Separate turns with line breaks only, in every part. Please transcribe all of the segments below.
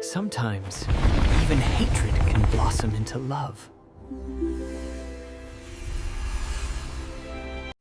Sometimes, even hatred can blossom into love.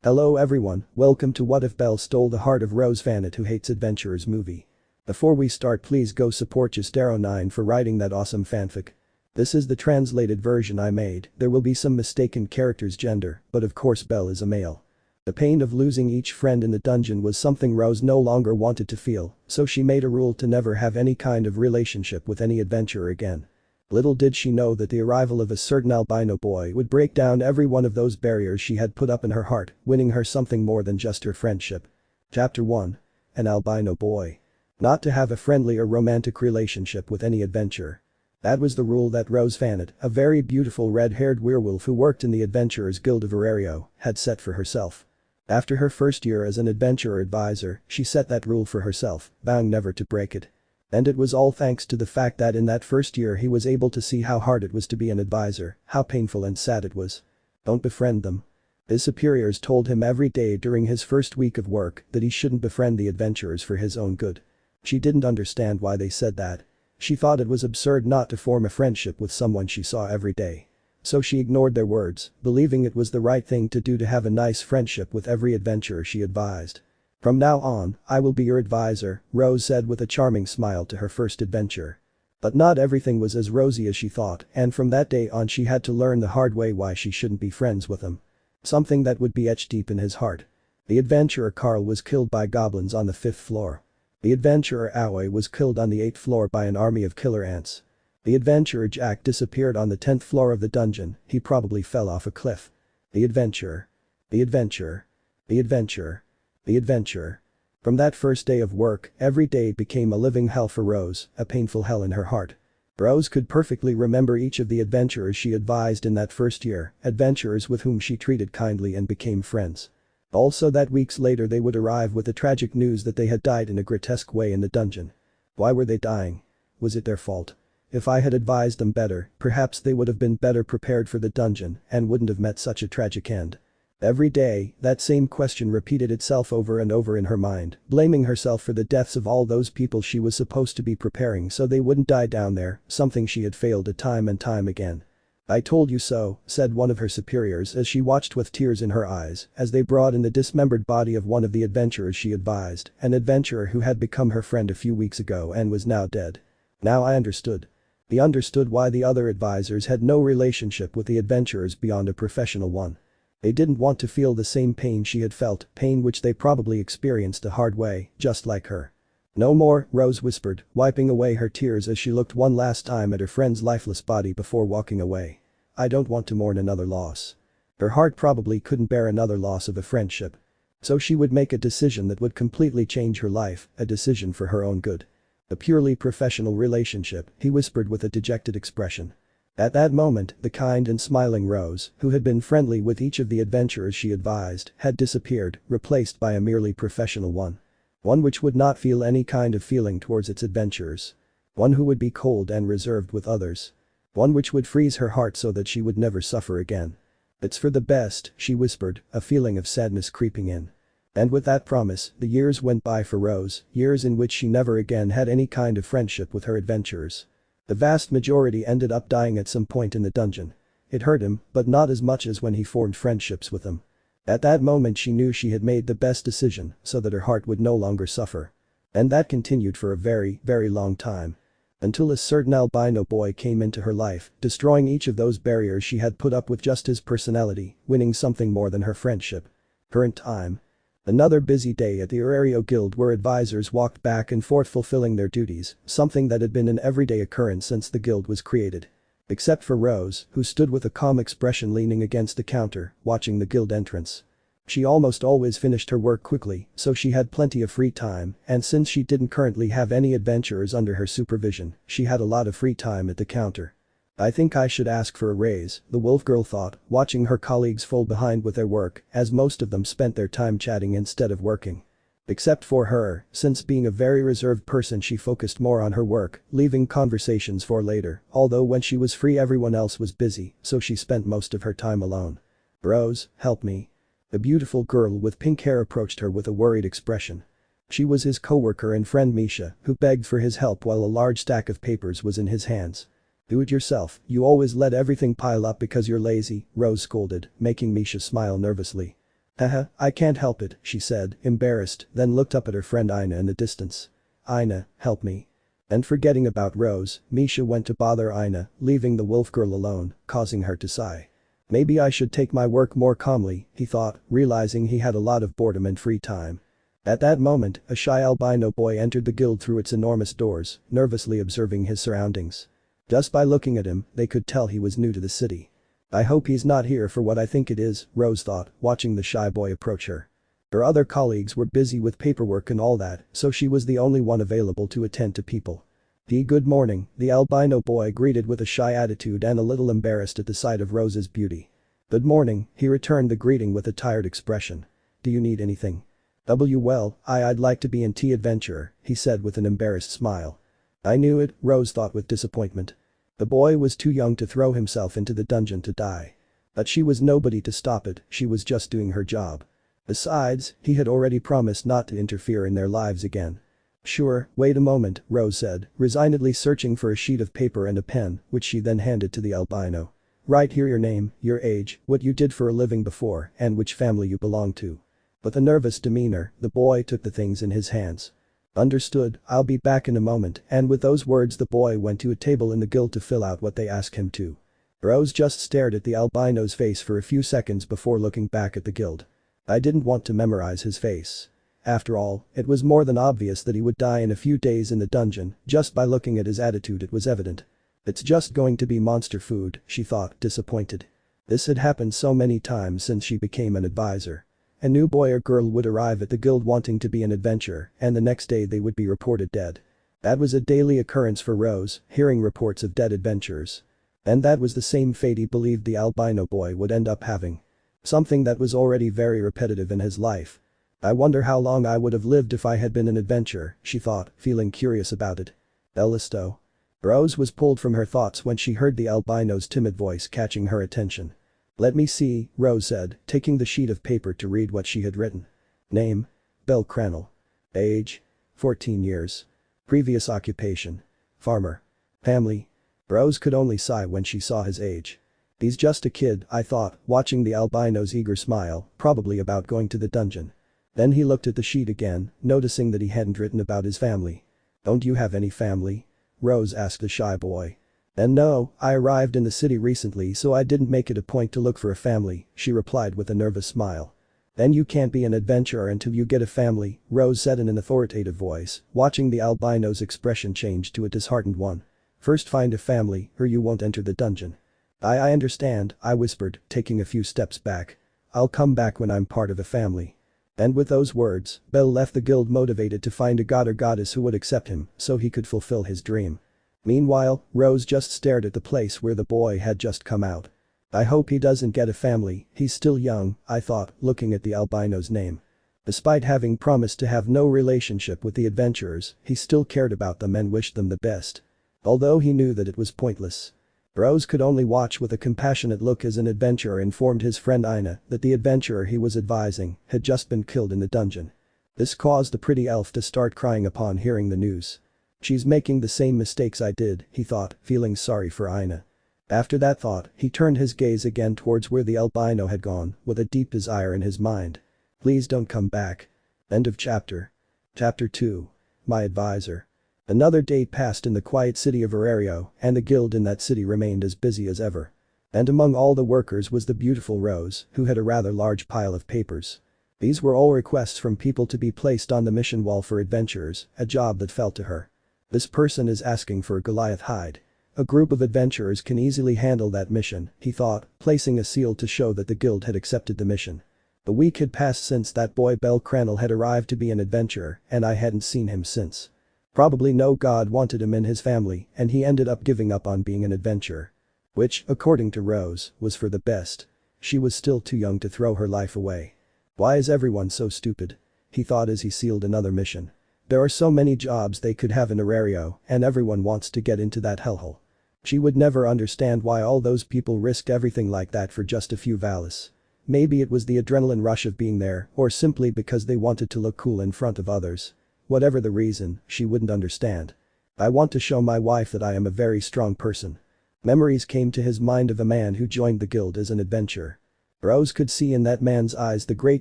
Hello everyone, welcome to What If Belle Stole the Heart of Rose Fannett Who Hates Adventurers movie. Before we start, please go support Justero9 for writing that awesome fanfic. This is the translated version I made. There will be some mistaken character's gender, but of course Belle is a male. The pain of losing each friend in the dungeon was something Rose no longer wanted to feel, so she made a rule to never have any kind of relationship with any adventurer again. Little did she know that the arrival of a certain albino boy would break down every one of those barriers she had put up in her heart, winning her something more than just her friendship. Chapter 1. An albino boy. Not to have a friendly or romantic relationship with any adventurer. That was the rule that Rose Fannett, a very beautiful red-haired werewolf who worked in the Adventurers Guild of Arario, had set for herself. After her first year as an adventurer advisor, she set that rule for herself, vowing never to break it. And it was all thanks to the fact that in that first year he was able to see how hard it was to be an advisor, how painful and sad it was. Don't befriend them. His superiors told him every day during his first week of work that he shouldn't befriend the adventurers for his own good. She didn't understand why they said that. She thought it was absurd not to form a friendship with someone she saw every day. So she ignored their words, believing it was the right thing to do to have a nice friendship with every adventurer she advised. From now on, I will be your advisor, Rose said with a charming smile to her first adventurer. But not everything was as rosy as she thought, and from that day on she had to learn the hard way why she shouldn't be friends with him. Something that would be etched deep in his heart. The adventurer Carl was killed by goblins on the 5th floor. The adventurer Aoi was killed on the 8th floor by an army of killer ants. The adventurer Jack disappeared on the 10th floor of the dungeon, he probably fell off a cliff. The adventurer. The adventurer. The adventurer. The adventurer. From that first day of work, every day became a living hell for Rose, a painful hell in her heart. Rose could perfectly remember each of the adventurers she advised in that first year, adventurers with whom she treated kindly and became friends. Also that weeks later they would arrive with the tragic news that they had died in a grotesque way in the dungeon. Why were they dying? Was it their fault? If I had advised them better, perhaps they would have been better prepared for the dungeon and wouldn't have met such a tragic end. Every day, that same question repeated itself over and over in her mind, blaming herself for the deaths of all those people she was supposed to be preparing so they wouldn't die down there, something she had failed at time and time again. I told you so, said one of her superiors as she watched with tears in her eyes as they brought in the dismembered body of one of the adventurers she advised, an adventurer who had become her friend a few weeks ago and was now dead. Now I understood. He understood why the other advisors had no relationship with the adventurers beyond a professional one. They didn't want to feel the same pain she had felt, pain which they probably experienced the hard way, just like her. No more, Rose whispered, wiping away her tears as she looked one last time at her friend's lifeless body before walking away. I don't want to mourn another loss. Her heart probably couldn't bear another loss of a friendship. So she would make a decision that would completely change her life, a decision for her own good. A purely professional relationship, he whispered with a dejected expression. At that moment, the kind and smiling Rose, who had been friendly with each of the adventurers she advised, had disappeared, replaced by a merely professional one. One which would not feel any kind of feeling towards its adventurers. One who would be cold and reserved with others. One which would freeze her heart so that she would never suffer again. It's for the best, she whispered, a feeling of sadness creeping in. And with that promise, the years went by for Rose, years in which she never again had any kind of friendship with her adventurers. The vast majority ended up dying at some point in the dungeon. It hurt him, but not as much as when he formed friendships with them. At that moment she knew she had made the best decision so that her heart would no longer suffer. And that continued for a very, very long time. Until a certain albino boy came into her life, destroying each of those barriers she had put up with just his personality, winning something more than her friendship. Current time. Another busy day at the Arario Guild where advisors walked back and forth fulfilling their duties, something that had been an everyday occurrence since the guild was created. Except for Rose, who stood with a calm expression leaning against the counter, watching the guild entrance. She almost always finished her work quickly, so she had plenty of free time, and since she didn't currently have any adventurers under her supervision, she had a lot of free time at the counter. I think I should ask for a raise, the wolf girl thought, watching her colleagues fall behind with their work, as most of them spent their time chatting instead of working. Except for her, since being a very reserved person she focused more on her work, leaving conversations for later, although when she was free everyone else was busy, so she spent most of her time alone. Rose, help me. The beautiful girl with pink hair approached her with a worried expression. She was his coworker and friend Misha, who begged for his help while a large stack of papers was in his hands. Do it yourself, you always let everything pile up because you're lazy, Rose scolded, making Misha smile nervously. Haha, I can't help it, she said, embarrassed, then looked up at her friend Ina in the distance. Ina, help me. And forgetting about Rose, Misha went to bother Ina, leaving the wolf girl alone, causing her to sigh. Maybe I should take my work more calmly, he thought, realizing he had a lot of boredom and free time. At that moment, a shy albino boy entered the guild through its enormous doors, nervously observing his surroundings. Just by looking at him, they could tell he was new to the city. I hope he's not here for what I think it is, Rose thought, watching the shy boy approach her. Her other colleagues were busy with paperwork and all that, so she was the only one available to attend to people. Good morning, the albino boy greeted with a shy attitude and a little embarrassed at the sight of Rose's beauty. Good morning, he returned the greeting with a tired expression. Do you need anything? Well, I'd like to be an tea adventurer, he said with an embarrassed smile. I knew it, Rose thought with disappointment. The boy was too young to throw himself into the dungeon to die. But she was nobody to stop it, she was just doing her job. Besides, he had already promised not to interfere in their lives again. Sure, wait a moment, Rose said, resignedly searching for a sheet of paper and a pen, which she then handed to the albino. Write here your name, your age, what you did for a living before, and which family you belong to. With a nervous demeanor, the boy took the things in his hands. Understood, I'll be back in a moment, and with those words the boy went to a table in the guild to fill out what they asked him to. Rose just stared at the albino's face for a few seconds before looking back at the guild. I didn't want to memorize his face. After all, it was more than obvious that he would die in a few days in the dungeon, just by looking at his attitude it was evident. It's just going to be monster food, she thought, disappointed. This had happened so many times since she became an advisor. A new boy or girl would arrive at the guild wanting to be an adventurer, and the next day they would be reported dead. That was a daily occurrence for Rose, hearing reports of dead adventurers. And that was the same fate he believed the albino boy would end up having. Something that was already very repetitive in his life. I wonder how long I would have lived if I had been an adventurer, she thought, feeling curious about it. Elisto. Rose was pulled from her thoughts when she heard the albino's timid voice catching her attention. Let me see, Rose said, taking the sheet of paper to read what she had written. Name. bellcranel. Age. 14 years. Previous occupation. Farmer. Family. Rose could only sigh when she saw his age. He's just a kid, I thought, watching the albino's eager smile, probably about going to the dungeon. Then he looked at the sheet again, noticing that he hadn't written about his family. Don't you have any family? Rose asked the shy boy. And no, I arrived in the city recently so I didn't make it a point to look for a family, she replied with a nervous smile. Then you can't be an adventurer until you get a family, Rose said in an authoritative voice, watching the albino's expression change to a disheartened one. First find a family, or you won't enter the dungeon. I understand, I whispered, taking a few steps back. I'll come back when I'm part of a family. And with those words, Bell left the guild motivated to find a god or goddess who would accept him so he could fulfill his dream. Meanwhile, Rose just stared at the place where the boy had just come out. I hope he doesn't get a family, he's still young, I thought, looking at the albino's name. Despite having promised to have no relationship with the adventurers, he still cared about them and wished them the best. Although he knew that it was pointless. Rose could only watch with a compassionate look as an adventurer informed his friend Ina that the adventurer he was advising had just been killed in the dungeon. This caused the pretty elf to start crying upon hearing the news. She's making the same mistakes I did, he thought, feeling sorry for Ina. After that thought, he turned his gaze again towards where the albino had gone, with a deep desire in his mind. Please don't come back. End of chapter. Chapter 2. My advisor. Another day passed in the quiet city of Arario, and the guild in that city remained as busy as ever. And among all the workers was the beautiful Rose, who had a rather large pile of papers. These were all requests from people to be placed on the mission wall for adventurers, a job that fell to her. This person is asking for a Goliath hide. A group of adventurers can easily handle that mission, he thought, placing a seal to show that the guild had accepted the mission. A week had passed since that boy bellcranel had arrived to be an adventurer, and I hadn't seen him since. Probably no god wanted him in his family, and he ended up giving up on being an adventurer. Which, according to Rose, was for the best. She was still too young to throw her life away. Why is everyone so stupid? He thought as he sealed another mission. There are so many jobs they could have in Arario, and everyone wants to get into that hellhole. She would never understand why all those people risked everything like that for just a few valis. Maybe it was the adrenaline rush of being there, or simply because they wanted to look cool in front of others. Whatever the reason, she wouldn't understand. I want to show my wife that I am a very strong person. Memories came to his mind of a man who joined the guild as an adventurer. Rose could see in that man's eyes the great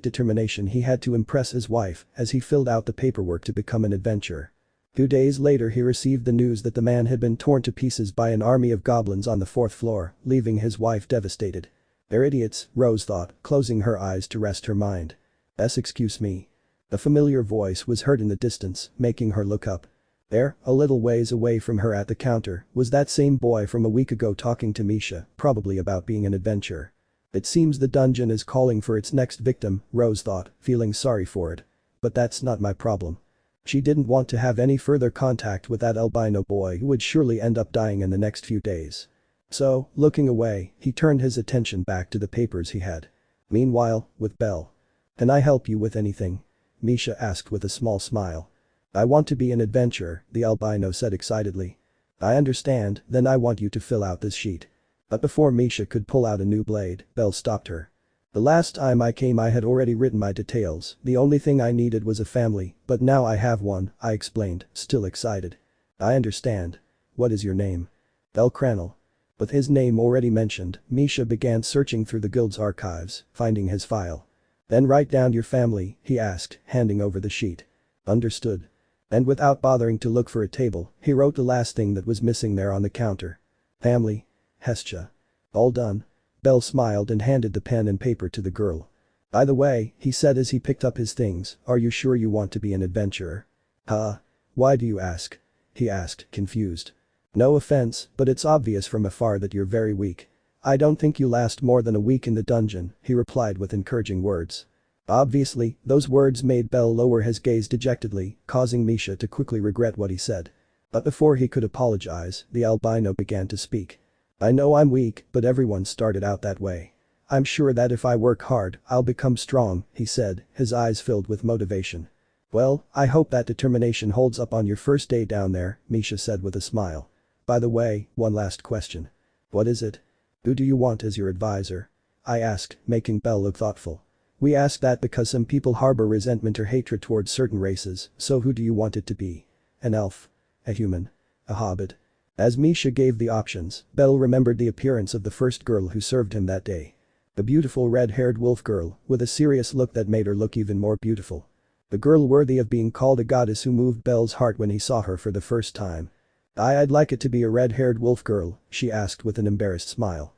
determination he had to impress his wife as he filled out the paperwork to become an adventurer. 2 days later he received the news that the man had been torn to pieces by an army of goblins on the 4th floor, leaving his wife devastated. "They're idiots," Rose thought, closing her eyes to rest her mind. Excuse me." A familiar voice was heard in the distance, making her look up. There, a little ways away from her at the counter, was that same boy from a week ago talking to Misha, probably about being an adventurer. It seems the dungeon is calling for its next victim, Rose thought, feeling sorry for it. But that's not my problem. She didn't want to have any further contact with that albino boy who would surely end up dying in the next few days. So, looking away, he turned his attention back to the papers he had. Meanwhile, with Belle. "Can I help you with anything?" Misha asked with a small smile. "I want to be an adventurer," the albino said excitedly. "I understand, then I want you to fill out this sheet." But before Misha could pull out a new blade, Belle stopped her. "The last time I came I had already written my details, the only thing I needed was a family, but now I have one," I explained, still excited. "I understand. What is your name?" "Bellcranel." With his name already mentioned, Misha began searching through the guild's archives, finding his file. "Then write down your family," he asked, handing over the sheet. "Understood." And without bothering to look for a table, he wrote the last thing that was missing there on the counter. "Family. Hestia." "All done." Belle smiled and handed the pen and paper to the girl. "By the way," he said as he picked up his things, "are you sure you want to be an adventurer?" "Huh? Why do you ask?" he asked, confused. "No offense, but it's obvious from afar that you're very weak." "I don't think you last more than a week in the dungeon," he replied with encouraging words. Obviously, those words made Belle lower his gaze dejectedly, causing Misha to quickly regret what he said. But before he could apologize, the albino began to speak. "I know I'm weak, but everyone started out that way. I'm sure that if I work hard, I'll become strong," he said, his eyes filled with motivation. "Well, I hope that determination holds up on your first day down there," Misha said with a smile. "By the way, one last question." "What is it?" "Who do you want as your advisor?" I asked, making Belle look thoughtful. "We ask that because some people harbor resentment or hatred towards certain races, so who do you want it to be? An elf? A human? A hobbit?" As Misha gave the options, Belle remembered the appearance of the first girl who served him that day. A beautiful red-haired wolf girl, with a serious look that made her look even more beautiful. The girl worthy of being called a goddess who moved Belle's heart when he saw her for the first time. I'd like it to be a red-haired wolf girl," she asked with an embarrassed smile.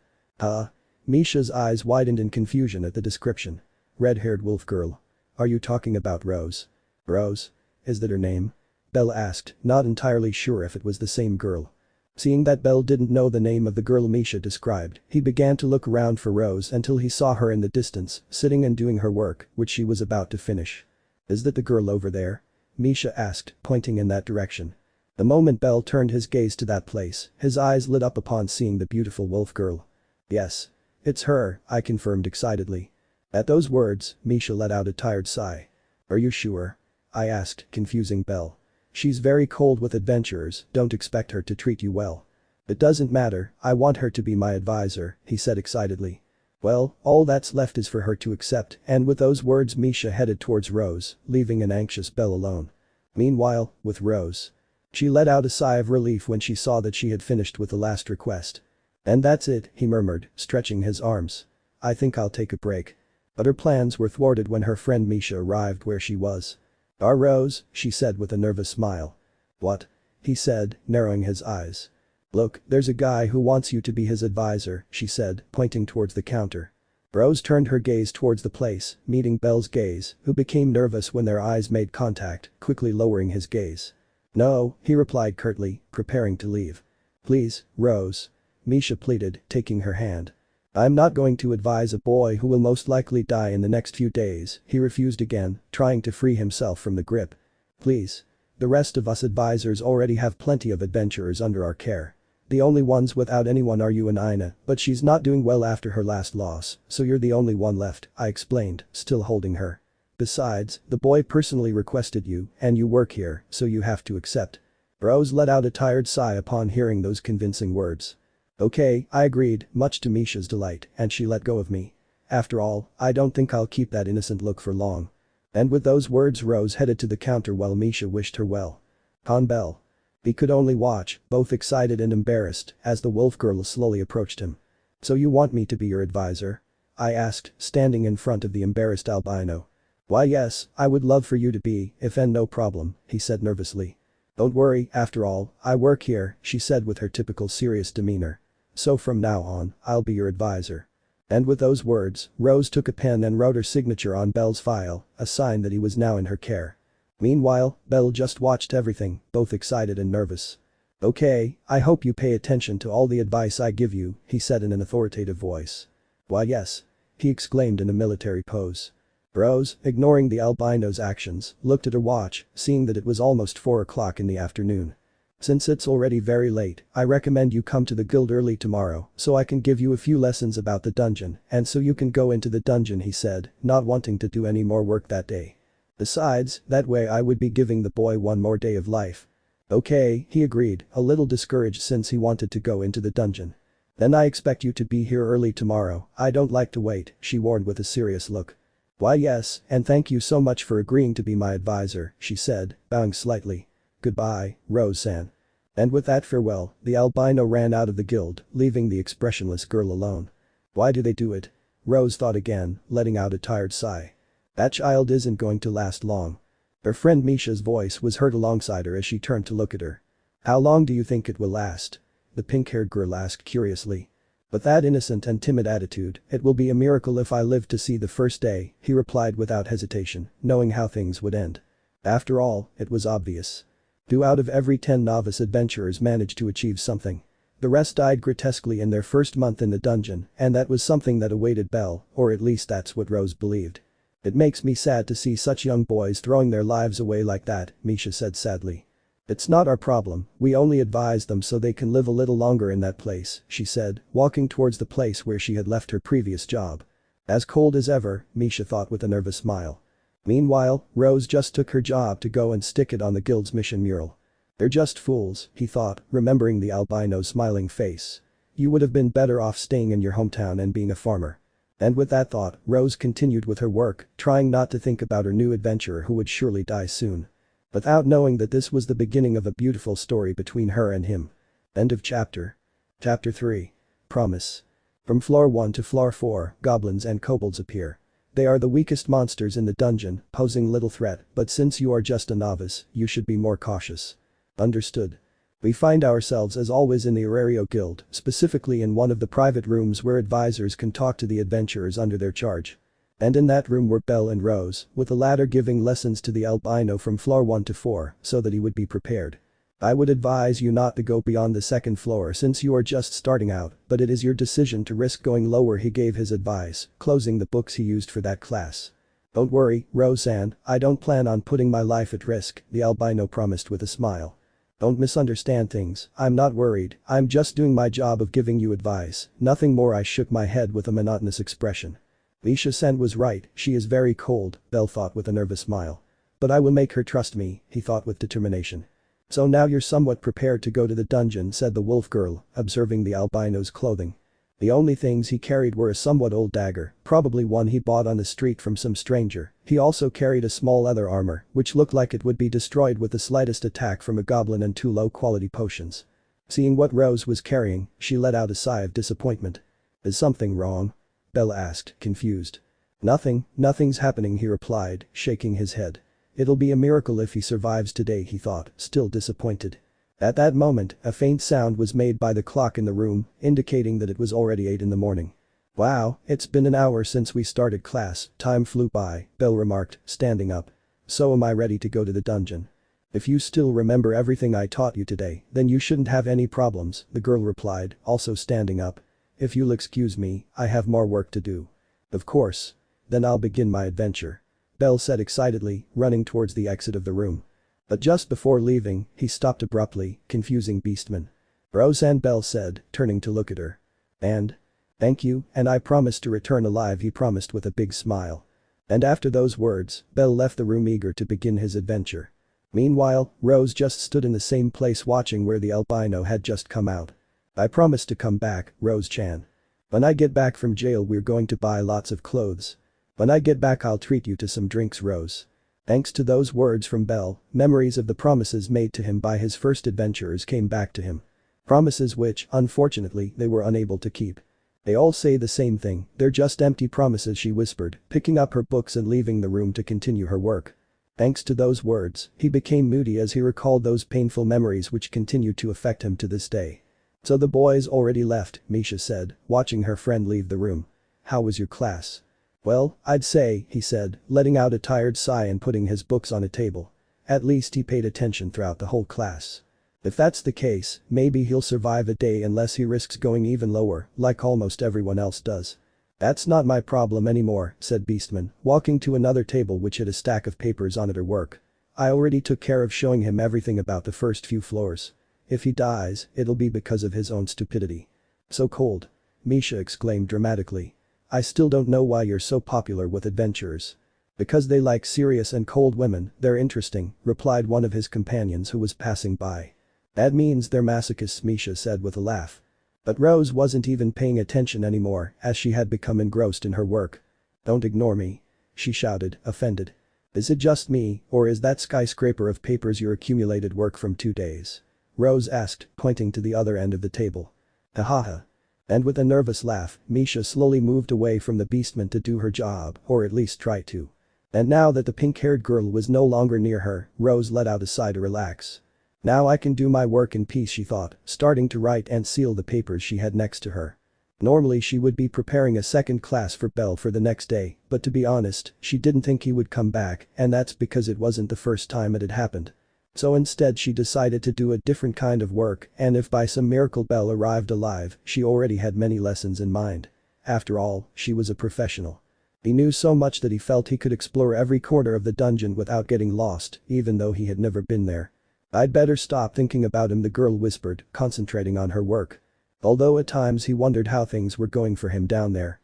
Misha's eyes widened in confusion at the description. "Red-haired wolf girl? Are you talking about Rose?" "Rose? Is that her name?" Belle asked, not entirely sure if it was the same girl. Seeing that Belle didn't know the name of the girl Misha described, he began to look around for Rose until he saw her in the distance, sitting and doing her work, which she was about to finish. "Is that the girl over there?" Misha asked, pointing in that direction. The moment Belle turned his gaze to that place, his eyes lit up upon seeing the beautiful wolf girl. "Yes. It's her," I confirmed excitedly. At those words, Misha let out a tired sigh. "Are you sure?" I asked, confusing Belle. "She's very cold with adventurers, don't expect her to treat you well." "It doesn't matter, I want her to be my advisor," he said excitedly. "Well, all that's left is for her to accept," and with those words Misha headed towards Rose, leaving an anxious Belle alone. Meanwhile, with Rose. She let out a sigh of relief when she saw that she had finished with the last request. "And that's it," he murmured, stretching his arms. "I think I'll take a break." But her plans were thwarted when her friend Misha arrived where she was. "Our Rose," she said with a nervous smile. "What?" he said, narrowing his eyes. "Look, there's a guy who wants you to be his advisor," she said, pointing towards the counter. Rose turned her gaze towards the place, meeting Belle's gaze, who became nervous when their eyes made contact, quickly lowering his gaze. "No," he replied curtly, preparing to leave. "Please, Rose." Misha pleaded, taking her hand. "I'm not going to advise a boy who will most likely die in the next few days," he refused again, trying to free himself from the grip. "Please. The rest of us advisors already have plenty of adventurers under our care. The only ones without anyone are you and Ina, but she's not doing well after her last loss, so you're the only one left," I explained, still holding her. "Besides, the boy personally requested you, and you work here, so you have to accept." Rose let out a tired sigh upon hearing those convincing words. "Okay," I agreed, much to Misha's delight, and she let go of me. "After all, I don't think I'll keep that innocent look for long." And with those words Rose headed to the counter while Misha wished her well. On Belle. He could only watch, both excited and embarrassed, as the wolf girl slowly approached him. "So you want me to be your advisor?" I asked, standing in front of the embarrassed albino. "Why yes, I would love for you to be, if and no problem," he said nervously. "Don't worry, after all, I work here," she said with her typical serious demeanor. "So from now on, I'll be your advisor." And with those words, Rose took a pen and wrote her signature on Belle's file, a sign that he was now in her care. Meanwhile, Belle just watched everything, both excited and nervous. "Okay, I hope you pay attention to all the advice I give you," he said in an authoritative voice. "Why yes," he exclaimed in a military pose. Rose, ignoring the albino's actions, looked at her watch, seeing that it was almost 4 o'clock in the afternoon. "Since it's already very late, I recommend you come to the guild early tomorrow so I can give you a few lessons about the dungeon and so you can go into the dungeon," he said, not wanting to do any more work that day. "Besides, that way I would be giving the boy one more day of life." "Okay," he agreed, a little discouraged since he wanted to go into the dungeon. "Then I expect you to be here early tomorrow, I don't like to wait," she warned with a serious look. "Why yes, and thank you so much for agreeing to be my advisor," she said, bowing slightly. "Goodbye, Rose-san." And with that farewell, the albino ran out of the guild, leaving the expressionless girl alone. Why do they do it? Rose thought again, letting out a tired sigh. That child isn't going to last long. Her friend Misha's voice was heard alongside her as she turned to look at her. "How long do you think it will last?" the pink-haired girl asked curiously. "With that innocent and timid attitude, it will be a miracle if I live to see the first day," he replied without hesitation, knowing how things would end. After all, it was obvious. 2 out of every 10 novice adventurers managed to achieve something. The rest died grotesquely in their first month in the dungeon, and that was something that awaited Belle, or at least that's what Rose believed. "It makes me sad to see such young boys throwing their lives away like that," Misha said sadly. "It's not our problem, we only advise them so they can live a little longer in that place," she said, walking towards the place where she had left her previous job. As cold as ever, Misha thought with a nervous smile. Meanwhile, Rose just took her job to go and stick it on the guild's mission mural. "They're just fools," he thought, remembering the albino's smiling face. "You would have been better off staying in your hometown and being a farmer." And with that thought, Rose continued with her work, trying not to think about her new adventurer who would surely die soon. Without knowing that this was the beginning of a beautiful story between her and him. End of chapter. Chapter 3. Promise. From floor 1 to floor 4, goblins and kobolds appear. They are the weakest monsters in the dungeon, posing little threat, but since you are just a novice, you should be more cautious. Understood. We find ourselves as always in the Aurario Guild, specifically in one of the private rooms where advisors can talk to the adventurers under their charge. And in that room were Belle and Rose, with the latter giving lessons to the albino from floor 1 to 4, so that he would be prepared. "I would advise you not to go beyond the 2nd floor since you are just starting out, but it is your decision to risk going lower," he gave his advice, closing the books he used for that class. "Don't worry, Rose-san, I don't plan on putting my life at risk," the albino promised with a smile. "Don't misunderstand things, I'm not worried, I'm just doing my job of giving you advice, nothing more." I shook my head with a monotonous expression. Misha-san was right, she is very cold, Belle thought with a nervous smile. "But I will make her trust me," he thought with determination. "So now you're somewhat prepared to go to the dungeon," said the wolf girl, observing the albino's clothing. The only things he carried were a somewhat old dagger, probably one he bought on the street from some stranger. He also carried a small leather armor, which looked like it would be destroyed with the slightest attack from a goblin, and 2 low-quality potions. Seeing what Rose was carrying, she let out a sigh of disappointment. "Is something wrong?" Belle asked, confused. Nothing's happening," he replied, shaking his head. "It'll be a miracle if he survives today," he thought, still disappointed. At that moment, a faint sound was made by the clock in the room, indicating that it was already 8 in the morning. "Wow, it's been an hour since we started class, time flew by," Belle remarked, standing up. "So am I ready to go to the dungeon?" "If you still remember everything I taught you today, then you shouldn't have any problems," the girl replied, also standing up. "If you'll excuse me, I have more work to do." "Of course. Then I'll begin my adventure," Belle said excitedly, running towards the exit of the room. But just before leaving, he stopped abruptly, confusing beastman. "Rose," and Belle said, turning to look at her. "And? Thank you, and I promise to return alive," he promised with a big smile. And after those words, Belle left the room eager to begin his adventure. Meanwhile, Rose just stood in the same place watching where the albino had just come out. "I promise to come back, Rose-chan. When I get back from jail we're going to buy lots of clothes." When I get back I'll treat you to some drinks, Rose. Thanks to those words from Belle, memories of the promises made to him by his first adventures came back to him. Promises which, unfortunately, they were unable to keep. They all say the same thing, they're just empty promises, she whispered, picking up her books and leaving the room to continue her work. Thanks to those words, he became moody as he recalled those painful memories which continued to affect him to this day. So the boys already left, Misha said, watching her friend leave the room. How was your class? Well, I'd say, he said, letting out a tired sigh and putting his books on a table. At least he paid attention throughout the whole class. If that's the case, maybe he'll survive a day unless he risks going even lower, like almost everyone else does. That's not my problem anymore, said Beastman, walking to another table which had a stack of papers on it her work. I already took care of showing him everything about the first few floors. If he dies, it'll be because of his own stupidity. So cold. Misha exclaimed dramatically. I still don't know why you're so popular with adventurers. Because they like serious and cold women, they're interesting, replied one of his companions who was passing by. That means they're masochists, Misha said with a laugh. But Rose wasn't even paying attention anymore as she had become engrossed in her work. Don't ignore me. She shouted, offended. Is it just me, or is that skyscraper of papers your accumulated work from 2 days? Rose asked, pointing to the other end of the table. Ha. And with a nervous laugh, Misha slowly moved away from the Beastman to do her job, or at least try to. And now that the pink-haired girl was no longer near her, Rose let out a sigh to relax. Now I can do my work in peace, she thought, starting to write and seal the papers she had next to her. Normally she would be preparing a second class for Belle for the next day, but to be honest, she didn't think he would come back, and that's because it wasn't the first time it had happened. So instead she decided to do a different kind of work, and if by some miracle Belle arrived alive, she already had many lessons in mind. After all, she was a professional. He knew so much that he felt he could explore every corner of the dungeon without getting lost, even though he had never been there. I'd better stop thinking about him, the girl whispered, concentrating on her work. Although at times he wondered how things were going for him down there.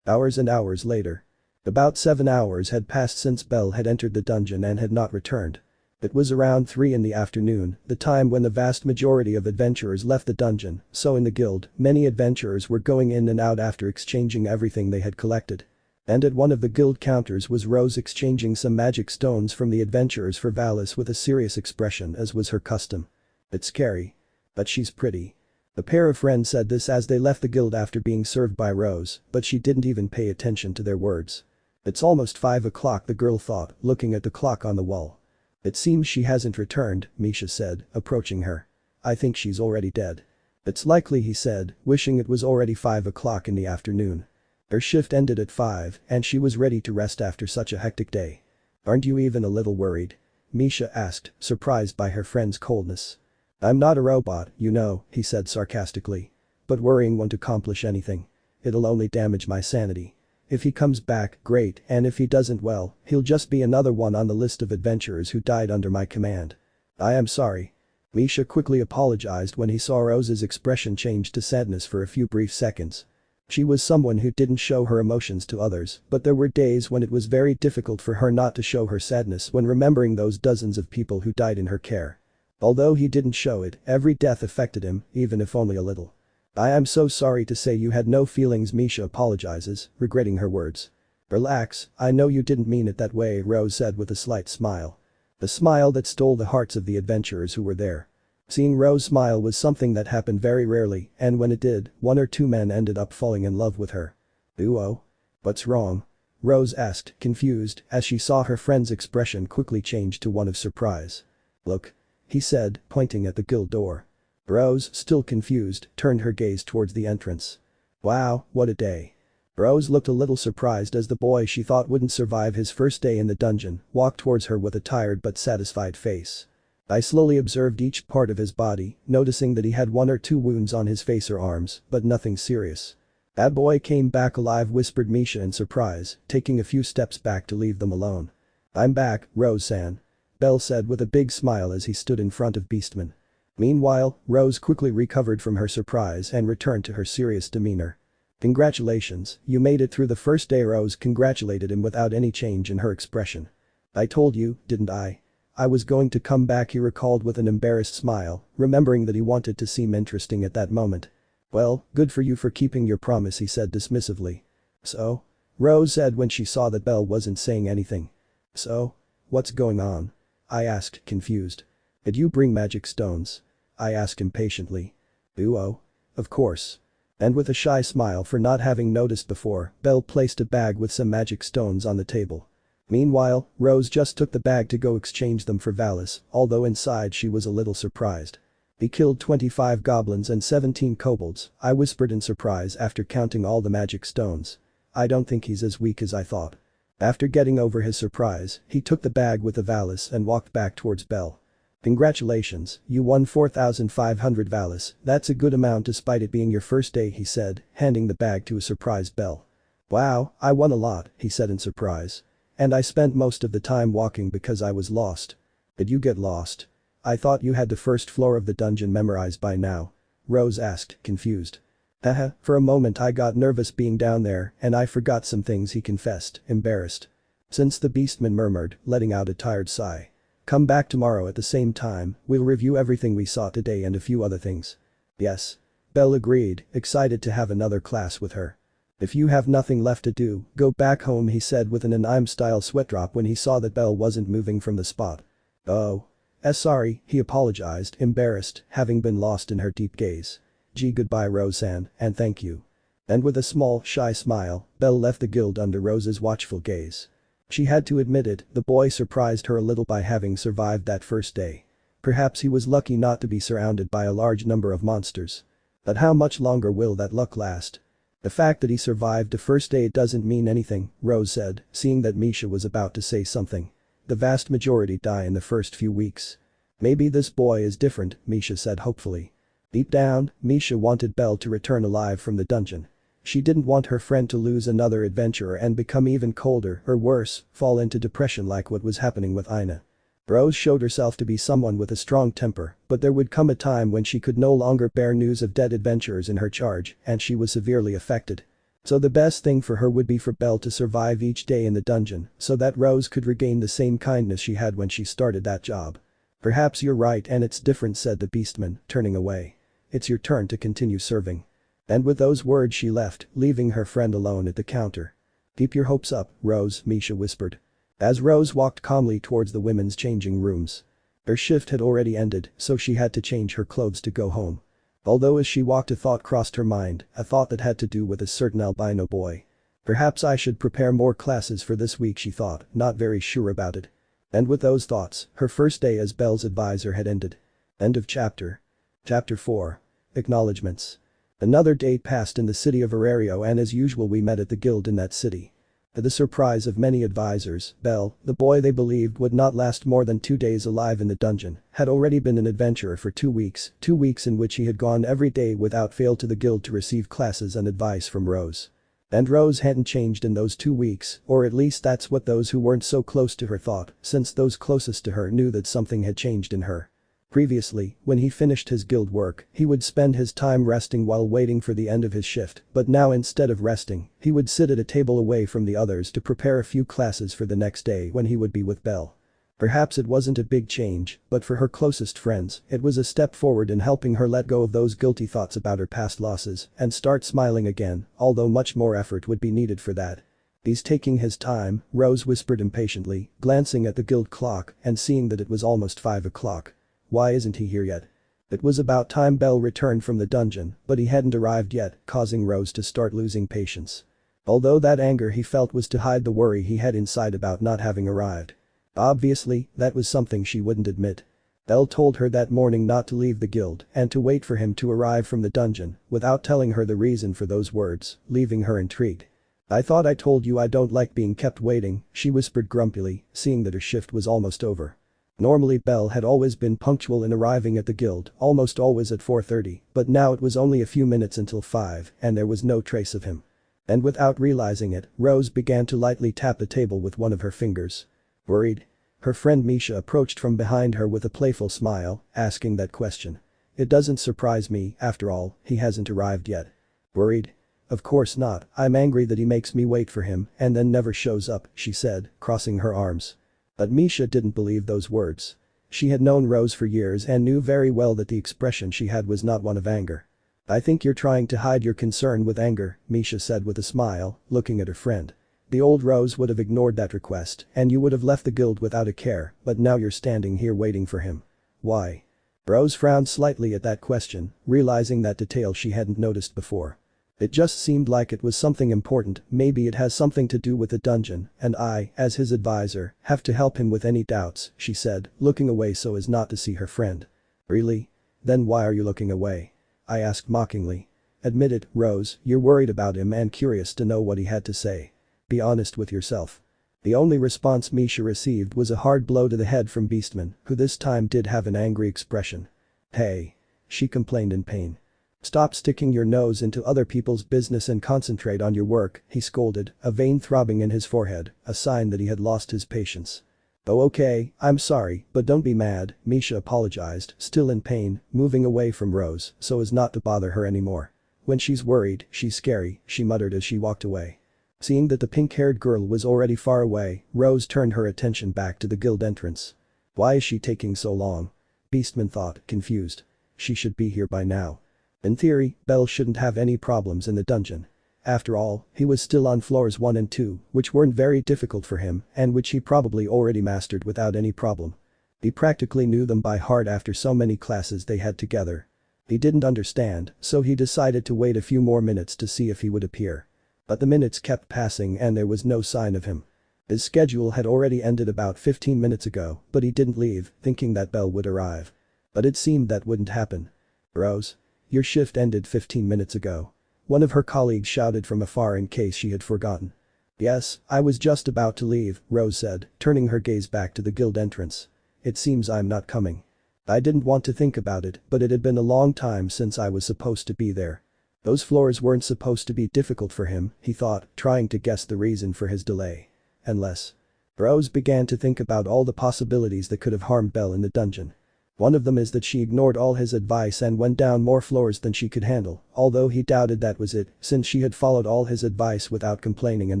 Hours and hours later. About 7 hours had passed since Belle had entered the dungeon and had not returned. It was around 3 in the afternoon, the time when the vast majority of adventurers left the dungeon, so in the guild, many adventurers were going in and out after exchanging everything they had collected. And at one of the guild counters was Rose exchanging some magic stones from the adventurers for Valis with a serious expression as was her custom. It's scary. But she's pretty. The pair of friends said this as they left the guild after being served by Rose, but she didn't even pay attention to their words. It's almost 5 o'clock, the girl thought, looking at the clock on the wall. It seems she hasn't returned, Misha said, approaching her. I think she's already dead. It's likely, he said, wishing it was already 5 o'clock in the afternoon. Her shift ended at 5 and she was ready to rest after such a hectic day. Aren't you even a little worried? Misha asked, surprised by her friend's coldness. I'm not a robot, you know, he said sarcastically. But worrying won't accomplish anything. It'll only damage my sanity. If he comes back, great, and if he doesn't, well, he'll just be another one on the list of adventurers who died under my command. I am sorry. Misha quickly apologized when he saw Rose's expression change to sadness for a few brief seconds. She was someone who didn't show her emotions to others, but there were days when it was very difficult for her not to show her sadness when remembering those dozens of people who died in her care. Although he didn't show it, every death affected him, even if only a little. I am so sorry to say you had no feelings, Misha apologizes, regretting her words. Relax, I know you didn't mean it that way, Rose said with a slight smile. The smile that stole the hearts of the adventurers who were there. Seeing Rose smile was something that happened very rarely, and when it did, 1 or 2 men ended up falling in love with her. Ooh. What's wrong? Rose asked, confused, as she saw her friend's expression quickly change to one of surprise. Look. He said, pointing at the guild door. Rose, still confused, turned her gaze towards the entrance. Wow, what a day. Rose looked a little surprised as the boy she thought wouldn't survive his first day in the dungeon walked towards her with a tired but satisfied face. I slowly observed each part of his body, noticing that he had 1 or 2 wounds on his face or arms, but nothing serious. That boy came back alive, whispered Misha in surprise, taking a few steps back to leave them alone. I'm back, Rose-san. Belle said with a big smile as he stood in front of Beastman. Meanwhile, Rose quickly recovered from her surprise and returned to her serious demeanor. Congratulations, you made it through the first day. Rose congratulated him without any change in her expression. I told you, didn't I? I was going to come back, he recalled with an embarrassed smile, remembering that he wanted to seem interesting at that moment. Well, good for you for keeping your promise, he said dismissively. So? Rose said when she saw that Belle wasn't saying anything. So? What's going on? I asked, confused. Did you bring magic stones? I asked impatiently. Oh. Of course. And with a shy smile for not having noticed before, Belle placed a bag with some magic stones on the table. Meanwhile, Rose just took the bag to go exchange them for Valis, although inside she was a little surprised. He killed 25 goblins and 17 kobolds, I whispered in surprise after counting all the magic stones. I don't think he's as weak as I thought. After getting over his surprise, he took the bag with the Valis and walked back towards Belle. Congratulations, you won 4,500 Valis, that's a good amount despite it being your first day, he said, handing the bag to a surprised Belle. Wow, I won a lot, he said in surprise. And I spent most of the time walking because I was lost. Did you get lost? I thought you had the first floor of the dungeon memorized by now. Rose asked, confused. Haha, for a moment I got nervous being down there and I forgot some things, he confessed, embarrassed. Since the beastman murmured, letting out a tired sigh. Come back tomorrow at the same time, we'll review everything we saw today and a few other things. Yes. Belle agreed, excited to have another class with her. If you have nothing left to do, go back home, he said with an anime-style sweat drop when he saw that Belle wasn't moving from the spot. Oh. Sorry, he apologized, embarrassed, having been lost in her deep gaze. Gee, goodbye Roseanne, and thank you. And with a small, shy smile, Belle left the guild under Rose's watchful gaze. She had to admit it, the boy surprised her a little by having survived that first day. Perhaps he was lucky not to be surrounded by a large number of monsters. But how much longer will that luck last? The fact that he survived the first day doesn't mean anything, Rose said, seeing that Misha was about to say something. The vast majority die in the first few weeks. Maybe this boy is different, Misha said hopefully. Deep down, Misha wanted Belle to return alive from the dungeon. She didn't want her friend to lose another adventurer and become even colder or worse, fall into depression like what was happening with Ina. Rose showed herself to be someone with a strong temper, but there would come a time when she could no longer bear news of dead adventurers in her charge and she was severely affected. So the best thing for her would be for Belle to survive each day in the dungeon so that Rose could regain the same kindness she had when she started that job. Perhaps you're right and it's different, said the beastman, turning away. It's your turn to continue serving. And with those words she left, leaving her friend alone at the counter. Keep your hopes up, Rose, Misha whispered. As Rose walked calmly towards the women's changing rooms. Her shift had already ended, so she had to change her clothes to go home. Although as she walked a thought crossed her mind, a thought that had to do with a certain albino boy. Perhaps I should prepare more classes for this week, she thought, not very sure about it. And with those thoughts, her first day as Belle's advisor had ended. End of chapter. Chapter 4. Acknowledgements. Another day passed in the city of Arario and as usual we met at the guild in that city. To the surprise of many advisors, Belle, the boy they believed would not last more than 2 days alive in the dungeon, had already been an adventurer for 2 weeks, 2 weeks in which he had gone every day without fail to the guild to receive classes and advice from Rose. And Rose hadn't changed in those 2 weeks, or at least that's what those who weren't so close to her thought, since those closest to her knew that something had changed in her. Previously, when he finished his guild work, he would spend his time resting while waiting for the end of his shift, but now instead of resting, he would sit at a table away from the others to prepare a few classes for the next day when he would be with Belle. Perhaps it wasn't a big change, but for her closest friends, it was a step forward in helping her let go of those guilty thoughts about her past losses and start smiling again, although much more effort would be needed for that. He's taking his time, Rose whispered impatiently, glancing at the guild clock and seeing that it was almost 5 o'clock. Why isn't he here yet? It was about time Belle returned from the dungeon, but he hadn't arrived yet, causing Rose to start losing patience. Although that anger he felt was to hide the worry he had inside about not having arrived. Obviously, that was something she wouldn't admit. Belle told her that morning not to leave the guild and to wait for him to arrive from the dungeon, without telling her the reason for those words, leaving her intrigued. I thought I told you I don't like being kept waiting, she whispered grumpily, seeing that her shift was almost over. Normally Belle had always been punctual in arriving at the guild, almost always at 4:30, but now it was only a few minutes until 5 and there was no trace of him. And without realizing it, Rose began to lightly tap the table with one of her fingers. Worried? Her friend Misha approached from behind her with a playful smile, asking that question. It doesn't surprise me, after all, he hasn't arrived yet. Worried? Of course not, I'm angry that he makes me wait for him and then never shows up, she said, crossing her arms. But Misha didn't believe those words. She had known Rose for years and knew very well that the expression she had was not one of anger. I think you're trying to hide your concern with anger, Misha said with a smile, looking at her friend. The old Rose would have ignored that request, and you would have left the guild without a care, but now you're standing here waiting for him. Why? Rose frowned slightly at that question, realizing that detail she hadn't noticed before. It just seemed like it was something important, maybe it has something to do with the dungeon, and I, as his advisor, have to help him with any doubts, she said, looking away so as not to see her friend. Really? Then why are you looking away? I asked mockingly. Admit it, Rose, you're worried about him and curious to know what he had to say. Be honest with yourself. The only response Misha received was a hard blow to the head from Beastman, who this time did have an angry expression. Hey. She complained in pain. Stop sticking your nose into other people's business and concentrate on your work, he scolded, a vein throbbing in his forehead, a sign that he had lost his patience. Oh okay, I'm sorry, but don't be mad, Misha apologized, still in pain, moving away from Rose so as not to bother her anymore. When she's worried, she's scary, she muttered as she walked away. Seeing that the pink-haired girl was already far away, Rose turned her attention back to the guild entrance. Why is she taking so long? Beastman thought, confused. She should be here by now. In theory, Belle shouldn't have any problems in the dungeon. After all, he was still on floors 1 and 2, which weren't very difficult for him and which he probably already mastered without any problem. He practically knew them by heart after so many classes they had together. He didn't understand, so he decided to wait a few more minutes to see if he would appear. But the minutes kept passing and there was no sign of him. His schedule had already ended about 15 minutes ago, but he didn't leave, thinking that Belle would arrive. But it seemed that wouldn't happen. Rose? Your shift ended 15 minutes ago. One of her colleagues shouted from afar in case she had forgotten. Yes, I was just about to leave, Rose said, turning her gaze back to the guild entrance. It seems I'm not coming. I didn't want to think about it, but it had been a long time since I was supposed to be there. Those floors weren't supposed to be difficult for him, he thought, trying to guess the reason for his delay. Unless. Rose began to think about all the possibilities that could have harmed Belle in the dungeon. One of them is that she ignored all his advice and went down more floors than she could handle, although he doubted that was it, since she had followed all his advice without complaining in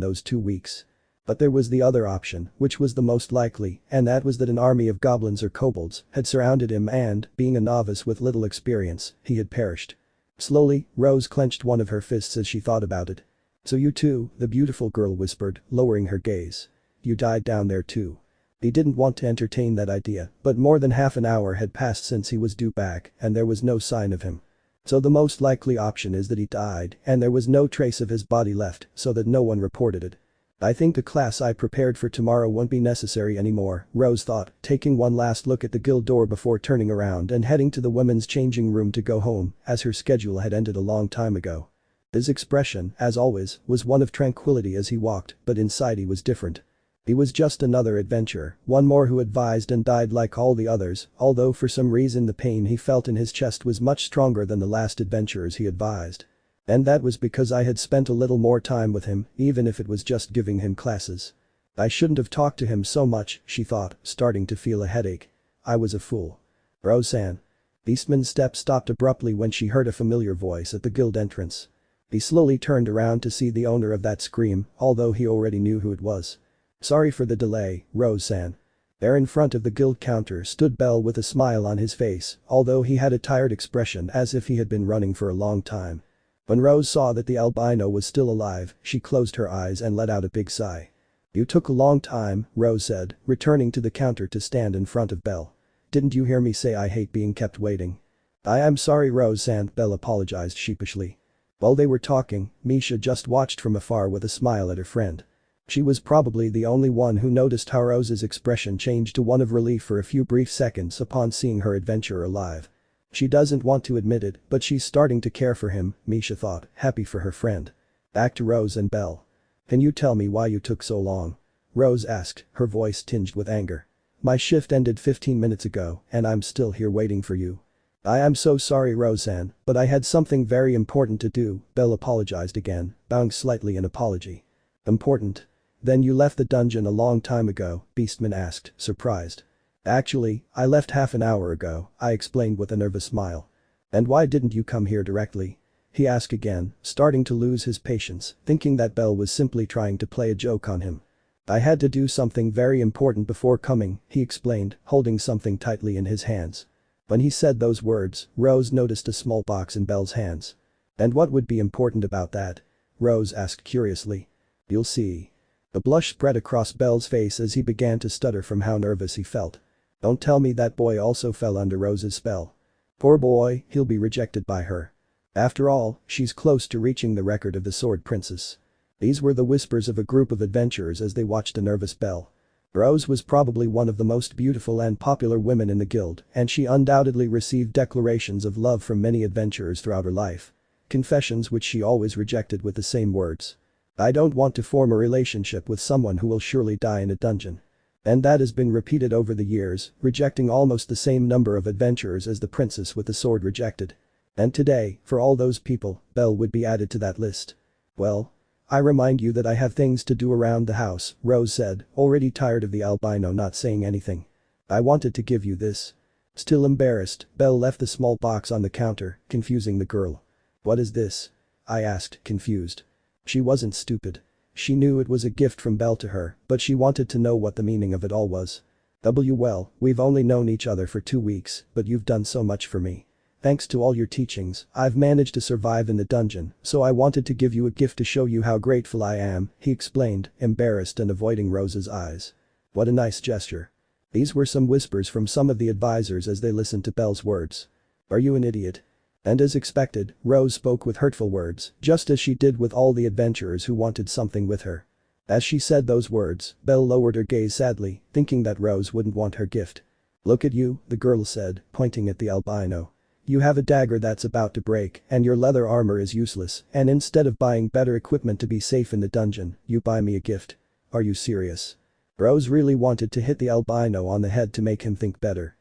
those 2 weeks. But there was the other option, which was the most likely, and that was that an army of goblins or kobolds had surrounded him and, being a novice with little experience, he had perished. Slowly, Rose clenched one of her fists as she thought about it. So you too, the beautiful girl whispered, lowering her gaze. You died down there too. He didn't want to entertain that idea, but more than half an hour had passed since he was due back and there was no sign of him. So the most likely option is that he died and there was no trace of his body left so that no one reported it. I think the class I prepared for tomorrow won't be necessary anymore, Rose thought, taking one last look at the guild door before turning around and heading to the women's changing room to go home, as her schedule had ended a long time ago. His expression, as always, was one of tranquility as he walked, but inside he was different. He was just another adventurer, one more who advised and died like all the others, although for some reason the pain he felt in his chest was much stronger than the last adventurers he advised. And that was because I had spent a little more time with him, even if it was just giving him classes. I shouldn't have talked to him so much, she thought, starting to feel a headache. I was a fool. Roseanne. Beastman's steps stopped abruptly when she heard a familiar voice at the guild entrance. He slowly turned around to see the owner of that scream, although he already knew who it was. Sorry for the delay, Roseanne. There in front of the guild counter stood Belle with a smile on his face, although he had a tired expression as if he had been running for a long time. When Rose saw that the albino was still alive, she closed her eyes and let out a big sigh. You took a long time, Rose said, returning to the counter to stand in front of Belle. Didn't you hear me say I hate being kept waiting? I am sorry, Roseanne, Belle apologized sheepishly. While they were talking, Misha just watched from afar with a smile at her friend. She was probably the only one who noticed how Rose's expression changed to one of relief for a few brief seconds upon seeing her adventurer alive. She doesn't want to admit it, but she's starting to care for him, Misha thought, happy for her friend. Back to Rose and Belle. Can you tell me why you took so long? Rose asked, her voice tinged with anger. My shift ended 15 minutes ago, and I'm still here waiting for you. I am so sorry, Roseanne, but I had something very important to do, Belle apologized again, bowing slightly in apology. Important? Then you left the dungeon a long time ago, Beastman asked, surprised. Actually, I left half an hour ago, I explained with a nervous smile. And why didn't you come here directly? He asked again, starting to lose his patience, thinking that Belle was simply trying to play a joke on him. I had to do something very important before coming, he explained, holding something tightly in his hands. When he said those words, Rose noticed a small box in Belle's hands. And what would be important about that? Rose asked curiously. You'll see. A blush spread across Belle's face as he began to stutter from how nervous he felt. Don't tell me that boy also fell under Rose's spell. Poor boy, he'll be rejected by her. After all, she's close to reaching the record of the Sword Princess. These were the whispers of a group of adventurers as they watched a nervous Belle. Rose was probably one of the most beautiful and popular women in the guild, and she undoubtedly received declarations of love from many adventurers throughout her life. Confessions which she always rejected with the same words. I don't want to form a relationship with someone who will surely die in a dungeon. And that has been repeated over the years, rejecting almost the same number of adventurers as the princess with the sword rejected. And today, for all those people, Belle would be added to that list. Well, I remind you that I have things to do around the house, Rose said, already tired of the albino not saying anything. I wanted to give you this. Still embarrassed, Belle left the small box on the counter, confusing the girl. What is this? I asked, confused. She wasn't stupid. She knew it was a gift from Belle to her, but she wanted to know what the meaning of it all was. Well, we've only known each other for 2 weeks, but you've done so much for me. Thanks to all your teachings, I've managed to survive in the dungeon, so I wanted to give you a gift to show you how grateful I am, he explained, embarrassed and avoiding Rose's eyes. What a nice gesture. These were some whispers from some of the advisors as they listened to Belle's words. Are you an idiot? And as expected, Rose spoke with hurtful words, just as she did with all the adventurers who wanted something with her. As she said those words, Belle lowered her gaze sadly, thinking that Rose wouldn't want her gift. Look at you, the girl said, pointing at the albino. You have a dagger that's about to break, and your leather armor is useless, and instead of buying better equipment to be safe in the dungeon, you buy me a gift. Are you serious? Rose really wanted to hit the albino on the head to make him think better.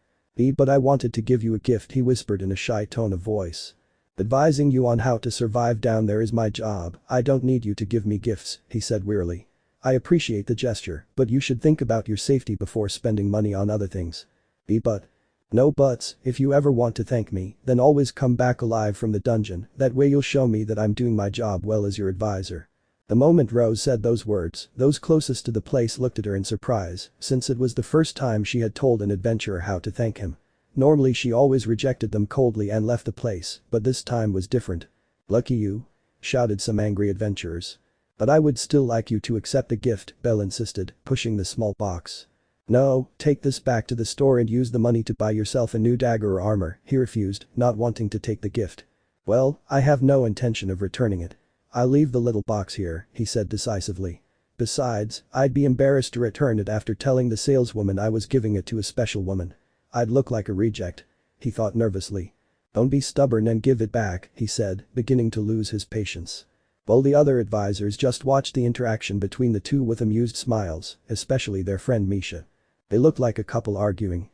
But I wanted to give you a gift, he whispered in a shy tone of voice. Advising you on how to survive down there is my job, I don't need you to give me gifts, he said wearily. I appreciate the gesture, but you should think about your safety before spending money on other things. But. No buts, if you ever want to thank me, then always come back alive from the dungeon, that way you'll show me that I'm doing my job well as your advisor. The moment Rose said those words, those closest to the place looked at her in surprise, since it was the first time she had told an adventurer how to thank him. Normally she always rejected them coldly and left the place, but this time was different. Lucky you? Shouted some angry adventurers. But I would still like you to accept the gift, Belle insisted, pushing the small box. No, take this back to the store and use the money to buy yourself a new dagger or armor, he refused, not wanting to take the gift. Well, I have no intention of returning it. I'll leave the little box here, he said decisively. Besides, I'd be embarrassed to return it after telling the saleswoman I was giving it to a special woman. I'd look like a reject. He thought nervously. Don't be stubborn and give it back, he said, beginning to lose his patience. While the other advisors just watched the interaction between the two with amused smiles, especially their friend Misha. They looked like a couple arguing.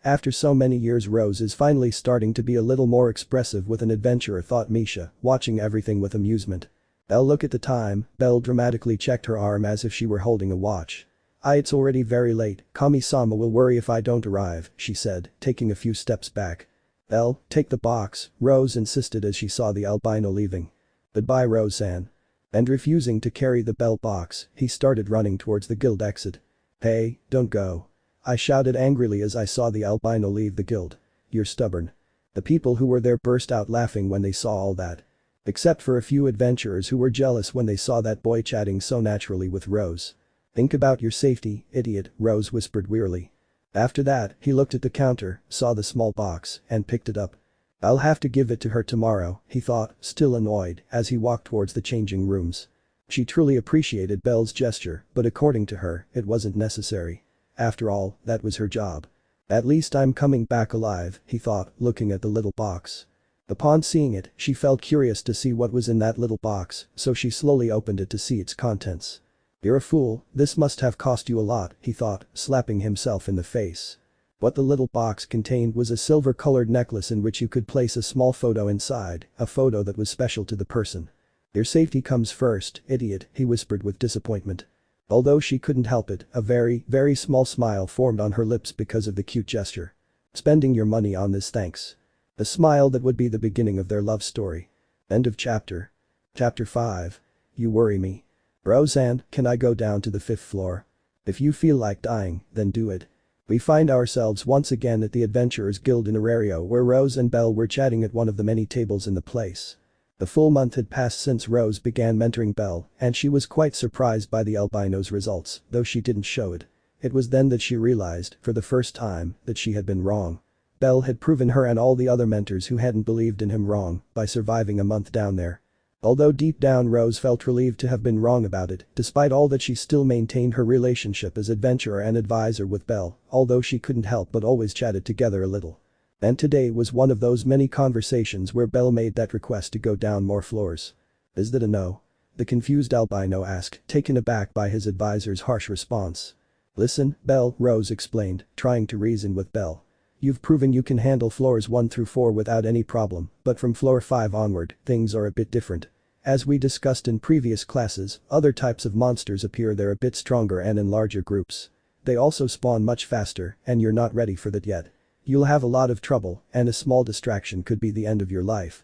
After so many years Rose is finally starting to be a little more expressive with an adventurer, thought Misha, watching everything with amusement. Belle, look at the time, Belle dramatically checked her arm as if she were holding a watch. It's already very late, Kami-sama will worry if I don't arrive, she said, taking a few steps back. Belle, take the box, Rose insisted as she saw the albino leaving. Goodbye Rose-san. And refusing to carry the Belle box, he started running towards the guild exit. Hey, don't go. I shouted angrily as I saw the albino leave the guild. You're stubborn. The people who were there burst out laughing when they saw all that. Except for a few adventurers who were jealous when they saw that boy chatting so naturally with Rose. Think about your safety, idiot, Rose whispered wearily. After that, he looked at the counter, saw the small box, and picked it up. I'll have to give it to her tomorrow, he thought, still annoyed, as he walked towards the changing rooms. She truly appreciated Belle's gesture, but according to her, it wasn't necessary. After all, that was her job. At least I'm coming back alive, he thought, looking at the little box. Upon seeing it, she felt curious to see what was in that little box, so she slowly opened it to see its contents. You're a fool, this must have cost you a lot, he thought, slapping himself in the face. What the little box contained was a silver-colored necklace in which you could place a small photo inside, a photo that was special to the person. Your safety comes first, idiot, he whispered with disappointment. Although she couldn't help it, a very, very small smile formed on her lips because of the cute gesture. Spending your money on this, thanks. A smile that would be the beginning of their love story. End of chapter. Chapter 5. You worry me. Roseanne, can I go down to the 5th floor? If you feel like dying, then do it. We find ourselves once again at the Adventurers Guild in Arario where Rose and Belle were chatting at one of the many tables in the place. A full month had passed since Rose began mentoring Belle, and she was quite surprised by the albino's results, though she didn't show it. It was then that she realized, for the first time, that she had been wrong. Belle had proven her and all the other mentors who hadn't believed in him wrong by surviving a month down there. Although deep down Rose felt relieved to have been wrong about it, despite all that she still maintained her relationship as adventurer and advisor with Belle, although she couldn't help but always chatted together a little. And today was one of those many conversations where Belle made that request to go down more floors. Is that a no? The confused albino asked, taken aback by his advisor's harsh response. Listen, Belle, Rose explained, trying to reason with Belle. You've proven you can handle floors 1 through 4 without any problem, but from floor 5 onward, things are a bit different. As we discussed in previous classes, other types of monsters appear there a bit stronger and in larger groups. They also spawn much faster, and you're not ready for that yet. You'll have a lot of trouble, and a small distraction could be the end of your life.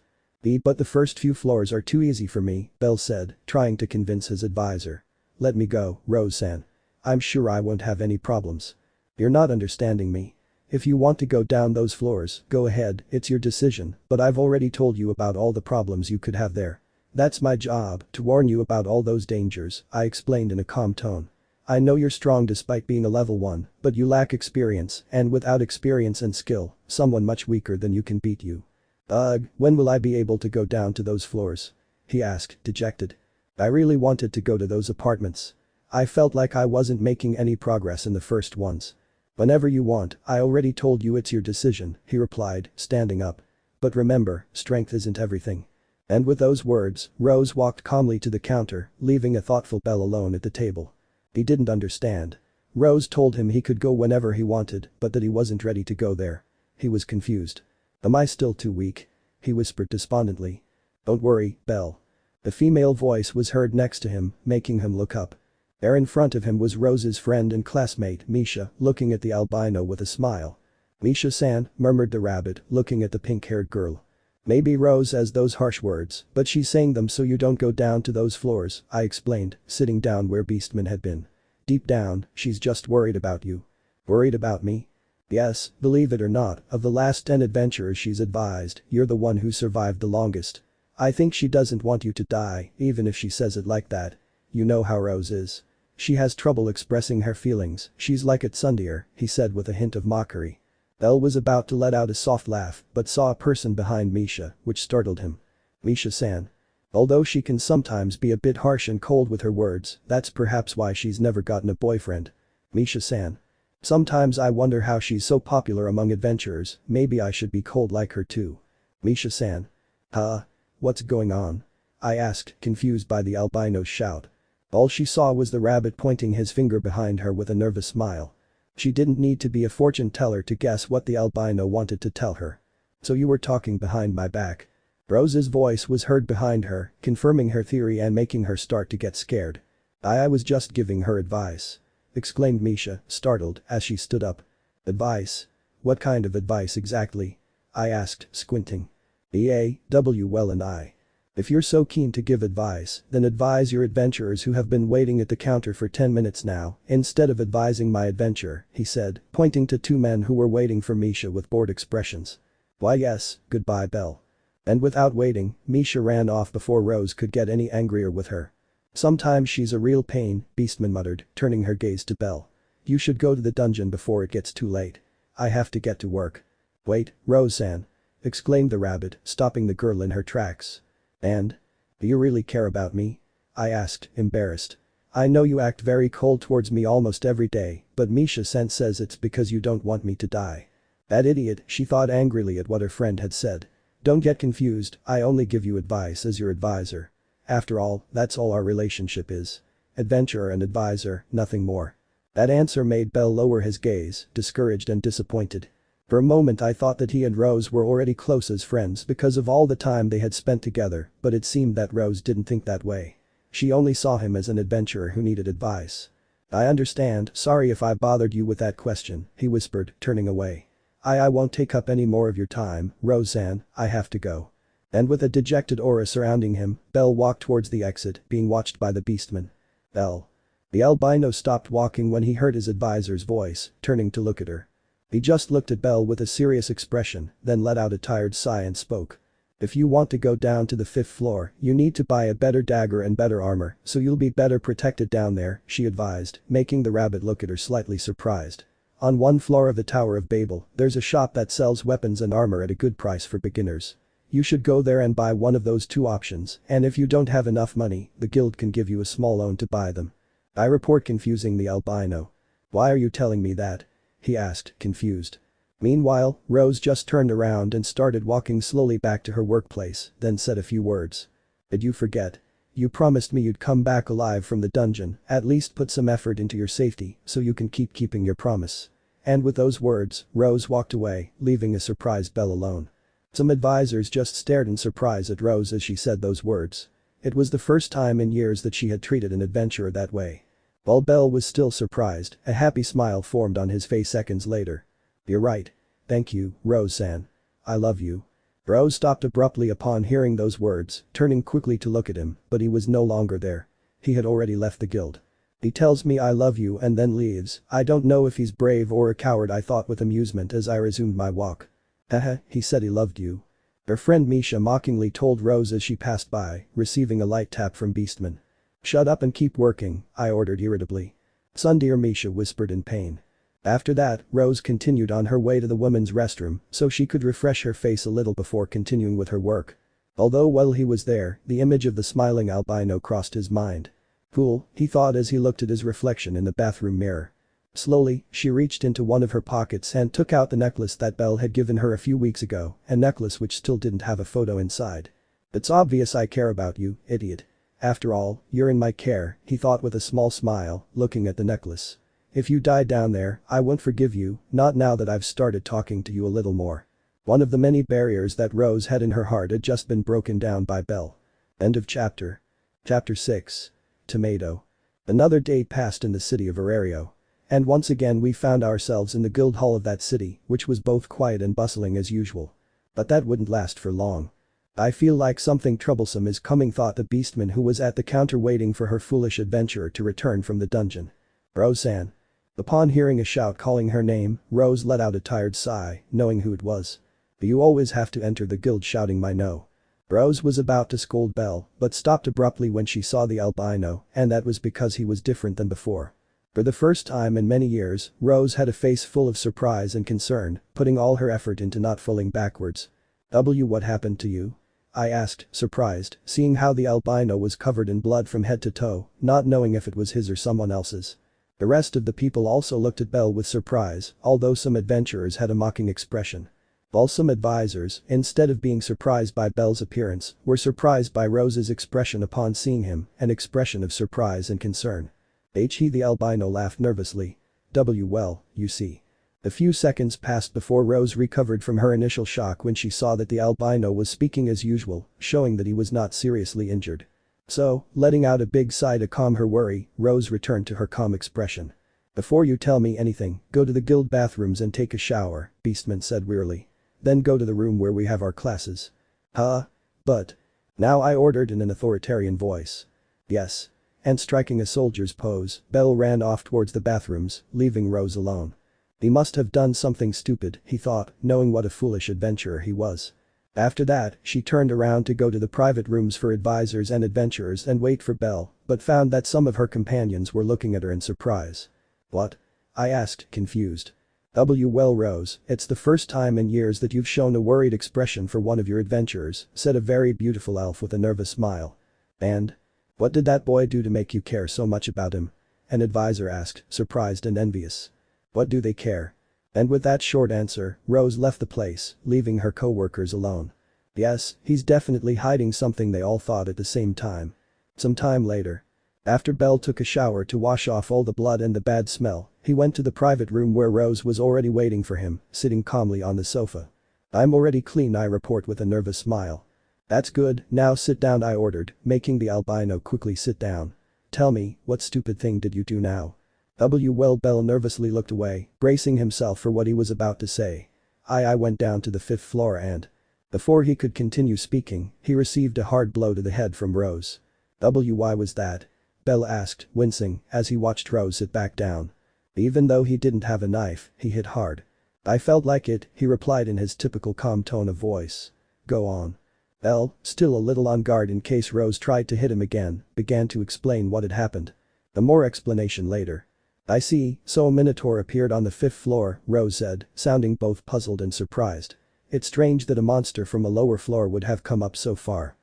But the first few floors are too easy for me, Belle said, trying to convince his advisor. Let me go, Rose-san. I'm sure I won't have any problems. You're not understanding me. If you want to go down those floors, go ahead, it's your decision, but I've already told you about all the problems you could have there. That's my job, to warn you about all those dangers, I explained in a calm tone. I know you're strong despite being a level 1, but you lack experience, and without experience and skill, someone much weaker than you can beat you. Ugh, when will I be able to go down to those floors? He asked, dejected. I really wanted to go to those apartments. I felt like I wasn't making any progress in the first ones. Whenever you want, I already told you it's your decision, he replied, standing up. But remember, strength isn't everything. And with those words, Rose walked calmly to the counter, leaving a thoughtful Belle alone at the table. He didn't understand. Rose told him he could go whenever he wanted, but that he wasn't ready to go there. He was confused. Am I still too weak? He whispered despondently. Don't worry, Belle. The female voice was heard next to him, making him look up. There in front of him was Rose's friend and classmate, Misha, looking at the albino with a smile. Misha-san, murmured the rabbit, looking at the pink-haired girl. Maybe Rose has those harsh words, but she's saying them so you don't go down to those floors, I explained, sitting down where Beastman had been. Deep down, she's just worried about you. Worried about me? Yes, believe it or not, of the last 10 adventurers she's advised, you're the one who survived the longest. I think she doesn't want you to die, even if she says it like that. You know how Rose is. She has trouble expressing her feelings, she's like a tsundere, he said with a hint of mockery. Belle was about to let out a soft laugh, but saw a person behind Misha, which startled him. Misha-san. Although she can sometimes be a bit harsh and cold with her words, that's perhaps why she's never gotten a boyfriend. Misha-san. Sometimes I wonder how she's so popular among adventurers, maybe I should be cold like her too. Misha-san. Huh? What's going on? I asked, confused by the albino's shout. All she saw was the rabbit pointing his finger behind her with a nervous smile. She didn't need to be a fortune teller to guess what the albino wanted to tell her. So you were talking behind my back. Rose's voice was heard behind her, confirming her theory and making her start to get scared. I was just giving her advice. Exclaimed Misha, startled, as she stood up. Advice? What kind of advice exactly? I asked, squinting. Well and I. If you're so keen to give advice, then advise your adventurers who have been waiting at the counter for 10 minutes now, instead of advising my adventurer, he said, pointing to 2 men who were waiting for Misha with bored expressions. Why yes, goodbye Belle. And without waiting, Misha ran off before Rose could get any angrier with her. Sometimes she's a real pain, Beastman muttered, turning her gaze to Belle. You should go to the dungeon before it gets too late. I have to get to work. Wait, Rose-san. Exclaimed the rabbit, stopping the girl in her tracks. And? Do you really care about me? I asked, embarrassed. I know you act very cold towards me almost every day, but Misha-san says it's because you don't want me to die. That idiot, she thought angrily at what her friend had said. Don't get confused, I only give you advice as your advisor. After all, that's all our relationship is. Adventurer and advisor, nothing more. That answer made Belle lower his gaze, discouraged and disappointed. For a moment I thought that he and Rose were already close as friends because of all the time they had spent together, but it seemed that Rose didn't think that way. She only saw him as an adventurer who needed advice. I understand, sorry if I bothered you with that question, he whispered, turning away. I won't take up any more of your time, Rose-san, I have to go. And with a dejected aura surrounding him, Belle walked towards the exit, being watched by the Beastman. Belle. The albino stopped walking when he heard his advisor's voice, turning to look at her. He just looked at Belle with a serious expression, then let out a tired sigh and spoke. If you want to go down to the 5th floor, you need to buy a better dagger and better armor, so you'll be better protected down there, she advised, making the rabbit look at her slightly surprised. On one floor of the Tower of Babel, there's a shop that sells weapons and armor at a good price for beginners. You should go there and buy one of those two options, and if you don't have enough money, the guild can give you a small loan to buy them. I report, confusing the albino. Why are you telling me that? He asked, confused. Meanwhile, Rose just turned around and started walking slowly back to her workplace, then said a few words. Did you forget? You promised me you'd come back alive from the dungeon, at least put some effort into your safety so you can keep keeping your promise. And with those words, Rose walked away, leaving a surprised Belle alone. Some advisors just stared in surprise at Rose as she said those words. It was the first time in years that she had treated an adventurer that way. While Belle was still surprised, a happy smile formed on his face seconds later. You're right. Thank you, Rose-san. I love you. Rose stopped abruptly upon hearing those words, turning quickly to look at him, but he was no longer there. He had already left the guild. He tells me I love you and then leaves. I don't know if he's brave or a coward, I thought with amusement as I resumed my walk. Haha, he said he loved you. Her friend Misha mockingly told Rose as she passed by, receiving a light tap from Beastman. Shut up and keep working, I ordered irritably. Son, dear, Misha whispered in pain. After that, Rose continued on her way to the women's restroom so she could refresh her face a little before continuing with her work. Although while he was there, the image of the smiling albino crossed his mind. Fool, he thought as he looked at his reflection in the bathroom mirror. Slowly, she reached into one of her pockets and took out the necklace that Belle had given her a few weeks ago, a necklace which still didn't have a photo inside. It's obvious I care about you, idiot. After all, you're in my care, he thought with a small smile, looking at the necklace. If you die down there, I won't forgive you, not now that I've started talking to you a little more. One of the many barriers that Rose had in her heart had just been broken down by Belle. End of chapter. Chapter 6. Tomato. Another day passed in the city of Arario. And once again we found ourselves in the guild hall of that city, which was both quiet and bustling as usual. But that wouldn't last for long. I feel like something troublesome is coming, thought the beastman who was at the counter waiting for her foolish adventurer to return from the dungeon. Rose-san. Upon hearing a shout calling her name, Rose let out a tired sigh, knowing who it was. You always have to enter the guild shouting my no. Rose was about to scold Belle, but stopped abruptly when she saw the albino, and that was because he was different than before. For the first time in many years, Rose had a face full of surprise and concern, putting all her effort into not falling backwards. What happened to you? I asked, surprised, seeing how the albino was covered in blood from head to toe, not knowing if it was his or someone else's. The rest of the people also looked at Belle with surprise, although some adventurers had a mocking expression. While some advisors, instead of being surprised by Belle's appearance, were surprised by Rose's expression upon seeing him, an expression of surprise and concern. The albino laughed nervously. Well, you see. A few seconds passed before Rose recovered from her initial shock when she saw that the albino was speaking as usual, showing that he was not seriously injured. So, letting out a big sigh to calm her worry, Rose returned to her calm expression. Before you tell me anything, go to the guild bathrooms and take a shower, Beastman said wearily. Then go to the room where we have our classes. Huh? But. Now, I ordered in an authoritarian voice. Yes. And striking a soldier's pose, Belle ran off towards the bathrooms, leaving Rose alone. He must have done something stupid, he thought, knowing what a foolish adventurer he was. After that, she turned around to go to the private rooms for advisors and adventurers and wait for Belle, but found that some of her companions were looking at her in surprise. What? I asked, confused. Well, Rose, it's the first time in years that you've shown a worried expression for one of your adventurers, said a very beautiful elf with a nervous smile. And? What did that boy do to make you care so much about him? An advisor asked, surprised and envious. What do they care? And with that short answer, Rose left the place, leaving her co-workers alone. Yes, he's definitely hiding something, they all thought at the same time. Some time later. After Belle took a shower to wash off all the blood and the bad smell, he went to the private room where Rose was already waiting for him, sitting calmly on the sofa. I'm already clean, I report with a nervous smile. That's good, now sit down, I ordered, making the albino quickly sit down. Tell me, what stupid thing did you do now? Well, Belle nervously looked away, bracing himself for what he was about to say. I went down to the 5th floor and. Before he could continue speaking, he received a hard blow to the head from Rose. Why was that? Belle asked, wincing, as he watched Rose sit back down. Even though he didn't have a knife, he hit hard. I felt like it, he replied in his typical calm tone of voice. Go on. Belle, still a little on guard in case Rose tried to hit him again, began to explain what had happened. The more explanation later. I see, so a minotaur appeared on the 5th floor, Rose said, sounding both puzzled and surprised. It's strange that a monster from a lower floor would have come up so far.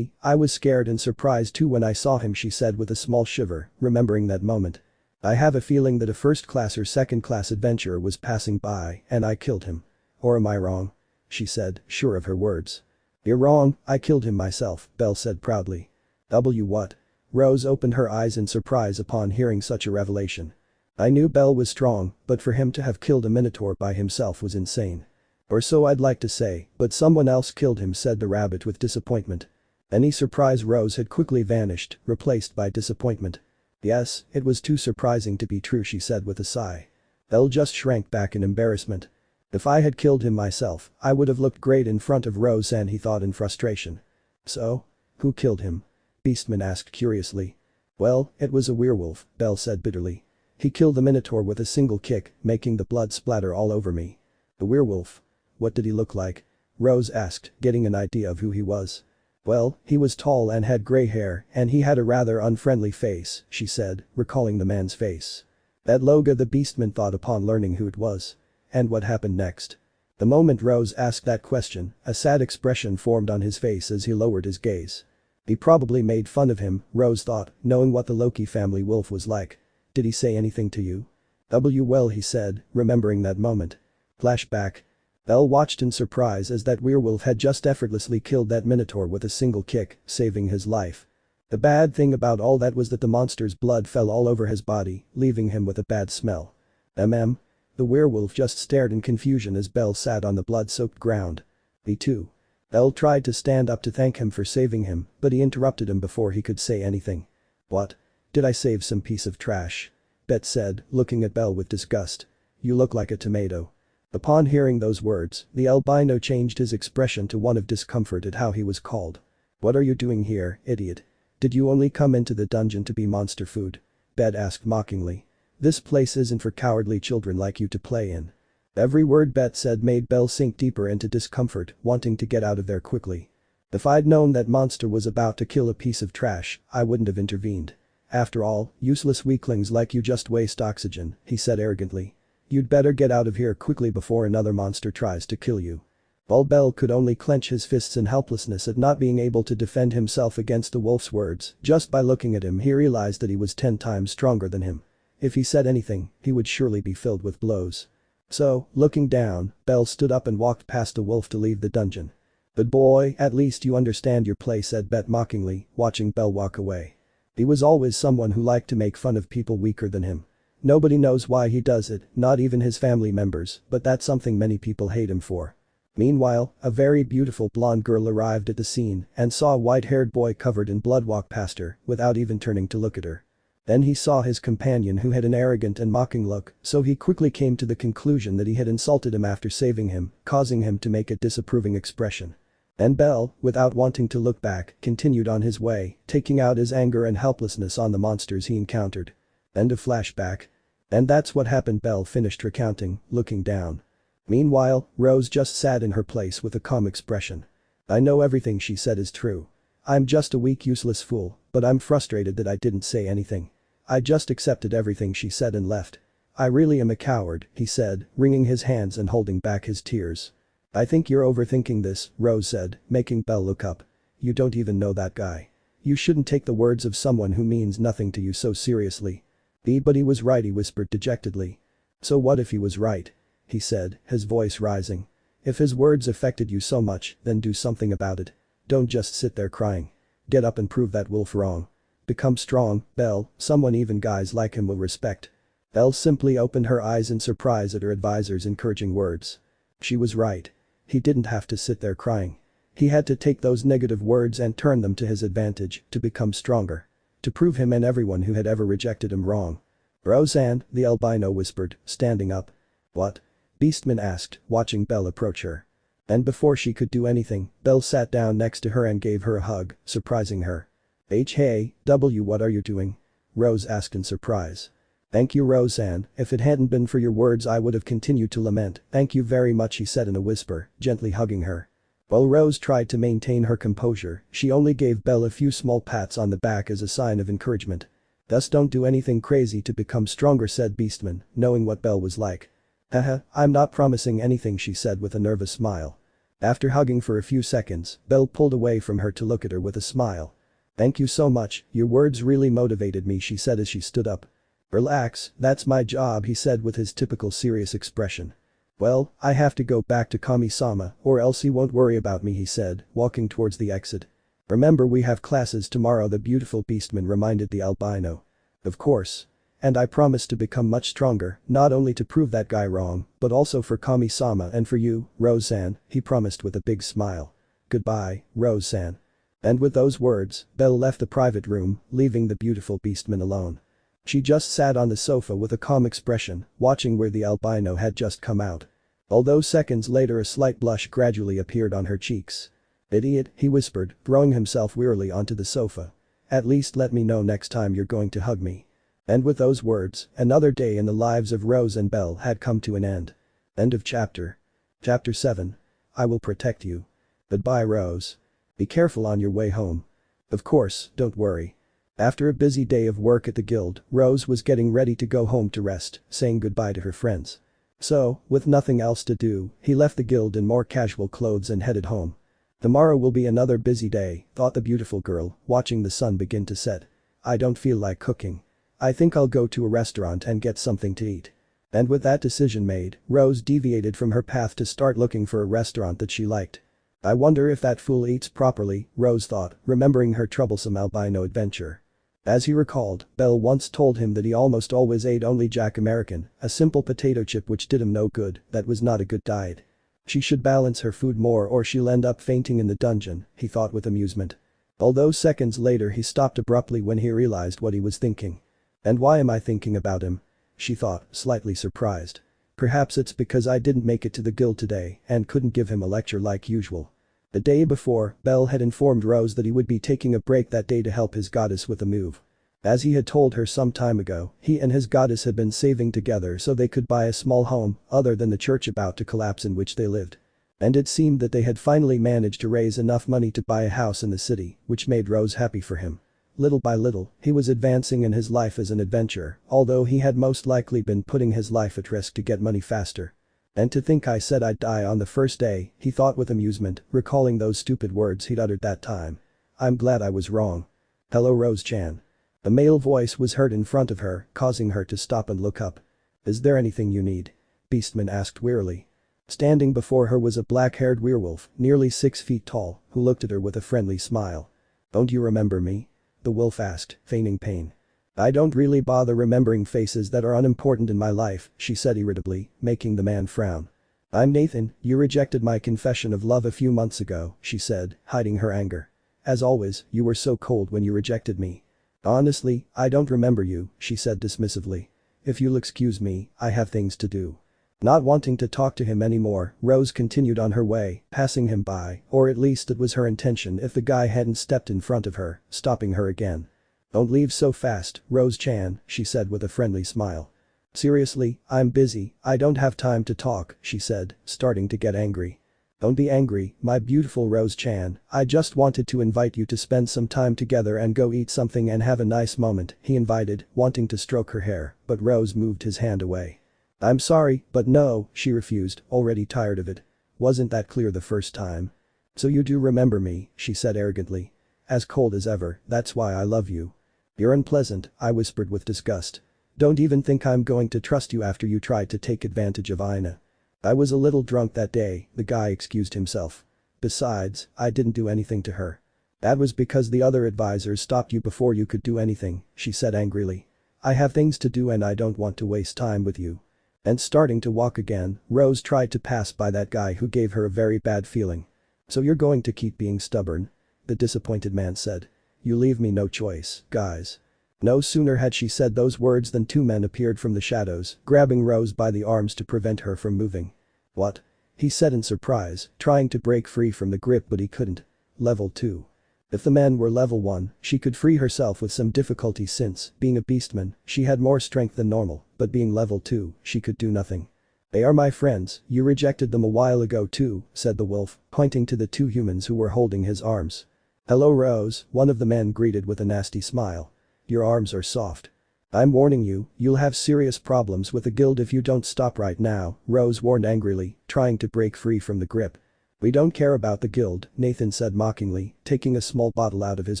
I was scared and surprised too when I saw him, she said with a small shiver, remembering that moment. I have a feeling that a first-class or second-class adventurer was passing by and I killed him. Or am I wrong? She said, sure of her words. You're wrong, I killed him myself, Belle said proudly. What? Rose opened her eyes in surprise upon hearing such a revelation. I knew Belle was strong, but for him to have killed a minotaur by himself was insane. Or so I'd like to say, but someone else killed him, said the rabbit with disappointment. Any surprise Rose had quickly vanished, replaced by disappointment. Yes, it was too surprising to be true, she said with a sigh. Belle just shrank back in embarrassment. If I had killed him myself, I would have looked great in front of Rose, and he thought in frustration. So? Who killed him? Beastman asked curiously. Well, it was a werewolf, Belle said bitterly. He killed the minotaur with a single kick, making the blood splatter all over me. The werewolf? What did he look like? Rose asked, getting an idea of who he was. Well, he was tall and had grey hair, and he had a rather unfriendly face, she said, recalling the man's face. That logo, the Beastman thought upon learning who it was. And what happened next? The moment Rose asked that question, a sad expression formed on his face as he lowered his gaze. He probably made fun of him, Rose thought, knowing what the Loki family wolf was like. Did he say anything to you? Well, he said, remembering that moment. Flashback. Belle watched in surprise as that werewolf had just effortlessly killed that minotaur with a single kick, saving his life. The bad thing about all that was that the monster's blood fell all over his body, leaving him with a bad smell. The werewolf just stared in confusion as Belle sat on the blood-soaked ground. Me too. Belle tried to stand up to thank him for saving him, but he interrupted him before he could say anything. What? Did I save some piece of trash? Bet said, looking at Belle with disgust. You look like a tomato. Upon hearing those words, the albino changed his expression to one of discomfort at how he was called. What are you doing here, idiot? Did you only come into the dungeon to be monster food? Bet asked mockingly. This place isn't for cowardly children like you to play in. Every word Bet said made Belle sink deeper into discomfort, wanting to get out of there quickly. If I'd known that monster was about to kill a piece of trash, I wouldn't have intervened. After all, useless weaklings like you just waste oxygen, he said arrogantly. You'd better get out of here quickly before another monster tries to kill you. While Belle could only clench his fists in helplessness at not being able to defend himself against the wolf's words, just by looking at him he realized that he was 10 times stronger than him. If he said anything, he would surely be filled with blows. So, looking down, Belle stood up and walked past the wolf to leave the dungeon. But boy, at least you understand your place, said Bet mockingly, watching Belle walk away. He was always someone who liked to make fun of people weaker than him. Nobody knows why he does it, not even his family members, but that's something many people hate him for. Meanwhile, a very beautiful blonde girl arrived at the scene and saw a white-haired boy covered in blood walk past her without even turning to look at her. Then he saw his companion who had an arrogant and mocking look, so he quickly came to the conclusion that he had insulted him after saving him, causing him to make a disapproving expression. Then Belle, without wanting to look back, continued on his way, taking out his anger and helplessness on the monsters he encountered. End of flashback. And that's what happened, Belle finished recounting, looking down. Meanwhile, Rose just sat in her place with a calm expression. I know everything she said is true. I'm just a weak, useless fool, but I'm frustrated that I didn't say anything. I just accepted everything she said and left. I really am a coward, he said, wringing his hands and holding back his tears. I think you're overthinking this, Rose said, making Belle look up. You don't even know that guy. You shouldn't take the words of someone who means nothing to you so seriously. But he was right, he whispered dejectedly. So what if he was right? He said, his voice rising. If his words affected you so much, then do something about it. Don't just sit there crying. Get up and prove that wolf wrong. Become strong, Belle, someone even guys like him will respect. Belle simply opened her eyes in surprise at her advisor's encouraging words. She was right. He didn't have to sit there crying. He had to take those negative words and turn them to his advantage, to become stronger. To prove him and everyone who had ever rejected him wrong. Roseanne, the albino whispered, standing up. What? Beastman asked, watching Belle approach her. And before she could do anything, Belle sat down next to her and gave her a hug, surprising her. Hey, what are you doing? Rose asked in surprise. Thank you, Roseanne, if it hadn't been for your words I would have continued to lament. Thank you very much, he said in a whisper, gently hugging her. While Rose tried to maintain her composure, she only gave Belle a few small pats on the back as a sign of encouragement. "Thus don't do anything crazy to become stronger," said Beastman, knowing what Belle was like. "Haha, I'm not promising anything," she said with a nervous smile. After hugging for a few seconds, Belle pulled away from her to look at her with a smile. "Thank you so much, your words really motivated me," she said as she stood up. "Relax, that's my job," he said with his typical serious expression. "Well, I have to go back to Kami-sama, or else he won't worry about me," he said, walking towards the exit. "Remember we have classes tomorrow," the beautiful Beastman reminded the albino. "Of course. And I promise to become much stronger, not only to prove that guy wrong, but also for Kami-sama and for you, Rose-san," he promised with a big smile. "Goodbye, Rose-san." And with those words, Belle left the private room, leaving the beautiful Beastman alone. She just sat on the sofa with a calm expression, watching where the albino had just come out. Although seconds later a slight blush gradually appeared on her cheeks. "Idiot," he whispered, throwing himself wearily onto the sofa. "At least let me know next time you're going to hug me." And with those words, another day in the lives of Rose and Belle had come to an end. End of chapter. Chapter 7. I will protect you. Goodbye, Rose. Be careful on your way home. Of course, don't worry. After a busy day of work at the guild, Rose was getting ready to go home to rest, saying goodbye to her friends. So, with nothing else to do, he left the guild in more casual clothes and headed home. Tomorrow will be another busy day, thought the beautiful girl, watching the sun begin to set. I don't feel like cooking. I think I'll go to a restaurant and get something to eat. And with that decision made, Rose deviated from her path to start looking for a restaurant that she liked. I wonder if that fool eats properly, Rose thought, remembering her troublesome albino adventure. As he recalled, Belle once told him that he almost always ate only Jack American, a simple potato chip which did him no good, that was not a good diet. She should balance her food more or she'll end up fainting in the dungeon, he thought with amusement. Although seconds later he stopped abruptly when he realized what he was thinking. And why am I thinking about him? She thought, slightly surprised. Perhaps it's because I didn't make it to the guild today and couldn't give him a lecture like usual. The day before, Belle had informed Rose that he would be taking a break that day to help his goddess with a move. As he had told her some time ago, he and his goddess had been saving together so they could buy a small home other than the church about to collapse in which they lived. And it seemed that they had finally managed to raise enough money to buy a house in the city, which made Rose happy for him. Little by little, he was advancing in his life as an adventurer, although he had most likely been putting his life at risk to get money faster. And to think I said I'd die on the first day, he thought with amusement, recalling those stupid words he'd uttered that time. I'm glad I was wrong. Hello, Rose-chan. A male voice was heard in front of her, causing her to stop and look up. Is there anything you need? Beastman asked wearily. Standing before her was a black-haired werewolf, nearly 6 feet tall, who looked at her with a friendly smile. Don't you remember me? The wolf asked, feigning pain. I don't really bother remembering faces that are unimportant in my life, she said irritably, making the man frown. I'm Nathan, you rejected my confession of love a few months ago, she said, hiding her anger. As always, you were so cold when you rejected me. Honestly, I don't remember you, she said dismissively. If you'll excuse me, I have things to do. Not wanting to talk to him anymore, Rose continued on her way, passing him by, or at least it was her intention if the guy hadn't stepped in front of her, stopping her again. Don't leave so fast, Rose-chan, she said with a friendly smile. Seriously, I'm busy, I don't have time to talk, she said, starting to get angry. Don't be angry, my beautiful Rose-chan, I just wanted to invite you to spend some time together and go eat something and have a nice moment, he invited, wanting to stroke her hair, but Rose moved his hand away. I'm sorry, but no, she refused, already tired of it. Wasn't that clear the first time? So you do remember me, she said arrogantly. As cold as ever, that's why I love you. You're unpleasant, I whispered with disgust. Don't even think I'm going to trust you after you tried to take advantage of Ina. I was a little drunk that day, the guy excused himself. Besides, I didn't do anything to her. That was because the other advisors stopped you before you could do anything, she said angrily. I have things to do and I don't want to waste time with you. And starting to walk again, Rose tried to pass by that guy who gave her a very bad feeling. So you're going to keep being stubborn? The disappointed man said. You leave me no choice, guys. No sooner had she said those words than 2 men appeared from the shadows, grabbing Rose by the arms to prevent her from moving. What? He said in surprise, trying to break free from the grip but he couldn't. Level 2. If the men were level 1, she could free herself with some difficulty since, being a beastman, she had more strength than normal, but being level 2, she could do nothing. "They are my friends, you rejected them a while ago too," said the wolf, pointing to the two humans who were holding his arms. "Hello Rose," one of the men greeted with a nasty smile. "Your arms are soft. I'm warning you, you'll have serious problems with the guild if you don't stop right now," Rose warned angrily, trying to break free from the grip. "We don't care about the guild," Nathan said mockingly, taking a small bottle out of his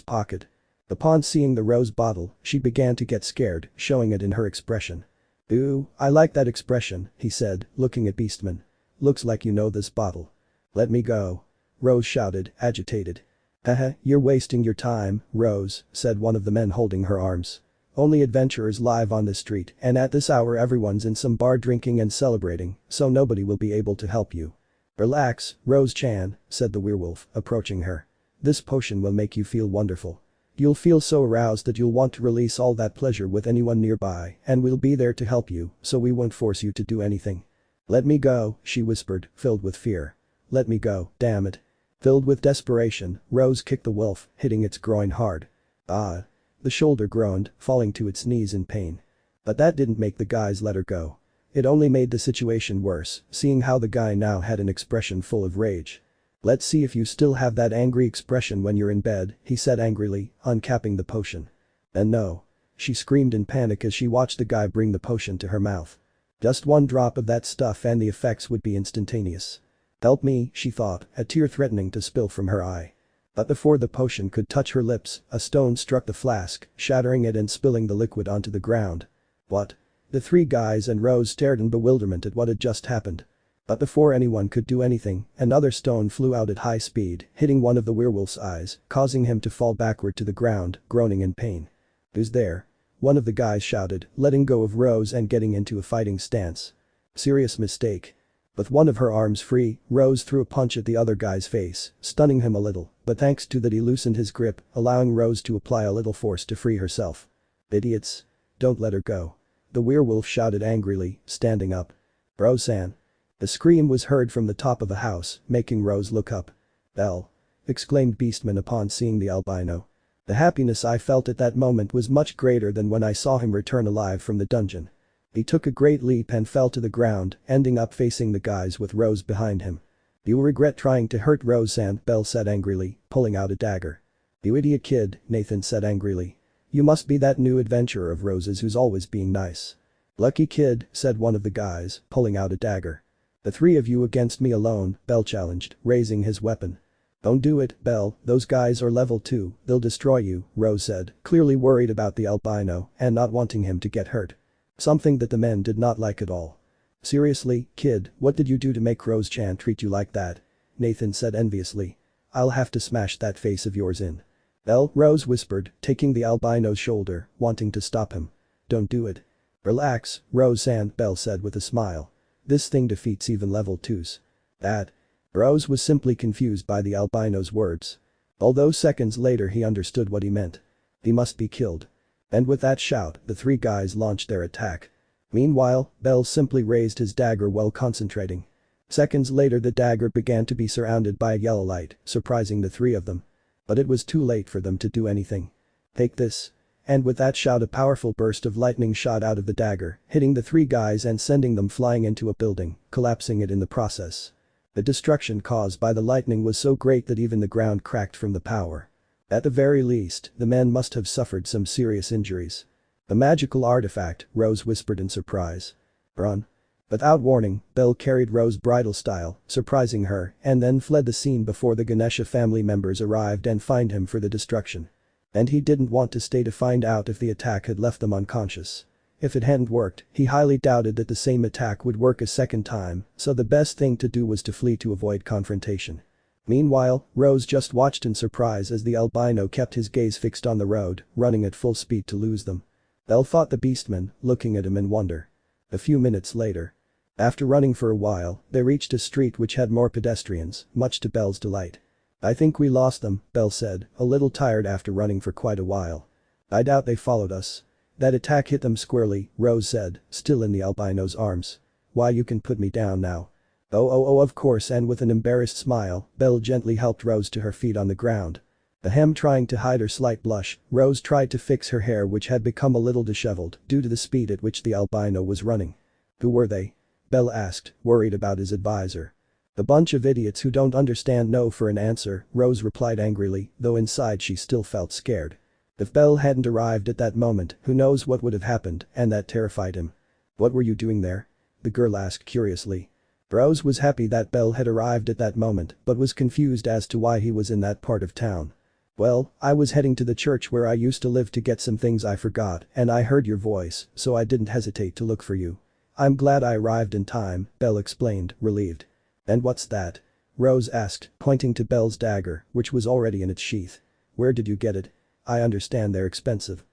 pocket. Upon seeing the rose bottle, she began to get scared, showing it in her expression. "Ooh, I like that expression," he said, looking at Beastman. "Looks like you know this bottle." "Let me go," Rose shouted, agitated. "Haha, you're wasting your time, Rose," said one of the men holding her arms. "Only adventurers live on this street and at this hour everyone's in some bar drinking and celebrating, so nobody will be able to help you." "Relax, Rose-chan," said the werewolf, approaching her. "This potion will make you feel wonderful. You'll feel so aroused that you'll want to release all that pleasure with anyone nearby and we'll be there to help you, so we won't force you to do anything." "Let me go," she whispered, filled with fear. "Let me go, damn it." Filled with desperation, Rose kicked the wolf, hitting its groin hard. "Ah." The shoulder groaned, falling to its knees in pain. But that didn't make the guys let her go. It only made the situation worse, seeing how the guy now had an expression full of rage. "Let's see if you still have that angry expression when you're in bed," he said angrily, uncapping the potion. "And no." She screamed in panic as she watched the guy bring the potion to her mouth. Just one drop of that stuff and the effects would be instantaneous. "Help me," she thought, a tear threatening to spill from her eye. But before the potion could touch her lips, a stone struck the flask, shattering it and spilling the liquid onto the ground. "What?" The three guys and Rose stared in bewilderment at what had just happened. But before anyone could do anything, another stone flew out at high speed, hitting one of the werewolf's eyes, causing him to fall backward to the ground, groaning in pain. "Who's there?" one of the guys shouted, letting go of Rose and getting into a fighting stance. Serious mistake. With one of her arms free, Rose threw a punch at the other guy's face, stunning him a little, but thanks to that he loosened his grip, allowing Rose to apply a little force to free herself. "Idiots. Don't let her go." The werewolf shouted angrily, standing up. "Bro-san." A scream was heard from the top of a house, making Rose look up. "Belle!" exclaimed Beastman upon seeing the albino. "The happiness I felt at that moment was much greater than when I saw him return alive from the dungeon." He took a great leap and fell to the ground, ending up facing the guys with Rose behind him. "You'll regret trying to hurt Rose-san," Belle said angrily, pulling out a dagger. "You idiot kid," Nathan said angrily. "You must be that new adventurer of Rose's who's always being nice." "Lucky kid," said one of the guys, pulling out a dagger. "The three of you against me alone," Belle challenged, raising his weapon. "Don't do it, Belle, those guys are level 2, they'll destroy you," Rose said, clearly worried about the albino and not wanting him to get hurt. Something that the men did not like at all. "Seriously, kid, what did you do to make Rose-chan treat you like that?" Nathan said enviously. "I'll have to smash that face of yours in." "Belle," Rose whispered, taking the albino's shoulder, wanting to stop him. "Don't do it." "Relax, Rose-san," Belle said with a smile. "This thing defeats even level 2s. That?" Rose was simply confused by the albino's words. Although seconds later he understood what he meant. He must be killed. And with that shout, the three guys launched their attack. Meanwhile, Belle simply raised his dagger while concentrating. Seconds later the dagger began to be surrounded by a yellow light, surprising the three of them. But it was too late for them to do anything. "Take this." And with that shout a powerful burst of lightning shot out of the dagger, hitting the three guys and sending them flying into a building, collapsing it in the process. The destruction caused by the lightning was so great that even the ground cracked from the power. At the very least, the men must have suffered some serious injuries. "The magical artifact," Rose whispered in surprise. "Run." Without warning, Belle carried Rose bridal style, surprising her, and then fled the scene before the Ganaste family members arrived and fined him for the destruction. And he didn't want to stay to find out if the attack had left them unconscious. If it hadn't worked, he highly doubted that the same attack would work a second time, so the best thing to do was to flee to avoid confrontation. Meanwhile, Rose just watched in surprise as the albino kept his gaze fixed on the road, running at full speed to lose them. Belle thought the beastman, looking at him in wonder. A few minutes later. After running for a while, they reached a street which had more pedestrians, much to Belle's delight. "I think we lost them," Belle said, a little tired after running for quite a while. "I doubt they followed us." "That attack hit them squarely," Rose said, still in the albino's arms. "Why, you can put me down now." Oh, of course," and with an embarrassed smile, Belle gently helped Rose to her feet on the ground. Ahem, trying to hide her slight blush, Rose tried to fix her hair which had become a little disheveled due to the speed at which the albino was running. "Who were they?" Belle asked, worried about his advisor. "A bunch of idiots who don't understand no for an answer," Rose replied angrily, though inside she still felt scared. If Belle hadn't arrived at that moment, who knows what would have happened, and that terrified him. "What were you doing there?" the girl asked curiously. Rose was happy that Belle had arrived at that moment, but was confused as to why he was in that part of town. "Well, I was heading to the church where I used to live to get some things I forgot, and I heard your voice, so I didn't hesitate to look for you. I'm glad I arrived in time," Belle explained, relieved. "And what's that?" Rose asked, pointing to Belle's dagger, which was already in its sheath. "Where did you get it? I understand they're expensive."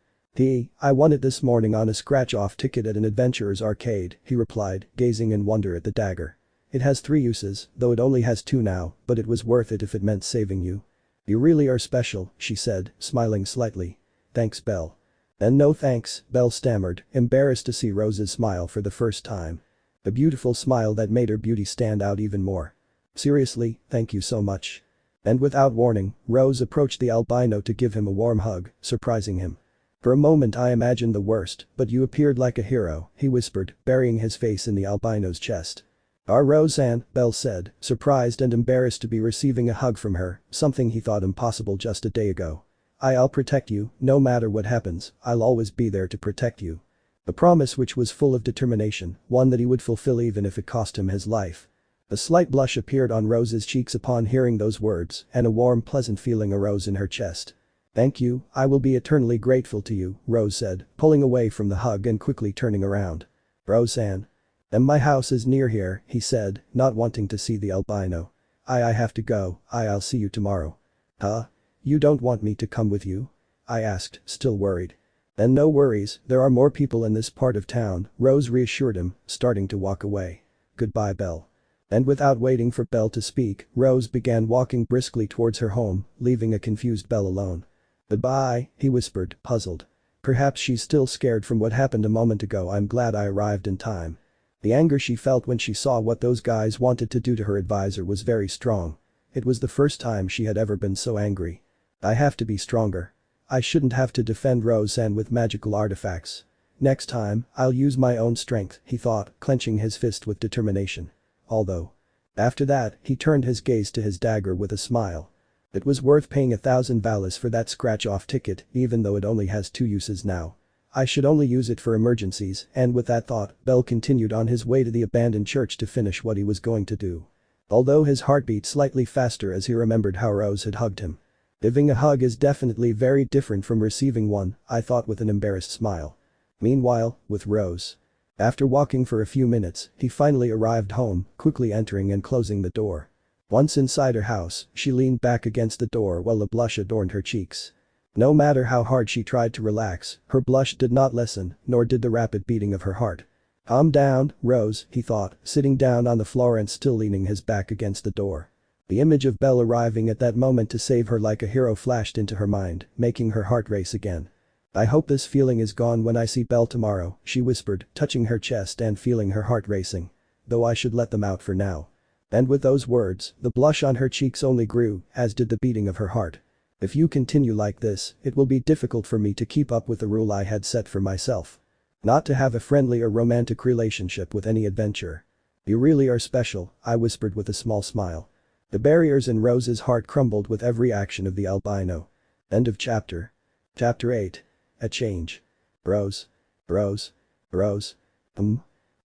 I won it this morning on a scratch-off ticket at an adventurer's arcade," he replied, gazing in wonder at the dagger. "It has 3 uses, though it only has 2 now, but it was worth it if it meant saving you." "You really are special," she said, smiling slightly. "Thanks, Belle." "And no thanks," Belle stammered, embarrassed to see Rose's smile for the first time. A beautiful smile that made her beauty stand out even more. "Seriously, thank you so much." And without warning, Rose approached the albino to give him a warm hug, surprising him. "For a moment I imagined the worst, but you appeared like a hero," he whispered, burying his face in the albino's chest. "Our Roseanne," Belle said, surprised and embarrassed to be receiving a hug from her, something he thought impossible just a day ago. "I'll protect you, no matter what happens, I'll always be there to protect you." A promise which was full of determination, one that he would fulfill even if it cost him his life. A slight blush appeared on Rose's cheeks upon hearing those words, and a warm pleasant feeling arose in her chest. "Thank you, I will be eternally grateful to you," Rose said, pulling away from the hug and quickly turning around. "Roseanne. And my house is near here," he said, not wanting to see the albino. I have to go, I'll see you tomorrow." "Huh? You don't want me to come with you?" I asked, still worried. "Then no worries, there are more people in this part of town," Rose reassured him, starting to walk away. "Goodbye, Belle." And without waiting for Belle to speak, Rose began walking briskly towards her home, leaving a confused Belle alone. "Goodbye," he whispered, puzzled. "Perhaps she's still scared from what happened a moment ago. I'm glad I arrived in time." The anger she felt when she saw what those guys wanted to do to her advisor was very strong. It was the first time she had ever been so angry. "I have to be stronger. I shouldn't have to defend Roseanne with magical artifacts. Next time, I'll use my own strength," he thought, clenching his fist with determination. Although. After that, he turned his gaze to his dagger with a smile. It was worth paying 1,000 valis for that scratch-off ticket, even though it only has 2 uses now. I should only use it for emergencies, and with that thought, Belle continued on his way to the abandoned church to finish what he was going to do. Although his heart beat slightly faster as he remembered how Rose had hugged him. "Giving a hug is definitely very different from receiving one," I thought with an embarrassed smile. Meanwhile, with Rose. After walking for a few minutes, he finally arrived home, quickly entering and closing the door. Once inside her house, she leaned back against the door while a blush adorned her cheeks. No matter how hard she tried to relax, her blush did not lessen, nor did the rapid beating of her heart. "Calm down, Rose," he thought, sitting down on the floor and still leaning his back against the door. The image of Belle arriving at that moment to save her like a hero flashed into her mind, making her heart race again. "I hope this feeling is gone when I see Belle tomorrow," she whispered, touching her chest and feeling her heart racing. "Though I should let them out for now." And with those words, the blush on her cheeks only grew, as did the beating of her heart. "If you continue like this, it will be difficult for me to keep up with the rule I had set for myself. Not to have a friendly or romantic relationship with any adventurer." "You really are special," I whispered with a small smile. The barriers in Rose's heart crumbled with every action of the albino. End of chapter. Chapter 8. A change. Rose. Rose. Rose.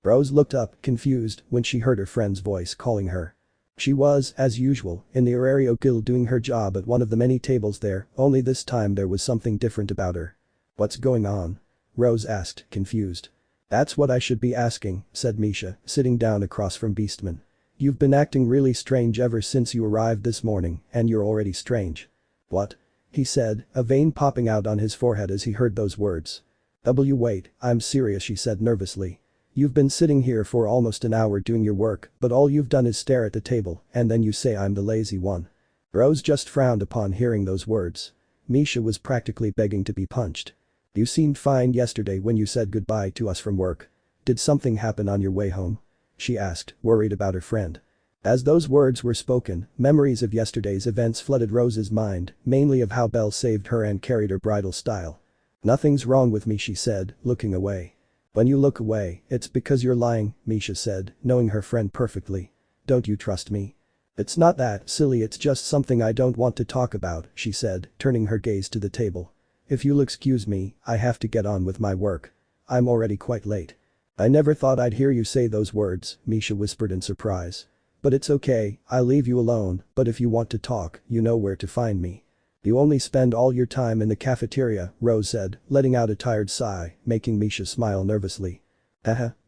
Rose looked up, confused, when she heard her friend's voice calling her. She was, as usual, in the Aerario Guild doing her job at one of the many tables there, only this time there was something different about her. "What's going on?" Rose asked, confused. "That's what I should be asking," said Misha, sitting down across from Beastman. "You've been acting really strange ever since you arrived this morning, and you're already strange." "What?" he said, a vein popping out on his forehead as he heard those words. Wait, I'm serious," she said nervously. "You've been sitting here for almost an hour doing your work, but all you've done is stare at the table, and then you say I'm the lazy one." Rose just frowned upon hearing those words. Misha was practically begging to be punched. "You seemed fine yesterday when you said goodbye to us from work. Did something happen on your way home?" she asked, worried about her friend. As those words were spoken, memories of yesterday's events flooded Rose's mind, mainly of how Belle saved her and carried her bridal style. "Nothing's wrong with me," she said, looking away. When you look away, it's because you're lying, Misha said, knowing her friend perfectly. Don't you trust me? It's not that, silly, it's just something I don't want to talk about, she said, turning her gaze to the table. If you'll excuse me, I have to get on with my work. I'm already quite late. I never thought I'd hear you say those words, Misha whispered in surprise. But it's okay, I'll leave you alone, but if you want to talk, you know where to find me. You only spend all your time in the cafeteria, Rose said, letting out a tired sigh, making Misha smile nervously.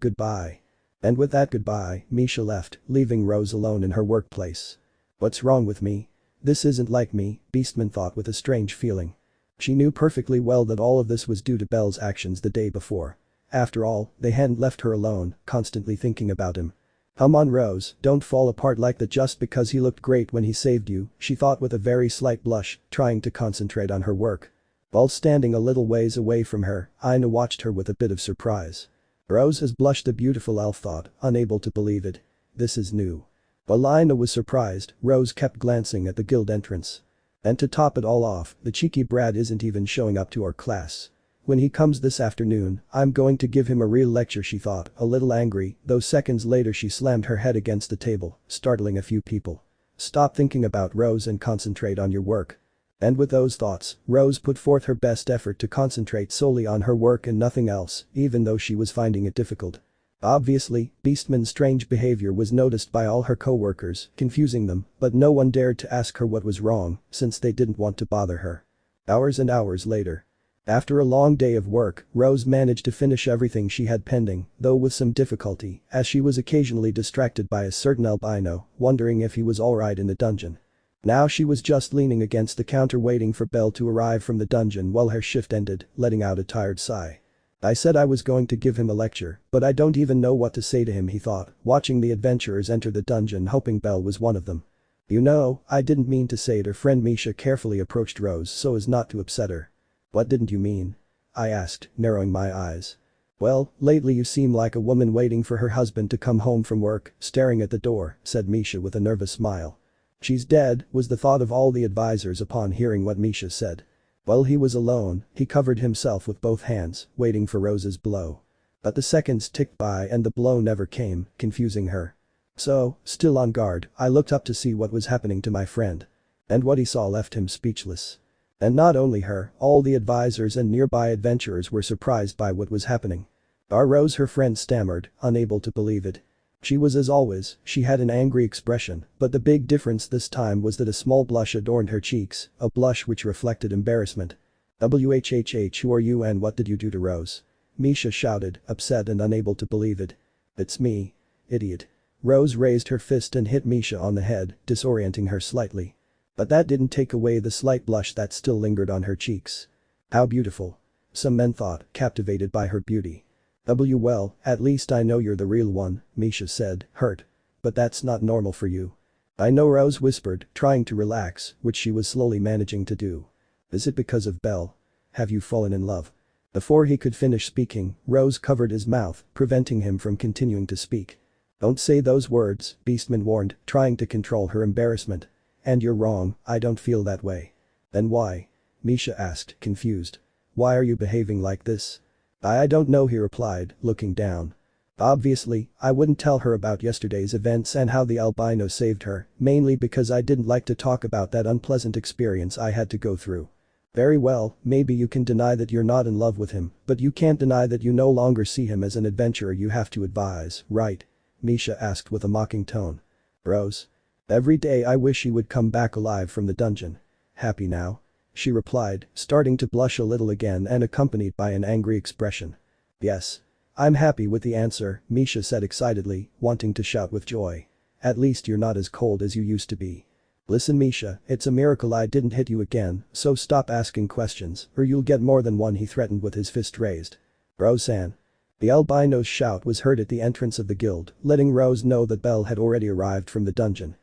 Goodbye. And with that goodbye, Misha left, leaving Rose alone in her workplace. What's wrong with me? This isn't like me, Beastman thought with a strange feeling. She knew perfectly well that all of this was due to Belle's actions the day before. After all, they hadn't left her alone, constantly thinking about him. Come on Rose, don't fall apart like that just because he looked great when he saved you, she thought with a very slight blush, trying to concentrate on her work. While standing a little ways away from her, Ina watched her with a bit of surprise. Rose has blushed, the beautiful elf thought, unable to believe it. This is new. While Ina was surprised, Rose kept glancing at the guild entrance. And to top it all off, the cheeky brat isn't even showing up to our class. When he comes this afternoon, I'm going to give him a real lecture, she thought, a little angry, though seconds later she slammed her head against the table, startling a few people. Stop thinking about Rose and concentrate on your work. And with those thoughts, Rose put forth her best effort to concentrate solely on her work and nothing else, even though she was finding it difficult. Obviously, Beastman's strange behavior was noticed by all her co-workers, confusing them, but no one dared to ask her what was wrong, since they didn't want to bother her. Hours and hours later. After a long day of work, Rose managed to finish everything she had pending, though with some difficulty, as she was occasionally distracted by a certain albino, wondering if he was alright in the dungeon. Now she was just leaning against the counter waiting for Belle to arrive from the dungeon while her shift ended, letting out a tired sigh. I said I was going to give him a lecture, but I don't even know what to say to him, he thought, watching the adventurers enter the dungeon, hoping Belle was one of them. You know, I didn't mean to say it, her friend Misha carefully approached Rose so as not to upset her. What didn't you mean? I asked, narrowing my eyes. Well, lately you seem like a woman waiting for her husband to come home from work, staring at the door, said Misha with a nervous smile. She's dead, was the thought of all the advisors upon hearing what Misha said. While he was alone, he covered himself with both hands, waiting for Rose's blow. But the seconds ticked by and the blow never came, confusing her. So, still on guard, I looked up to see what was happening to my friend. And what he saw left him speechless. And not only her, all the advisors and nearby adventurers were surprised by what was happening. Our Rose, her friend stammered, unable to believe it. She was as always, she had an angry expression, but the big difference this time was that a small blush adorned her cheeks, a blush which reflected embarrassment. Whhh, who are you and what did you do to Rose? Misha shouted, upset and unable to believe it. It's me. Idiot. Rose raised her fist and hit Misha on the head, disorienting her slightly. But that didn't take away the slight blush that still lingered on her cheeks. How beautiful. Some men thought, captivated by her beauty. Well, at least I know you're the real one, Misha said, hurt. But that's not normal for you. I know, Rose whispered, trying to relax, which she was slowly managing to do. Is it because of Belle? Have you fallen in love? Before he could finish speaking, Rose covered his mouth, preventing him from continuing to speak. Don't say those words, Beastman warned, trying to control her embarrassment. And you're wrong, I don't feel that way. Then why? Misha asked, confused. Why are you behaving like this? I don't know, he replied, looking down. Obviously, I wouldn't tell her about yesterday's events and how the albino saved her, mainly because I didn't like to talk about that unpleasant experience I had to go through. Very well, maybe you can deny that you're not in love with him, but you can't deny that you no longer see him as an adventurer you have to advise, right? Misha asked with a mocking tone. Rose. Every day I wish he would come back alive from the dungeon. Happy now? She replied, starting to blush a little again and accompanied by an angry expression. Yes. I'm happy with the answer, Misha said excitedly, wanting to shout with joy. At least you're not as cold as you used to be. Listen Misha, it's a miracle I didn't hit you again, so stop asking questions or you'll get more than one, he threatened with his fist raised. Roseanne. The albino's shout was heard at the entrance of the guild, letting Rose know that Belle had already arrived from the dungeon.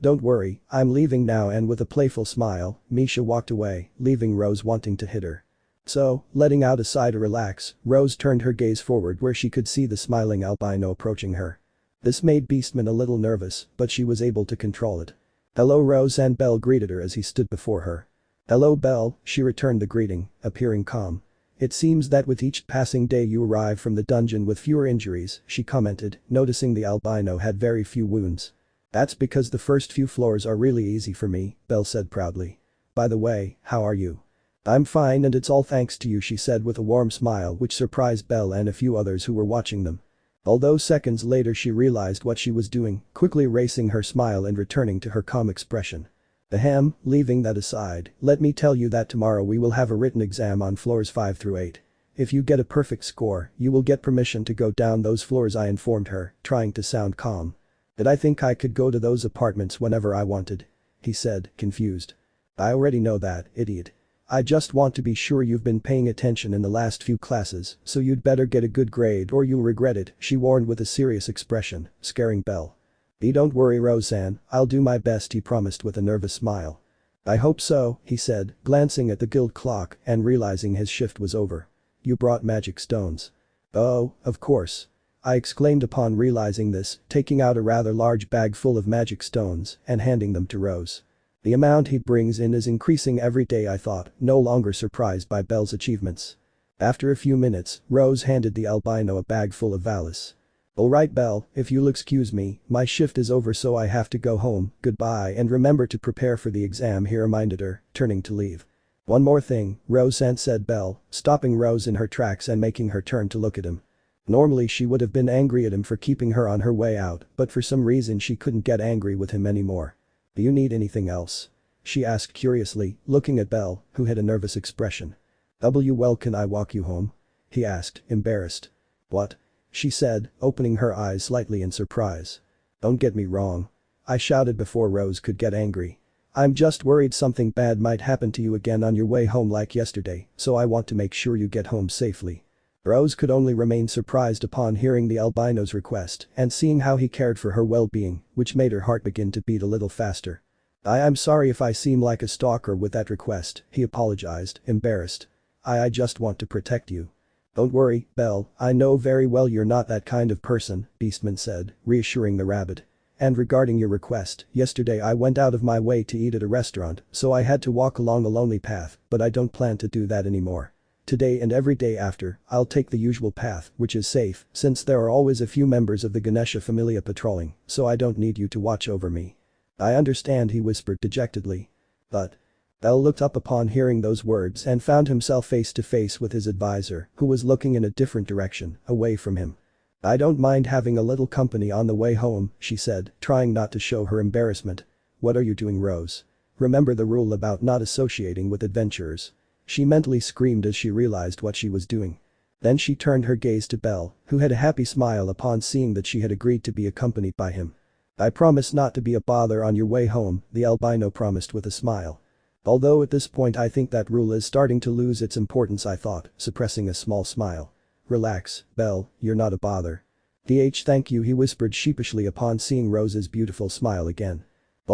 Don't worry, I'm leaving now, and with a playful smile, Misha walked away, leaving Rose wanting to hit her. So, letting out a sigh to relax, Rose turned her gaze forward where she could see the smiling albino approaching her. This made Beastman a little nervous, but she was able to control it. Hello Rose, and Belle greeted her as he stood before her. Hello Belle, she returned the greeting, appearing calm. It seems that with each passing day you arrive from the dungeon with fewer injuries, she commented, noticing the albino had very few wounds. That's because the first few floors are really easy for me, Belle said proudly. By the way, how are you? I'm fine and it's all thanks to you, she said with a warm smile which surprised Belle and a few others who were watching them. Although seconds later she realized what she was doing, quickly erasing her smile and returning to her calm expression. Ahem, leaving that aside, let me tell you that tomorrow we will have a written exam on floors 5 through 8. If you get a perfect score, you will get permission to go down those floors, I informed her, trying to sound calm. Did I think I could go to those apartments whenever I wanted? He said, confused. I already know that, idiot. I just want to be sure you've been paying attention in the last few classes, so you'd better get a good grade or you'll regret it, she warned with a serious expression, scaring Belle. Don't worry Roseanne, I'll do my best, he promised with a nervous smile. I hope so, he said, glancing at the guild clock and realizing his shift was over. You brought magic stones. Oh, of course. I exclaimed upon realizing this, taking out a rather large bag full of magic stones and handing them to Rose. The amount he brings in is increasing every day, I thought, no longer surprised by Belle's achievements. After a few minutes, Rose handed the albino a bag full of valise. Alright Belle, if you'll excuse me, my shift is over so I have to go home, goodbye and remember to prepare for the exam, he reminded her, turning to leave. One more thing, Roseanne said Belle, stopping Rose in her tracks and making her turn to look at him. Normally she would have been angry at him for keeping her on her way out, but for some reason she couldn't get angry with him anymore. Do you need anything else? She asked curiously, looking at Belle, who had a nervous expression. Well, can I walk you home? He asked, embarrassed. What? She said, opening her eyes slightly in surprise. Don't get me wrong. I shouted before Rose could get angry. I'm just worried something bad might happen to you again on your way home like yesterday, so I want to make sure you get home safely. Rose could only remain surprised upon hearing the albino's request and seeing how he cared for her well-being, which made her heart begin to beat a little faster. I'm sorry if I seem like a stalker with that request, he apologized, embarrassed. I just want to protect you. Don't worry, Belle, I know very well you're not that kind of person, Beastman said, reassuring the rabbit. And regarding your request, yesterday I went out of my way to eat at a restaurant, so I had to walk along a lonely path, but I don't plan to do that anymore. Today and every day after, I'll take the usual path, which is safe, since there are always a few members of the Ganesha familia patrolling, so I don't need you to watch over me. I understand, he whispered dejectedly. But. Belle looked up upon hearing those words and found himself face to face with his advisor, who was looking in a different direction, away from him. I don't mind having a little company on the way home, she said, trying not to show her embarrassment. What are you doing, Rose? Remember the rule about not associating with adventurers. She mentally screamed as she realized what she was doing. Then she turned her gaze to Belle, who had a happy smile upon seeing that she had agreed to be accompanied by him. I promise not to be a bother on your way home, the albino promised with a smile. Although at this point I think that rule is starting to lose its importance, I thought, suppressing a small smile. Relax, Belle, you're not a bother. Thank you, he whispered sheepishly upon seeing Rose's beautiful smile again.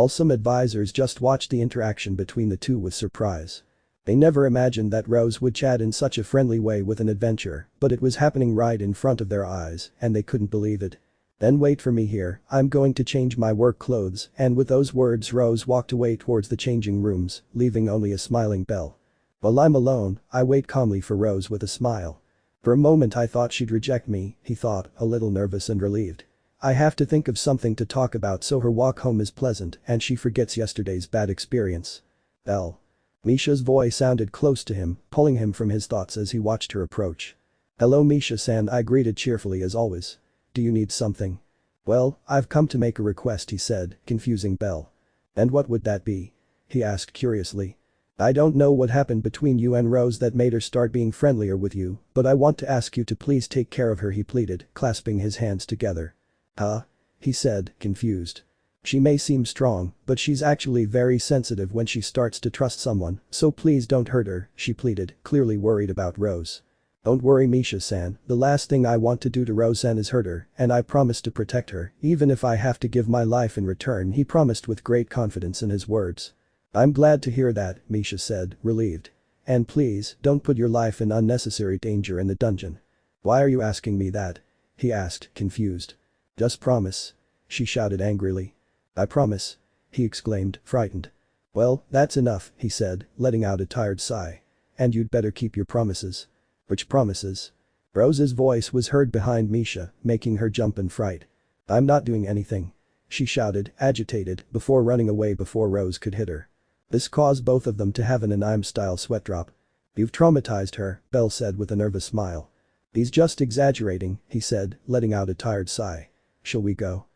Some advisors just watched the interaction between the two with surprise. They never imagined that Rose would chat in such a friendly way with an adventurer, but it was happening right in front of their eyes, and they couldn't believe it. Then wait for me here, I'm going to change my work clothes, and with those words Rose walked away towards the changing rooms, leaving only a smiling Belle. While I'm alone, I wait calmly for Rose with a smile. For a moment I thought she'd reject me, he thought, a little nervous and relieved. I have to think of something to talk about so her walk home is pleasant and she forgets yesterday's bad experience. Belle. Misha's voice sounded close to him, pulling him from his thoughts as he watched her approach. Hello Misha-san, I greeted cheerfully as always. Do you need something? Well, I've come to make a request, he said, confusing Belle. And what would that be? He asked curiously. I don't know what happened between you and Rose that made her start being friendlier with you, but I want to ask you to please take care of her, he pleaded, clasping his hands together. Huh? He said, confused. She may seem strong, but she's actually very sensitive when she starts to trust someone, so please don't hurt her, she pleaded, clearly worried about Rose. Don't worry Misha-san, the last thing I want to do to Roseanne is hurt her, and I promise to protect her, even if I have to give my life in return, he promised with great confidence in his words. I'm glad to hear that, Misha said, relieved. And please, don't put your life in unnecessary danger in the dungeon. Why are you asking me that? He asked, confused. Just promise. She shouted angrily. I promise. He exclaimed, frightened. Well, that's enough, he said, letting out a tired sigh. And you'd better keep your promises. Which promises? Rose's voice was heard behind Misha, making her jump in fright. I'm not doing anything. She shouted, agitated, before running away before Rose could hit her. This caused both of them to have an anime-style sweat drop. You've traumatized her, Belle said with a nervous smile. He's just exaggerating, he said, letting out a tired sigh. Shall we go?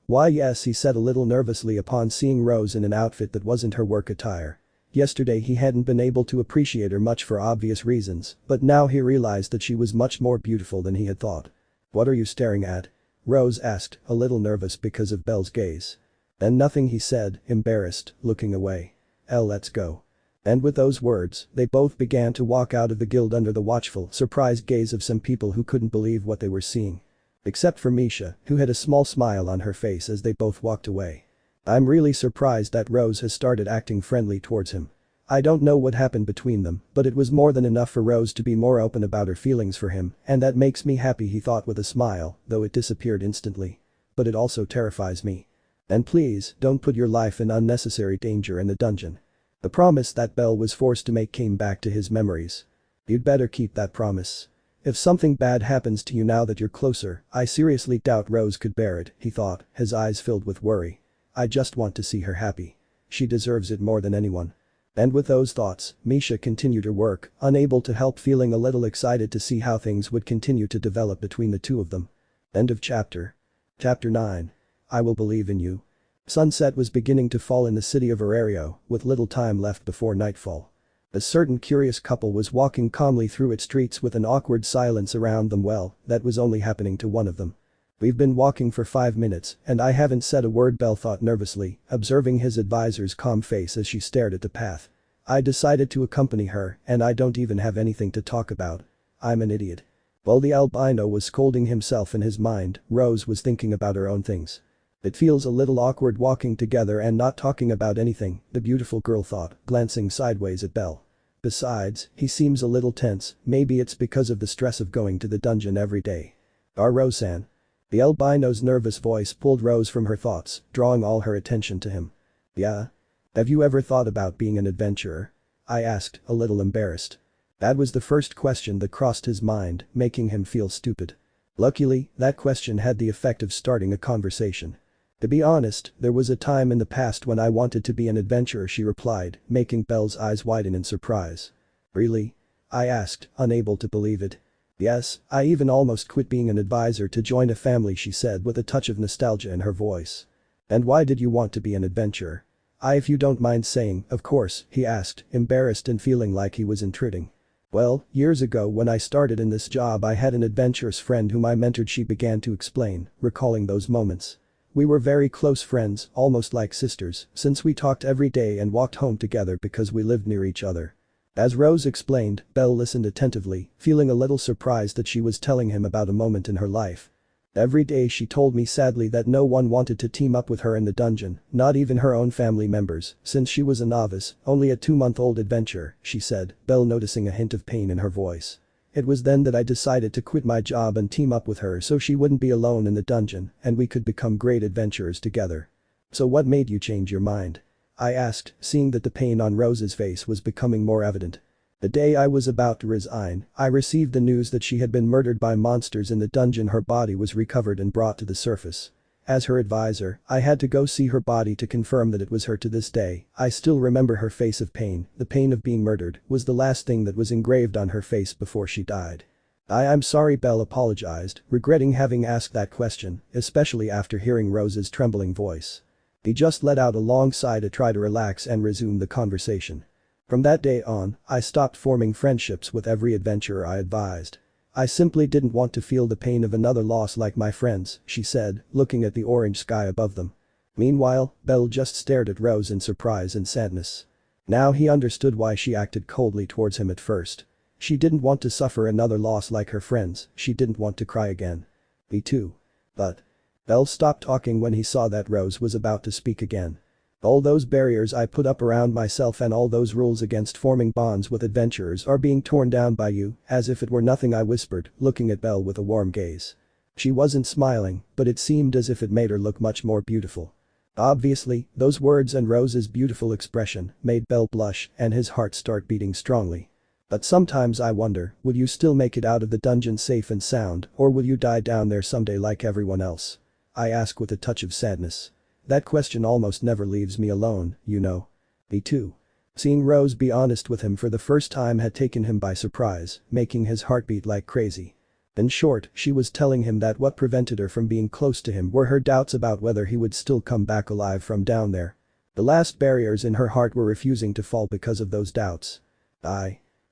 Why yes, he said a little nervously upon seeing Rose in an outfit that wasn't her work attire. Yesterday he hadn't been able to appreciate her much for obvious reasons, but now he realized that she was much more beautiful than he had thought. What are you staring at? Rose asked, a little nervous because of Belle's gaze. And nothing, he said, embarrassed, looking away. Let's go. And with those words, they both began to walk out of the guild under the watchful, surprised gaze of some people who couldn't believe what they were seeing. Except for Misha, who had a small smile on her face as they both walked away. I'm really surprised that Rose has started acting friendly towards him. I don't know what happened between them, but it was more than enough for Rose to be more open about her feelings for him, and that makes me happy, he thought with a smile, though it disappeared instantly. But it also terrifies me. And please, don't put your life in unnecessary danger in the dungeon. The promise that Belle was forced to make came back to his memories. You'd better keep that promise. If something bad happens to you now that you're closer, I seriously doubt Rose could bear it, he thought, his eyes filled with worry. I just want to see her happy. She deserves it more than anyone. And with those thoughts, Misha continued her work, unable to help feeling a little excited to see how things would continue to develop between the two of them. End of chapter. Chapter 9. I will believe in you. Sunset was beginning to fall in the city of Arario, with little time left before nightfall. A certain curious couple was walking calmly through its streets with an awkward silence around them. Well, that was only happening to one of them. We've been walking for 5 minutes, and I haven't said a word, Belle thought nervously, observing his advisor's calm face as she stared at the path. I decided to accompany her, and I don't even have anything to talk about. I'm an idiot. While the albino was scolding himself in his mind, Rose was thinking about her own things. It feels a little awkward walking together and not talking about anything, the beautiful girl thought, glancing sideways at Belle. Besides, he seems a little tense, maybe it's because of the stress of going to the dungeon every day. Roseanne. The albino's nervous voice pulled Rose from her thoughts, drawing all her attention to him. Yeah? Have you ever thought about being an adventurer? I asked, a little embarrassed. That was the first question that crossed his mind, making him feel stupid. Luckily, that question had the effect of starting a conversation. To be honest, there was a time in the past when I wanted to be an adventurer, she replied, making Belle's eyes widen in surprise. Really? I asked, unable to believe it. Yes, I even almost quit being an advisor to join a family, she said with a touch of nostalgia in her voice. And why did you want to be an adventurer? If you don't mind saying, of course, he asked, embarrassed and feeling like he was intruding. Well, years ago when I started in this job I had an adventurous friend whom I mentored, she began to explain, recalling those moments. We were very close friends, almost like sisters, since we talked every day and walked home together because we lived near each other. As Rose explained, Belle listened attentively, feeling a little surprised that she was telling him about a moment in her life. Every day she told me sadly that no one wanted to team up with her in the dungeon, not even her own family members, since she was a novice, only a 2-month-old adventurer, she said, Belle noticing a hint of pain in her voice. It was then that I decided to quit my job and team up with her so she wouldn't be alone in the dungeon and we could become great adventurers together. So what made you change your mind? I asked, seeing that the pain on Rose's face was becoming more evident. The day I was about to resign, I received the news that she had been murdered by monsters in the dungeon. Her body was recovered and brought to the surface. As her advisor, I had to go see her body to confirm that it was her. To this day, I still remember her face of pain. The pain of being murdered was the last thing that was engraved on her face before she died. I'm sorry, Belle apologized, regretting having asked that question, especially after hearing Rose's trembling voice. He just let out a long sigh to try to relax and resume the conversation. From that day on, I stopped forming friendships with every adventurer I advised. I simply didn't want to feel the pain of another loss like my friends, she said, looking at the orange sky above them. Meanwhile, Belle just stared at Rose in surprise and sadness. Now he understood why she acted coldly towards him at first. She didn't want to suffer another loss like her friends, she didn't want to cry again. Me too. But. Belle stopped talking when he saw that Rose was about to speak again. All those barriers I put up around myself and all those rules against forming bonds with adventurers are being torn down by you, as if it were nothing, I whispered, looking at Belle with a warm gaze. She wasn't smiling, but it seemed as if it made her look much more beautiful. Obviously, those words and Rose's beautiful expression made Belle blush and his heart start beating strongly. But sometimes I wonder, will you still make it out of the dungeon safe and sound, or will you die down there someday like everyone else? I ask with a touch of sadness. That question almost never leaves me alone, you know. Me too. Seeing Rose be honest with him for the first time had taken him by surprise, making his heart beat like crazy. In short, she was telling him that what prevented her from being close to him were her doubts about whether he would still come back alive from down there. The last barriers in her heart were refusing to fall because of those doubts.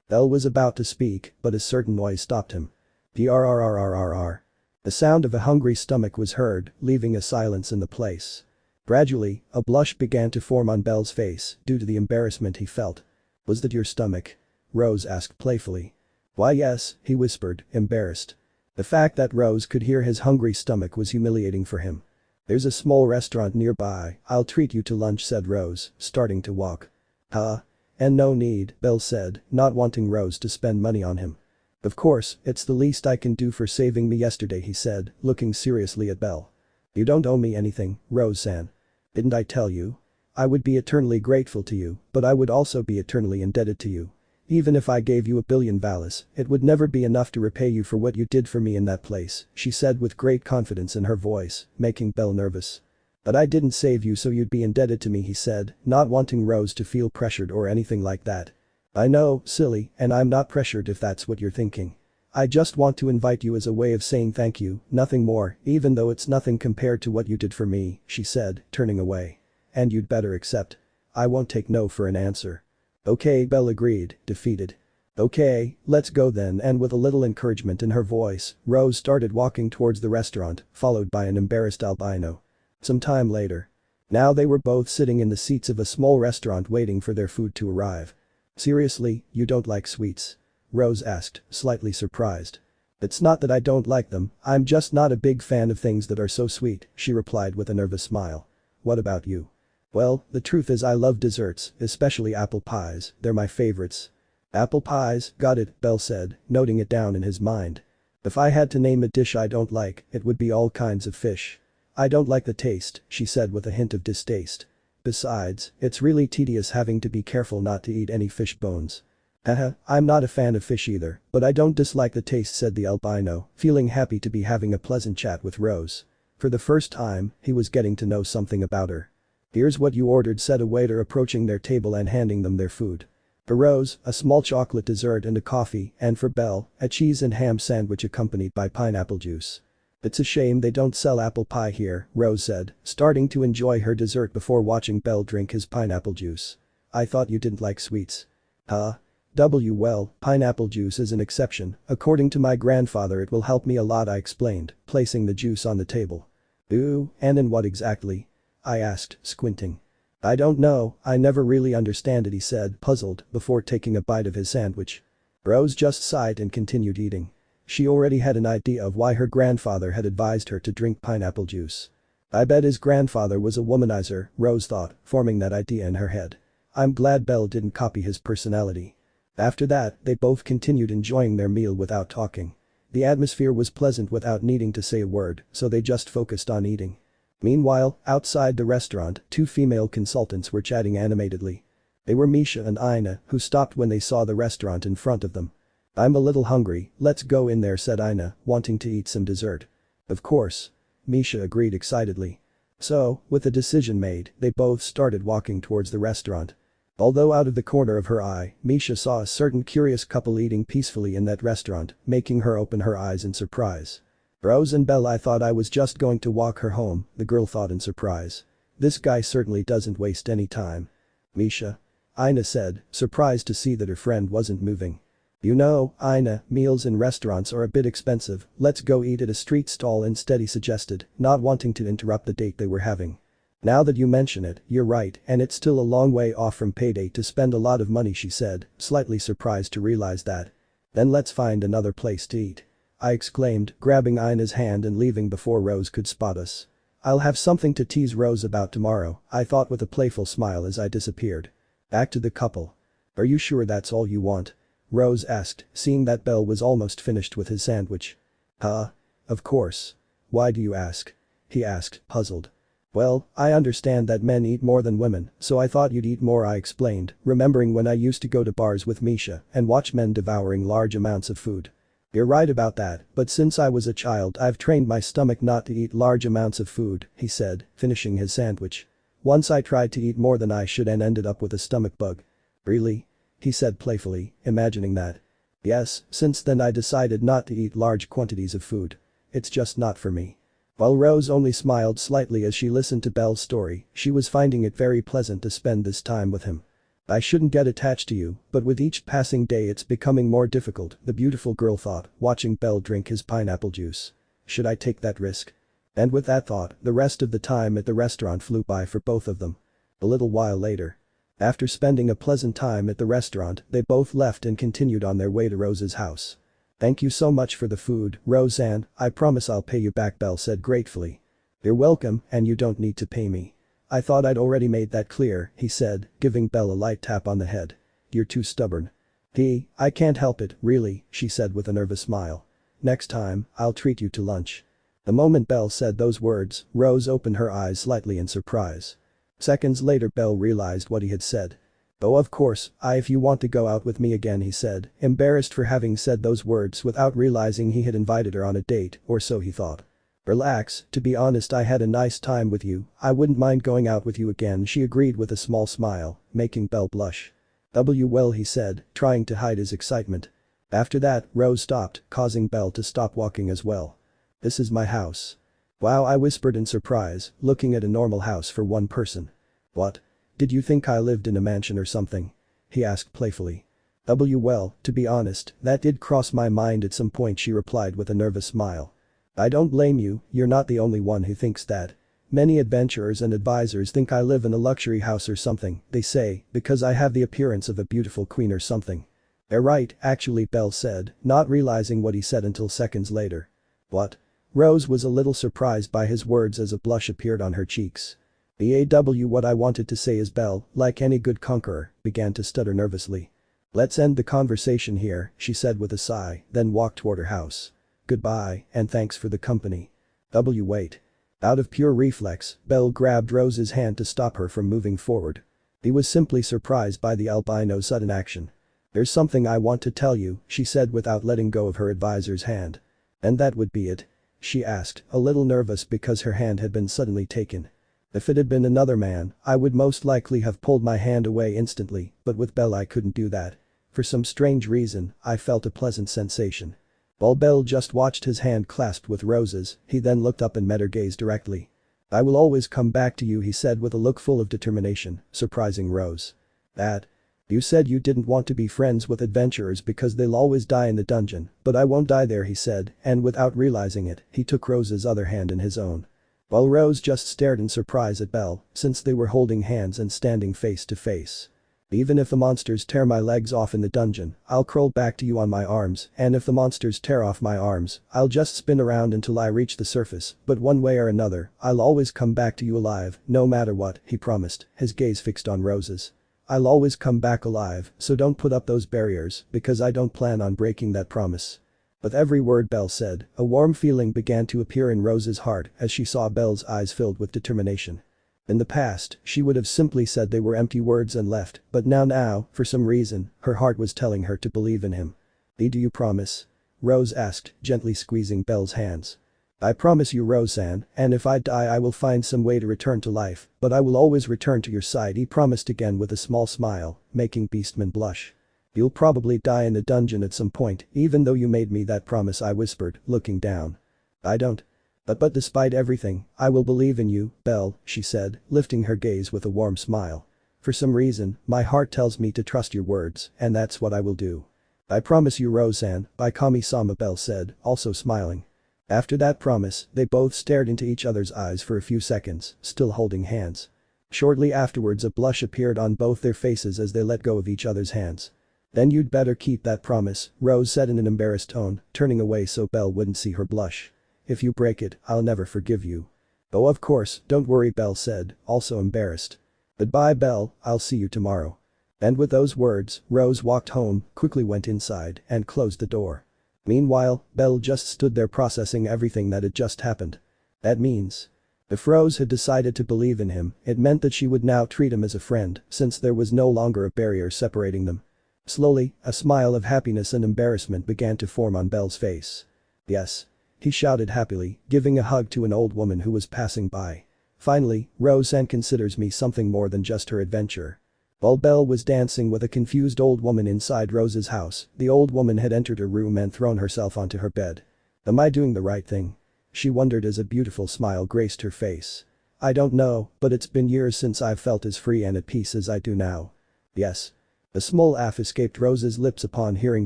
Belle was about to speak, but a certain noise stopped him. Prrrrrrrr. The sound of a hungry stomach was heard, leaving a silence in the place. Gradually, a blush began to form on Belle's face due to the embarrassment he felt. "Was that your stomach?" Rose asked playfully. "Why yes," he whispered, embarrassed. The fact that Rose could hear his hungry stomach was humiliating for him. "There's a small restaurant nearby, I'll treat you to lunch," said Rose, starting to walk. "Huh? And no need," Belle said, not wanting Rose to spend money on him. "Of course, it's the least I can do for saving me yesterday," he said, looking seriously at Belle. "You don't owe me anything, Rose-san. Didn't I tell you? I would be eternally grateful to you, but I would also be eternally indebted to you. Even if I gave you 1,000,000,000 valas, it would never be enough to repay you for what you did for me in that place," she said with great confidence in her voice, making Belle nervous. "But I didn't save you so you'd be indebted to me," he said, not wanting Rose to feel pressured or anything like that. "I know, silly, and I'm not pressured if that's what you're thinking. I just want to invite you as a way of saying thank you, nothing more, even though it's nothing compared to what you did for me," she said, turning away. "And you'd better accept. I won't take no for an answer." "Okay," Belle agreed, defeated. "Okay, let's go then," and with a little encouragement in her voice, Rose started walking towards the restaurant, followed by an embarrassed albino. Some time later. Now they were both sitting in the seats of a small restaurant waiting for their food to arrive. "Seriously, you don't like sweets?" Rose asked, slightly surprised. "It's not that I don't like them, I'm just not a big fan of things that are so sweet," she replied with a nervous smile. "What about you?" "Well, the truth is I love desserts, especially apple pies, they're my favorites." "Apple pies, got it," Belle said, noting it down in his mind. "If I had to name a dish I don't like, it would be all kinds of fish. I don't like the taste," she said with a hint of distaste. "Besides, it's really tedious having to be careful not to eat any fish bones." "Haha, I'm not a fan of fish either, but I don't dislike the taste," said the albino, feeling happy to be having a pleasant chat with Rose. For the first time, he was getting to know something about her. "Here's what you ordered," said a waiter approaching their table and handing them their food. For Rose, a small chocolate dessert and a coffee, and for Belle, a cheese and ham sandwich accompanied by pineapple juice. "It's a shame they don't sell apple pie here," Rose said, starting to enjoy her dessert before watching Belle drink his pineapple juice. "I thought you didn't like sweets." "Huh? Well, pineapple juice is an exception, according to my grandfather it will help me a lot," I explained, placing the juice on the table. "Ooh, and in what exactly?" I asked, squinting. "I don't know, I never really understand it," he said, puzzled, before taking a bite of his sandwich. Rose just sighed and continued eating. She already had an idea of why her grandfather had advised her to drink pineapple juice. I bet his grandfather was a womanizer, Rose thought, forming that idea in her head. I'm glad Belle didn't copy his personality. After that, they both continued enjoying their meal without talking. The atmosphere was pleasant without needing to say a word, so they just focused on eating. Meanwhile, outside the restaurant, two female consultants were chatting animatedly. They were Misha and Ina, who stopped when they saw the restaurant in front of them. "I'm a little hungry, let's go in there," said Ina, wanting to eat some dessert. "Of course." Misha agreed excitedly. So, with the decision made, they both started walking towards the restaurant. Although out of the corner of her eye, Misha saw a certain curious couple eating peacefully in that restaurant, making her open her eyes in surprise. "Rose and Belle, I thought I was just going to walk her home," the girl thought in surprise. "This guy certainly doesn't waste any time." "Misha?" Ina said, surprised to see that her friend wasn't moving. "You know, Ina, meals in restaurants are a bit expensive, let's go eat at a street stall instead," he suggested, not wanting to interrupt the date they were having. "Now that you mention it, you're right, and it's still a long way off from payday to spend a lot of money," she said, slightly surprised to realize that. "Then let's find another place to eat," I exclaimed, grabbing Ina's hand and leaving before Rose could spot us. "I'll have something to tease Rose about tomorrow," I thought with a playful smile as I disappeared. Back to the couple. "Are you sure that's all you want?" Rose asked, seeing that Belle was almost finished with his sandwich. "Huh? Of course. Why do you ask?" he asked, puzzled. Well, I understand that men eat more than women, so I thought you'd eat more, I explained, remembering when I used to go to bars with Misha and watch men devouring large amounts of food. You're right about that, but since I was a child I've trained my stomach not to eat large amounts of food, he said, finishing his sandwich. Once I tried to eat more than I should and ended up with a stomach bug. Really? He said playfully, imagining that. Yes, since then I decided not to eat large quantities of food. It's just not for me. While Rose only smiled slightly as she listened to Belle's story, she was finding it very pleasant to spend this time with him. I shouldn't get attached to you, but with each passing day it's becoming more difficult, the beautiful girl thought, watching Belle drink his pineapple juice. Should I take that risk? And with that thought, the rest of the time at the restaurant flew by for both of them. A little while later. After spending a pleasant time at the restaurant, they both left and continued on their way to Rose's house. Thank you so much for the food, Roseanne, I promise I'll pay you back, Belle said gratefully. You're welcome, and you don't need to pay me. I thought I'd already made that clear, he said, giving Belle a light tap on the head. You're too stubborn. I can't help it, really, she said with a nervous smile. Next time, I'll treat you to lunch. The moment Belle said those words, Rose opened her eyes slightly in surprise. Seconds later Belle realized what he had said. Oh, of course, if you want to go out with me again, he said, embarrassed for having said those words without realizing he had invited her on a date, or so he thought. Relax, to be honest I had a nice time with you, I wouldn't mind going out with you again, she agreed with a small smile, making Belle blush. Well, he said, trying to hide his excitement. After that, Rose stopped, causing Belle to stop walking as well. This is my house. Wow, I whispered in surprise, looking at a normal house for one person. What? Did you think I lived in a mansion or something? He asked playfully. Well, to be honest, that did cross my mind at some point, she replied with a nervous smile. I don't blame you, you're not the only one who thinks that. Many adventurers and advisors think I live in a luxury house or something, they say, because I have the appearance of a beautiful queen or something. They're right, actually, Belle said, not realizing what he said until seconds later. What? Rose was a little surprised by his words as a blush appeared on her cheeks. What I wanted to say is Belle, like any good conqueror, began to stutter nervously. Let's end the conversation here, she said with a sigh, then walked toward her house. Goodbye, and thanks for the company. Wait. Out of pure reflex, Belle grabbed Rose's hand to stop her from moving forward. He was simply surprised by the albino's sudden action. There's something I want to tell you, she said without letting go of her advisor's hand. And that would be it? She asked, a little nervous because her hand had been suddenly taken. If it had been another man, I would most likely have pulled my hand away instantly, but with Belle I couldn't do that. For some strange reason, I felt a pleasant sensation. While Belle just watched his hand clasped with Rose's, he then looked up and met her gaze directly. I will always come back to you, he said with a look full of determination, surprising Rose. That? You said you didn't want to be friends with adventurers because they'll always die in the dungeon, but I won't die there, he said, and without realizing it, he took Rose's other hand in his own. While Rose just stared in surprise at Belle, since they were holding hands and standing face to face. Even if the monsters tear my legs off in the dungeon, I'll crawl back to you on my arms, and if the monsters tear off my arms, I'll just spin around until I reach the surface, but one way or another, I'll always come back to you alive, no matter what, he promised, his gaze fixed on Rose's. I'll always come back alive, so don't put up those barriers, because I don't plan on breaking that promise. With every word Belle said, a warm feeling began to appear in Rose's heart as she saw Belle's eyes filled with determination. In the past, she would have simply said they were empty words and left, but now, for some reason, her heart was telling her to believe in him. Do you promise? Rose asked, gently squeezing Belle's hands. I promise you, Roseanne, and if I die I will find some way to return to life, but I will always return to your side, he promised again with a small smile, making Beastman blush. You'll probably die in the dungeon at some point, even though you made me that promise, I whispered, looking down. I don't. But despite everything, I will believe in you, Belle, she said, lifting her gaze with a warm smile. For some reason, my heart tells me to trust your words, and that's what I will do. I promise you, Roseanne, by Kami-sama, Belle said, also smiling. After that promise, they both stared into each other's eyes for a few seconds, still holding hands. Shortly afterwards a blush appeared on both their faces as they let go of each other's hands. Then you'd better keep that promise, Rose said in an embarrassed tone, turning away so Belle wouldn't see her blush. If you break it, I'll never forgive you. Oh, of course, don't worry, Belle said, also embarrassed. Goodbye, Belle, I'll see you tomorrow. And with those words, Rose walked home, quickly went inside, and closed the door. Meanwhile, Belle just stood there processing everything that had just happened. That means. If Rose had decided to believe in him, it meant that she would now treat him as a friend, since there was no longer a barrier separating them. Slowly, a smile of happiness and embarrassment began to form on Belle's face. "Yes," he shouted happily, giving a hug to an old woman who was passing by. "Finally, Roseanne considers me something more than just her adventurer." While Belle was dancing with a confused old woman inside Rose's house, the old woman had entered her room and thrown herself onto her bed. "Am I doing the right thing?" she wondered as a beautiful smile graced her face. "I don't know, but it's been years since I've felt as free and at peace as I do now." "Yes." A small laugh escaped Rose's lips upon hearing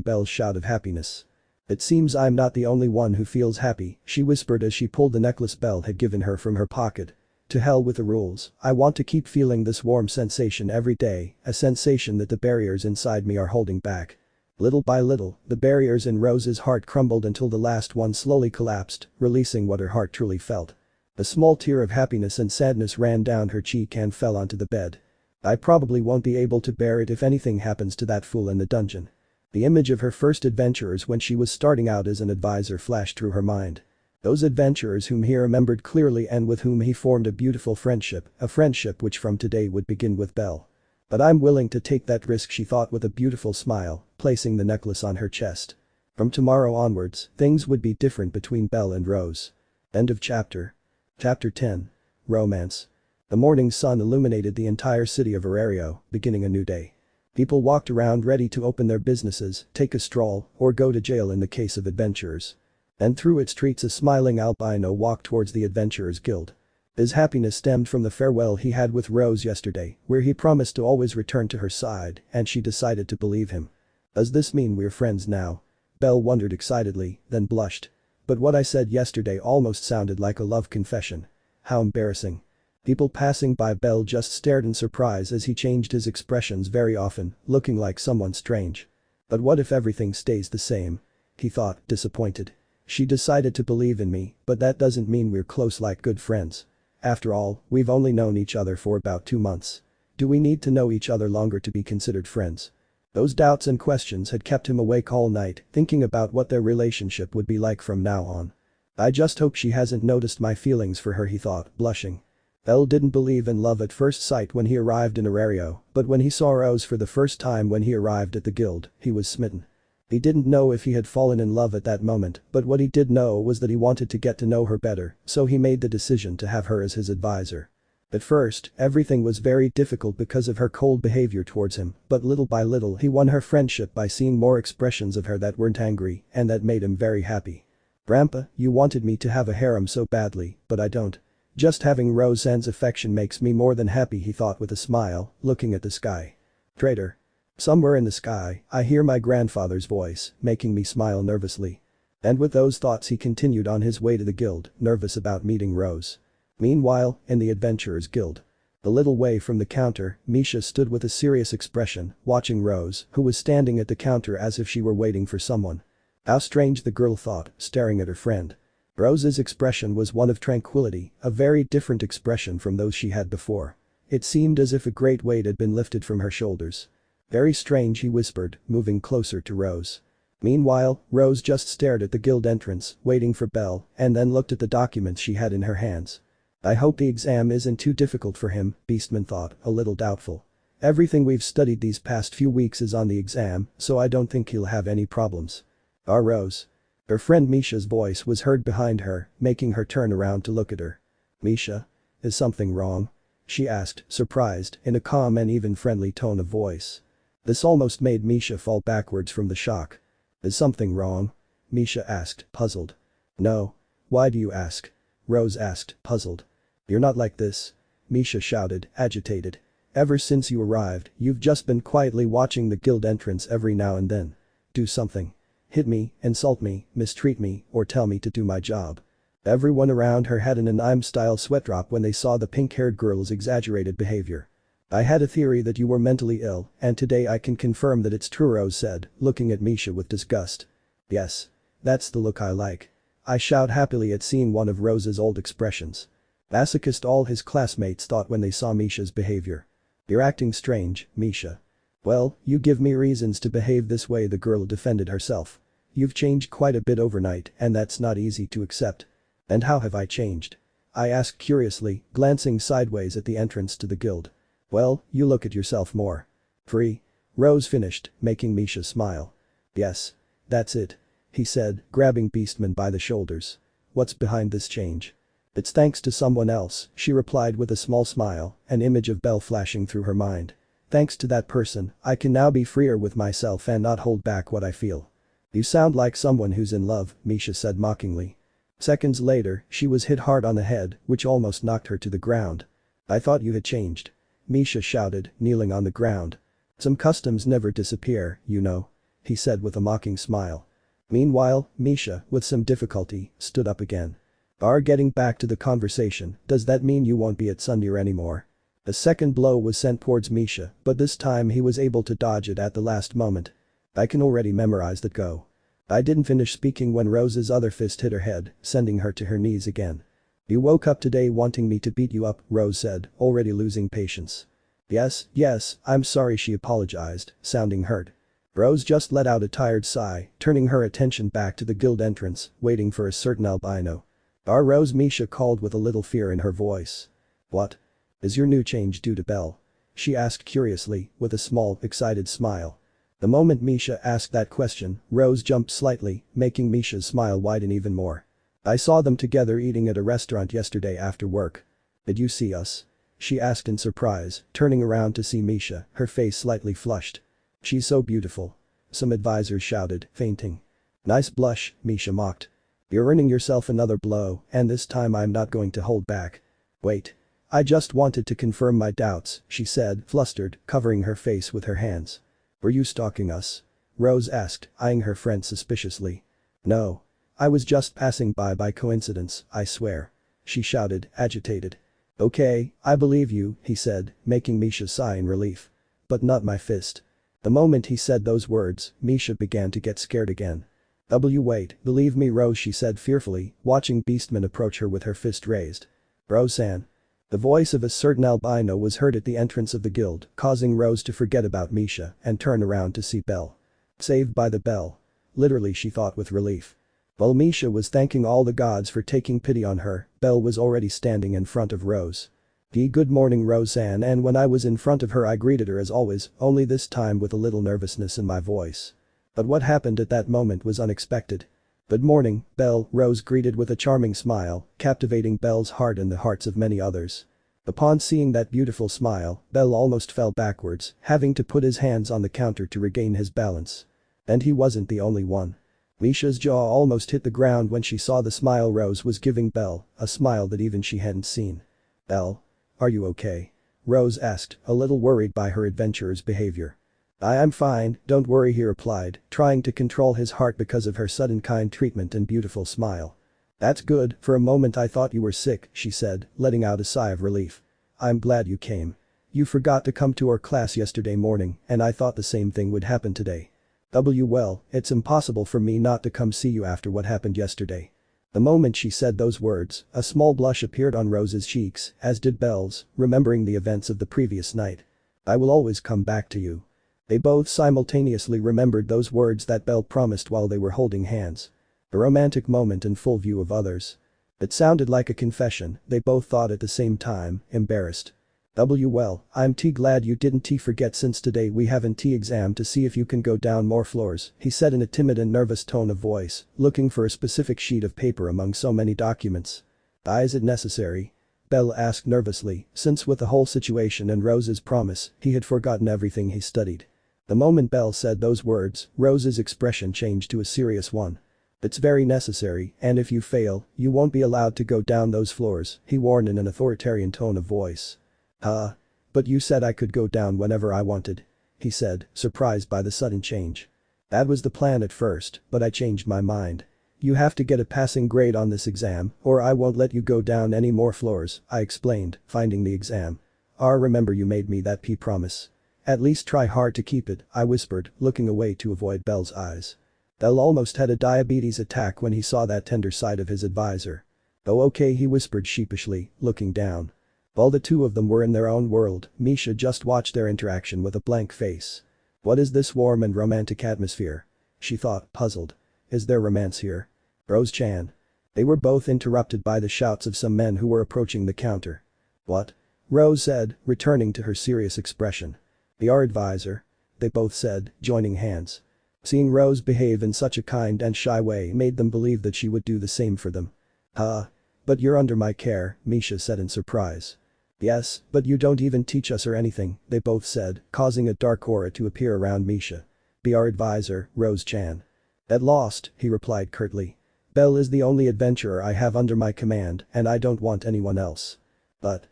Belle's shout of happiness. "It seems I'm not the only one who feels happy," she whispered as she pulled the necklace Belle had given her from her pocket. "To hell with the rules, I want to keep feeling this warm sensation every day, a sensation that the barriers inside me are holding back." Little by little, the barriers in Rose's heart crumbled until the last one slowly collapsed, releasing what her heart truly felt. A small tear of happiness and sadness ran down her cheek and fell onto the bed. "I probably won't be able to bear it if anything happens to that fool in the dungeon." The image of her first adventurers when she was starting out as an advisor flashed through her mind. Those adventurers whom he remembered clearly and with whom he formed a beautiful friendship, a friendship which from today would begin with Belle. "But I'm willing to take that risk," she thought with a beautiful smile, placing the necklace on her chest. From tomorrow onwards, things would be different between Belle and Rose. End of chapter. Chapter 10. Romance. The morning sun illuminated the entire city of Arario, beginning a new day. People walked around ready to open their businesses, take a stroll, or go to jail in the case of adventurers. And through its streets a smiling albino walked towards the Adventurers Guild. His happiness stemmed from the farewell he had with Rose yesterday, where he promised to always return to her side, and she decided to believe him. "Does this mean we're friends now?" Belle wondered excitedly, then blushed. "But what I said yesterday almost sounded like a love confession. How embarrassing." People passing by Belle just stared in surprise as he changed his expressions very often, looking like someone strange. "But what if everything stays the same?" he thought, disappointed. "She decided to believe in me, but that doesn't mean we're close like good friends. After all, we've only known each other for about 2 months. Do we need to know each other longer to be considered friends?" Those doubts and questions had kept him awake all night, thinking about what their relationship would be like from now on. "I just hope she hasn't noticed my feelings for her," he thought, blushing. Belle didn't believe in love at first sight when he arrived in Arario, but when he saw Rose for the first time when he arrived at the guild, he was smitten. He didn't know if he had fallen in love at that moment, but what he did know was that he wanted to get to know her better, so he made the decision to have her as his advisor. At first, everything was very difficult because of her cold behavior towards him, but little by little he won her friendship by seeing more expressions of her that weren't angry, and that made him very happy. "Grandpa, you wanted me to have a harem so badly, but I don't. Just having Roseanne's affection makes me more than happy," he thought with a smile, looking at the sky. "Traitor." Somewhere in the sky, I hear my grandfather's voice, making me smile nervously. And with those thoughts he continued on his way to the guild, nervous about meeting Rose. Meanwhile, in the Adventurers Guild. A little way from the counter, Misha stood with a serious expression, watching Rose, who was standing at the counter as if she were waiting for someone. How strange, the girl thought, staring at her friend. Rose's expression was one of tranquility, a very different expression from those she had before. It seemed as if a great weight had been lifted from her shoulders. "Very strange," he whispered, moving closer to Rose. Meanwhile, Rose just stared at the guild entrance, waiting for Belle, and then looked at the documents she had in her hands. "I hope the exam isn't too difficult for him," Beastman thought, a little doubtful. "Everything we've studied these past few weeks is on the exam, so I don't think he'll have any problems." "Ah, Rose." Her friend Misha's voice was heard behind her, making her turn around to look at her. "Misha? Is something wrong?" she asked, surprised, in a calm and even friendly tone of voice. This almost made Misha fall backwards from the shock. "Is something wrong?" Misha asked, puzzled. "No. Why do you ask?" Rose asked, puzzled. "You're not like this," Misha shouted, agitated. "Ever since you arrived, you've just been quietly watching the guild entrance every now and then. Do something. Hit me, insult me, mistreat me, or tell me to do my job." Everyone around her had an anime-style sweat drop when they saw the pink-haired girl's exaggerated behavior. "I had a theory that you were mentally ill, and today I can confirm that it's true," Rose said, looking at Misha with disgust. "Yes. That's the look I like." I shout happily at seeing one of Rose's old expressions. Masochist, all his classmates thought when they saw Misha's behavior. "You're acting strange, Misha." "Well, you give me reasons to behave this way," the girl defended herself. "You've changed quite a bit overnight, and that's not easy to accept." "And how have I changed?" I asked curiously, glancing sideways at the entrance to the guild. Well, you look at yourself more. Free? Rose finished, making Misha smile. Yes. That's it. He said, grabbing Beastman by the shoulders. What's behind this change? It's thanks to someone else, she replied with a small smile, an image of Belle flashing through her mind. Thanks to that person, I can now be freer with myself and not hold back what I feel. You sound like someone who's in love, Misha said mockingly. Seconds later, she was hit hard on the head, which almost knocked her to the ground. I thought you had changed. Misha shouted, kneeling on the ground. Some customs never disappear, you know. He said with a mocking smile. Meanwhile, Misha, with some difficulty, stood up again. Getting back to the conversation, does that mean you won't be at Sundeer anymore? A second blow was sent towards Misha, but this time he was able to dodge it at the last moment. I can already memorize that go. I didn't finish speaking when Rose's other fist hit her head, sending her to her knees again. You woke up today wanting me to beat you up, Rose said, already losing patience. Yes, I'm sorry, she apologized, sounding hurt. Rose just let out a tired sigh, turning her attention back to the guild entrance, waiting for a certain albino. Rose, Misha called with a little fear in her voice. What? Is your new change due to Belle? She asked curiously, with a small, excited smile. The moment Misha asked that question, Rose jumped slightly, making Misha's smile widen even more. I saw them together eating at a restaurant yesterday after work. Did you see us? She asked in surprise, turning around to see Misha, her face slightly flushed. She's so beautiful. Some advisors shouted, fainting. Nice blush, Misha mocked. You're earning yourself another blow, and this time I'm not going to hold back. Wait. I just wanted to confirm my doubts, she said, flustered, covering her face with her hands. Were you stalking us? Rose asked, eyeing her friend suspiciously. No. I was just passing by coincidence, I swear. She shouted, agitated. Okay, I believe you, he said, making Misha sigh in relief. But not my fist. The moment he said those words, Misha began to get scared again. Wait, believe me, Rose, she said fearfully, watching Beastman approach her with her fist raised. Roseanne. The voice of a certain albino was heard at the entrance of the guild, causing Rose to forget about Misha and turn around to see Belle. Saved by the bell. Literally, she thought with relief. While Misha was thanking all the gods for taking pity on her, Belle was already standing in front of Rose. Good morning, Roseanne, and when I was in front of her I greeted her as always, only this time with a little nervousness in my voice. But what happened at that moment was unexpected. Good morning, Belle, Rose greeted with a charming smile, captivating Belle's heart and the hearts of many others. Upon seeing that beautiful smile, Belle almost fell backwards, having to put his hands on the counter to regain his balance. And he wasn't the only one. Misha's jaw almost hit the ground when she saw the smile Rose was giving Belle, a smile that even she hadn't seen. Belle? Are you okay? Rose asked, a little worried by her adventurer's behavior. I'm fine, don't worry, he replied, trying to control his heart because of her sudden kind treatment and beautiful smile. That's good, for a moment I thought you were sick, she said, letting out a sigh of relief. I'm glad you came. You forgot to come to our class yesterday morning, and I thought the same thing would happen today. Well, it's impossible for me not to come see you after what happened yesterday. The moment she said those words, a small blush appeared on Rose's cheeks, as did Belle's, remembering the events of the previous night. I will always come back to you. They both simultaneously remembered those words that Belle promised while they were holding hands. A romantic moment in full view of others. It sounded like a confession, they both thought at the same time, embarrassed. Well, I'm glad you didn't forget, since today we have an exam to see if you can go down more floors, he said in a timid and nervous tone of voice, looking for a specific sheet of paper among so many documents. Is it necessary? Belle asked nervously, since with the whole situation and Rose's promise, he had forgotten everything he studied. The moment Belle said those words, Rose's expression changed to a serious one. It's very necessary, and if you fail, you won't be allowed to go down those floors, he warned in an authoritarian tone of voice. But you said I could go down whenever I wanted. He said, surprised by the sudden change. That was the plan at first, but I changed my mind. You have to get a passing grade on this exam, or I won't let you go down any more floors, I explained, finding the exam. Remember you made me that promise. At least try hard to keep it, I whispered, looking away to avoid Belle's eyes. Belle almost had a diabetes attack when he saw that tender side of his advisor. Oh okay, he whispered sheepishly, looking down. While the two of them were in their own world, Misha just watched their interaction with a blank face. What is this warm and romantic atmosphere? She thought, puzzled. Is there romance here? Rose-chan. They were both interrupted by the shouts of some men who were approaching the counter. "What?" Rose said, returning to her serious expression. "Be our advisor," they both said, joining hands. Seeing Rose behave in such a kind and shy way made them believe that she would do the same for them. "Huh? But you're under my care," Misha said in surprise. "Yes, but you don't even teach us or anything," they both said, causing a dark aura to appear around Misha. "Be our advisor, Rose-chan." "At lost," he replied curtly. "Belle is the only adventurer I have under my command and I don't want anyone else." But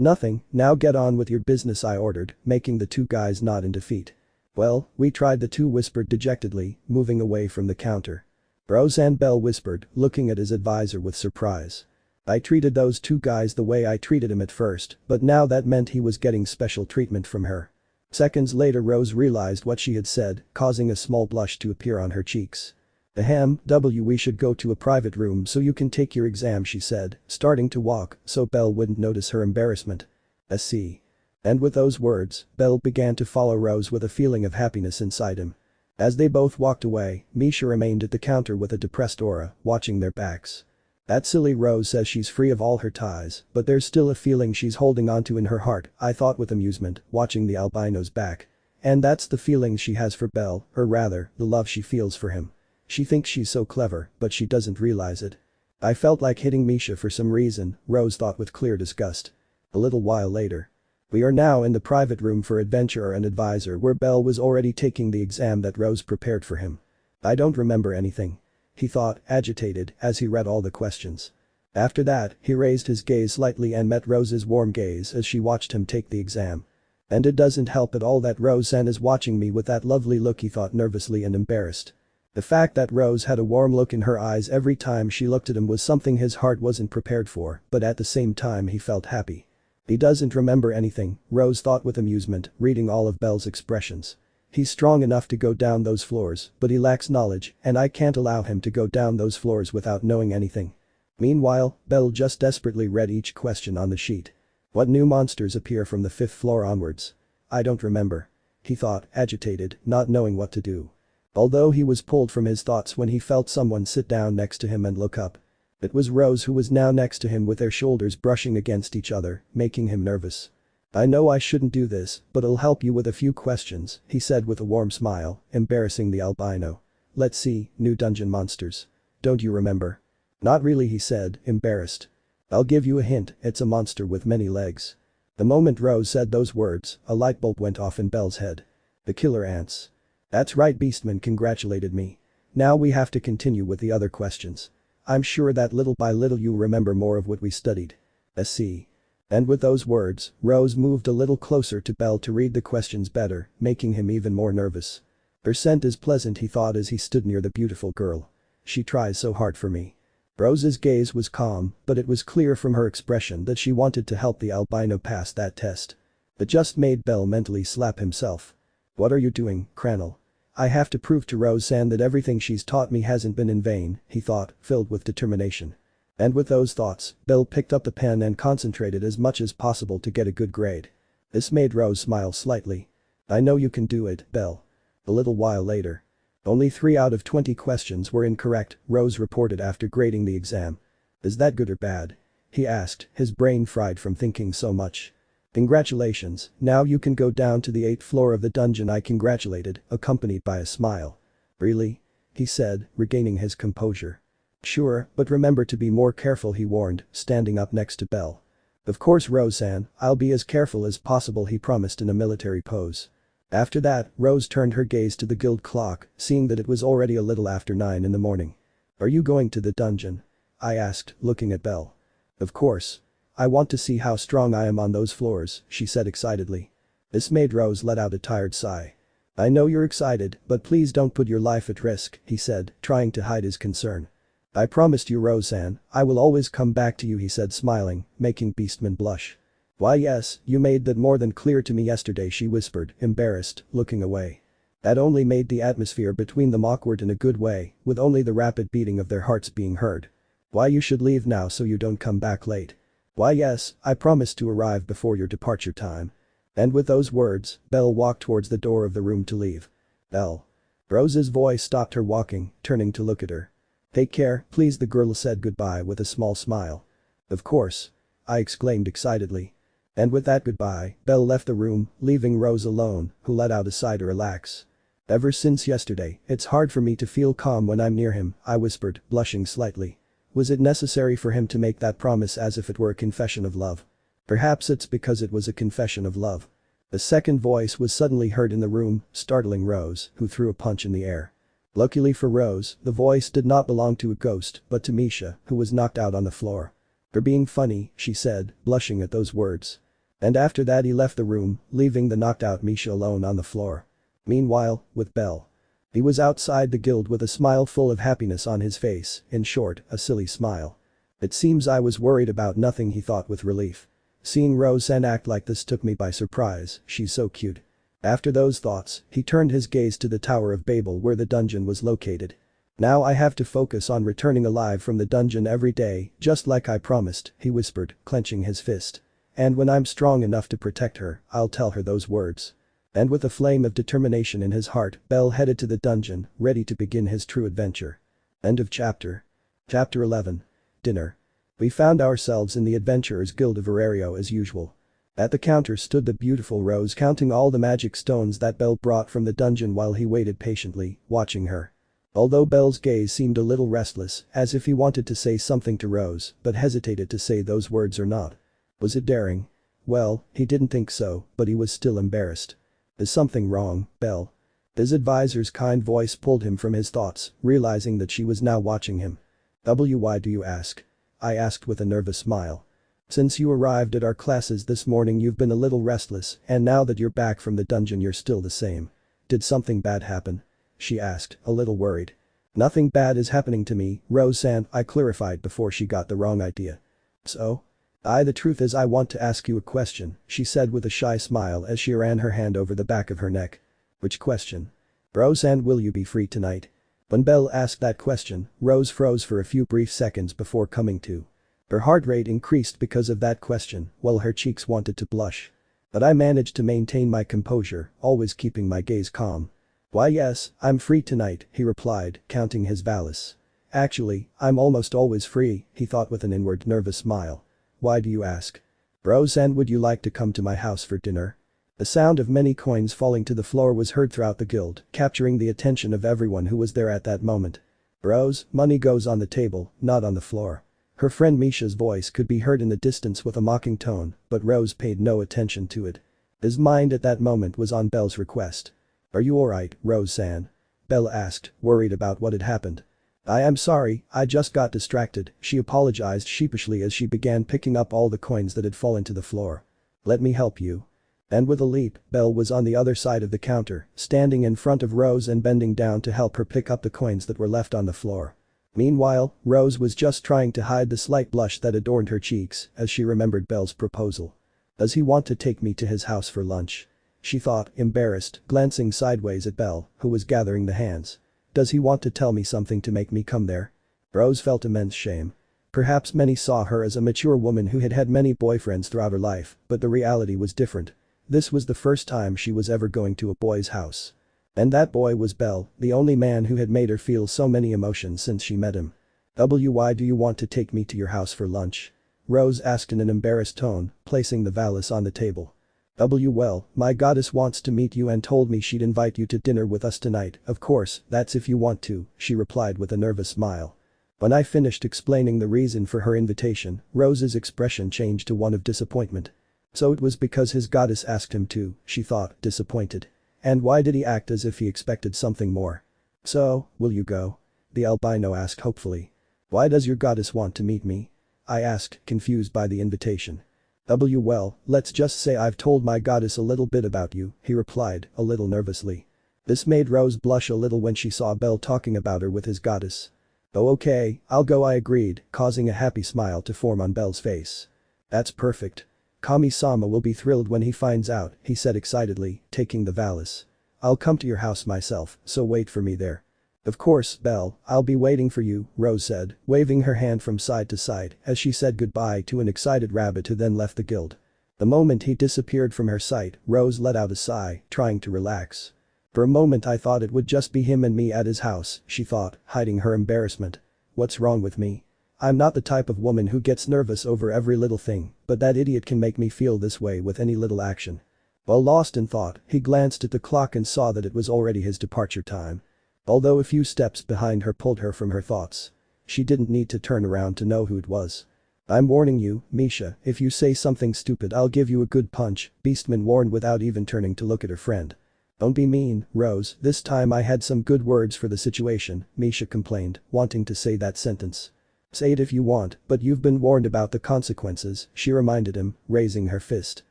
nothing, now get on with your business," I ordered, making the two guys nod in defeat. "Well, we tried," the two whispered dejectedly, moving away from the counter. Rose and Belle whispered, looking at his advisor with surprise. "I treated those two guys the way I treated him at first, but now that meant he was getting special treatment from her." Seconds later Rose realized what she had said, causing a small blush to appear on her cheeks. "Ahem, we should go to a private room so you can take your exam," she said, starting to walk so Belle wouldn't notice her embarrassment. "I see." And with those words, Belle began to follow Rose with a feeling of happiness inside him. As they both walked away, Misha remained at the counter with a depressed aura, watching their backs. "That silly Rose says she's free of all her ties, but there's still a feeling she's holding onto in her heart," I thought with amusement, watching the albino's back. And that's the feelings she has for Belle, or rather, the love she feels for him. She thinks she's so clever, but she doesn't realize it. I felt like hitting Misha for some reason, Rose thought with clear disgust. A little while later. We are now in the private room for adventurer and advisor where Belle was already taking the exam that Rose prepared for him. "I don't remember anything," he thought, agitated, as he read all the questions. After that, he raised his gaze slightly and met Rose's warm gaze as she watched him take the exam. And it doesn't help at all that Roseanne is watching me with that lovely look, he thought nervously and embarrassed. The fact that Rose had a warm look in her eyes every time she looked at him was something his heart wasn't prepared for, but at the same time he felt happy. He doesn't remember anything, Rose thought with amusement, reading all of Belle's expressions. He's strong enough to go down those floors, but he lacks knowledge, and I can't allow him to go down those floors without knowing anything. Meanwhile, Belle just desperately read each question on the sheet. What new monsters appear from the 5th floor onwards? I don't remember. He thought, agitated, not knowing what to do. Although he was pulled from his thoughts when he felt someone sit down next to him and look up. It was Rose who was now next to him with their shoulders brushing against each other, making him nervous. "I know I shouldn't do this, but I'll help you with a few questions," he said with a warm smile, embarrassing the albino. "Let's see, new dungeon monsters. Don't you remember?" "Not really," he said, embarrassed. "I'll give you a hint, it's a monster with many legs." The moment Rose said those words, a light bulb went off in Belle's head. "The killer ants." "That's right," Beastman congratulated me. "Now we have to continue with the other questions. I'm sure that little by little you'll remember more of what we studied." "I see." And with those words, Rose moved a little closer to Belle to read the questions better, making him even more nervous. "Her scent is pleasant," he thought as he stood near the beautiful girl. "She tries so hard for me." Rose's gaze was calm, but it was clear from her expression that she wanted to help the albino pass that test. It just made Belle mentally slap himself. "What are you doing, Cranel? I have to prove to Roseanne that everything she's taught me hasn't been in vain," he thought, filled with determination. And with those thoughts, Belle picked up the pen and concentrated as much as possible to get a good grade. This made Rose smile slightly. "I know you can do it, Belle." A little while later. Only 3 out of 20 questions were incorrect, Rose reported after grading the exam. "Is that good or bad?" he asked, his brain fried from thinking so much. "Congratulations, now you can go down to the 8th floor of the dungeon," I congratulated, accompanied by a smile. "Really?" he said, regaining his composure. "Sure, but remember to be more careful," he warned, standing up next to Belle. "Of course, Roseanne, I'll be as careful as possible," he promised in a military pose. After that, Rose turned her gaze to the guild clock, seeing that it was already a little after 9 in the morning. "Are you going to the dungeon?" I asked, looking at Belle. "Of course. I want to see how strong I am on those floors," she said excitedly. This made Rose let out a tired sigh. "I know you're excited, but please don't put your life at risk," he said, trying to hide his concern. "I promised you, Roseanne, I will always come back to you," he said smiling, making Beastman blush. "Why yes, you made that more than clear to me yesterday," she whispered, embarrassed, looking away. That only made the atmosphere between them awkward in a good way, with only the rapid beating of their hearts being heard. "Why you should leave now so you don't come back late." "Why yes, I promised to arrive before your departure time." And with those words, Belle walked towards the door of the room to leave. "Belle." Rose's voice stopped her walking, turning to look at her. Take care, please, the girl said goodbye with a small smile. Of course. I exclaimed excitedly. And with that goodbye, Belle left the room, leaving Rose alone, who let out a sigh to relax. Ever since yesterday, it's hard for me to feel calm when I'm near him, I whispered, blushing slightly. Was it necessary for him to make that promise as if it were a confession of love? Perhaps it's because it was a confession of love. A second voice was suddenly heard in the room, startling Rose, who threw a punch in the air. Luckily for Rose, the voice did not belong to a ghost, but to Misha, who was knocked out on the floor. "You're being funny," she said, blushing at those words. And after that he left the room, leaving the knocked-out Misha alone on the floor. Meanwhile, with Belle. He was outside the guild with a smile full of happiness on his face, in short, a silly smile. It seems I was worried about nothing, he thought with relief. Seeing Roseanne act like this took me by surprise, she's so cute. After those thoughts, he turned his gaze to the Tower of Babel where the dungeon was located. Now I have to focus on returning alive from the dungeon every day, just like I promised, he whispered, clenching his fist. And when I'm strong enough to protect her, I'll tell her those words. And with a flame of determination in his heart, Belle headed to the dungeon, ready to begin his true adventure. End of chapter. Chapter 11. Dinner. We found ourselves in the Adventurers Guild of Verario as usual. At the counter stood the beautiful Rose counting all the magic stones that Belle brought from the dungeon while he waited patiently, watching her. Although Belle's gaze seemed a little restless, as if he wanted to say something to Rose, but hesitated to say those words or not. Was it daring? Well, he didn't think so, but he was still embarrassed. Is something wrong, Belle? His advisor's kind voice pulled him from his thoughts, realizing that she was now watching him. Why do you ask? I asked with a nervous smile. Since you arrived at our classes this morning you've been a little restless, and now that you're back from the dungeon you're still the same. Did something bad happen? She asked, a little worried. Nothing bad is happening to me, Roseanne, I clarified before she got the wrong idea. So? The truth is I want to ask you a question, she said with a shy smile as she ran her hand over the back of her neck. Which question? Roseanne, will you be free tonight? When Belle asked that question, Rose froze for a few brief seconds before coming to. Her heart rate increased because of that question, while her cheeks wanted to blush. But I managed to maintain my composure, always keeping my gaze calm. Why yes, I'm free tonight, he replied, counting his valise. Actually, I'm almost always free, he thought with an inward nervous smile. Why do you ask? Roseanne, would you like to come to my house for dinner? The sound of many coins falling to the floor was heard throughout the guild, capturing the attention of everyone who was there at that moment. Rose, money goes on the table, not on the floor. Her friend Misha's voice could be heard in the distance with a mocking tone, but Rose paid no attention to it. His mind at that moment was on Belle's request. Are you alright, Roseanne? Belle asked, worried about what had happened. I am sorry, I just got distracted, she apologized sheepishly as she began picking up all the coins that had fallen to the floor. Let me help you. And with a leap, Belle was on the other side of the counter, standing in front of Rose and bending down to help her pick up the coins that were left on the floor. Meanwhile, Rose was just trying to hide the slight blush that adorned her cheeks as she remembered Belle's proposal. Does he want to take me to his house for lunch? She thought, embarrassed, glancing sideways at Belle, who was gathering the hands. Does he want to tell me something to make me come there? Rose felt immense shame. Perhaps many saw her as a mature woman who had had many boyfriends throughout her life, but the reality was different. This was the first time she was ever going to a boy's house. And that boy was Belle, the only man who had made her feel so many emotions since she met him. Why do you want to take me to your house for lunch? Rose asked in an embarrassed tone, placing the valise on the table. Well, my goddess wants to meet you and told me she'd invite you to dinner with us tonight, of course, that's if you want to, she replied with a nervous smile. When I finished explaining the reason for her invitation, Rose's expression changed to one of disappointment. So it was because his goddess asked him to, she thought, disappointed. And why did he act as if he expected something more? So, will you go? The albino asked hopefully. Why does your goddess want to meet me? I asked, confused by the invitation. Well, let's just say I've told my goddess a little bit about you, he replied, a little nervously. This made Rose blush a little when she saw Belle talking about her with his goddess. Oh okay, I'll go, I agreed, causing a happy smile to form on Belle's face. That's perfect. Kami-sama will be thrilled when he finds out, he said excitedly, taking the valise. I'll come to your house myself, so wait for me there. Of course, Belle, I'll be waiting for you, Rose said, waving her hand from side to side as she said goodbye to an excited rabbit who then left the guild. The moment he disappeared from her sight, Rose let out a sigh, trying to relax. For a moment I thought it would just be him and me at his house, she thought, hiding her embarrassment. What's wrong with me? I'm not the type of woman who gets nervous over every little thing, but that idiot can make me feel this way with any little action. While lost in thought, he glanced at the clock and saw that it was already his departure time. Although a few steps behind her pulled her from her thoughts. She didn't need to turn around to know who it was. I'm warning you, Misha, if you say something stupid I'll give you a good punch, Beastman warned without even turning to look at her friend. Don't be mean, Rose, this time I had some good words for the situation, Misha complained, wanting to say that sentence. Say it if you want, but you've been warned about the consequences, she reminded him, raising her fist.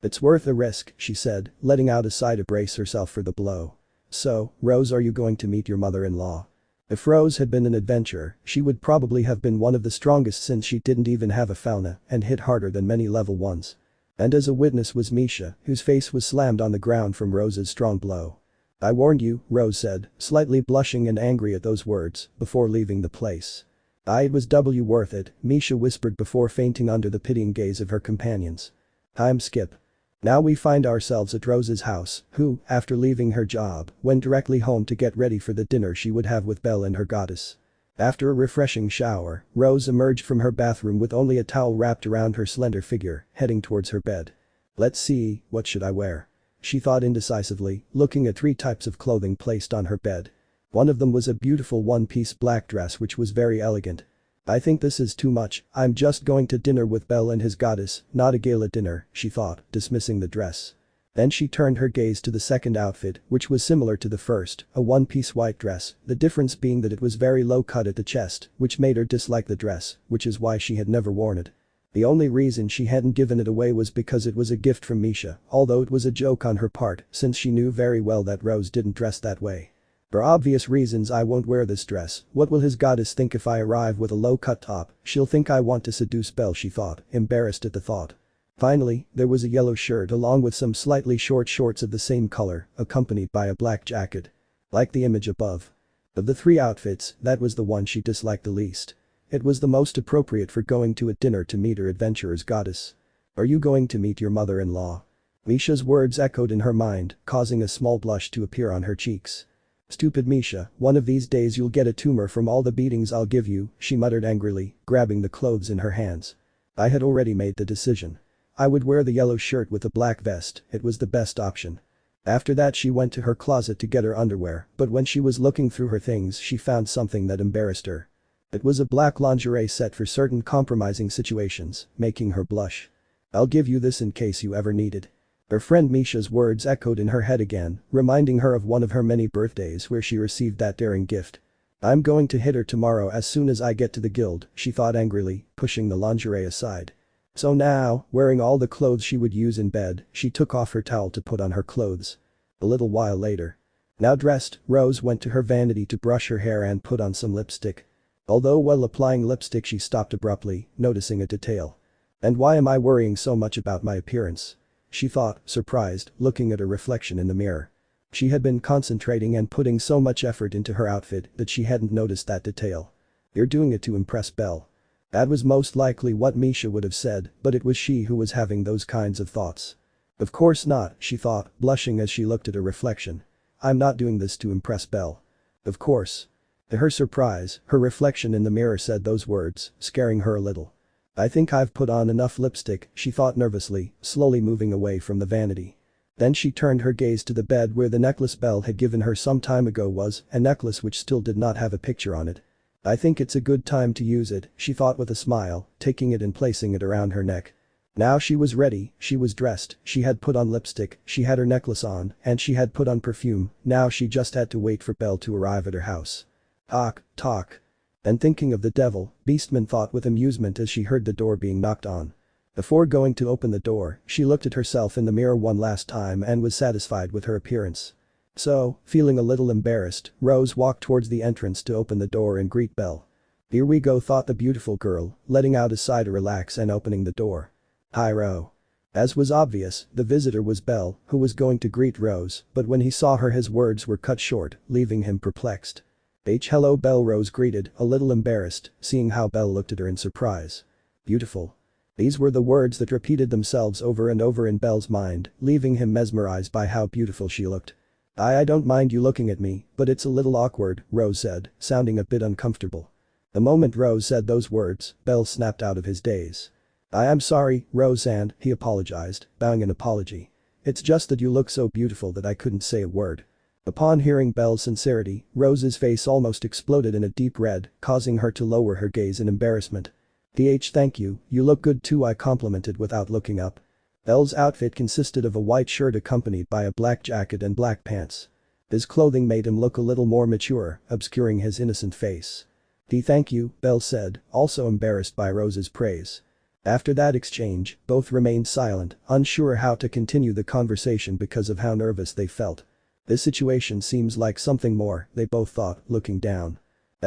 It's worth a risk, she said, letting out a sigh to brace herself for the blow. So, Rose, are you going to meet your mother-in-law? If Rose had been an adventurer, she would probably have been one of the strongest since she didn't even have a fauna and hit harder than many level 1s. And as a witness was Misha, whose face was slammed on the ground from Rose's strong blow. I warned you, Rose said, slightly blushing and angry at those words, before leaving the place. It was worth it, Misha whispered before fainting under the pitying gaze of her companions. Time skip. Now we find ourselves at Rose's house, who, after leaving her job, went directly home to get ready for the dinner she would have with Belle and her goddess. After a refreshing shower, Rose emerged from her bathroom with only a towel wrapped around her slender figure, heading towards her bed. Let's see, what should I wear? She thought indecisively, looking at 3 types of clothing placed on her bed. One of them was a beautiful one-piece black dress which was very elegant. I think this is too much, I'm just going to dinner with Belle and his goddess, not a gala dinner, she thought, dismissing the dress. Then she turned her gaze to the second outfit, which was similar to the first, a one-piece white dress, the difference being that it was very low cut at the chest, which made her dislike the dress, which is why she had never worn it. The only reason she hadn't given it away was because it was a gift from Misha, although it was a joke on her part, since she knew very well that Rose didn't dress that way. For obvious reasons I won't wear this dress, what will his goddess think if I arrive with a low-cut top, she'll think I want to seduce Belle, she thought, embarrassed at the thought. Finally, there was a yellow shirt along with some slightly short shorts of the same color, accompanied by a black jacket. Like the image above. Of the 3 outfits, that was the one she disliked the least. It was the most appropriate for going to a dinner to meet her adventurer's goddess. Are you going to meet your mother-in-law? Misha's words echoed in her mind, causing a small blush to appear on her cheeks. Stupid Misha, one of these days you'll get a tumor from all the beatings I'll give you, she muttered angrily, grabbing the clothes in her hands. I had already made the decision. I would wear the yellow shirt with the black vest, it was the best option. After that she went to her closet to get her underwear, but when she was looking through her things she found something that embarrassed her. It was a black lingerie set for certain compromising situations, making her blush. I'll give you this in case you ever need it. Her friend Misha's words echoed in her head again, reminding her of one of her many birthdays where she received that daring gift. I'm going to hit her tomorrow as soon as I get to the guild, she thought angrily, pushing the lingerie aside. So now, wearing all the clothes she would use in bed, she took off her towel to put on her clothes. A little while later. Now dressed, Rose went to her vanity to brush her hair and put on some lipstick. Although while applying lipstick she stopped abruptly, noticing a detail. And why am I worrying so much about my appearance? She thought, surprised, looking at her reflection in the mirror. She had been concentrating and putting so much effort into her outfit that she hadn't noticed that detail. You're doing it to impress Belle. That was most likely what Misha would have said, but it was she who was having those kinds of thoughts. Of course not, she thought, blushing as she looked at her reflection. I'm not doing this to impress Belle. Of course. To her surprise, her reflection in the mirror said those words, scaring her a little. I think I've put on enough lipstick, she thought nervously, slowly moving away from the vanity. Then she turned her gaze to the bed where the necklace Belle had given her some time ago was, a necklace which still did not have a picture on it. I think it's a good time to use it, she thought with a smile, taking it and placing it around her neck. Now she was ready, she was dressed, she had put on lipstick, she had her necklace on, and she had put on perfume, now she just had to wait for Belle to arrive at her house. Talk. And thinking of the devil, Beastman thought with amusement as she heard the door being knocked on. Before going to open the door, she looked at herself in the mirror one last time and was satisfied with her appearance. So, feeling a little embarrassed, Rose walked towards the entrance to open the door and greet Belle. Here we go, thought the beautiful girl, letting out a sigh to relax and opening the door. Hi Ro. As was obvious, the visitor was Belle, who was going to greet Rose, but when he saw her his words were cut short, leaving him perplexed. Hello Belle, Rose greeted, a little embarrassed, seeing how Belle looked at her in surprise. Beautiful. These were the words that repeated themselves over and over in Belle's mind, leaving him mesmerized by how beautiful she looked. I don't mind you looking at me, but it's a little awkward, Rose said, sounding a bit uncomfortable. The moment Rose said those words, Bell snapped out of his daze. "I am sorry, Rose-san," he apologized, bowing in apology. "It's just that you look so beautiful that I couldn't say a word." Upon hearing Belle's sincerity, Rose's face almost exploded in a deep red, causing her to lower her gaze in embarrassment. "Thank you, you look good too," I complimented without looking up. Belle's outfit consisted of a white shirt accompanied by a black jacket and black pants. His clothing made him look a little more mature, obscuring his innocent face. Thank you," Belle said, also embarrassed by Rose's praise. After that exchange, both remained silent, unsure how to continue the conversation because of how nervous they felt. "This situation seems like something more," they both thought, looking down.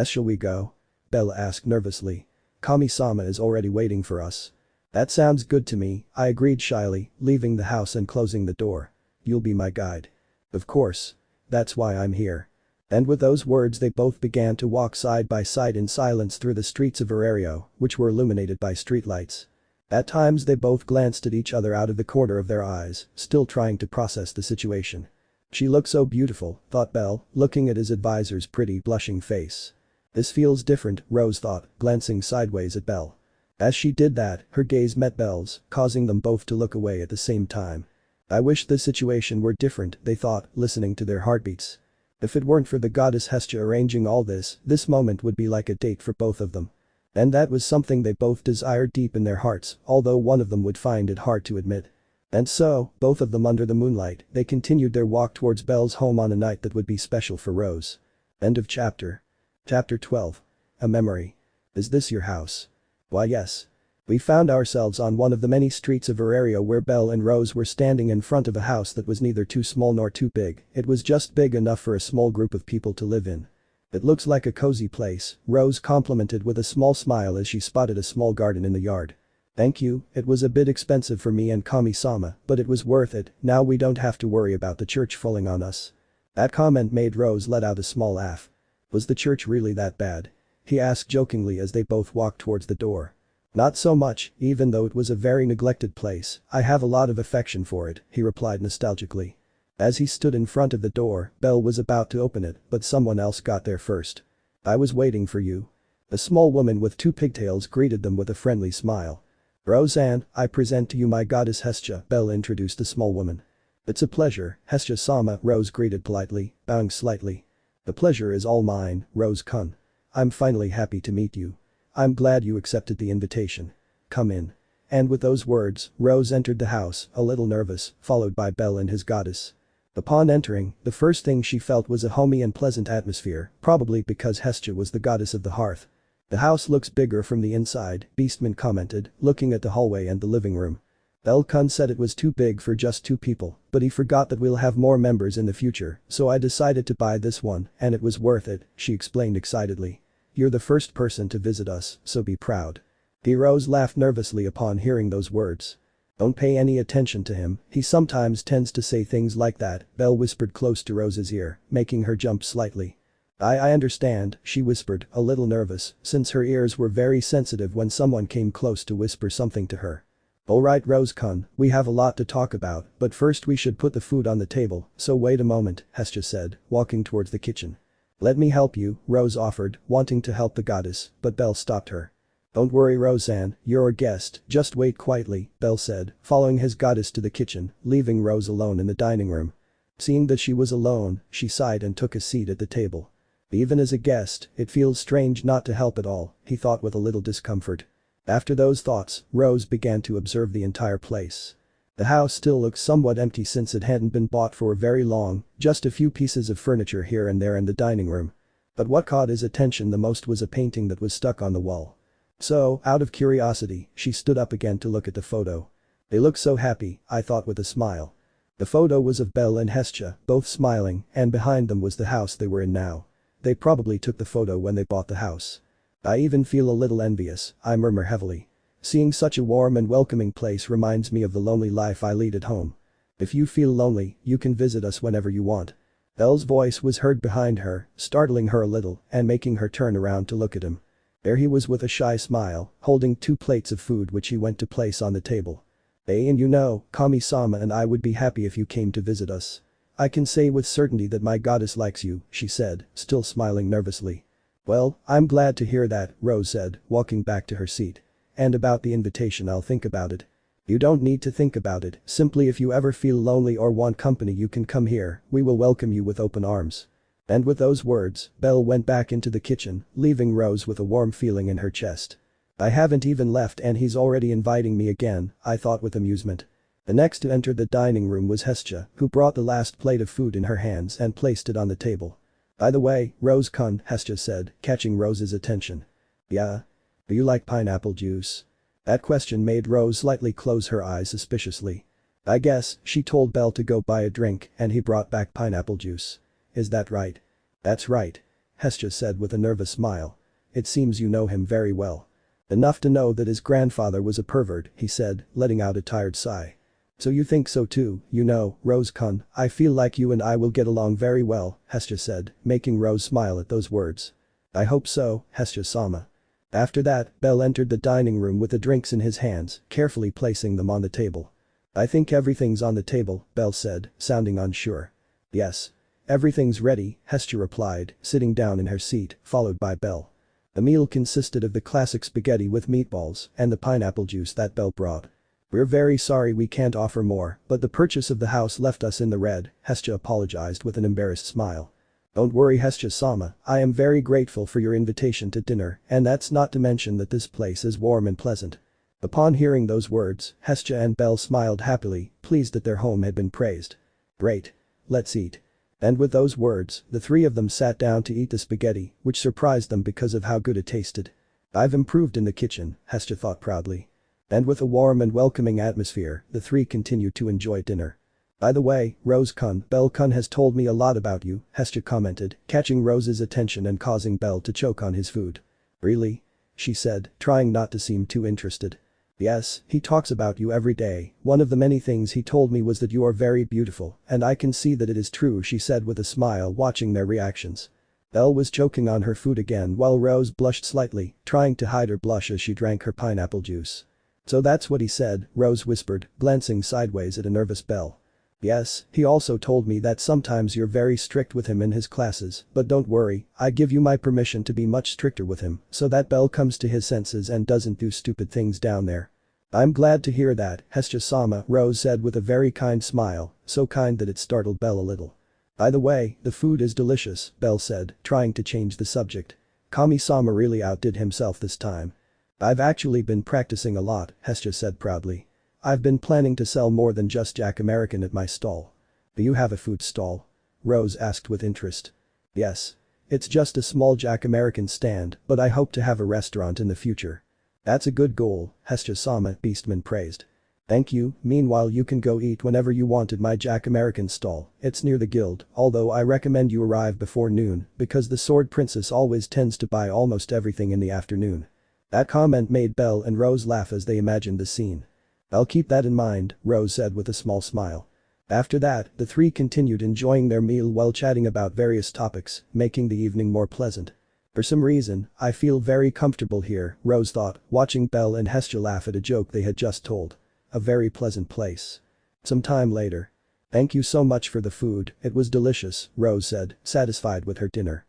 Shall we go?" Belle asked nervously. "Kami-sama is already waiting for us." "That sounds good to me," I agreed shyly, leaving the house and closing the door. "You'll be my guide." "Of course. That's why I'm here." And with those words they both began to walk side by side in silence through the streets of Arario, which were illuminated by streetlights. At times they both glanced at each other out of the corner of their eyes, still trying to process the situation. "She looks so beautiful," thought Belle, looking at his advisor's pretty blushing face. "This feels different," Rose thought, glancing sideways at Belle. As she did that, her gaze met Belle's, causing them both to look away at the same time. "I wish the situation were different," they thought, listening to their heartbeats. If it weren't for the goddess Hestia arranging all this moment would be like a date for both of them. And that was something they both desired deep in their hearts, although one of them would find it hard to admit. And so, both of them under the moonlight, they continued their walk towards Belle's home on a night that would be special for Rose. End of chapter. Chapter 12. A memory. Is this your house? Why yes. We found ourselves on one of the many streets of Arario where Belle and Rose were standing in front of a house that was neither too small nor too big, it was just big enough for a small group of people to live in. "It looks like a cozy place," Rose complimented with a small smile as she spotted a small garden in the yard. "Thank you, it was a bit expensive for me and Kami-sama, but it was worth it, now we don't have to worry about the church falling on us." That comment made Rose let out a small laugh. "Was the church really that bad?" he asked jokingly as they both walked towards the door. "Not so much, even though it was a very neglected place, I have a lot of affection for it," he replied nostalgically. As he stood in front of the door, Belle was about to open it, but someone else got there first. "I was waiting for you." A small woman with 2 pigtails greeted them with a friendly smile. "Roseanne, I present to you my goddess Hestia," Belle introduced the small woman. "It's a pleasure, Hestia-sama," Rose greeted politely, bowing slightly. "The pleasure is all mine, Rose-kun. I'm finally happy to meet you. I'm glad you accepted the invitation. Come in." And with those words, Rose entered the house, a little nervous, followed by Belle and his goddess. Upon entering, the first thing she felt was a homey and pleasant atmosphere, probably because Hestia was the goddess of the hearth. "The house looks bigger from the inside," Beastman commented, looking at the hallway and the living room. "Belle-kun said it was too big for just 2 people, but he forgot that we'll have more members in the future, so I decided to buy this one, and it was worth it," she explained excitedly. "You're the first person to visit us, so be proud." Rose laughed nervously upon hearing those words. "Don't pay any attention to him, he sometimes tends to say things like that," Belle whispered close to Rose's ear, making her jump slightly. I understand," she whispered, a little nervous, since her ears were very sensitive when someone came close to whisper something to her. "Alright Rose-kun, we have a lot to talk about, but first we should put the food on the table, so wait a moment," Hestia said, walking towards the kitchen. "Let me help you," Rose offered, wanting to help the goddess, but Belle stopped her. "Don't worry Roseanne, you're a guest, just wait quietly," Belle said, following his goddess to the kitchen, leaving Rose alone in the dining room. Seeing that she was alone, she sighed and took a seat at the table. "Even as a guest, it feels strange not to help at all," he thought with a little discomfort. After those thoughts, Rose began to observe the entire place. The house still looked somewhat empty since it hadn't been bought for very long, just a few pieces of furniture here and there in the dining room. But what caught his attention the most was a painting that was stuck on the wall. So, out of curiosity, she stood up again to look at the photo. "They look so happy," I thought with a smile. The photo was of Belle and Hestia, both smiling, and behind them was the house they were in now. They probably took the photo when they bought the house. "I even feel a little envious," I murmur heavily. "Seeing such a warm and welcoming place reminds me of the lonely life I lead at home. If you feel lonely, you can visit us whenever you want." Belle's voice was heard behind her, startling her a little and making her turn around to look at him. There he was with a shy smile, holding 2 plates of food which he went to place on the table. And you know, Kami-sama and I would be happy if you came to visit us. I can say with certainty that my goddess likes you," she said, still smiling nervously. Well, I'm glad to hear that, Rose said, walking back to her seat. And about the invitation, I'll think about it. You don't need to think about it, simply if you ever feel lonely or want company you can come here, we will welcome you with open arms. And with those words, Belle went back into the kitchen, leaving Rose with a warm feeling in her chest. I haven't even left and he's already inviting me again, I thought with amusement. The next to enter the dining room was Hestia, who brought the last plate of food in her hands and placed it on the table. By the way, Rose-kun, Hestia said, catching Rose's attention. Yeah? Do you like pineapple juice? That question made Rose slightly close her eyes suspiciously. I guess, she told Belle to go buy a drink and he brought back pineapple juice. Is that right? That's right. Hestia said with a nervous smile. It seems you know him very well. Enough to know that his grandfather was a pervert, he said, letting out a tired sigh. So you think so too, you know, Rose-kun, I feel like you and I will get along very well, Hestia said, making Rose smile at those words. I hope so, Hestia-sama. After that, Belle entered the dining room with the drinks in his hands, carefully placing them on the table. I think everything's on the table, Belle said, sounding unsure. Yes. Everything's ready, Hestia replied, sitting down in her seat, followed by Belle. The meal consisted of the classic spaghetti with meatballs and the pineapple juice that Belle brought. We're very sorry we can't offer more, but the purchase of the house left us in the red, Hestia apologized with an embarrassed smile. Don't worry, Hestia-sama, I am very grateful for your invitation to dinner, and that's not to mention that this place is warm and pleasant. Upon hearing those words, Hestia and Belle smiled happily, pleased that their home had been praised. Great. Let's eat. And with those words, the three of them sat down to eat the spaghetti, which surprised them because of how good it tasted. I've improved in the kitchen, Hestia thought proudly. And with a warm and welcoming atmosphere, the three continued to enjoy dinner. By the way, Rose-kun, Belle-kun has told me a lot about you, Hestia commented, catching Rose's attention and causing Belle to choke on his food. Really? She said, trying not to seem too interested. Yes, he talks about you every day, one of the many things he told me was that you are very beautiful, and I can see that it is true, she said with a smile, watching their reactions. Belle was choking on her food again while Rose blushed slightly, trying to hide her blush as she drank her pineapple juice. So that's what he said, Rose whispered, glancing sideways at a nervous Belle. Yes, he also told me that sometimes you're very strict with him in his classes, but don't worry, I give you my permission to be much stricter with him, so that Belle comes to his senses and doesn't do stupid things down there. I'm glad to hear that, Hestia-sama, Rose said with a very kind smile, so kind that it startled Belle a little. By the way, the food is delicious, Belle said, trying to change the subject. Kami-sama really outdid himself this time. I've actually been practicing a lot, Hestia said proudly. I've been planning to sell more than just Jack American at my stall. Do you have a food stall? Rose asked with interest. Yes. It's just a small Jack American stand, but I hope to have a restaurant in the future. That's a good goal, Hestia-sama, Beastman praised. Thank you, meanwhile you can go eat whenever you want at my Jack American stall, it's near the guild, although I recommend you arrive before noon, because the Sword Princess always tends to buy almost everything in the afternoon. That comment made Belle and Rose laugh as they imagined the scene. I'll keep that in mind, Rose said with a small smile. After that, the three continued enjoying their meal while chatting about various topics, making the evening more pleasant. For some reason, I feel very comfortable here, Rose thought, watching Belle and Hestia laugh at a joke they had just told. A very pleasant place. Some time later. Thank you so much for the food, it was delicious, Rose said, satisfied with her dinner.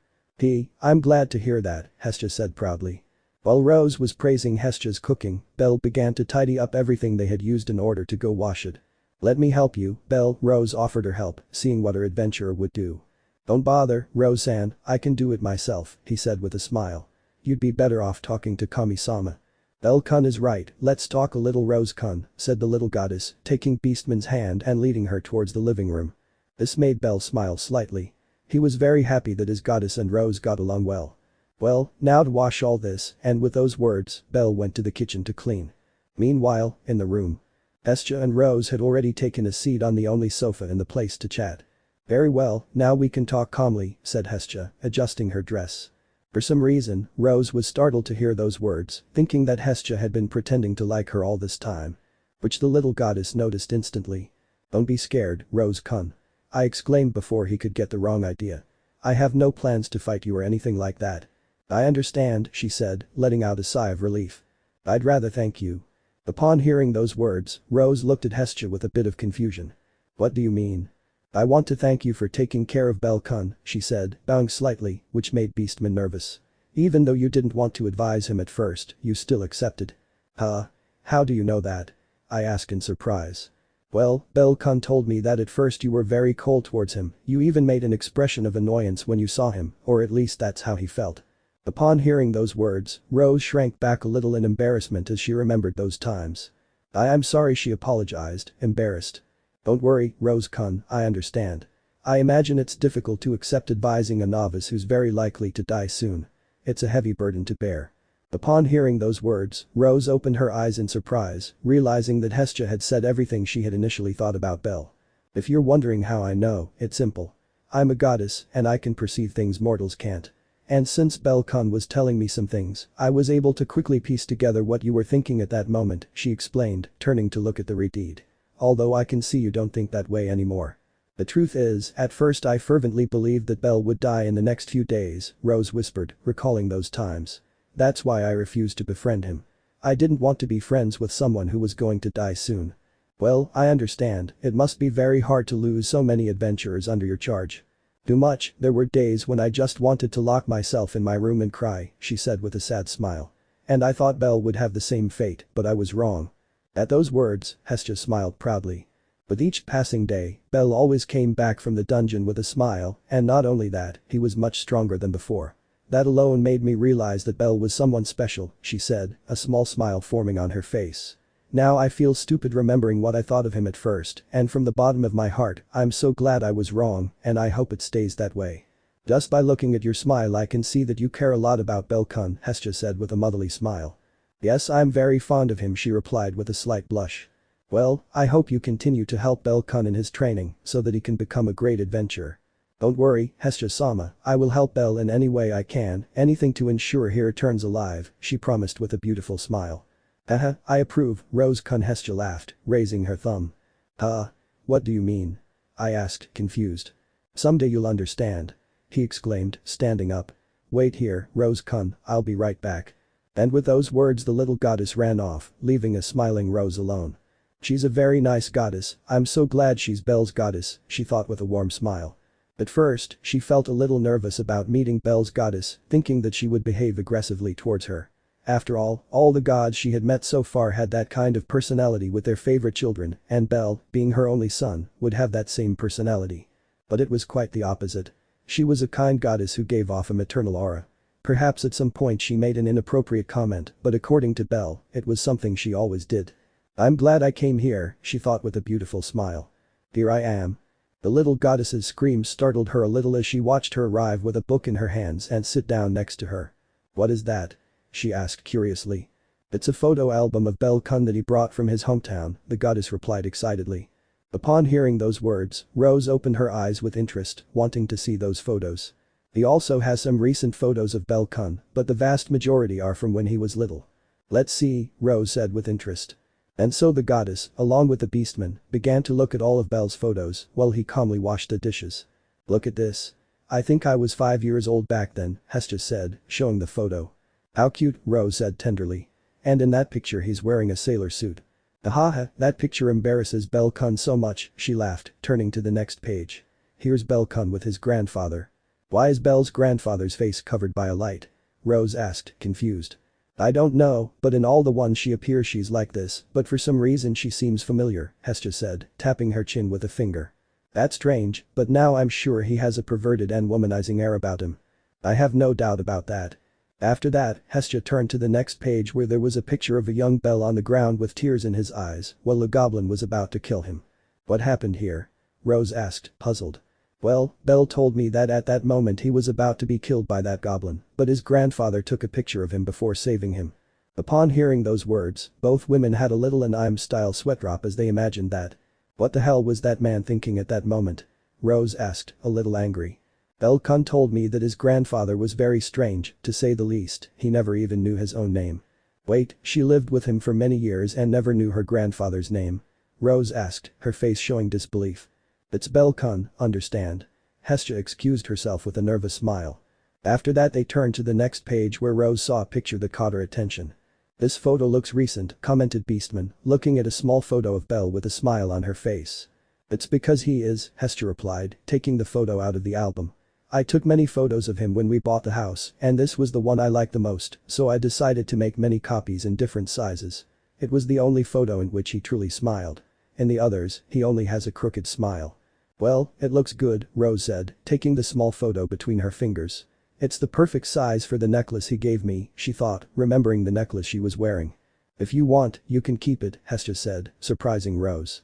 I'm glad to hear that, Hestia said proudly. While Rose was praising Hestia's cooking, Belle began to tidy up everything they had used in order to go wash it. Let me help you, Belle, Rose offered her help, seeing what her adventurer would do. Don't bother, Rose-san, I can do it myself, he said with a smile. You'd be better off talking to Kami-sama. Belle-kun is right, let's talk a little, Rose-kun, said the little goddess, taking Beastman's hand and leading her towards the living room. This made Belle smile slightly. He was very happy that his goddess and Rose got along well. Well, now to wash all this, and with those words, Belle went to the kitchen to clean. Meanwhile, in the room. Hestia and Rose had already taken a seat on the only sofa in the place to chat. Very well, now we can talk calmly, said Hestia, adjusting her dress. For some reason, Rose was startled to hear those words, thinking that Hestia had been pretending to like her all this time. Which the little goddess noticed instantly. Don't be scared, Rose-kun. I exclaimed before he could get the wrong idea. I have no plans to fight you or anything like that. I understand, she said, letting out a sigh of relief. I'd rather thank you. Upon hearing those words, Rose looked at Hestia with a bit of confusion. What do you mean? I want to thank you for taking care of Belle-kun, she said, bowing slightly, which made Beastman nervous. Even though you didn't want to advise him at first, you still accepted. Huh? How do you know that? I asked in surprise. Well, Belle-kun told me that at first you were very cold towards him, you even made an expression of annoyance when you saw him, or at least that's how he felt. Upon hearing those words, Rose shrank back a little in embarrassment as she remembered those times. I'm sorry, she apologized, embarrassed. Don't worry, Rose-kun, I understand. I imagine it's difficult to accept advising a novice who's very likely to die soon. It's a heavy burden to bear. Upon hearing those words, Rose opened her eyes in surprise, realizing that Hestia had said everything she had initially thought about Belle. If you're wondering how I know, it's simple. I'm a goddess, and I can perceive things mortals can't. And since Belle-kun was telling me some things, I was able to quickly piece together what you were thinking at that moment, she explained, turning to look at the redeed. Although I can see you don't think that way anymore. The truth is, at first I fervently believed that Belle would die in the next few days, Rose whispered, recalling those times. That's why I refused to befriend him. I didn't want to be friends with someone who was going to die soon. Well, I understand, it must be very hard to lose so many adventurers under your charge. Too much, there were days when I just wanted to lock myself in my room and cry, she said with a sad smile. And I thought Belle would have the same fate, but I was wrong. At those words, Hestia smiled proudly. With each passing day, Belle always came back from the dungeon with a smile, and not only that, he was much stronger than before. That alone made me realize that Belle was someone special, she said, a small smile forming on her face. Now I feel stupid remembering what I thought of him at first, and from the bottom of my heart, I'm so glad I was wrong, and I hope it stays that way. Just by looking at your smile I can see that you care a lot about Belle-kun, Hestia said with a motherly smile. Yes, I'm very fond of him, she replied with a slight blush. Well, I hope you continue to help Belle-kun in his training, so that he can become a great adventurer. Don't worry, Hestia-sama, I will help Belle in any way I can, anything to ensure he returns alive, she promised with a beautiful smile. Haha, I approve, Rose-kun, Hestia laughed, raising her thumb. What do you mean? I asked, confused. Someday you'll understand. He exclaimed, standing up. Wait here, Rose-kun, I'll be right back. And with those words the little goddess ran off, leaving a smiling Rose alone. She's a very nice goddess, I'm so glad she's Belle's goddess, she thought with a warm smile. At first, she felt a little nervous about meeting Belle's goddess, thinking that she would behave aggressively towards her. After all the gods she had met so far had that kind of personality with their favorite children, and Belle, being her only son, would have that same personality. But it was quite the opposite. She was a kind goddess who gave off a maternal aura. Perhaps at some point she made an inappropriate comment, but according to Belle, it was something she always did. I'm glad I came here, she thought with a beautiful smile. Here I am. The little goddess's screams startled her a little as she watched her arrive with a book in her hands and sit down next to her. What is that? She asked curiously. It's a photo album of Belle-kun that he brought from his hometown, the goddess replied excitedly. Upon hearing those words, Rose opened her eyes with interest, wanting to see those photos. He also has some recent photos of Belle-kun, but the vast majority are from when he was little. Let's see, Rose said with interest. And so the goddess, along with the beastman, began to look at all of Belle's photos while he calmly washed the dishes. Look at this. I think I was 5 years old back then, Hestia said, showing the photo. How cute, Rose said tenderly. And in that picture he's wearing a sailor suit. Ahaha, that picture embarrasses Belle-kun so much, she laughed, turning to the next page. Here's Belle-kun with his grandfather. Why is Belle's grandfather's face covered by a light? Rose asked, confused. I don't know, but in all the ones she appears she's like this, but for some reason she seems familiar, Hestia said, tapping her chin with a finger. That's strange, but now I'm sure he has a perverted and womanizing air about him. I have no doubt about that. After that, Hestia turned to the next page where there was a picture of a young Belle on the ground with tears in his eyes while the goblin was about to kill him. What happened here? Rose asked, puzzled. Well, Belle told me that at that moment he was about to be killed by that goblin, but his grandfather took a picture of him before saving him. Upon hearing those words, both women had a little anime-style sweat drop as they imagined that. What the hell was that man thinking at that moment? Rose asked, a little angry. Belle-kun told me that his grandfather was very strange, to say the least, he never even knew his own name. Wait, she lived with him for many years and never knew her grandfather's name? Rose asked, her face showing disbelief. It's Belle-kun, understand? Hestia excused herself with a nervous smile. After that they turned to the next page where Rose saw a picture that caught her attention. This photo looks recent, commented Beastman, looking at a small photo of Belle with a smile on her face. It's because he is, Hestia replied, taking the photo out of the album. I took many photos of him when we bought the house, and this was the one I liked the most, so I decided to make many copies in different sizes. It was the only photo in which he truly smiled. In the others, he only has a crooked smile. Well, it looks good, Rose said, taking the small photo between her fingers. It's the perfect size for the necklace he gave me, she thought, remembering the necklace she was wearing. If you want, you can keep it, Hestia said, surprising Rose.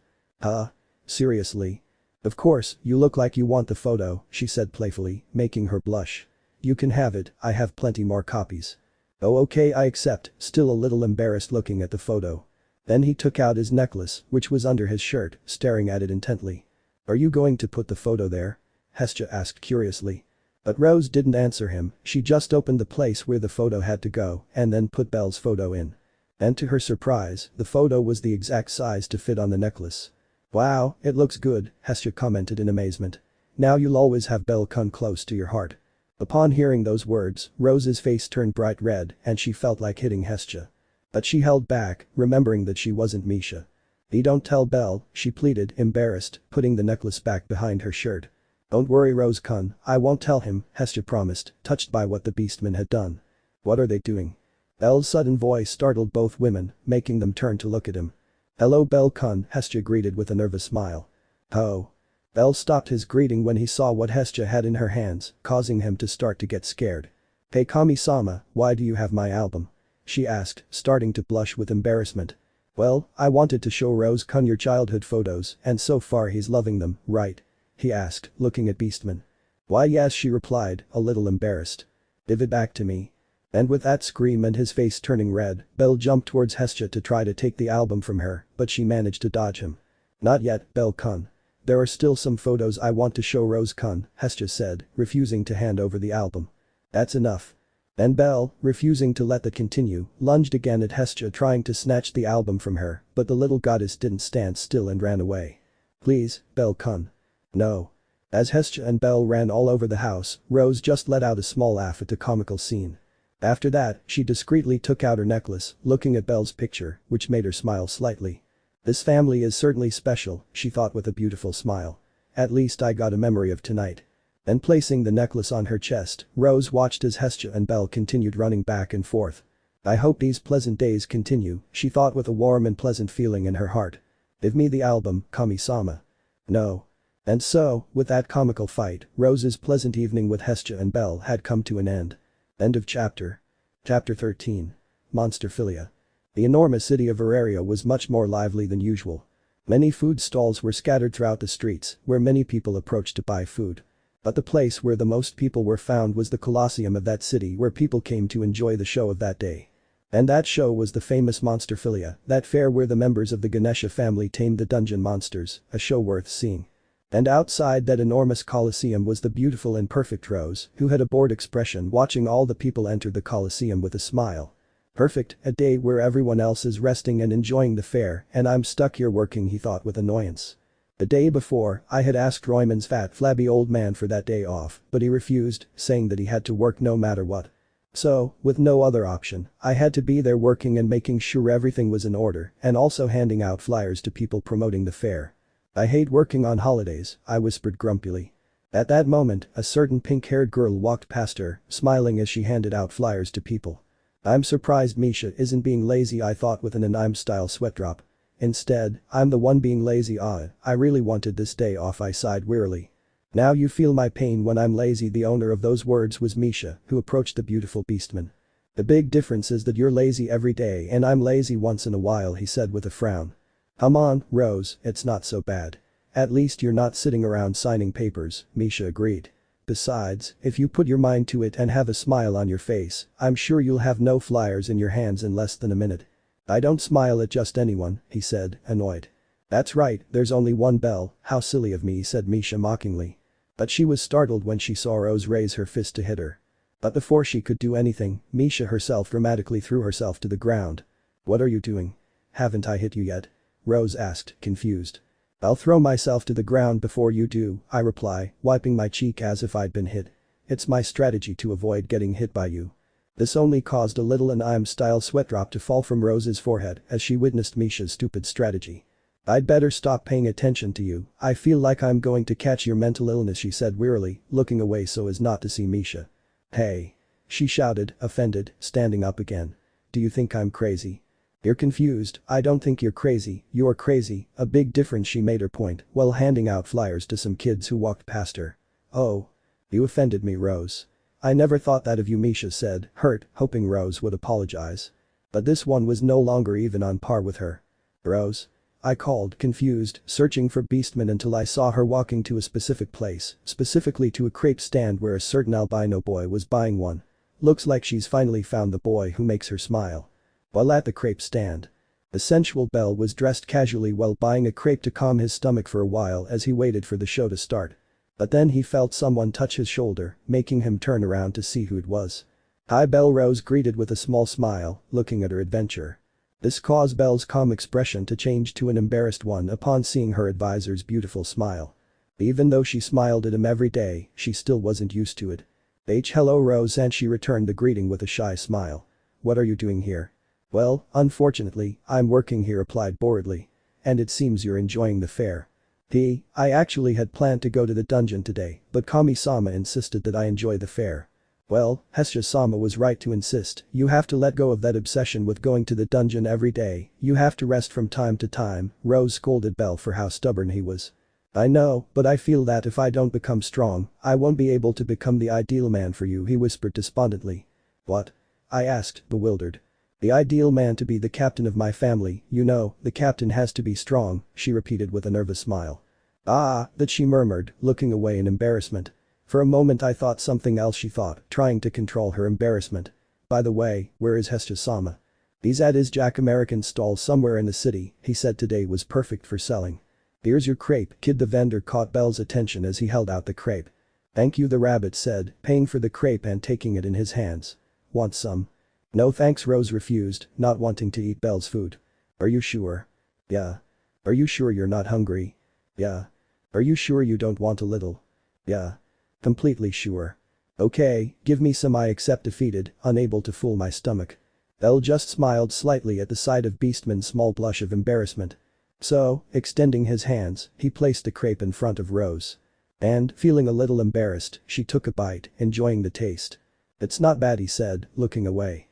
Seriously? Of course, you look like you want the photo, she said playfully, making her blush. You can have it, I have plenty more copies. Oh okay, I accept, still a little embarrassed looking at the photo. Then he took out his necklace, which was under his shirt, staring at it intently. Are you going to put the photo there? Hestia asked curiously. But Rose didn't answer him, she just opened the place where the photo had to go and then put Belle's photo in. And to her surprise, the photo was the exact size to fit on the necklace. Wow, it looks good, Hestia commented in amazement. Now you'll always have Belle come close to your heart. Upon hearing those words, Rose's face turned bright red and she felt like hitting Hestia. But she held back, remembering that she wasn't Misha. Don't tell Belle, she pleaded, embarrassed, putting the necklace back behind her shirt. Don't worry Rose-kun, I won't tell him, Hestia promised, touched by what the beastmen had done. What are they doing? Belle's sudden voice startled both women, making them turn to look at him. Hello Belle-kun, Hestia greeted with a nervous smile. Oh. Belle stopped his greeting when he saw what Hestia had in her hands, causing him to start to get scared. Hey Kami-sama, why do you have my album? She asked, starting to blush with embarrassment. Well, I wanted to show Rose-kun your childhood photos and so far he's loving them, right? He asked, looking at Beastman. Why yes she replied, a little embarrassed. Give it back to me. And with that scream and his face turning red, Belle jumped towards Hestia to try to take the album from her, but she managed to dodge him. Not yet, Belle-kun. There are still some photos I want to show Rose-kun, Hestia said, refusing to hand over the album. That's enough. Then Belle, refusing to let that continue, lunged again at Hestia trying to snatch the album from her, but the little goddess didn't stand still and ran away. Please, Belle-kun. No. As Hestia and Belle ran all over the house, Rose just let out a small laugh at the comical scene. After that, she discreetly took out her necklace, looking at Belle's picture, which made her smile slightly. This family is certainly special, she thought with a beautiful smile. At least I got a memory of tonight. Then placing the necklace on her chest, Rose watched as Hestia and Belle continued running back and forth. I hope these pleasant days continue, she thought with a warm and pleasant feeling in her heart. Give me the album, Kami-sama. No. And so, with that comical fight, Rose's pleasant evening with Hestia and Belle had come to an end. End of chapter. Chapter 13. Monsterphilia. The enormous city of Auraria was much more lively than usual. Many food stalls were scattered throughout the streets, where many people approached to buy food. But the place where the most people were found was the Colosseum of that city where people came to enjoy the show of that day. And that show was the famous Monsterphilia, that fair where the members of the Ganaste family tamed the dungeon monsters, a show worth seeing. And outside that enormous Colosseum was the beautiful and perfect Rose, who had a bored expression watching all the people enter the Colosseum with a smile. Perfect, a day where everyone else is resting and enjoying the fair and I'm stuck here working, he thought with annoyance. The day before, I had asked Royman's fat flabby old man for that day off, but he refused, saying that he had to work no matter what. So, with no other option, I had to be there working and making sure everything was in order and also handing out flyers to people promoting the fair. I hate working on holidays, I whispered grumpily. At that moment, a certain pink-haired girl walked past her, smiling as she handed out flyers to people. I'm surprised Misha isn't being lazy, I thought with an anime-style sweat drop. Instead, I'm the one being lazy. I really wanted this day off, I sighed wearily. Now you feel my pain when I'm lazy. The owner of those words was Misha, who approached the beautiful beastman. The big difference is that you're lazy every day and I'm lazy once in a while, he said with a frown. Come on, Rose, it's not so bad. At least you're not sitting around signing papers, Misha agreed. Besides, if you put your mind to it and have a smile on your face, I'm sure you'll have no flyers in your hands in less than a minute. I don't smile at just anyone, he said, annoyed. That's right, there's only one Belle, how silly of me, said Misha mockingly. But she was startled when she saw Rose raise her fist to hit her. But before she could do anything, Misha herself dramatically threw herself to the ground. What are you doing? Haven't I hit you yet? Rose asked, confused. I'll throw myself to the ground before you do, I reply, wiping my cheek as if I'd been hit. It's my strategy to avoid getting hit by you. This only caused a little anime-style sweat drop to fall from Rose's forehead as she witnessed Misha's stupid strategy. I'd better stop paying attention to you, I feel like I'm going to catch your mental illness, she said wearily, looking away so as not to see Misha. Hey. She shouted, offended, standing up again. Do you think I'm crazy? You're confused, I don't think you're crazy, you're crazy, a big difference, she made her point while handing out flyers to some kids who walked past her. Oh. You offended me, Rose. I never thought that of you, Misha said, hurt, hoping Rose would apologize. But this one was no longer even on par with her. Rose? I called, confused, searching for Beastman until I saw her walking to a specific place, specifically to a crepe stand where a certain albino boy was buying one. Looks like she's finally found the boy who makes her smile. While at the crepe stand, the sensual Belle was dressed casually while buying a crepe to calm his stomach for a while as he waited for the show to start. But then he felt someone touch his shoulder, making him turn around to see who it was. Hi, Belle, Rose greeted with a small smile, looking at her adventurer. This caused Belle's calm expression to change to an embarrassed one upon seeing her advisor's beautiful smile. Even though she smiled at him every day, she still wasn't used to it. Hello, Rose, and she returned the greeting with a shy smile. What are you doing here? Well, unfortunately, I'm working, he replied boredly. And it seems you're enjoying the fair. I actually had planned to go to the dungeon today, but Kami-sama insisted that I enjoy the fair. Well, Hestia-sama was right to insist, you have to let go of that obsession with going to the dungeon every day, you have to rest from time to time, Rose scolded Belle for how stubborn he was. I know, but I feel that if I don't become strong, I won't be able to become the ideal man for you, he whispered despondently. What? I asked, bewildered. The ideal man to be the captain of my family, you know, the captain has to be strong, she repeated with a nervous smile. Ah, that, she murmured, looking away in embarrassment. For a moment I thought something else, she thought, trying to control her embarrassment. By the way, where is Hestia-sama? He's at his Jack American stall somewhere in the city, he said today was perfect for selling. Here's your crepe, kid, the vendor caught Belle's attention as he held out the crepe. Thank you, the rabbit said, paying for the crepe and taking it in his hands. Want some? No thanks, Rose refused, not wanting to eat Belle's food. Are you sure? Yeah. Are you sure you're not hungry? Yeah. Are you sure you don't want a little? Yeah. Completely sure. Okay, give me some, I accept, defeated, unable to fool my stomach. Belle just smiled slightly at the sight of Beastman's small blush of embarrassment. So, extending his hands, he placed the crepe in front of Rose. And, feeling a little embarrassed, she took a bite, enjoying the taste. It's not bad, he said, looking away.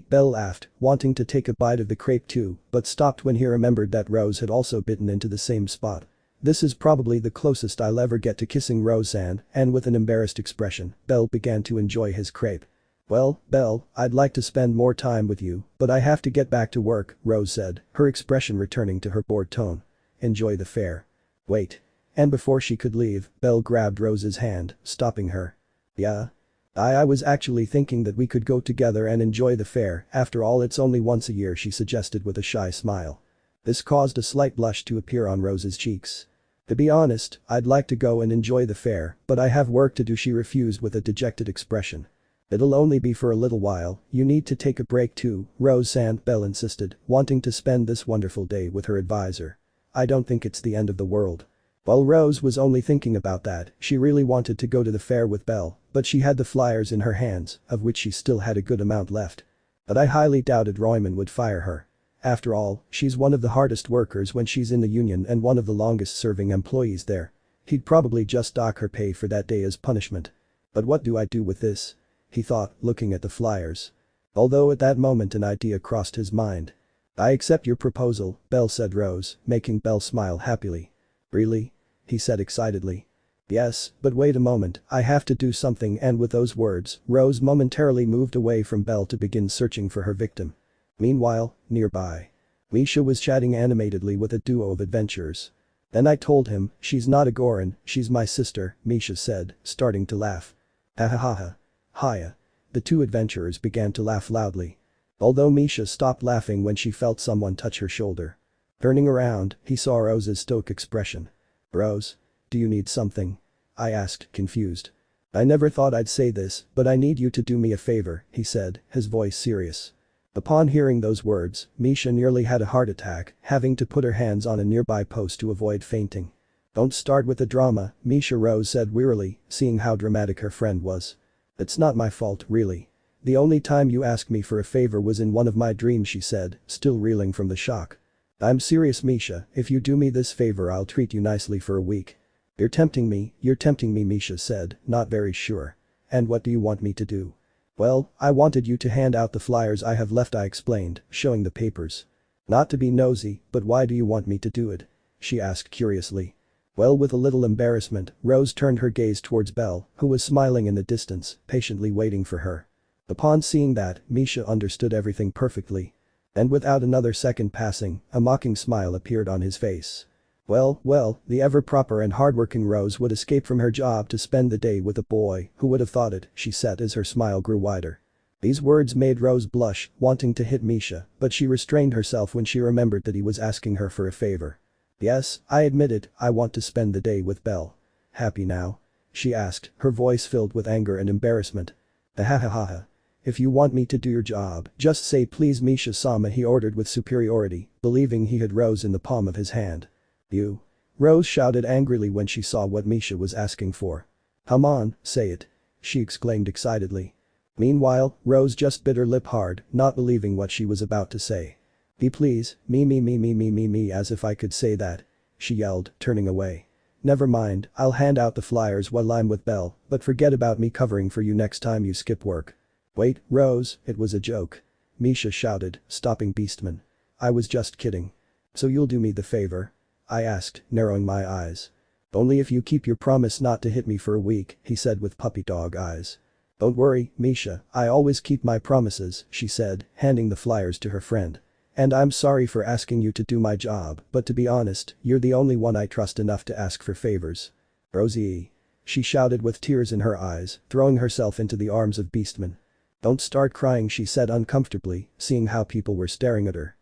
Belle laughed, wanting to take a bite of the crepe too, but stopped when he remembered that Rose had also bitten into the same spot. This is probably the closest I'll ever get to kissing Roseanne, and with an embarrassed expression, Belle began to enjoy his crepe. Well, Belle, I'd like to spend more time with you, but I have to get back to work, Rose said, her expression returning to her bored tone. Enjoy the fair. Wait. And before she could leave, Belle grabbed Rose's hand, stopping her. Yeah? I was actually thinking that we could go together and enjoy the fair, after all it's only once a year, she suggested with a shy smile. This caused a slight blush to appear on Rose's cheeks. To be honest, I'd like to go and enjoy the fair, but I have work to do, she refused with a dejected expression. It'll only be for a little while, you need to take a break too, Rose-san, Belle insisted, wanting to spend this wonderful day with her advisor. I don't think it's the end of the world. While Rose was only thinking about that, she really wanted to go to the fair with Belle, but she had the flyers in her hands, of which she still had a good amount left. But I highly doubted Royman would fire her. After all, she's one of the hardest workers when she's in the union and one of the longest serving employees there. He'd probably just dock her pay for that day as punishment. But what do I do with this? He thought, looking at the flyers. Although at that moment an idea crossed his mind. I accept your proposal, Belle said, Rose, making Belle smile happily. Really? He said excitedly. Yes, but wait a moment, I have to do something, and with those words, Rose momentarily moved away from Belle to begin searching for her victim. Meanwhile, nearby, Misha was chatting animatedly with a duo of adventurers. Then I told him, she's not a Gorin, she's my sister, Misha said, starting to laugh. Ha ha ha ha. Hiya. The two adventurers began to laugh loudly. Although Misha stopped laughing when she felt someone touch her shoulder. Turning around, he saw Rose's stoic expression. Rose? Do you need something? I asked, confused. I never thought I'd say this, but I need you to do me a favor, he said, his voice serious. Upon hearing those words, Misha nearly had a heart attack, having to put her hands on a nearby post to avoid fainting. Don't start with the drama, Misha, Rose said wearily, seeing how dramatic her friend was. It's not my fault, really. The only time you asked me for a favor was in one of my dreams, she said, still reeling from the shock. I'm serious Misha, if you do me this favor I'll treat you nicely for a week. You're tempting me, Misha said, not very sure. And what do you want me to do? Well, I wanted you to hand out the flyers I have left, I explained, showing the papers. Not to be nosy, but why do you want me to do it? She asked curiously. Well, with a little embarrassment, Rose turned her gaze towards Belle, who was smiling in the distance, patiently waiting for her. Upon seeing that, Misha understood everything perfectly. And without another second passing, a mocking smile appeared on his face. Well, the ever-proper and hardworking Rose would escape from her job to spend the day with a boy, who would have thought it, she said as her smile grew wider. These words made Rose blush, wanting to hit Misha, but she restrained herself when she remembered that he was asking her for a favor. Yes, I admit it, I want to spend the day with Belle. Happy now? She asked, her voice filled with anger and embarrassment. Ahahaha. If you want me to do your job, just say please Misha-sama, he ordered with superiority, believing he had Rose in the palm of his hand. You. Rose shouted angrily when she saw what Misha was asking for. Come on, say it. She exclaimed excitedly. Meanwhile, Rose just bit her lip hard, not believing what she was about to say. Please, me as if I could say that. She yelled, turning away. Never mind, I'll hand out the flyers while I'm with Belle, but forget about me covering for you next time you skip work. Wait, Rose, it was a joke. Misha shouted, stopping Beastman. I was just kidding. So you'll do me the favor? I asked, narrowing my eyes. Only if you keep your promise not to hit me for a week, he said with puppy dog eyes. Don't worry, Misha, I always keep my promises, she said, handing the flyers to her friend. And I'm sorry for asking you to do my job, but to be honest, you're the only one I trust enough to ask for favors. Rosie. She shouted with tears in her eyes, throwing herself into the arms of Beastman. Don't start crying, she said uncomfortably, seeing how people were staring at her.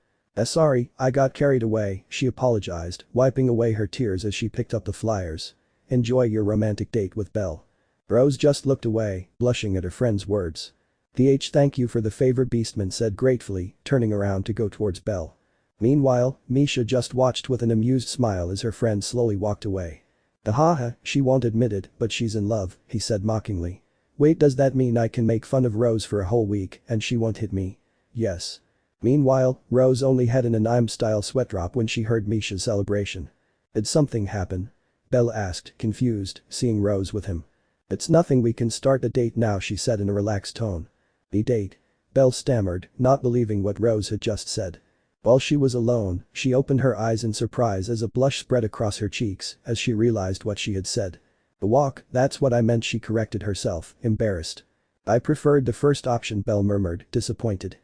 Sorry, I got carried away, she apologized, wiping away her tears as she picked up the flyers. Enjoy your romantic date with Belle. Rose just looked away, blushing at her friend's words. Thank you for the favor, Beastman said gratefully, turning around to go towards Belle. Meanwhile, Misha just watched with an amused smile as her friend slowly walked away. Haha, she won't admit it, but she's in love, he said mockingly. Wait, does that mean I can make fun of Rose for a whole week and she won't hit me? Yes. Meanwhile, Rose only had an anime-style sweat drop when she heard Misha's celebration. Did something happen? Belle asked, confused, seeing Rose with him. It's nothing, we can start the date now, she said in a relaxed tone. The date? Belle stammered, not believing what Rose had just said. While she was alone, she opened her eyes in surprise as a blush spread across her cheeks as she realized what she had said. The walk, that's what I meant, she corrected herself, embarrassed. I preferred the first option, Belle murmured, disappointed.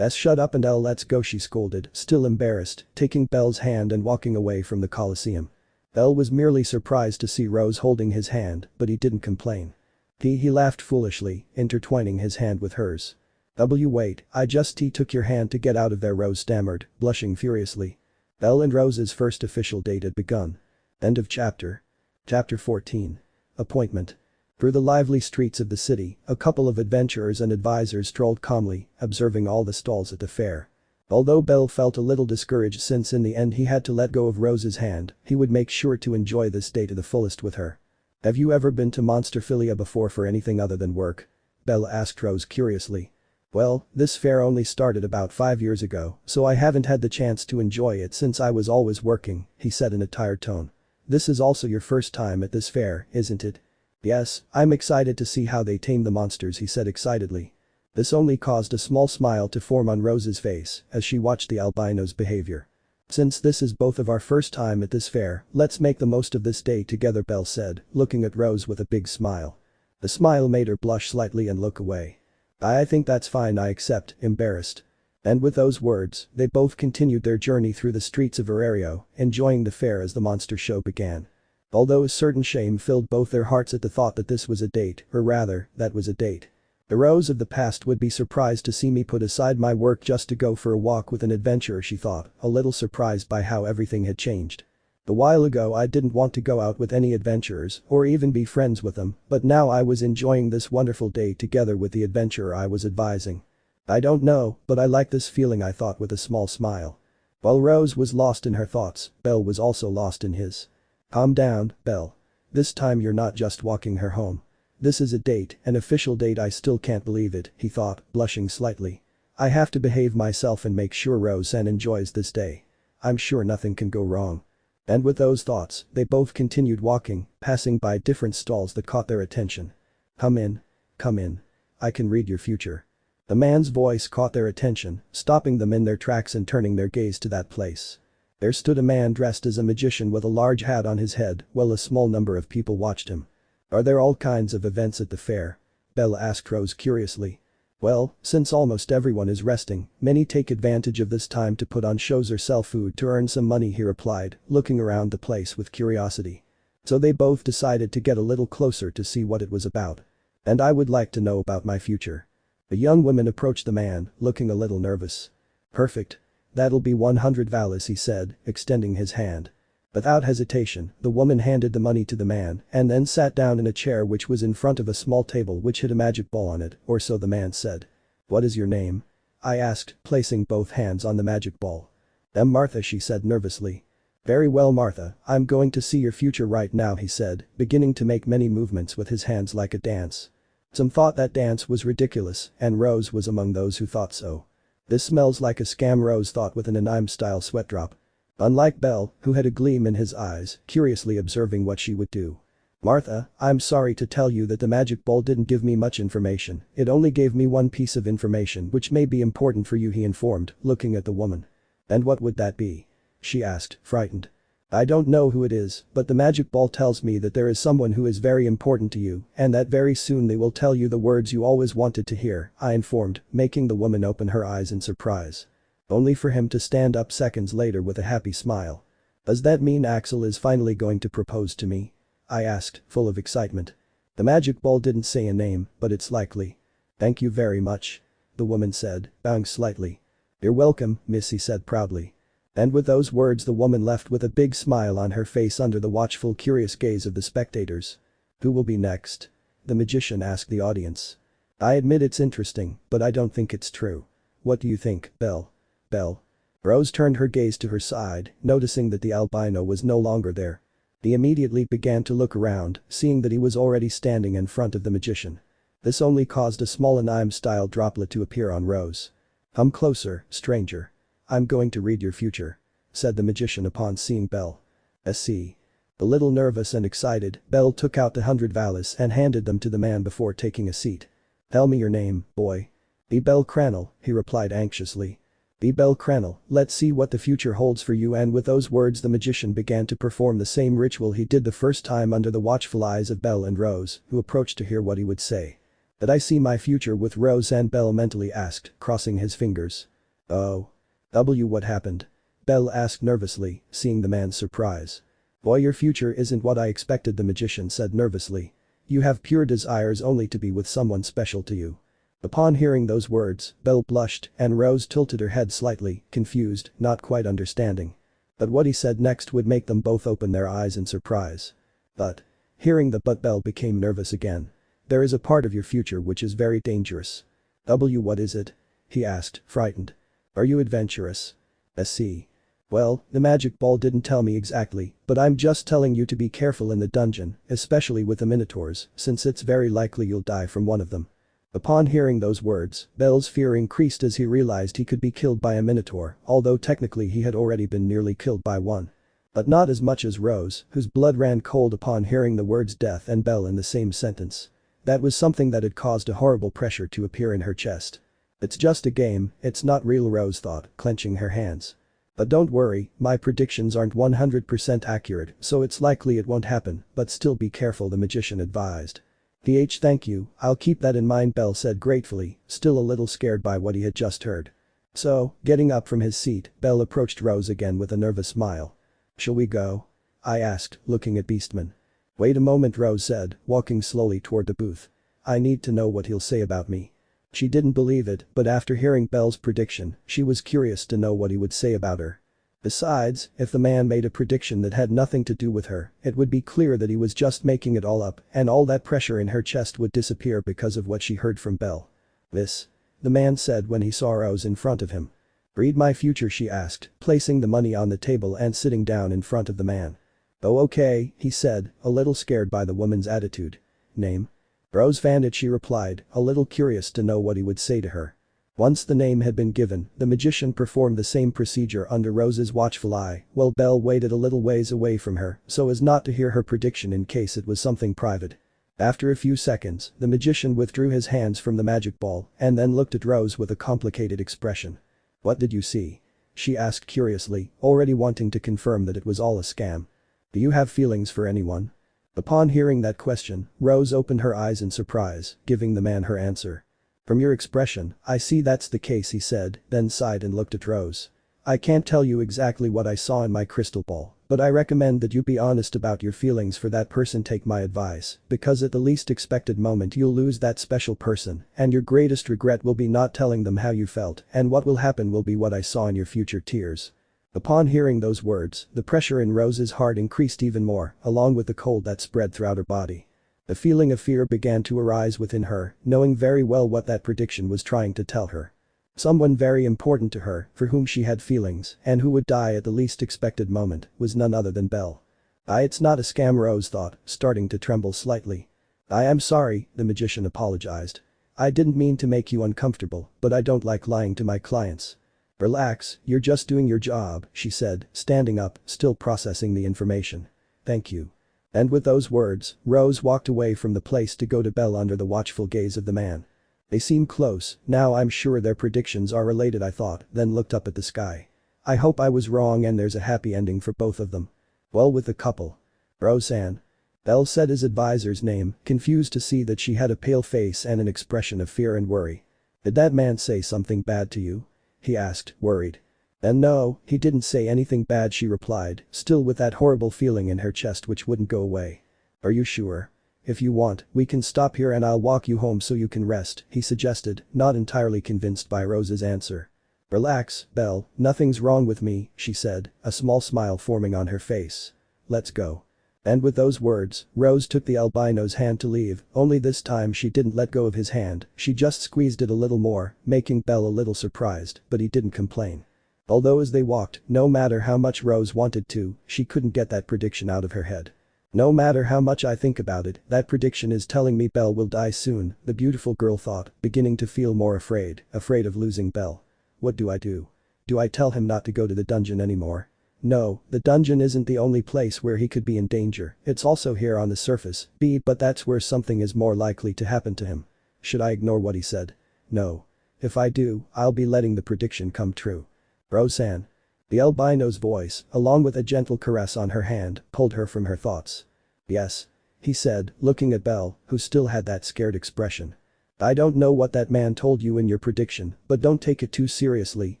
Shut up and let's go, she scolded, still embarrassed, taking Belle's hand and walking away from the Coliseum. Belle was merely surprised to see Rose holding his hand, but he didn't complain. He laughed foolishly, intertwining his hand with hers. Wait, I just took your hand to get out of there, Rose stammered, blushing furiously. Belle and Rose's first official date had begun. End of chapter. Chapter 14. Appointment. Through the lively streets of the city, a couple of adventurers and advisors strolled calmly, observing all the stalls at the fair. Although Belle felt a little discouraged since in the end he had to let go of Rose's hand, he would make sure to enjoy this day to the fullest with her. Have you ever been to Monsterphilia before for anything other than work? Belle asked Rose curiously. Well, this fair only started about 5 years ago, so I haven't had the chance to enjoy it since I was always working, he said in a tired tone. This is also your first time at this fair, isn't it? Yes, I'm excited to see how they tame the monsters, he said excitedly. This only caused a small smile to form on Rose's face as she watched the albino's behavior. Since this is both of our first time at this fair, let's make the most of this day together, Belle said, looking at Rose with a big smile. The smile made her blush slightly and look away. I think that's fine, I accept, embarrassed. And with those words, they both continued their journey through the streets of Aurario, enjoying the fair as the monster show began. Although a certain shame filled both their hearts at the thought that this was a date, or rather, that was a date. The Rose of the past would be surprised to see me put aside my work just to go for a walk with an adventurer, she thought, a little surprised by how everything had changed. A while ago I didn't want to go out with any adventurers or even be friends with them, but now I was enjoying this wonderful day together with the adventurer I was advising. I don't know, but I like this feeling, I thought with a small smile. While Rose was lost in her thoughts, Belle was also lost in his. Calm down, Belle. This time you're not just walking her home. This is a date, an official date, I still can't believe it, he thought, blushing slightly. I have to behave myself and make sure Roseanne enjoys this day. I'm sure nothing can go wrong. And with those thoughts, they both continued walking, passing by different stalls that caught their attention. Come in. Come in. I can read your future. The man's voice caught their attention, stopping them in their tracks and turning their gaze to that place. There stood a man dressed as a magician with a large hat on his head, while a small number of people watched him. Are there all kinds of events at the fair? Belle asked Rose curiously. Well, since almost everyone is resting, many take advantage of this time to put on shows or sell food to earn some money, he replied, looking around the place with curiosity. So they both decided to get a little closer to see what it was about. And I would like to know about my future. The young woman approached the man, looking a little nervous. Perfect. That'll be 100 valas, he said, extending his hand. Without hesitation, the woman handed the money to the man and then sat down in a chair which was in front of a small table which had a magic ball on it, or so the man said. What is your name? I asked, placing both hands on the magic ball. Martha, she said nervously. Very well, Martha, I'm going to see your future right now, he said, beginning to make many movements with his hands like a dance. Some thought that dance was ridiculous, and Rose was among those who thought so. This smells like a scam, Rose thought with an anime-style sweat drop. Unlike Belle, who had a gleam in his eyes, curiously observing what she would do. Martha, I'm sorry to tell you that the magic ball didn't give me much information, it only gave me one piece of information which may be important for you, he informed, looking at the woman. And what would that be? She asked, frightened. I don't know who it is, but the magic ball tells me that there is someone who is very important to you, and that very soon they will tell you the words you always wanted to hear, I informed, making the woman open her eyes in surprise. Only for him to stand up seconds later with a happy smile. Does that mean Axel is finally going to propose to me? I asked, full of excitement. The magic ball didn't say a name, but it's likely. Thank you very much. The woman said, bowing slightly. You're welcome, miss, he said proudly. And with those words the woman left with a big smile on her face under the watchful, curious gaze of the spectators. Who will be next? The magician asked the audience. I admit it's interesting, but I don't think it's true. What do you think, Belle? Belle. Rose turned her gaze to her side, noticing that the albino was no longer there. He immediately began to look around, seeing that he was already standing in front of the magician. This only caused a small anime-style droplet to appear on Rose. Come closer, stranger. I'm going to read your future, said the magician upon seeing Belle. I see. A little nervous and excited, Belle took out the 100 valas and handed them to the man before taking a seat. Tell me your name, boy. Bellcranel, he replied anxiously. Bellcranel, let's see what the future holds for you, and with those words the magician began to perform the same ritual he did the first time under the watchful eyes of Belle and Rose, who approached to hear what he would say. Did I see my future with Rose and Belle mentally asked, crossing his fingers. Oh. What happened? Belle asked nervously, seeing the man's surprise. Boy, your future isn't what I expected, the magician said nervously. You have pure desires only to be with someone special to you. Upon hearing those words, Belle blushed and Rose tilted her head slightly, confused, not quite understanding. But what he said next would make them both open their eyes in surprise. But. Hearing the but, Belle became nervous again. There is a part of your future which is very dangerous. What is it? He asked, frightened. Are you adventurous? I see. Well, the magic ball didn't tell me exactly, but I'm just telling you to be careful in the dungeon, especially with the minotaurs, since it's very likely you'll die from one of them. Upon hearing those words, Belle's fear increased as he realized he could be killed by a minotaur, although technically he had already been nearly killed by one. But not as much as Rose, whose blood ran cold upon hearing the words death and Belle in the same sentence. That was something that had caused a horrible pressure to appear in her chest. It's just a game, it's not real, Rose thought, clenching her hands. But don't worry, my predictions aren't 100% accurate, so it's likely it won't happen, but still be careful, the magician advised. Thank you, I'll keep that in mind, Belle said gratefully, still a little scared by what he had just heard. So, getting up from his seat, Belle approached Rose again with a nervous smile. Shall we go? I asked, looking at Beastman. Wait a moment, Rose said, walking slowly toward the booth. I need to know what he'll say about me. She didn't believe it, but after hearing Belle's prediction, she was curious to know what he would say about her. Besides, if the man made a prediction that had nothing to do with her, it would be clear that he was just making it all up, and all that pressure in her chest would disappear because of what she heard from Belle. The man said when he saw Rose in front of him. Read my future, she asked, placing the money on the table and sitting down in front of the man. Oh, okay, he said, a little scared by the woman's attitude. Name? Rose Fannett, she replied, a little curious to know what he would say to her. Once the name had been given, the magician performed the same procedure under Rose's watchful eye, while Belle waited a little ways away from her so as not to hear her prediction in case it was something private. After a few seconds, the magician withdrew his hands from the magic ball and then looked at Rose with a complicated expression. "What did you see?" she asked curiously, already wanting to confirm that it was all a scam. "Do you have feelings for anyone?" Upon hearing that question, Rose opened her eyes in surprise, giving the man her answer. "From your expression, I see that's the case," he said, then sighed and looked at Rose. "I can't tell you exactly what I saw in my crystal ball, but I recommend that you be honest about your feelings for that person. Take my advice, because at the least expected moment you'll lose that special person, and your greatest regret will be not telling them how you felt, and what will happen will be what I saw in your future tears." Upon hearing those words, the pressure in Rose's heart increased even more, along with the cold that spread throughout her body. A feeling of fear began to arise within her, knowing very well what that prediction was trying to tell her. Someone very important to her, for whom she had feelings, and who would die at the least expected moment, was none other than Belle. It's not a scam," Rose thought, starting to tremble slightly. "I am sorry," the magician apologized. "I didn't mean to make you uncomfortable, but I don't like lying to my clients." "Relax, you're just doing your job," she said, standing up, still processing the information. "Thank you." And with those words, Rose walked away from the place to go to Belle under the watchful gaze of the man. "They seem close, now I'm sure their predictions are related," I thought, then looked up at the sky. "I hope I was wrong and there's a happy ending for both of them." "Well, with the couple." "Roseanne." Belle said his advisor's name, confused to see that she had a pale face and an expression of fear and worry. "Did that man say something bad to you?" he asked, worried. "And no, he didn't say anything bad," she replied, still with that horrible feeling in her chest which wouldn't go away. "Are you sure? If you want, we can stop here and I'll walk you home so you can rest," he suggested, not entirely convinced by Rose's answer. "Relax, Belle, nothing's wrong with me," she said, a small smile forming on her face. "Let's go." And with those words, Rose took the albino's hand to leave, only this time she didn't let go of his hand, she just squeezed it a little more, making Belle a little surprised, but he didn't complain. Although as they walked, no matter how much Rose wanted to, she couldn't get that prediction out of her head. "No matter how much I think about it, that prediction is telling me Belle will die soon," the beautiful girl thought, beginning to feel more afraid of losing Belle. "What do I do? Do I tell him not to go to the dungeon anymore? No, the dungeon isn't the only place where he could be in danger, it's also here on the surface, but that's where something is more likely to happen to him. Should I ignore what he said? No. If I do, I'll be letting the prediction come true." "Roseanne." The albino's voice, along with a gentle caress on her hand, pulled her from her thoughts. "Yes," he said, looking at Belle, who still had that scared expression. "I don't know what that man told you in your prediction, but don't take it too seriously,"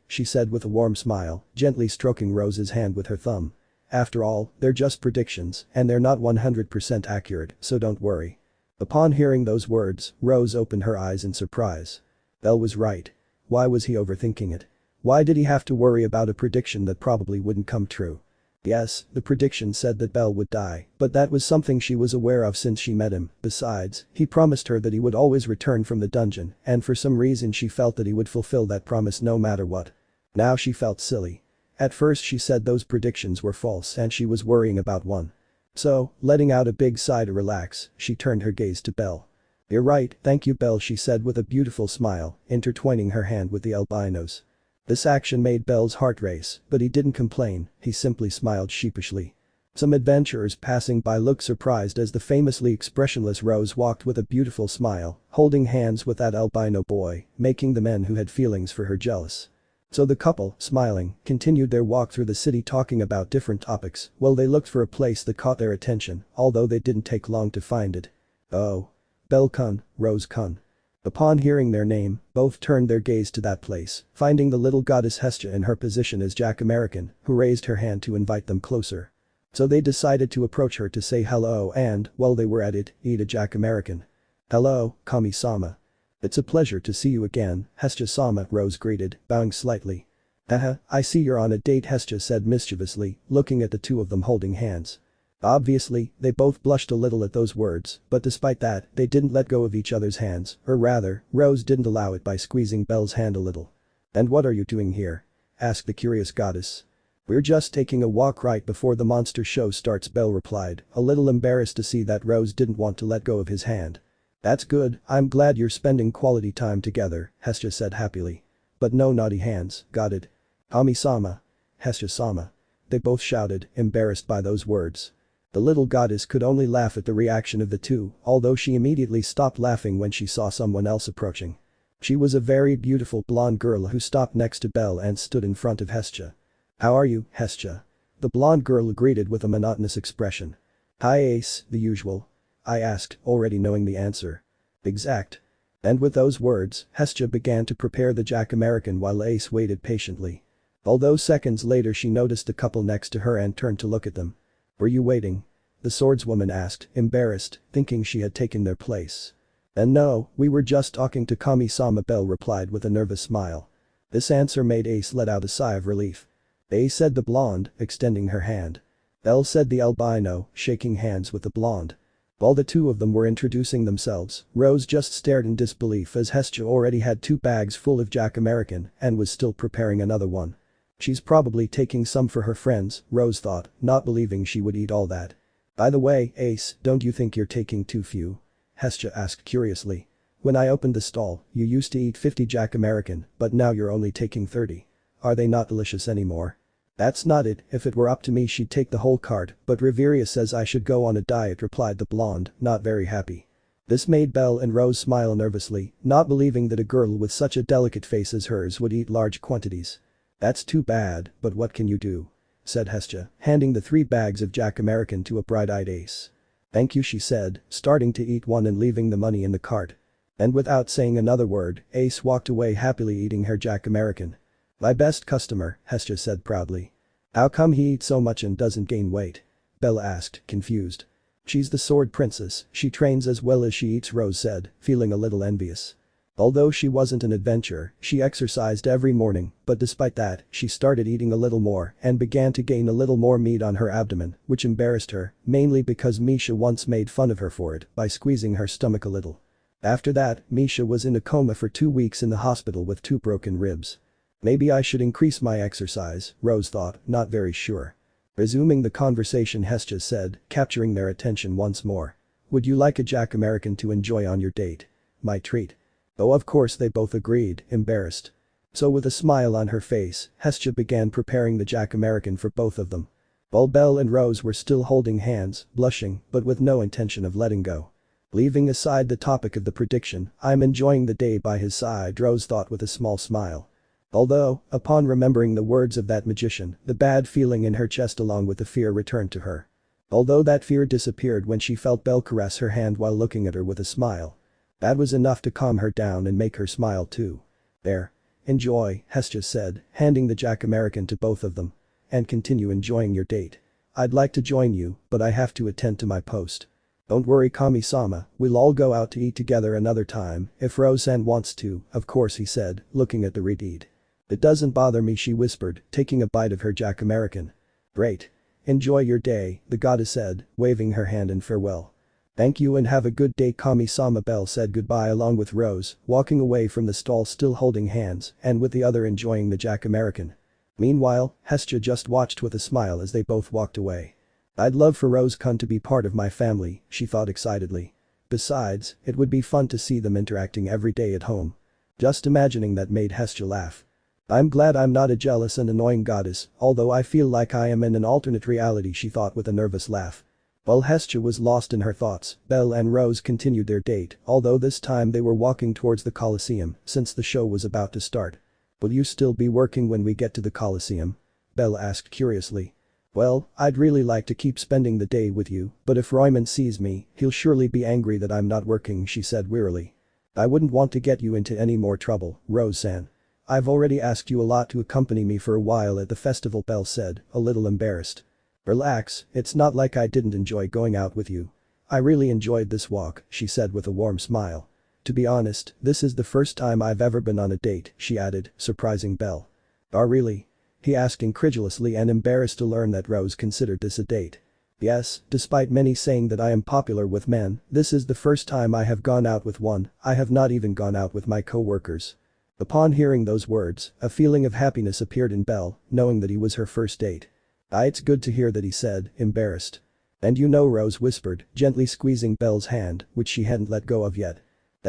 she said with a warm smile, gently stroking Rose's hand with her thumb. "After all, they're just predictions, and they're not 100% accurate, so don't worry." Upon hearing those words, Rose opened her eyes in surprise. Belle was right. Why was he overthinking it? Why did he have to worry about a prediction that probably wouldn't come true? Yes, the prediction said that Belle would die, but that was something she was aware of since she met him. Besides, he promised her that he would always return from the dungeon, and for some reason she felt that he would fulfill that promise no matter what. Now she felt silly. At first she said those predictions were false and she was worrying about one. So, letting out a big sigh to relax, she turned her gaze to Belle. "You're right, thank you, Belle," she said with a beautiful smile, intertwining her hand with the albino's. This action made Belle's heart race, but he didn't complain, he simply smiled sheepishly. Some adventurers passing by looked surprised as the famously expressionless Rose walked with a beautiful smile, holding hands with that albino boy, making the men who had feelings for her jealous. So the couple, smiling, continued their walk through the city talking about different topics while they looked for a place that caught their attention, although they didn't take long to find it. "Oh. Belle-kun, Rose-kun." Upon hearing their name, both turned their gaze to that place, finding the little goddess Hestia in her position as Jack American, who raised her hand to invite them closer. So they decided to approach her to say hello and, while they were at it, eat a Jack American. "Hello, Kami-sama. It's a pleasure to see you again, Hestia-sama," Rose greeted, bowing slightly. "Haha, I see you're on a date," Hestia said mischievously, looking at the two of them holding hands. Obviously, they both blushed a little at those words, but despite that, they didn't let go of each other's hands, or rather, Rose didn't allow it by squeezing Belle's hand a little. "And what are you doing here?" asked the curious goddess. "We're just taking a walk right before the monster show starts," Belle replied, a little embarrassed to see that Rose didn't want to let go of his hand. That's good, I'm glad you're spending quality time together, Hestia said happily. But no naughty hands, got it? Kami-sama. Hestia-sama. They both shouted, embarrassed by those words. The little goddess could only laugh at the reaction of the two, although she immediately stopped laughing when she saw someone else approaching. She was a very beautiful blonde girl who stopped next to Belle and stood in front of Hestia. How are you, Hestia? The blonde girl greeted with a monotonous expression. Hi Ace, the usual. I asked, already knowing the answer. Exact. And with those words, Hestia began to prepare the Jack American while Ace waited patiently. Although seconds later she noticed the couple next to her and turned to look at them. Were you waiting? The swordswoman asked, embarrassed, thinking she had taken their place. And no, we were just talking to Kami-sama, Belle replied with a nervous smile. This answer made Ace let out a sigh of relief. Ace said the blonde, extending her hand. Belle said the albino, shaking hands with the blonde. While the two of them were introducing themselves, Rose just stared in disbelief as Hestia already had 2 bags full of Jack American and was still preparing another one. She's probably taking some for her friends, Rose thought, not believing she would eat all that. By the way, Ace, don't you think you're taking too few? Hestia asked curiously. When I opened the stall, you used to eat 50 Jack American, but now you're only taking 30. Are they not delicious anymore? That's not it, if it were up to me she'd take the whole cart, but Riveria says I should go on a diet, replied the blonde, not very happy. This made Belle and Rose smile nervously, not believing that a girl with such a delicate face as hers would eat large quantities. That's too bad, but what can you do? Said Hestia, handing the 3 bags of Jack American to a bright-eyed Ace. Thank you, she said, starting to eat one and leaving the money in the cart. And without saying another word, Ace walked away happily eating her Jack American. My best customer, Hestia said proudly. How come he eats so much and doesn't gain weight? Belle asked, confused. She's the sword princess, she trains as well as she eats, Rose said, feeling a little envious. Although she wasn't an adventurer, she exercised every morning, but despite that, she started eating a little more and began to gain a little more meat on her abdomen, which embarrassed her, mainly because Misha once made fun of her for it by squeezing her stomach a little. After that, Misha was in a coma for 2 weeks in the hospital with 2 broken ribs. Maybe I should increase my exercise, Rose thought, not very sure. Resuming the conversation, Hestia said, capturing their attention once more. Would you like a Jack American to enjoy on your date? My treat. Oh, of course, they both agreed, embarrassed. So with a smile on her face, Hestia began preparing the Jack American for both of them. While Belle and Rose were still holding hands, blushing, but with no intention of letting go. Leaving aside the topic of the prediction, I'm enjoying the day by his side, Rose thought with a small smile. Although, upon remembering the words of that magician, the bad feeling in her chest along with the fear returned to her. Although that fear disappeared when she felt Belle caress her hand while looking at her with a smile. That was enough to calm her down and make her smile too. There. Enjoy, Hestia said, handing the Jack American to both of them. And continue enjoying your date. I'd like to join you, but I have to attend to my post. Don't worry, Kami-sama, we'll all go out to eat together another time, if Rose-san wants to, of course, he said, looking at the reed. It doesn't bother me, she whispered, taking a bite of her Jack American. Great. Enjoy your day, the goddess said, waving her hand in farewell. Thank you and have a good day, Kami-sama. Belle said goodbye along with Rose, walking away from the stall still holding hands and with the other enjoying the Jack American. Meanwhile, Hestia just watched with a smile as they both walked away. I'd love for Rose-kun to be part of my family, she thought excitedly. Besides, it would be fun to see them interacting every day at home. Just imagining that made Hestia laugh. I'm glad I'm not a jealous and annoying goddess, although I feel like I am in an alternate reality, she thought with a nervous laugh. While Hestia was lost in her thoughts, Belle and Rose continued their date, although this time they were walking towards the Colosseum since the show was about to start. Will you still be working when we get to the Colosseum? Belle asked curiously. Well, I'd really like to keep spending the day with you, but if Royman sees me, he'll surely be angry that I'm not working, she said wearily. I wouldn't want to get you into any more trouble, Rose-san. I've already asked you a lot to accompany me for a while at the festival, Belle said, a little embarrassed. Relax, it's not like I didn't enjoy going out with you. I really enjoyed this walk, she said with a warm smile. To be honest, this is the first time I've ever been on a date, she added, surprising Belle. Oh really? He asked incredulously and embarrassed to learn that Rose considered this a date. Yes, despite many saying that I am popular with men, this is the first time I have gone out with one. I have not even gone out with my co-workers. Upon hearing those words, a feeling of happiness appeared in Belle, knowing that he was her first date. It's good to hear that, he said, embarrassed. And you know, Rose whispered, gently squeezing Belle's hand, which she hadn't let go of yet.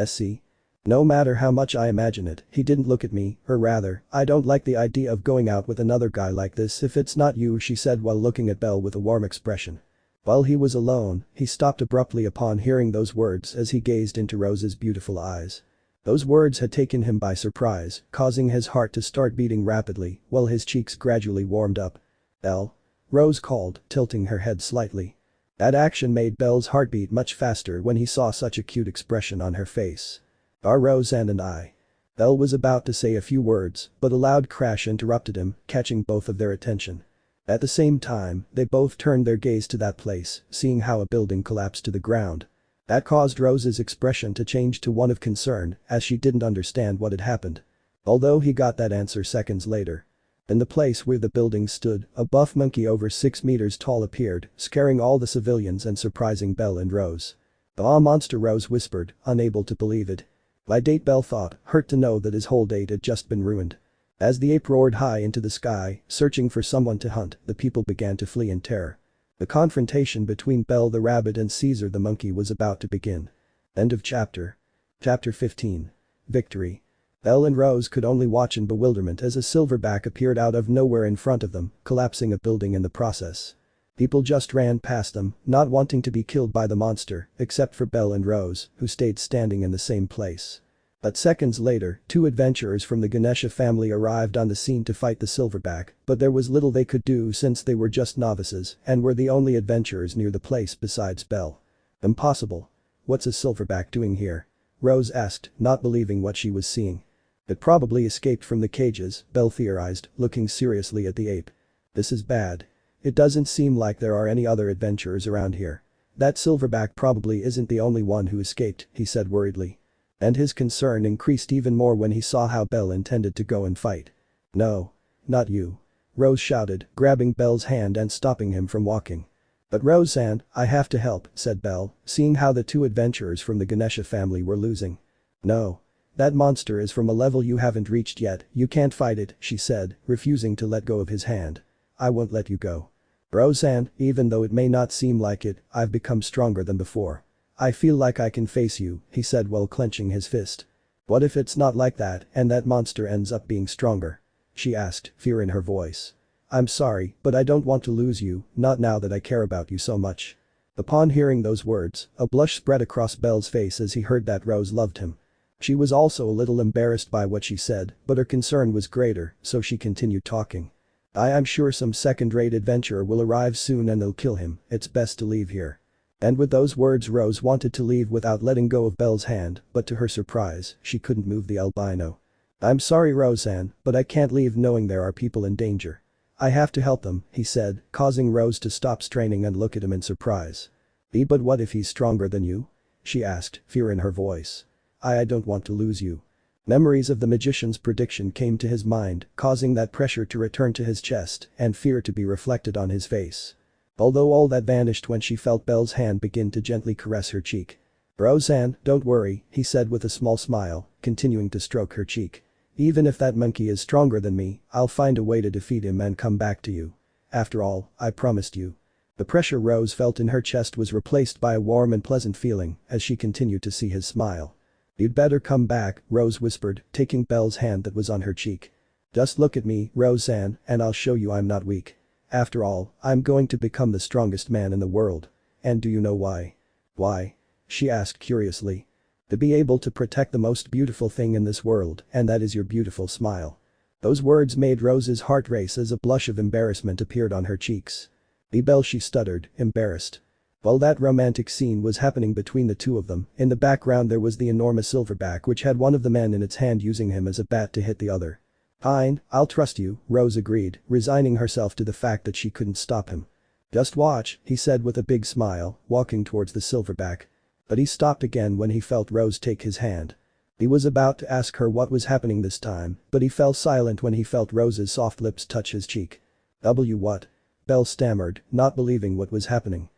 See? No matter how much I imagine it, he didn't look at me, or rather, I don't like the idea of going out with another guy like this if it's not you, she said while looking at Belle with a warm expression. While he was alone, he stopped abruptly upon hearing those words as he gazed into Rose's beautiful eyes. Those words had taken him by surprise, causing his heart to start beating rapidly while his cheeks gradually warmed up. "Belle?" Rose called, tilting her head slightly. That action made Belle's heart beat much faster when he saw such a cute expression on her face. "Are Roseanne and I?" Belle was about to say a few words, but a loud crash interrupted him, catching both of their attention. At the same time, they both turned their gaze to that place, seeing how a building collapsed to the ground. That caused Rose's expression to change to one of concern, as she didn't understand what had happened. Although he got that answer seconds later. In the place where the building stood, a buff monkey over 6 meters tall appeared, scaring all the civilians and surprising Belle and Rose. "Ah, monster," Rose whispered, unable to believe it. My date, Belle thought, hurt to know that his whole date had just been ruined. As the ape roared high into the sky, searching for someone to hunt, the people began to flee in terror. The confrontation between Belle the rabbit and Caesar the monkey was about to begin. End of chapter. Chapter 15. Victory. Belle and Rose could only watch in bewilderment as a silverback appeared out of nowhere in front of them, collapsing a building in the process. People just ran past them, not wanting to be killed by the monster, except for Belle and Rose, who stayed standing in the same place. But seconds later, 2 adventurers from the Ganaste family arrived on the scene to fight the silverback, but there was little they could do since they were just novices and were the only adventurers near the place besides Belle. "Impossible. What's a silverback doing here?" Rose asked, not believing what she was seeing. "It probably escaped from the cages," Belle theorized, looking seriously at the ape. "This is bad. It doesn't seem like there are any other adventurers around here. That silverback probably isn't the only one who escaped," he said worriedly. And his concern increased even more when he saw how Belle intended to go and fight. "No. Not you." Rose shouted, grabbing Belle's hand and stopping him from walking. "But Roseanne, I have to help," said Belle, seeing how the 2 adventurers from the Ganaste family were losing. "No. That monster is from a level you haven't reached yet, you can't fight it," she said, refusing to let go of his hand. "I won't let you go. Roseanne, even though it may not seem like it, I've become stronger than before. I feel like I can face you," he said while clenching his fist. "What if it's not like that and that monster ends up being stronger?" she asked, fear in her voice. "I'm sorry, but I don't want to lose you, not now that I care about you so much." Upon hearing those words, a blush spread across Belle's face as he heard that Rose loved him. She was also a little embarrassed by what she said, but her concern was greater, so she continued talking. I'm sure some second-rate adventurer will arrive soon and they'll kill him, it's best to leave here." And with those words Rose wanted to leave without letting go of Belle's hand, but to her surprise, she couldn't move the albino. "I'm sorry, Roseanne, but I can't leave knowing there are people in danger. I have to help them," he said, causing Rose to stop straining and look at him in surprise. But what if he's stronger than you?" she asked, fear in her voice. I don't want to lose you." Memories of the magician's prediction came to his mind, causing that pressure to return to his chest and fear to be reflected on his face. Although all that vanished when she felt Belle's hand begin to gently caress her cheek. "Roseanne, don't worry," he said with a small smile, continuing to stroke her cheek. "Even if that monkey is stronger than me, I'll find a way to defeat him and come back to you. After all, I promised you." The pressure Rose felt in her chest was replaced by a warm and pleasant feeling as she continued to see his smile. "You'd better come back," Rose whispered, taking Belle's hand that was on her cheek. "Just look at me, Roseanne, and I'll show you I'm not weak. After all, I'm going to become the strongest man in the world. And do you know why?" "Why?" she asked curiously. "To be able to protect the most beautiful thing in this world, and that is your beautiful smile." Those words made Rose's heart race as a blush of embarrassment appeared on her cheeks. "Belle," she stuttered, embarrassed. While that romantic scene was happening between the 2 of them, in the background there was the enormous silverback which had one of the men in its hand using him as a bat to hit the other. "Fine, I'll trust you," Rose agreed, resigning herself to the fact that she couldn't stop him. "Just watch," he said with a big smile, walking towards the silverback. But he stopped again when he felt Rose take his hand. He was about to ask her what was happening this time, but he fell silent when he felt Rose's soft lips touch his cheek. What?" Belle stammered, not believing what was happening.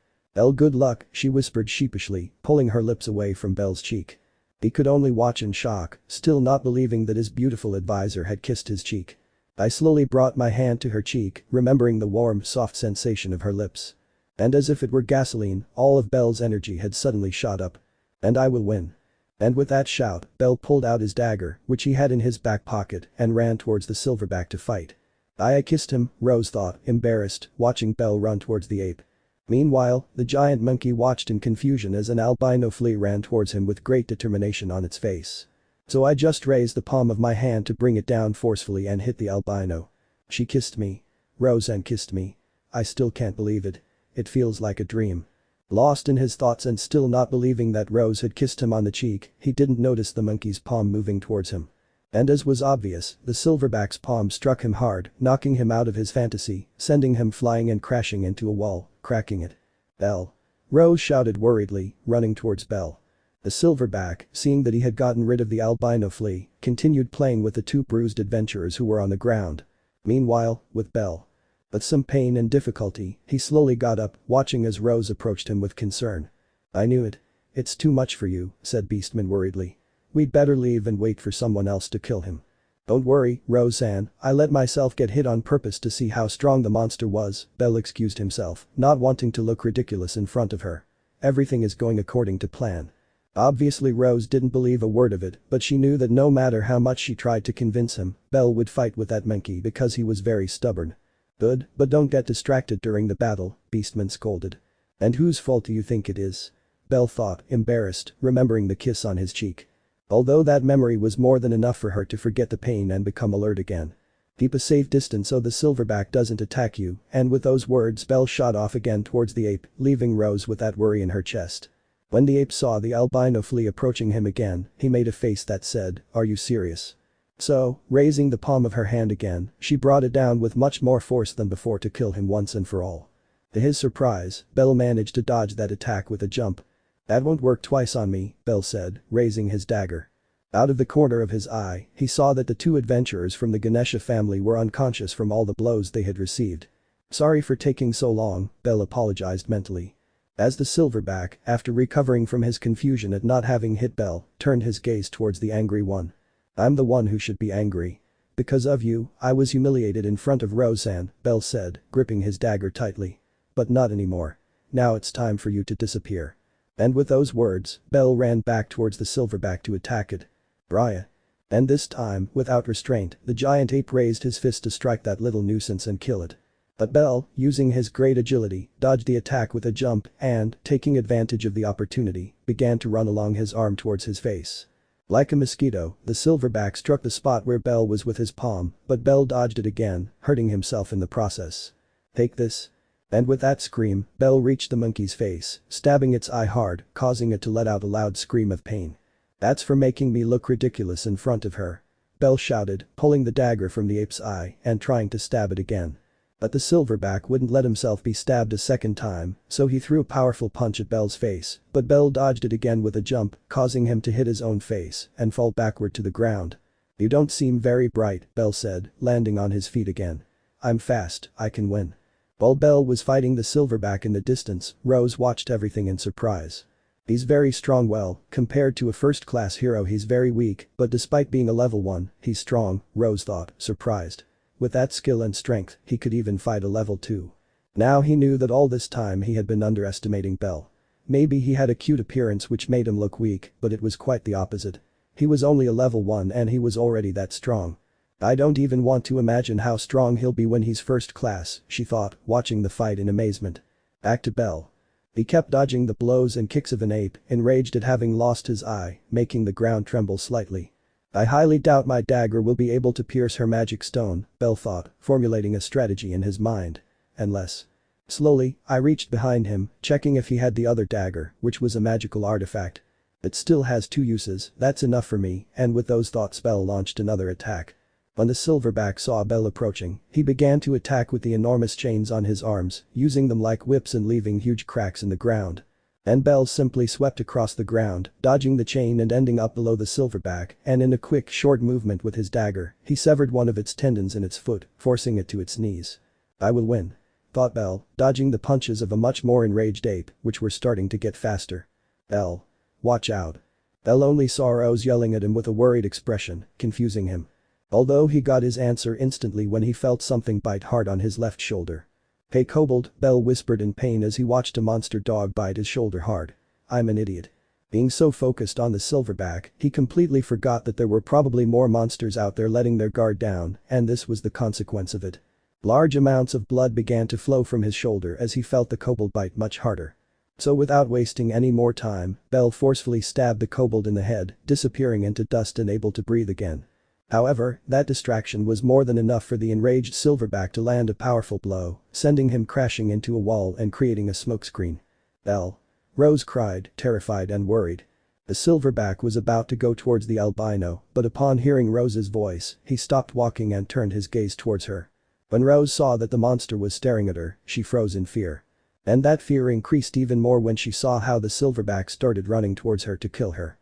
Good luck," she whispered sheepishly, pulling her lips away from Belle's cheek. He could only watch in shock, still not believing that his beautiful advisor had kissed his cheek. I slowly brought my hand to her cheek, remembering the warm, soft sensation of her lips. And as if it were gasoline, all of Belle's energy had suddenly shot up. And I will win. And with that shout, Belle pulled out his dagger, which he had in his back pocket, and ran towards the silverback to fight. I kissed him, Rose thought, embarrassed, watching Belle run towards the ape. Meanwhile, the giant monkey watched in confusion as an albino flea ran towards him with great determination on its face. So I just raised the palm of my hand to bring it down forcefully and hit the albino. She kissed me. Rose and kissed me. I still can't believe it. It feels like a dream. Lost in his thoughts and still not believing that Rose had kissed him on the cheek, he didn't notice the monkey's palm moving towards him. And as was obvious, the silverback's palm struck him hard, knocking him out of his fantasy, sending him flying and crashing into a wall, cracking it. Belle. Rose shouted worriedly, running towards Belle. The silverback, seeing that he had gotten rid of the albino flea, continued playing with the two bruised adventurers who were on the ground. Meanwhile, with Belle. With some pain and difficulty, he slowly got up, watching as Rose approached him with concern. I knew it. It's too much for you, said Beastman worriedly. We'd better leave and wait for someone else to kill him. Don't worry, Roseanne, I let myself get hit on purpose to see how strong the monster was, Belle excused himself, not wanting to look ridiculous in front of her. Everything is going according to plan. Obviously Rose didn't believe a word of it, but she knew that no matter how much she tried to convince him, Belle would fight with that monkey because he was very stubborn. Good, but don't get distracted during the battle, Beastman scolded. And whose fault do you think it is? Belle thought, embarrassed, remembering the kiss on his cheek. Although that memory was more than enough for her to forget the pain and become alert again. Keep a safe distance so the silverback doesn't attack you, and with those words Belle shot off again towards the ape, leaving Rose with that worry in her chest. When the ape saw the albino flea approaching him again, he made a face that said, "Are you serious?" So, raising the palm of her hand again, she brought it down with much more force than before to kill him once and for all. To his surprise, Belle managed to dodge that attack with a jump. That won't work twice on me, Belle said, raising his dagger. Out of the corner of his eye, he saw that the two adventurers from the Ganaste family were unconscious from all the blows they had received. Sorry for taking so long, Belle apologized mentally. As the silverback, after recovering from his confusion at not having hit Belle, turned his gaze towards the angry one. I'm the one who should be angry. Because of you, I was humiliated in front of Roseanne, Belle said, gripping his dagger tightly. But not anymore. Now it's time for you to disappear. And with those words, Belle ran back towards the silverback to attack it. Brya. And this time, without restraint, the giant ape raised his fist to strike that little nuisance and kill it. But Belle, using his great agility, dodged the attack with a jump and, taking advantage of the opportunity, began to run along his arm towards his face. Like a mosquito, the silverback struck the spot where Belle was with his palm, but Belle dodged it again, hurting himself in the process. Take this. And with that scream, Belle reached the monkey's face, stabbing its eye hard, causing it to let out a loud scream of pain. That's for making me look ridiculous in front of her. Belle shouted, pulling the dagger from the ape's eye and trying to stab it again. But the silverback wouldn't let himself be stabbed a second time, so he threw a powerful punch at Belle's face, but Belle dodged it again with a jump, causing him to hit his own face and fall backward to the ground. You don't seem very bright, Belle said, landing on his feet again. I'm fast, I can win. While Belle was fighting the silverback in the distance, Rose watched everything in surprise. He's very strong. Well, compared to a first-class hero he's very weak, but despite being a level 1, he's strong, Rose thought, surprised. With that skill and strength, he could even fight a level 2. Now he knew that all this time he had been underestimating Belle. Maybe he had a cute appearance which made him look weak, but it was quite the opposite. He was only a level 1 and he was already that strong. I don't even want to imagine how strong he'll be when he's first class, she thought, watching the fight in amazement. Back to Belle. He kept dodging the blows and kicks of an ape, enraged at having lost his eye, making the ground tremble slightly. I highly doubt my dagger will be able to pierce her magic stone, Belle thought, formulating a strategy in his mind. Unless. Slowly, I reached behind him, checking if he had the other dagger, which was a magical artifact. It still has 2 uses, that's enough for me, and with those thoughts Belle launched another attack. When the silverback saw Belle approaching, he began to attack with the enormous chains on his arms, using them like whips and leaving huge cracks in the ground. And Belle simply swept across the ground, dodging the chain and ending up below the silverback, and in a quick short movement with his dagger, he severed one of its tendons in its foot, forcing it to its knees. I will win. Thought Belle, dodging the punches of a much more enraged ape, which were starting to get faster. Belle. Watch out. Belle only saw Rose yelling at him with a worried expression, confusing him. Although he got his answer instantly when he felt something bite hard on his left shoulder. "Hey Kobold," Bell whispered in pain as he watched a monster dog bite his shoulder hard. "I'm an idiot." Being so focused on the silverback, he completely forgot that there were probably more monsters out there letting their guard down, and this was the consequence of it. Large amounts of blood began to flow from his shoulder as he felt the kobold bite much harder. So without wasting any more time, Bell forcefully stabbed the kobold in the head, disappearing into dust and able to breathe again. However, that distraction was more than enough for the enraged silverback to land a powerful blow, sending him crashing into a wall and creating a smokescreen. "Bell!" Rose cried, terrified and worried. The silverback was about to go towards the albino, but upon hearing Rose's voice, he stopped walking and turned his gaze towards her. When Rose saw that the monster was staring at her, she froze in fear. And that fear increased even more when she saw how the silverback started running towards her to kill her.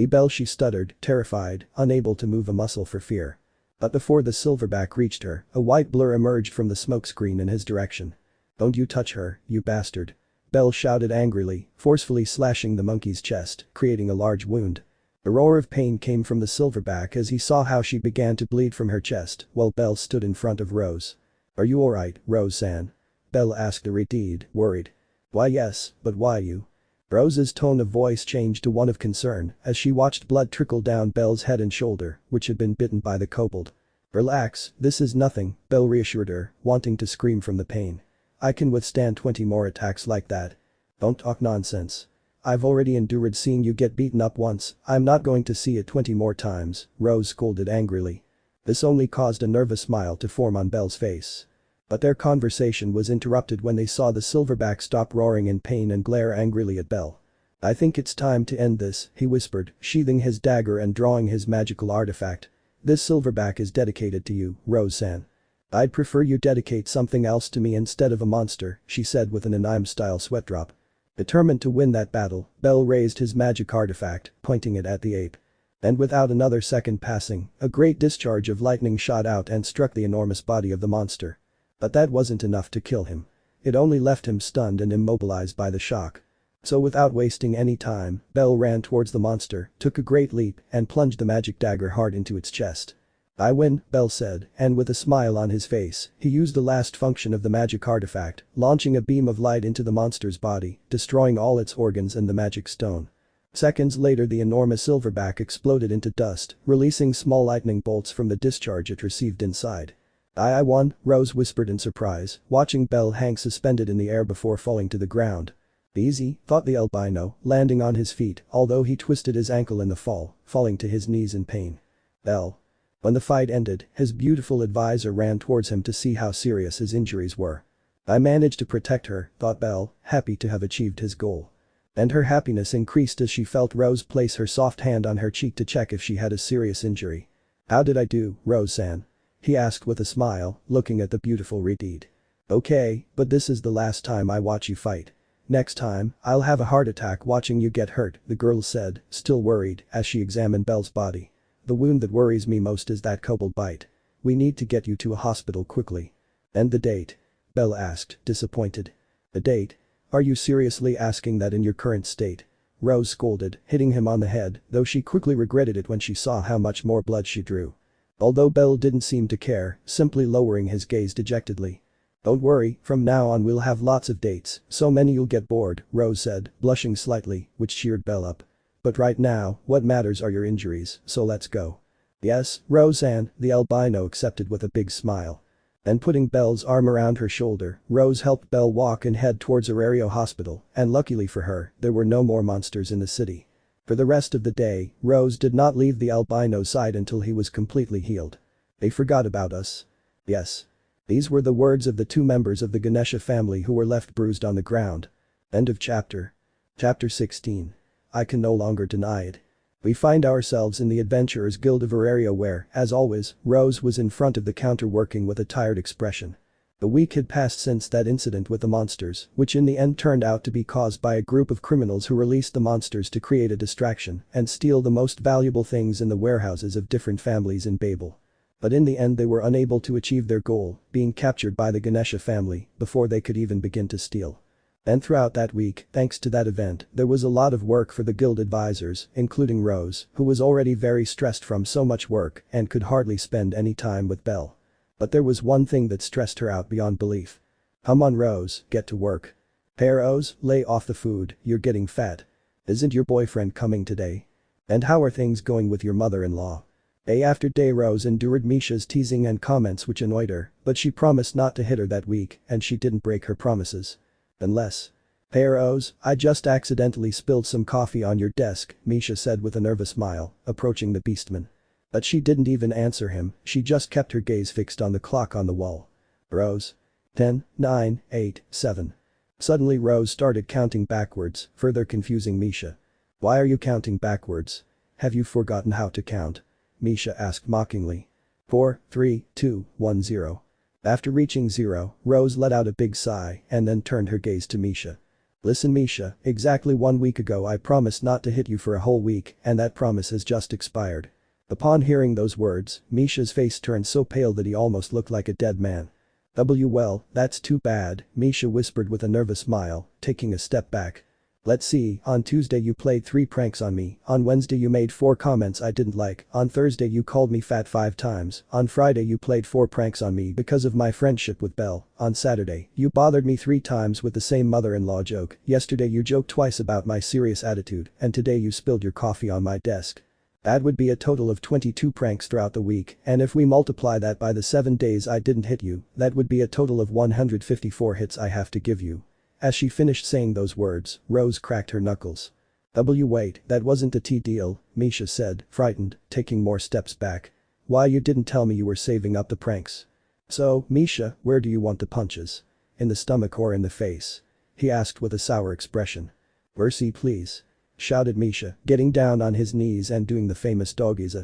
"Bell," she stuttered, terrified, unable to move a muscle for fear. But before the silverback reached her, a white blur emerged from the smokescreen in his direction. "Don't you touch her, you bastard." Bell shouted angrily, forcefully slashing the monkey's chest, creating a large wound. A roar of pain came from the silverback as he saw how she began to bleed from her chest while Bell stood in front of Rose. "Are you alright, Rose-san?" Bell asked irritated, worried. "Why yes, but why you?" Rose's tone of voice changed to one of concern as she watched blood trickle down Belle's head and shoulder, which had been bitten by the kobold. "Relax, this is nothing," Belle reassured her, wanting to scream from the pain. "I can withstand 20 more attacks like that." "Don't talk nonsense. I've already endured seeing you get beaten up once, I'm not going to see it 20 more times," Rose scolded angrily. This only caused a nervous smile to form on Belle's face. But their conversation was interrupted when they saw the silverback stop roaring in pain and glare angrily at Belle. "I think it's time to end this," he whispered, sheathing his dagger and drawing his magical artifact. "This silverback is dedicated to you, Rose-san." "I'd prefer you dedicate something else to me instead of a monster," she said with an anime-style sweat drop. Determined to win that battle, Bell raised his magic artifact, pointing it at the ape. And without another second passing, a great discharge of lightning shot out and struck the enormous body of the monster. But that wasn't enough to kill him. It only left him stunned and immobilized by the shock. So without wasting any time, Bell ran towards the monster, took a great leap, and plunged the magic dagger hard into its chest. "I win," Bell said, and with a smile on his face, he used the last function of the magic artifact, launching a beam of light into the monster's body, destroying all its organs and the magic stone. Seconds later the enormous silverback exploded into dust, releasing small lightning bolts from the discharge it received inside. I won," Rose whispered in surprise, watching Bell hang suspended in the air before falling to the ground. "Easy," thought the albino, landing on his feet, although he twisted his ankle in the fall, falling to his knees in pain. "Bell." When the fight ended, his beautiful advisor ran towards him to see how serious his injuries were. "I managed to protect her," thought Bell, happy to have achieved his goal. And her happiness increased as she felt Rose place her soft hand on her cheek to check if she had a serious injury. "How did I do, Rose-san?" he asked with a smile, looking at the beautiful redeed. "Okay, but this is the last time I watch you fight. Next time, I'll have a heart attack watching you get hurt," the girl said, still worried, as she examined Belle's body. "The wound that worries me most is that kobold bite. We need to get you to a hospital quickly." "And the date?" Belle asked, disappointed. "The date? Are you seriously asking that in your current state?" Rose scolded, hitting him on the head, though she quickly regretted it when she saw how much more blood she drew. Although Bell didn't seem to care, simply lowering his gaze dejectedly. "Don't worry, from now on we'll have lots of dates, so many you'll get bored," Rose said, blushing slightly, which cheered Bell up. "But right now, what matters are your injuries, so let's go." "Yes, Rose-san," the albino accepted with a big smile. Then putting Belle's arm around her shoulder, Rose helped Belle walk and head towards Arario Hospital, and luckily for her, there were no more monsters in the city. For the rest of the day, Rose did not leave the albino's side until he was completely healed. "They forgot about us." "Yes." These were the words of the two members of the Ganaste family who were left bruised on the ground. End of chapter. Chapter 16. I can no longer deny it. We find ourselves in the Adventurers Guild of Arario where, as always, Rose was in front of the counter working with a tired expression. A week had passed since that incident with the monsters, which in the end turned out to be caused by a group of criminals who released the monsters to create a distraction and steal the most valuable things in the warehouses of different families in Babel. But in the end they were unable to achieve their goal, being captured by the Ganaste family before they could even begin to steal. And throughout that week, thanks to that event, there was a lot of work for the guild advisors, including Rose, who was already very stressed from so much work and could hardly spend any time with Belle. But there was one thing that stressed her out beyond belief. Come on Rose, get to work. Hey Rose, lay off the food, you're getting fat. Isn't your boyfriend coming today? And how are things going with your mother-in-law? Day after day Rose endured Misha's teasing and comments which annoyed her, but she promised not to hit her that week and she didn't break her promises. Unless. Hey Rose, I just accidentally spilled some coffee on your desk, Misha said with a nervous smile, approaching the beastman. But she didn't even answer him, she just kept her gaze fixed on the clock on the wall. Rose. 10, 9, 8, 7. Suddenly Rose started counting backwards, further confusing Misha. Why are you counting backwards? Have you forgotten how to count? Misha asked mockingly. 4, 3, 2, 1, 0. After reaching 0, Rose let out a big sigh and then turned her gaze to Misha. Listen Misha, exactly 1 week ago I promised not to hit you for a whole week and that promise has just expired. Upon hearing those words, Misha's face turned so pale that he almost looked like a dead man. Well, that's too bad, Misha whispered with a nervous smile, taking a step back. Let's see, on Tuesday you played 3 pranks on me, on Wednesday you made 4 comments I didn't like, on Thursday you called me fat 5 times, on Friday you played 4 pranks on me because of my friendship with Belle, on Saturday, you bothered me 3 times with the same mother-in-law joke, yesterday you joked twice about my serious attitude, and today you spilled your coffee on my desk. That would be a total of 22 pranks throughout the week, and if we multiply that by the 7 days I didn't hit you, that would be a total of 154 hits I have to give you. As she finished saying those words, Rose cracked her knuckles. Wait, that wasn't a tea deal, Misha said, frightened, taking more steps back. Why you didn't tell me you were saving up the pranks? So, Misha, where do you want the punches? In the stomach or in the face? He asked with a sour expression. Mercy please. Shouted Misha, getting down on his knees and doing the famous doggies.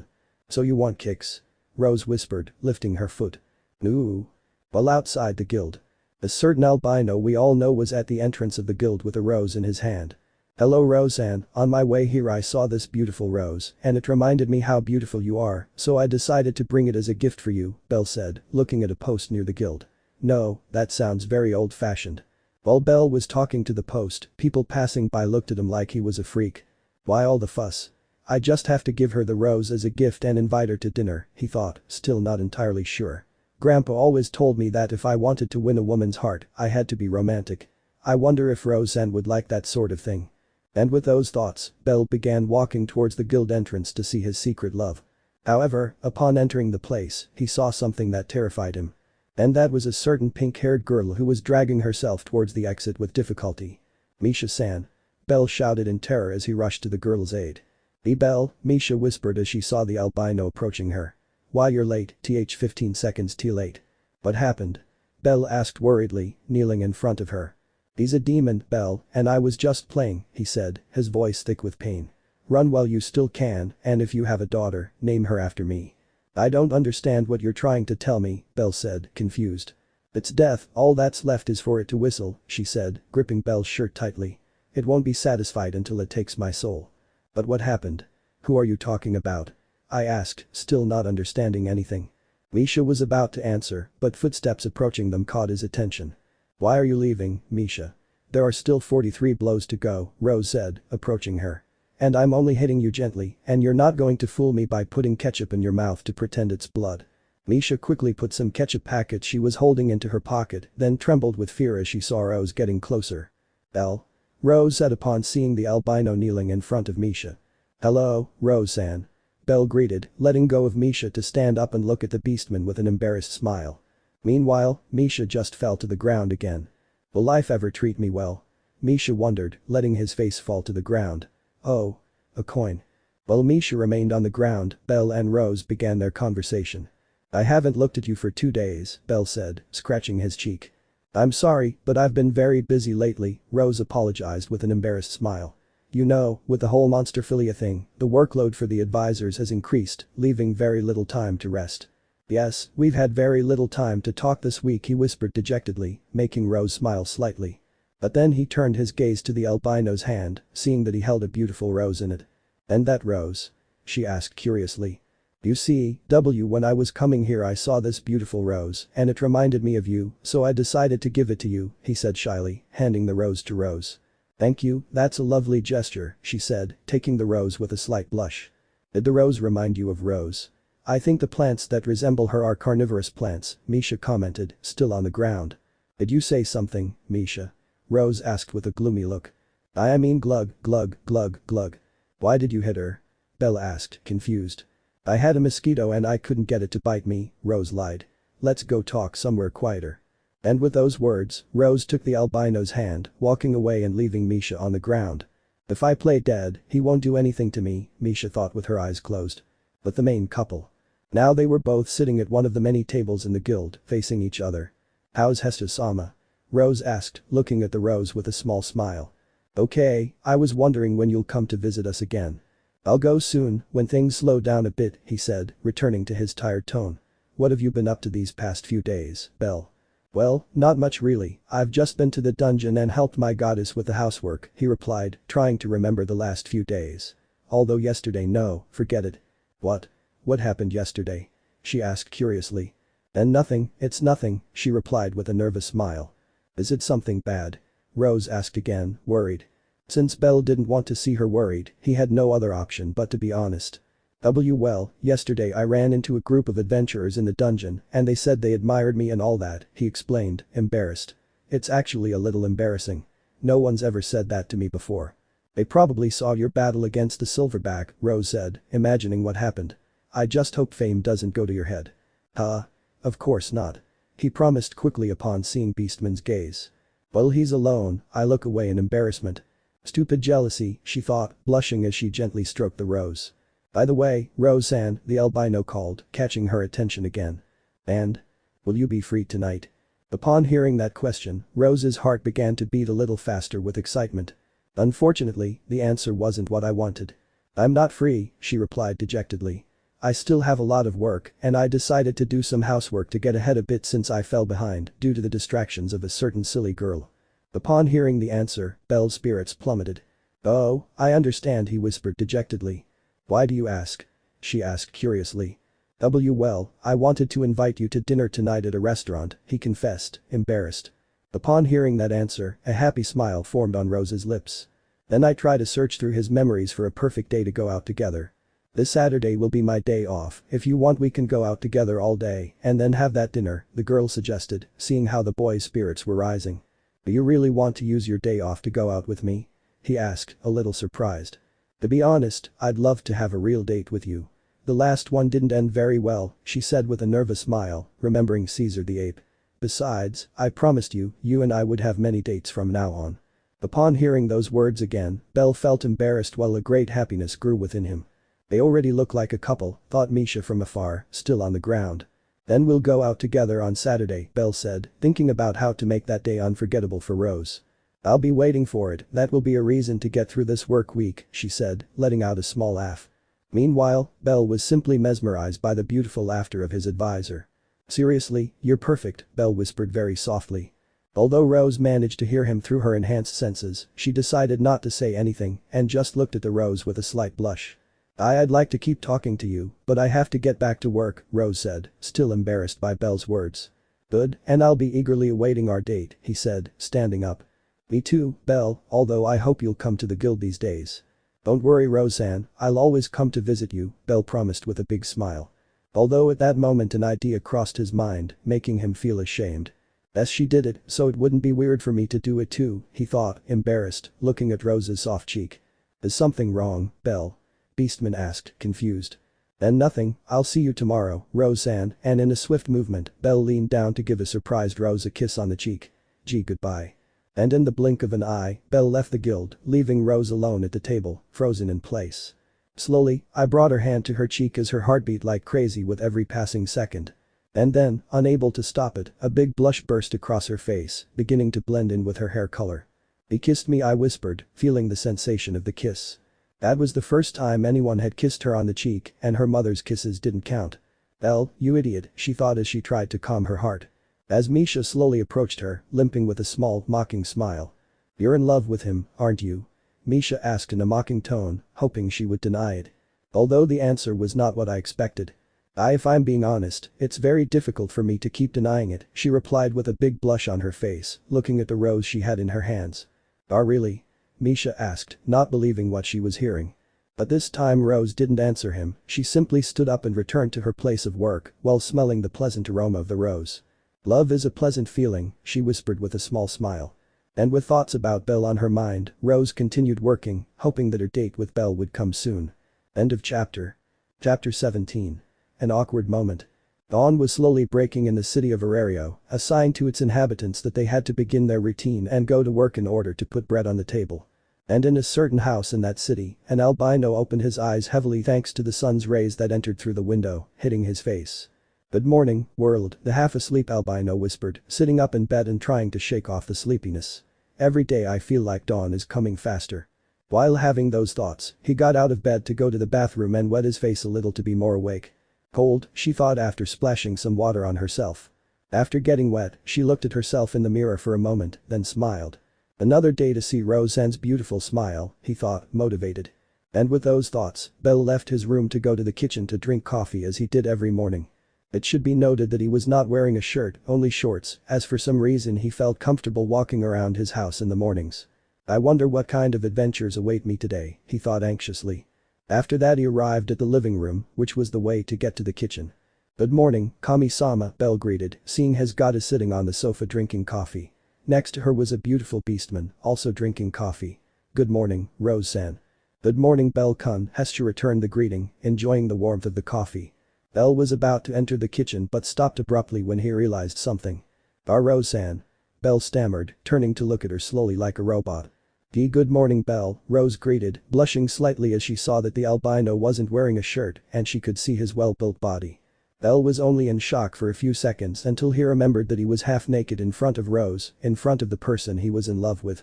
So you want kicks? Rose whispered, lifting her foot. Ooh. Well outside the guild. A certain albino we all know was at the entrance of the guild with a rose in his hand. Hello Roseanne, on my way here I saw this beautiful rose and it reminded me how beautiful you are, so I decided to bring it as a gift for you, Belle said, looking at a post near the guild. No, that sounds very old-fashioned. While Belle was talking to the post, people passing by looked at him like he was a freak. Why all the fuss? I just have to give her the rose as a gift and invite her to dinner, he thought, still not entirely sure. Grandpa always told me that if I wanted to win a woman's heart, I had to be romantic. I wonder if Roseanne would like that sort of thing. And with those thoughts, Belle began walking towards the guild entrance to see his secret love. However, upon entering the place, he saw something that terrified him. And that was a certain pink-haired girl who was dragging herself towards the exit with difficulty. Misha-san. Belle shouted in terror as he rushed to the girl's aid. Belle, Misha whispered as she saw the albino approaching her. Why you're late, 15 seconds too late. What happened? Belle asked worriedly, kneeling in front of her. He's a demon, Belle, and I was just playing, he said, his voice thick with pain. Run while you still can, and if you have a daughter, name her after me. I don't understand what you're trying to tell me, Belle said, confused. It's death, all that's left is for it to whistle, she said, gripping Belle's shirt tightly. It won't be satisfied until it takes my soul. But what happened? Who are you talking about? I asked, still not understanding anything. Misha was about to answer, but footsteps approaching them caught his attention. Why are you leaving, Misha? There are still 43 blows to go, Rose said, approaching her. And I'm only hitting you gently, and you're not going to fool me by putting ketchup in your mouth to pretend it's blood. Misha quickly put some ketchup packets she was holding into her pocket, then trembled with fear as she saw Rose getting closer. Belle? Rose said upon seeing the albino kneeling in front of Misha. Hello, Roseanne. Belle greeted, letting go of Misha to stand up and look at the beastman with an embarrassed smile. Meanwhile, Misha just fell to the ground again. Will life ever treat me well? Misha wondered, letting his face fall to the ground. Oh. A coin. While Misha remained on the ground, Belle and Rose began their conversation. I haven't looked at you for 2 days, Belle said, scratching his cheek. I'm sorry, but I've been very busy lately, Rose apologized with an embarrassed smile. You know, with the whole monsterphilia thing, the workload for the advisors has increased, leaving very little time to rest. Yes, we've had very little time to talk this week, he whispered dejectedly, making Rose smile slightly. But then he turned his gaze to the albino's hand, seeing that he held a beautiful rose in it. And that rose? She asked curiously. You see, when I was coming here I saw this beautiful rose and it reminded me of you, so I decided to give it to you, he said shyly, handing the rose to Rose. Thank you, that's a lovely gesture, she said, taking the rose with a slight blush. Did the rose remind you of Rose? I think the plants that resemble her are carnivorous plants, Misha commented, still on the ground. Did you say something, Misha? Rose asked with a gloomy look. I mean glug, glug, glug, glug. Why did you hit her? Belle asked, confused. I had a mosquito and I couldn't get it to bite me, Rose lied. Let's go talk somewhere quieter. And with those words, Rose took the albino's hand, walking away and leaving Misha on the ground. If I play dead, he won't do anything to me, Misha thought with her eyes closed. But the main couple. Now they were both sitting at one of the many tables in the guild, facing each other. How's Hestia-sama? Rose asked, looking at the rose with a small smile. Okay, I was wondering when you'll come to visit us again. I'll go soon, when things slow down a bit, he said, returning to his tired tone. What have you been up to these past few days, Belle? Well, not much really, I've just been to the dungeon and helped my goddess with the housework, he replied, trying to remember the last few days. Although yesterday no, forget it. What? What happened yesterday? She asked curiously. And nothing, it's nothing, she replied with a nervous smile. Is it something bad? Rose asked again, worried. Since Belle didn't want to see her worried, he had no other option but to be honest. Well, yesterday I ran into a group of adventurers in the dungeon and they said they admired me and all that, he explained, embarrassed. It's actually a little embarrassing. No one's ever said that to me before. They probably saw your battle against the silverback, Rose said, imagining what happened. I just hope fame doesn't go to your head. Huh? Of course not. He promised quickly upon seeing Beastman's gaze. Well, he's alone, I look away in embarrassment. Stupid jealousy, she thought, blushing as she gently stroked the rose. By the way, Roseanne, the albino called, catching her attention again. And? Will you be free tonight? Upon hearing that question, Rose's heart began to beat a little faster with excitement. Unfortunately, the answer wasn't what I wanted. I'm not free, she replied dejectedly. I still have a lot of work and I decided to do some housework to get ahead a bit since I fell behind due to the distractions of a certain silly girl. Upon hearing the answer, Belle's spirits plummeted. Oh, I understand, he whispered dejectedly. Why do you ask? She asked curiously. Well, I wanted to invite you to dinner tonight at a restaurant, he confessed, embarrassed. Upon hearing that answer, a happy smile formed on Rose's lips. Then I tried to search through his memories for a perfect day to go out together. This Saturday will be my day off, if you want we can go out together all day and then have that dinner, the girl suggested, seeing how the boy's spirits were rising. Do you really want to use your day off to go out with me? He asked, a little surprised. To be honest, I'd love to have a real date with you. The last one didn't end very well, she said with a nervous smile, remembering Caesar the ape. Besides, I promised you, you and I would have many dates from now on. Upon hearing those words again, Belle felt embarrassed while a great happiness grew within him. They already look like a couple, thought Misha from afar, still on the ground. Then we'll go out together on Saturday, Belle said, thinking about how to make that day unforgettable for Rose. I'll be waiting for it, that will be a reason to get through this work week, she said, letting out a small laugh. Meanwhile, Belle was simply mesmerized by the beautiful laughter of his advisor. Seriously, you're perfect, Belle whispered very softly. Although Rose managed to hear him through her enhanced senses, she decided not to say anything and just looked at the rose with a slight blush. I'd like to keep talking to you, but I have to get back to work, Rose said, still embarrassed by Belle's words. Good, and I'll be eagerly awaiting our date, he said, standing up. Me too, Belle, although I hope you'll come to the guild these days. Don't worry, Roseanne, I'll always come to visit you, Belle promised with a big smile. Although at that moment an idea crossed his mind, making him feel ashamed. As she did it, so it wouldn't be weird for me to do it too, he thought, embarrassed, looking at Rose's soft cheek. Is something wrong, Belle? Beastman asked, confused. Then nothing, I'll see you tomorrow, Roseanne, and in a swift movement, Belle leaned down to give a surprised Rose a kiss on the cheek. Gee, goodbye. And in the blink of an eye, Belle left the guild, leaving Rose alone at the table, frozen in place. Slowly, I brought her hand to her cheek as her heart beat like crazy with every passing second. And then, unable to stop it, a big blush burst across her face, beginning to blend in with her hair color. He kissed me, I whispered, feeling the sensation of the kiss. That was the first time anyone had kissed her on the cheek, and her mother's kisses didn't count. Belle, you idiot, she thought as she tried to calm her heart. As Misha slowly approached her, limping with a small, mocking smile. You're in love with him, aren't you? Misha asked in a mocking tone, hoping she would deny it. Although the answer was not what I expected. If I'm being honest, it's very difficult for me to keep denying it, she replied with a big blush on her face, looking at the rose she had in her hands. Oh really? Misha asked, not believing what she was hearing. But this time Rose didn't answer him, she simply stood up and returned to her place of work while smelling the pleasant aroma of the rose. Love is a pleasant feeling, she whispered with a small smile. And with thoughts about Belle on her mind, Rose continued working, hoping that her date with Belle would come soon. End of chapter. Chapter 17. An awkward moment. Dawn was slowly breaking in the city of Arario, a sign to its inhabitants that they had to begin their routine and go to work in order to put bread on the table. And in a certain house in that city, an albino opened his eyes heavily thanks to the sun's rays that entered through the window, hitting his face. "Good morning, world," the half-asleep albino whispered, sitting up in bed and trying to shake off the sleepiness. "Every day I feel like dawn is coming faster." While having those thoughts, he got out of bed to go to the bathroom and wet his face a little to be more awake. Cold, she thought after splashing some water on herself. After getting wet, she looked at herself in the mirror for a moment, then smiled. Another day to see Roseanne's beautiful smile, he thought, motivated. And with those thoughts, Belle left his room to go to the kitchen to drink coffee as he did every morning. It should be noted that he was not wearing a shirt, only shorts, as for some reason he felt comfortable walking around his house in the mornings. "I wonder what kind of adventures await me today," he thought anxiously. After that he arrived at the living room, which was the way to get to the kitchen. "Good morning, Kami-sama," Belle greeted, seeing his goddess sitting on the sofa drinking coffee. Next to her was a beautiful beastman, also drinking coffee. "Good morning, Rose-san." "Good morning, Belle-kun," Hestia returned the greeting, enjoying the warmth of the coffee. Belle was about to enter the kitchen but stopped abruptly when he realized something. "Rose-san." Belle stammered, turning to look at her slowly like a robot. "Good morning, Belle," Rose greeted, blushing slightly as she saw that the albino wasn't wearing a shirt and she could see his well-built body. Belle was only in shock for a few seconds until he remembered that he was half naked in front of Rose, in front of the person he was in love with.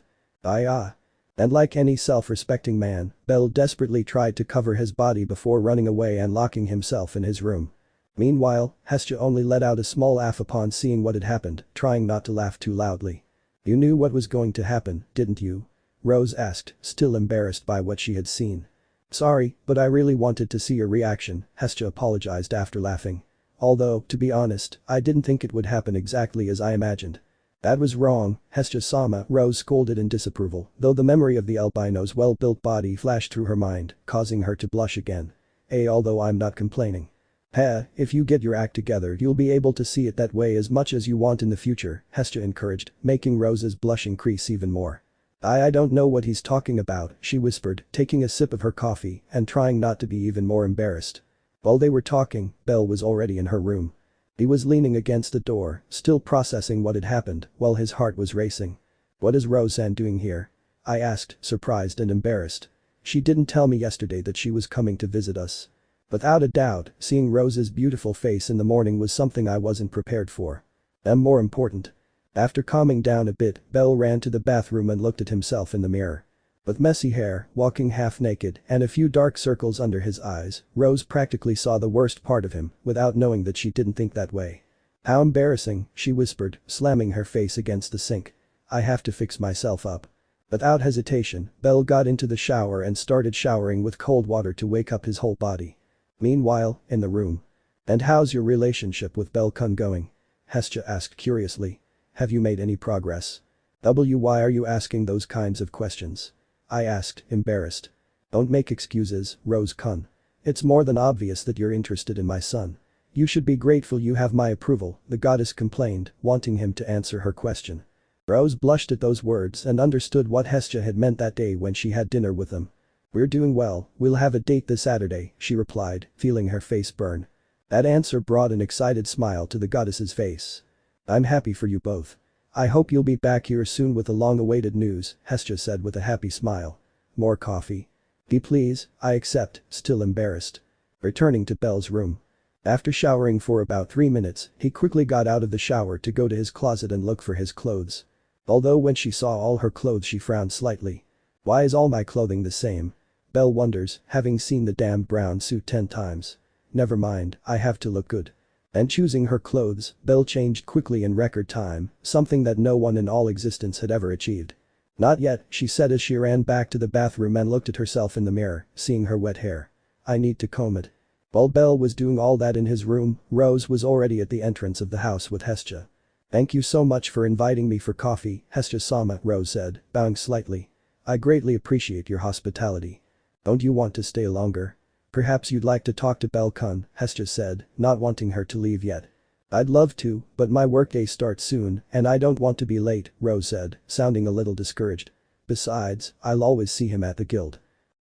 And like any self-respecting man, Belle desperately tried to cover his body before running away and locking himself in his room. Meanwhile, Hestia only let out a small laugh upon seeing what had happened, trying not to laugh too loudly. "You knew what was going to happen, didn't you?" Rose asked, still embarrassed by what she had seen. "Sorry, but I really wanted to see your reaction," Hestia apologized after laughing. "Although, to be honest, I didn't think it would happen exactly as I imagined." "That was wrong, Hestia-sama," Rose scolded in disapproval, though the memory of the albino's well-built body flashed through her mind, causing her to blush again. Although I'm not complaining." If you get your act together you'll be able to see it that way as much as you want in the future," Hestia encouraged, making Rose's blush increase even more. I don't know what he's talking about," she whispered, taking a sip of her coffee and trying not to be even more embarrassed. While they were talking, Belle was already in her room. He was leaning against the door, still processing what had happened, while his heart was racing. "What is Roseanne doing here?" I asked, surprised and embarrassed. "She didn't tell me yesterday that she was coming to visit us." Without a doubt, seeing Rose's beautiful face in the morning was something I wasn't prepared for. More important. After calming down a bit, Belle ran to the bathroom and looked at himself in the mirror. With messy hair, walking half naked, and a few dark circles under his eyes, Rose practically saw the worst part of him, without knowing that she didn't think that way. "How embarrassing," she whispered, slamming her face against the sink. "I have to fix myself up." Without hesitation, Belle got into the shower and started showering with cold water to wake up his whole body. Meanwhile, in the room. "And how's your relationship with Belle-kun going?" Hestia asked curiously. "Have you made any progress?" Why are you asking those kinds of questions?" I asked, embarrassed. "Don't make excuses, Rose-kun. It's more than obvious that you're interested in my son. You should be grateful you have my approval," the goddess complained, wanting him to answer her question. Rose blushed at those words and understood what Hestia had meant that day when she had dinner with him. "We're doing well, we'll have a date this Saturday," she replied, feeling her face burn. That answer brought an excited smile to the goddess's face. "I'm happy for you both. I hope you'll be back here soon with the long-awaited news," Hestia said with a happy smile. "More coffee?" Please," I accept, still embarrassed. Returning to Belle's room. After showering for about 3 minutes, he quickly got out of the shower to go to his closet and look for his clothes. Although when she saw all her clothes she frowned slightly. "Why is all my clothing the same?" Belle wonders, having seen the damn brown suit 10 times. "Never mind, I have to look good." And choosing her clothes, Belle changed quickly in record time, something that no one in all existence had ever achieved. "Not yet," she said as she ran back to the bathroom and looked at herself in the mirror, seeing her wet hair. "I need to comb it." While Belle was doing all that in his room, Rose was already at the entrance of the house with Hestia. "Thank you so much for inviting me for coffee, Hestia-sama," Rose said, bowing slightly. "I greatly appreciate your hospitality. Don't you want to stay longer?" "Perhaps you'd like to talk to Belle-kun," Hestia said, not wanting her to leave yet. I'd love to, but my workday starts soon and I don't want to be late, Rose said, sounding a little discouraged. Besides, I'll always see him at the guild.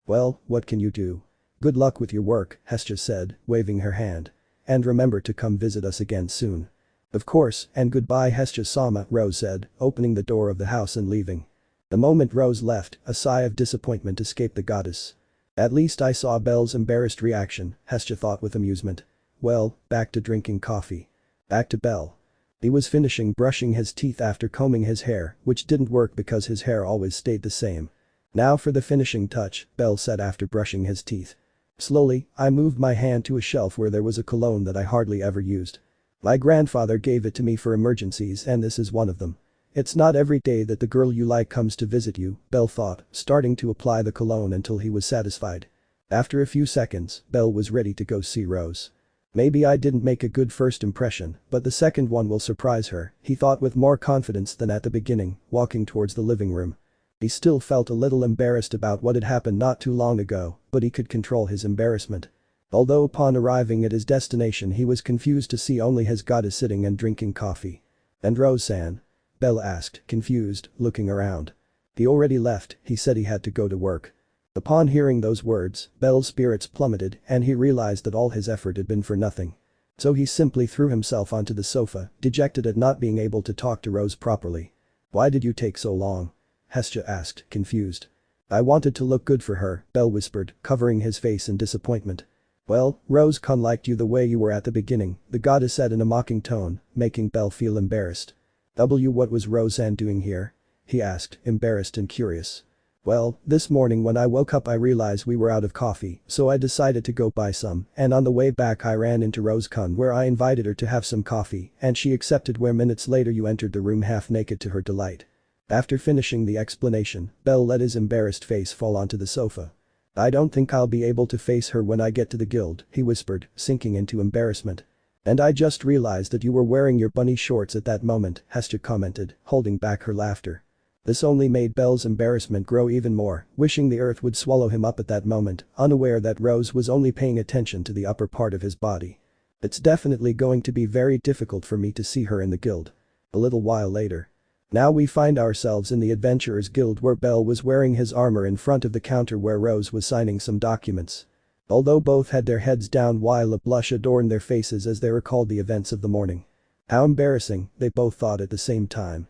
Well, what can you do? Good luck with your work, Hestia said, waving her hand. And remember to come visit us again soon. Of course, and goodbye Hestia-sama, Rose said, opening the door of the house and leaving. The moment Rose left, a sigh of disappointment escaped the goddess. At least I saw Belle's embarrassed reaction, Hestia thought with amusement. Well, back to drinking coffee. Back to Belle. He was finishing brushing his teeth after combing his hair, which didn't work because his hair always stayed the same. Now for the finishing touch, Belle said after brushing his teeth. Slowly, I moved my hand to a shelf where there was a cologne that I hardly ever used. My grandfather gave it to me for emergencies and this is one of them. It's not every day that the girl you like comes to visit you, Belle thought, starting to apply the cologne until he was satisfied. After a few seconds, Belle was ready to go see Rose. Maybe I didn't make a good first impression, but the second one will surprise her, he thought with more confidence than at the beginning, walking towards the living room. He still felt a little embarrassed about what had happened not too long ago, but he could control his embarrassment. Although upon arriving at his destination he was confused to see only his goddess sitting and drinking coffee. And Rose-san? Belle asked, confused, looking around. He already left, he said he had to go to work. Upon hearing those words, Belle's spirits plummeted and he realized that all his effort had been for nothing. So he simply threw himself onto the sofa, dejected at not being able to talk to Rose properly. Why did you take so long? Hestia asked, confused. I wanted to look good for her, Belle whispered, covering his face in disappointment. Well, Rose-kun liked you the way you were at the beginning, the goddess said in a mocking tone, making Belle feel embarrassed. What was Rose-san doing here? He asked, embarrassed and curious. Well, this morning when I woke up I realized we were out of coffee, so I decided to go buy some, and on the way back I ran into Rose-kun where I invited her to have some coffee, and she accepted where minutes later you entered the room half naked to her delight. After finishing the explanation, Belle let his embarrassed face fall onto the sofa. I don't think I'll be able to face her when I get to the guild, he whispered, sinking into embarrassment. And I just realized that you were wearing your bunny shorts at that moment, Hestia commented, holding back her laughter. This only made Belle's embarrassment grow even more, wishing the earth would swallow him up at that moment, unaware that Rose was only paying attention to the upper part of his body. It's definitely going to be very difficult for me to see her in the guild. A little while later. Now we find ourselves in the Adventurers Guild where Belle was wearing his armor in front of the counter where Rose was signing some documents. Although both had their heads down while a blush adorned their faces as they recalled the events of the morning. How embarrassing, they both thought at the same time.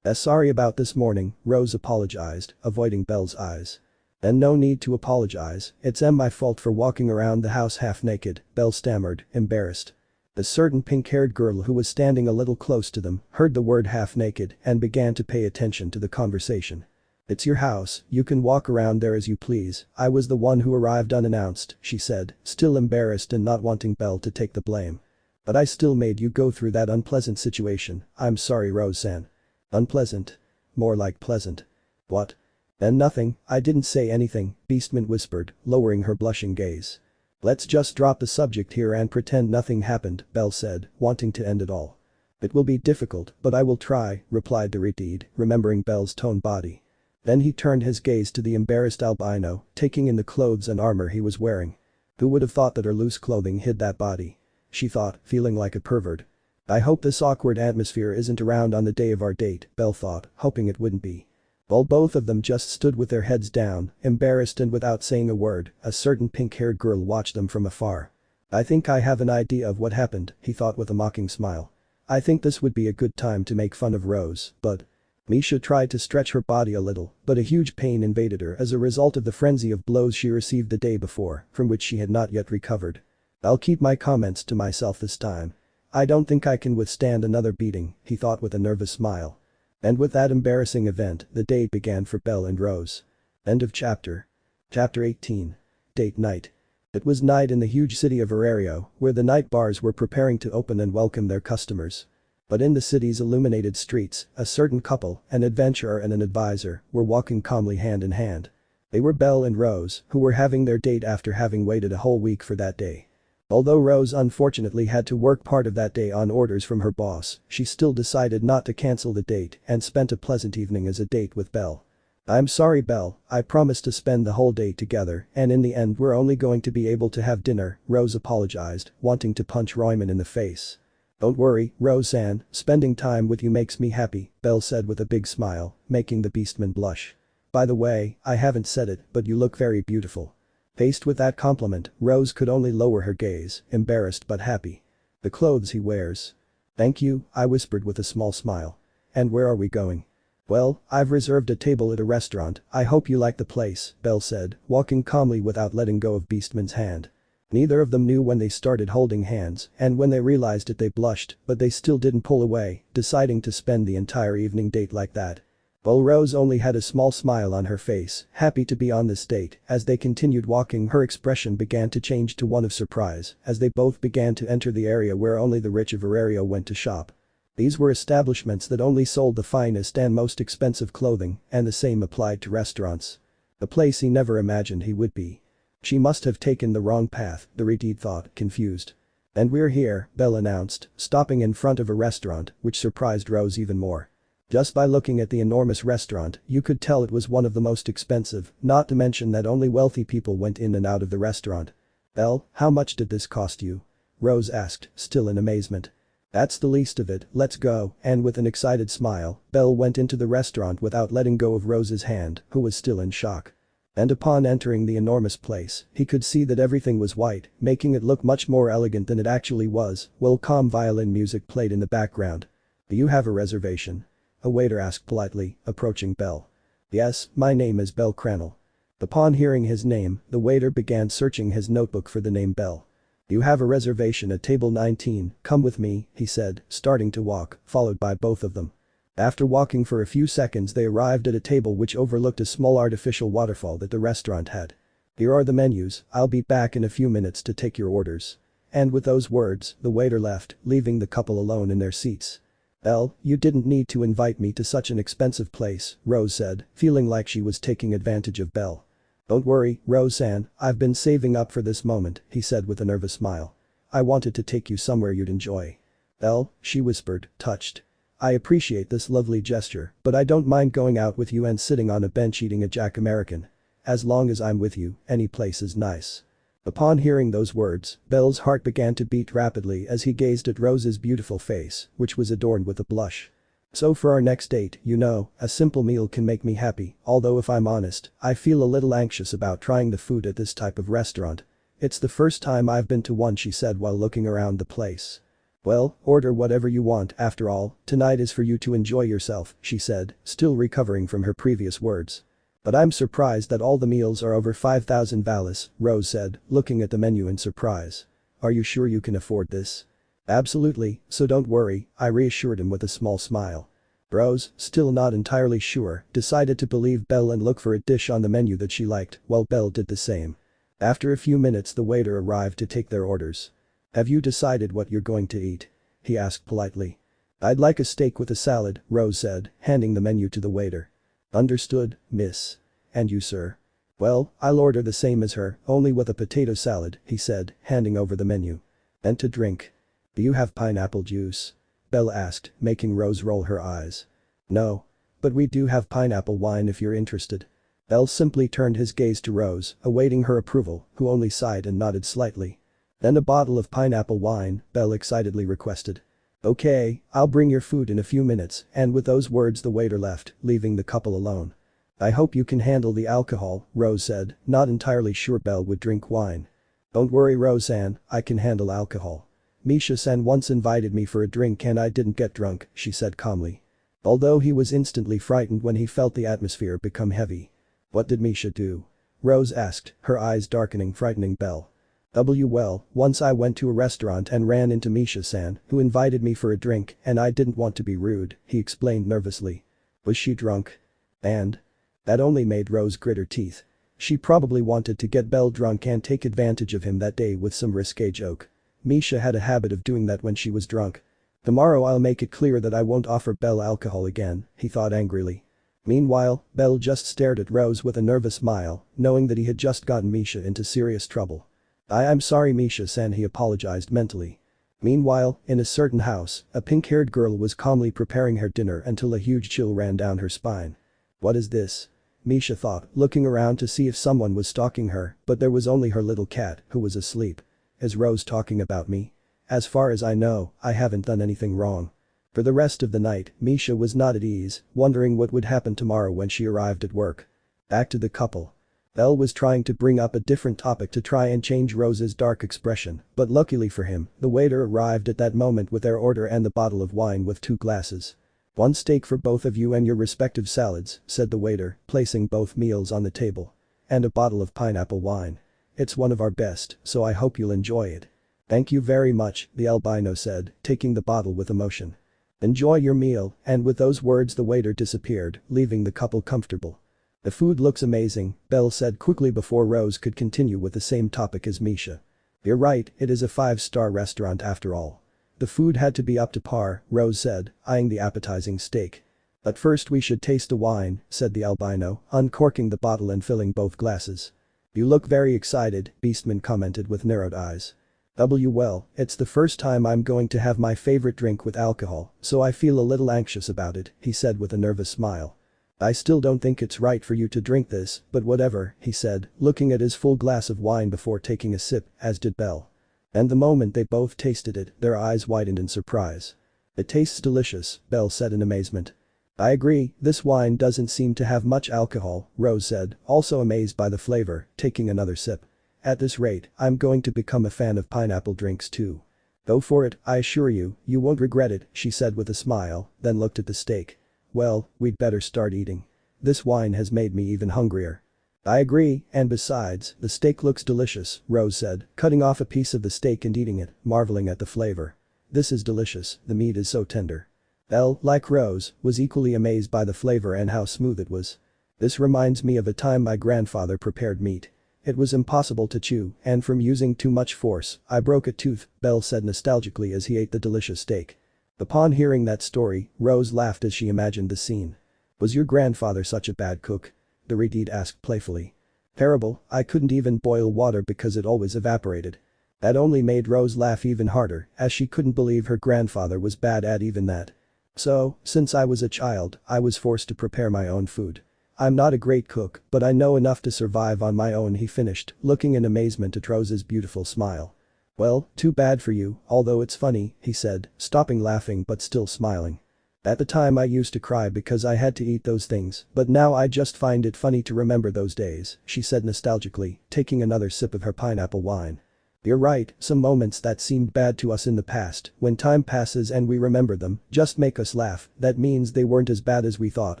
Sorry about this morning, Rose apologized, avoiding Belle's eyes. And no need to apologize, it's my fault for walking around the house half naked, Belle stammered, embarrassed. A certain pink-haired girl who was standing a little close to them heard the word half naked and began to pay attention to the conversation. It's your house, you can walk around there as you please, I was the one who arrived unannounced, she said, still embarrassed and not wanting Belle to take the blame. But I still made you go through that unpleasant situation, I'm sorry Rose-san. Unpleasant? More like pleasant. What? And nothing, I didn't say anything, Beastman whispered, lowering her blushing gaze. Let's just drop the subject here and pretend nothing happened, Belle said, wanting to end it all. It will be difficult, but I will try, replied Deritide, remembering Belle's toned body. Then he turned his gaze to the embarrassed albino, taking in the clothes and armor he was wearing. Who would have thought that her loose clothing hid that body? She thought, feeling like a pervert. I hope this awkward atmosphere isn't around on the day of our date, Belle thought, hoping it wouldn't be. While both of them just stood with their heads down, embarrassed and without saying a word, a certain pink-haired girl watched them from afar. I think I have an idea of what happened, he thought with a mocking smile. I think this would be a good time to make fun of Rose, but… Misha tried to stretch her body a little, but a huge pain invaded her as a result of the frenzy of blows she received the day before, from which she had not yet recovered. I'll keep my comments to myself this time. I don't think I can withstand another beating, he thought with a nervous smile. And with that embarrassing event, the day began for Belle and Rose. End of chapter. Chapter 18. Date night. It was night in the huge city of Arario, where the night bars were preparing to open and welcome their customers. But in the city's illuminated streets, a certain couple, an adventurer and an advisor, were walking calmly hand in hand. They were Belle and Rose, who were having their date after having waited a whole week for that day. Although Rose unfortunately had to work part of that day on orders from her boss, she still decided not to cancel the date and spent a pleasant evening as a date with Belle. I'm sorry Belle, I promised to spend the whole day together and in the end we're only going to be able to have dinner, Rose apologized, wanting to punch Royman in the face. Don't worry, Rose-san, spending time with you makes me happy, Belle said with a big smile, making the beastman blush. By the way, I haven't said it, but you look very beautiful. Faced with that compliment, Rose could only lower her gaze, embarrassed but happy. The clothes he wears. Thank you, I whispered with a small smile. And where are we going? Well, I've reserved a table at a restaurant, I hope you like the place, Belle said, walking calmly without letting go of Beastman's hand. Neither of them knew when they started holding hands, and when they realized it they blushed, but they still didn't pull away, deciding to spend the entire evening date like that. While Rose only had a small smile on her face, happy to be on this date, as they continued walking her expression began to change to one of surprise, as they both began to enter the area where only the rich of Aurario went to shop. These were establishments that only sold the finest and most expensive clothing, and the same applied to restaurants. The place he never imagined he would be. She must have taken the wrong path, the retard thought, confused. And we're here, Belle announced, stopping in front of a restaurant, which surprised Rose even more. Just by looking at the enormous restaurant, you could tell it was one of the most expensive, not to mention that only wealthy people went in and out of the restaurant. Belle, how much did this cost you? Rose asked, still in amazement. That's the least of it, let's go, and with an excited smile, Belle went into the restaurant without letting go of Rose's hand, who was still in shock. And upon entering the enormous place, he could see that everything was white, making it look much more elegant than it actually was, while calm violin music played in the background. Do you have a reservation? A waiter asked politely, approaching Belle. Yes, my name is bellcranel. Upon hearing his name, the waiter began searching his notebook for the name Belle. You have a reservation at table 19, come with me, he said, starting to walk, followed by both of them. After walking for a few seconds they arrived at a table which overlooked a small artificial waterfall that the restaurant had. Here are the menus, I'll be back in a few minutes to take your orders. And with those words, the waiter left, leaving the couple alone in their seats. Belle, you didn't need to invite me to such an expensive place, Rose said, feeling like she was taking advantage of Belle. Don't worry, Rose-san, I've been saving up for this moment, he said with a nervous smile. I wanted to take you somewhere you'd enjoy. Belle, she whispered, touched. I appreciate this lovely gesture, but I don't mind going out with you and sitting on a bench eating a Jack American. As long as I'm with you, any place is nice. Upon hearing those words, Belle's heart began to beat rapidly as he gazed at Rose's beautiful face, which was adorned with a blush. So for our next date, you know, a simple meal can make me happy, although if I'm honest, I feel a little anxious about trying the food at this type of restaurant. It's the first time I've been to one, she said while looking around the place. Well, order whatever you want, after all, tonight is for you to enjoy yourself, she said, still recovering from her previous words. But I'm surprised that all the meals are over 5,000 valis, Rose said, looking at the menu in surprise. Are you sure you can afford this? Absolutely, so don't worry, I reassured him with a small smile. Rose, still not entirely sure, decided to believe Belle and look for a dish on the menu that she liked, while Belle did the same. After a few minutes the waiter arrived to take their orders. Have you decided what you're going to eat? He asked politely. I'd like a steak with a salad, Rose said, handing the menu to the waiter. Understood, miss. And you, sir? Well, I'll order the same as her, only with a potato salad, he said, handing over the menu. And to drink? Do you have pineapple juice? Belle asked, making Rose roll her eyes. No. But we do have pineapple wine if you're interested. Belle simply turned his gaze to Rose, awaiting her approval, who only sighed and nodded slightly. Then a bottle of pineapple wine, Belle excitedly requested. Okay, I'll bring your food in a few minutes, and with those words the waiter left, leaving the couple alone. I hope you can handle the alcohol, Rose said, not entirely sure Belle would drink wine. Don't worry, Roseanne, I can handle alcohol. Misha-san once invited me for a drink and I didn't get drunk, she said calmly. Although he was instantly frightened when he felt the atmosphere become heavy. What did Misha do? Rose asked, her eyes darkening, frightening Belle. Well, once I went to a restaurant and ran into Misha-san, who invited me for a drink, and I didn't want to be rude, he explained nervously. Was she drunk? And? That only made Rose grit her teeth. She probably wanted to get Belle drunk and take advantage of him that day with some risque joke. Misha had a habit of doing that when she was drunk. Tomorrow I'll make it clear that I won't offer Belle alcohol again, he thought angrily. Meanwhile, Belle just stared at Rose with a nervous smile, knowing that he had just gotten Misha into serious trouble. I'm sorry, Misha-san, he apologized mentally. Meanwhile, in a certain house, a pink-haired girl was calmly preparing her dinner until a huge chill ran down her spine. What is this? Misha thought, looking around to see if someone was stalking her, but there was only her little cat, who was asleep. Is Rose talking about me? as far as I know, I haven't done anything wrong. For the rest of the night, Misha was not at ease, wondering what would happen tomorrow when she arrived at work. Back to the couple. Belle was trying to bring up a different topic to try and change Rose's dark expression, but luckily for him, the waiter arrived at that moment with their order and the bottle of wine with 2 glasses. "One steak for both of you and your respective salads," said the waiter, placing both meals on the table. "And a bottle of pineapple wine. It's one of our best, so I hope you'll enjoy it." "Thank you very much," the albino said, taking the bottle with emotion. "Enjoy your meal," and with those words the waiter disappeared, leaving the couple comfortable. "The food looks amazing," Belle said quickly before Rose could continue with the same topic as Misha. "You're right, it is a 5-star restaurant after all. The food had to be up to par," Rose said, eyeing the appetizing steak. "But first we should taste the wine," said the albino, uncorking the bottle and filling both glasses. "You look very excited," Beastman commented with narrowed eyes. Well, it's the first time I'm going to have my favorite drink with alcohol, so I feel a little anxious about it," he said with a nervous smile. "I still don't think it's right for you to drink this, but whatever," he said, looking at his full glass of wine before taking a sip, as did Belle. And the moment they both tasted it, their eyes widened in surprise. "It tastes delicious," Belle said in amazement. "I agree, this wine doesn't seem to have much alcohol," Rose said, also amazed by the flavor, taking another sip. "At this rate, I'm going to become a fan of pineapple drinks too." "Go for it, I assure you, you won't regret it," she said with a smile, then looked at the steak. "Well, we'd better start eating. This wine has made me even hungrier." "I agree, and besides, the steak looks delicious," Rose said, cutting off a piece of the steak and eating it, marveling at the flavor. "This is delicious, the meat is so tender." Belle, like Rose, was equally amazed by the flavor and how smooth it was. "This reminds me of a time my grandfather prepared meat. It was impossible to chew, and from using too much force, I broke a tooth," Belle said nostalgically as he ate the delicious steak. Upon hearing that story, Rose laughed as she imagined the scene. "Was your grandfather such a bad cook?" the redhead asked playfully. "Terrible, I couldn't even boil water because it always evaporated." That only made Rose laugh even harder, as she couldn't believe her grandfather was bad at even that. "So, since I was a child, I was forced to prepare my own food. I'm not a great cook, but I know enough to survive on my own," he finished, looking in amazement at Rose's beautiful smile. "Well, too bad for you, although it's funny," he said, stopping laughing but still smiling. "At the time I used to cry because I had to eat those things, but now I just find it funny to remember those days," she said nostalgically, taking another sip of her pineapple wine. "You're right, some moments that seemed bad to us in the past, when time passes and we remember them, just make us laugh, that means they weren't as bad as we thought,"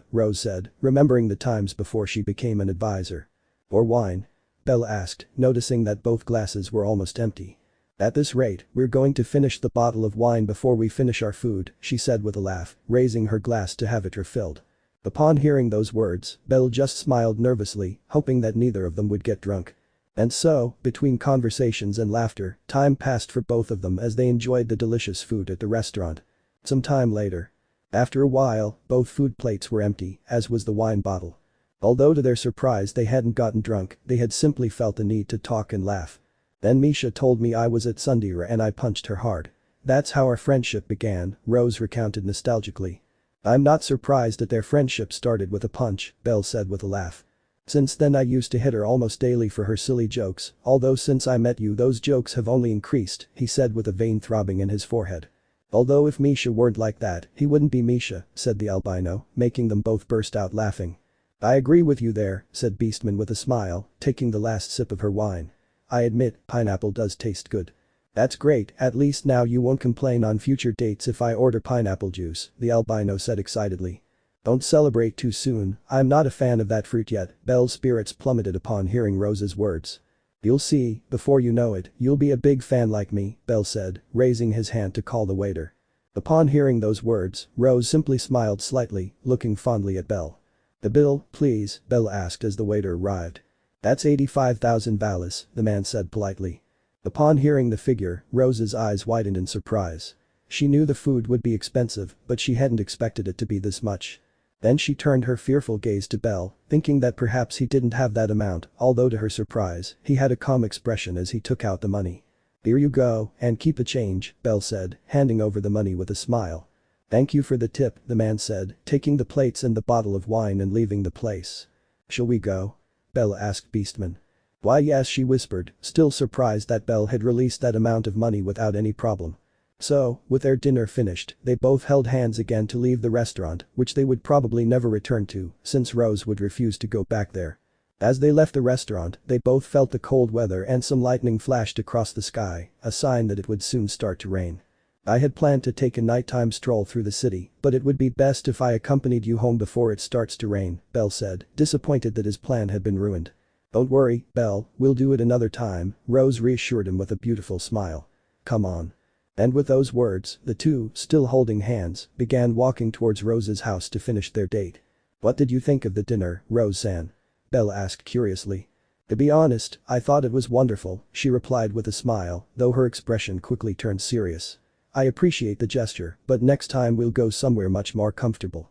Rose said, remembering the times before she became an advisor. "Or wine?" Belle asked, noticing that both glasses were almost empty. "At this rate, we're going to finish the bottle of wine before we finish our food," she said with a laugh, raising her glass to have it refilled. Upon hearing those words, Belle just smiled nervously, hoping that neither of them would get drunk. And so, between conversations and laughter, time passed for both of them as they enjoyed the delicious food at the restaurant. Some time later. After a while, both food plates were empty, as was the wine bottle. Although to their surprise they hadn't gotten drunk, they had simply felt the need to talk and laugh. "Then Misha told me I was at Sundira and I punched her hard. That's how our friendship began," Rose recounted nostalgically. "I'm not surprised that their friendship started with a punch," Belle said with a laugh. "Since then I used to hit her almost daily for her silly jokes, although since I met you those jokes have only increased," he said with a vein throbbing in his forehead. "Although if Misha weren't like that, he wouldn't be Misha," said the albino, making them both burst out laughing. "I agree with you there," said Beastman with a smile, taking the last sip of her wine. "I admit, pineapple does taste good." "That's great, at least now you won't complain on future dates if I order pineapple juice," the albino said excitedly. "Don't celebrate too soon, I'm not a fan of that fruit yet," Belle's spirits plummeted upon hearing Rose's words. "You'll see, before you know it, you'll be a big fan like me," Belle said, raising his hand to call the waiter. Upon hearing those words, Rose simply smiled slightly, looking fondly at Belle. "The bill, please," Belle asked as the waiter arrived. "That's 85,000 valis," the man said politely. Upon hearing the figure, Rose's eyes widened in surprise. She knew the food would be expensive, but she hadn't expected it to be this much. Then she turned her fearful gaze to Belle, thinking that perhaps he didn't have that amount, although to her surprise, he had a calm expression as he took out the money. "Here you go, and keep the change," Belle said, handing over the money with a smile. "Thank you for the tip," the man said, taking the plates and the bottle of wine and leaving the place. "Shall we go?" Belle asked Beastman. Why yes, she whispered, still surprised that Belle had released that amount of money without any problem. So, with their dinner finished, they both held hands again to leave the restaurant, which they would probably never return to, since Rose would refuse to go back there. As they left the restaurant, they both felt the cold weather and some lightning flashed across the sky, a sign that it would soon start to rain. I had planned to take a nighttime stroll through the city, but it would be best if I accompanied you home before it starts to rain, Belle said, disappointed that his plan had been ruined. Don't worry, Belle, we'll do it another time, Rose reassured him with a beautiful smile. Come on. And with those words, the two, still holding hands, began walking towards Rose's house to finish their date. What did you think of the dinner, Rose-san? Belle asked curiously. To be honest, I thought it was wonderful, she replied with a smile, though her expression quickly turned serious. I appreciate the gesture, but next time we'll go somewhere much more comfortable.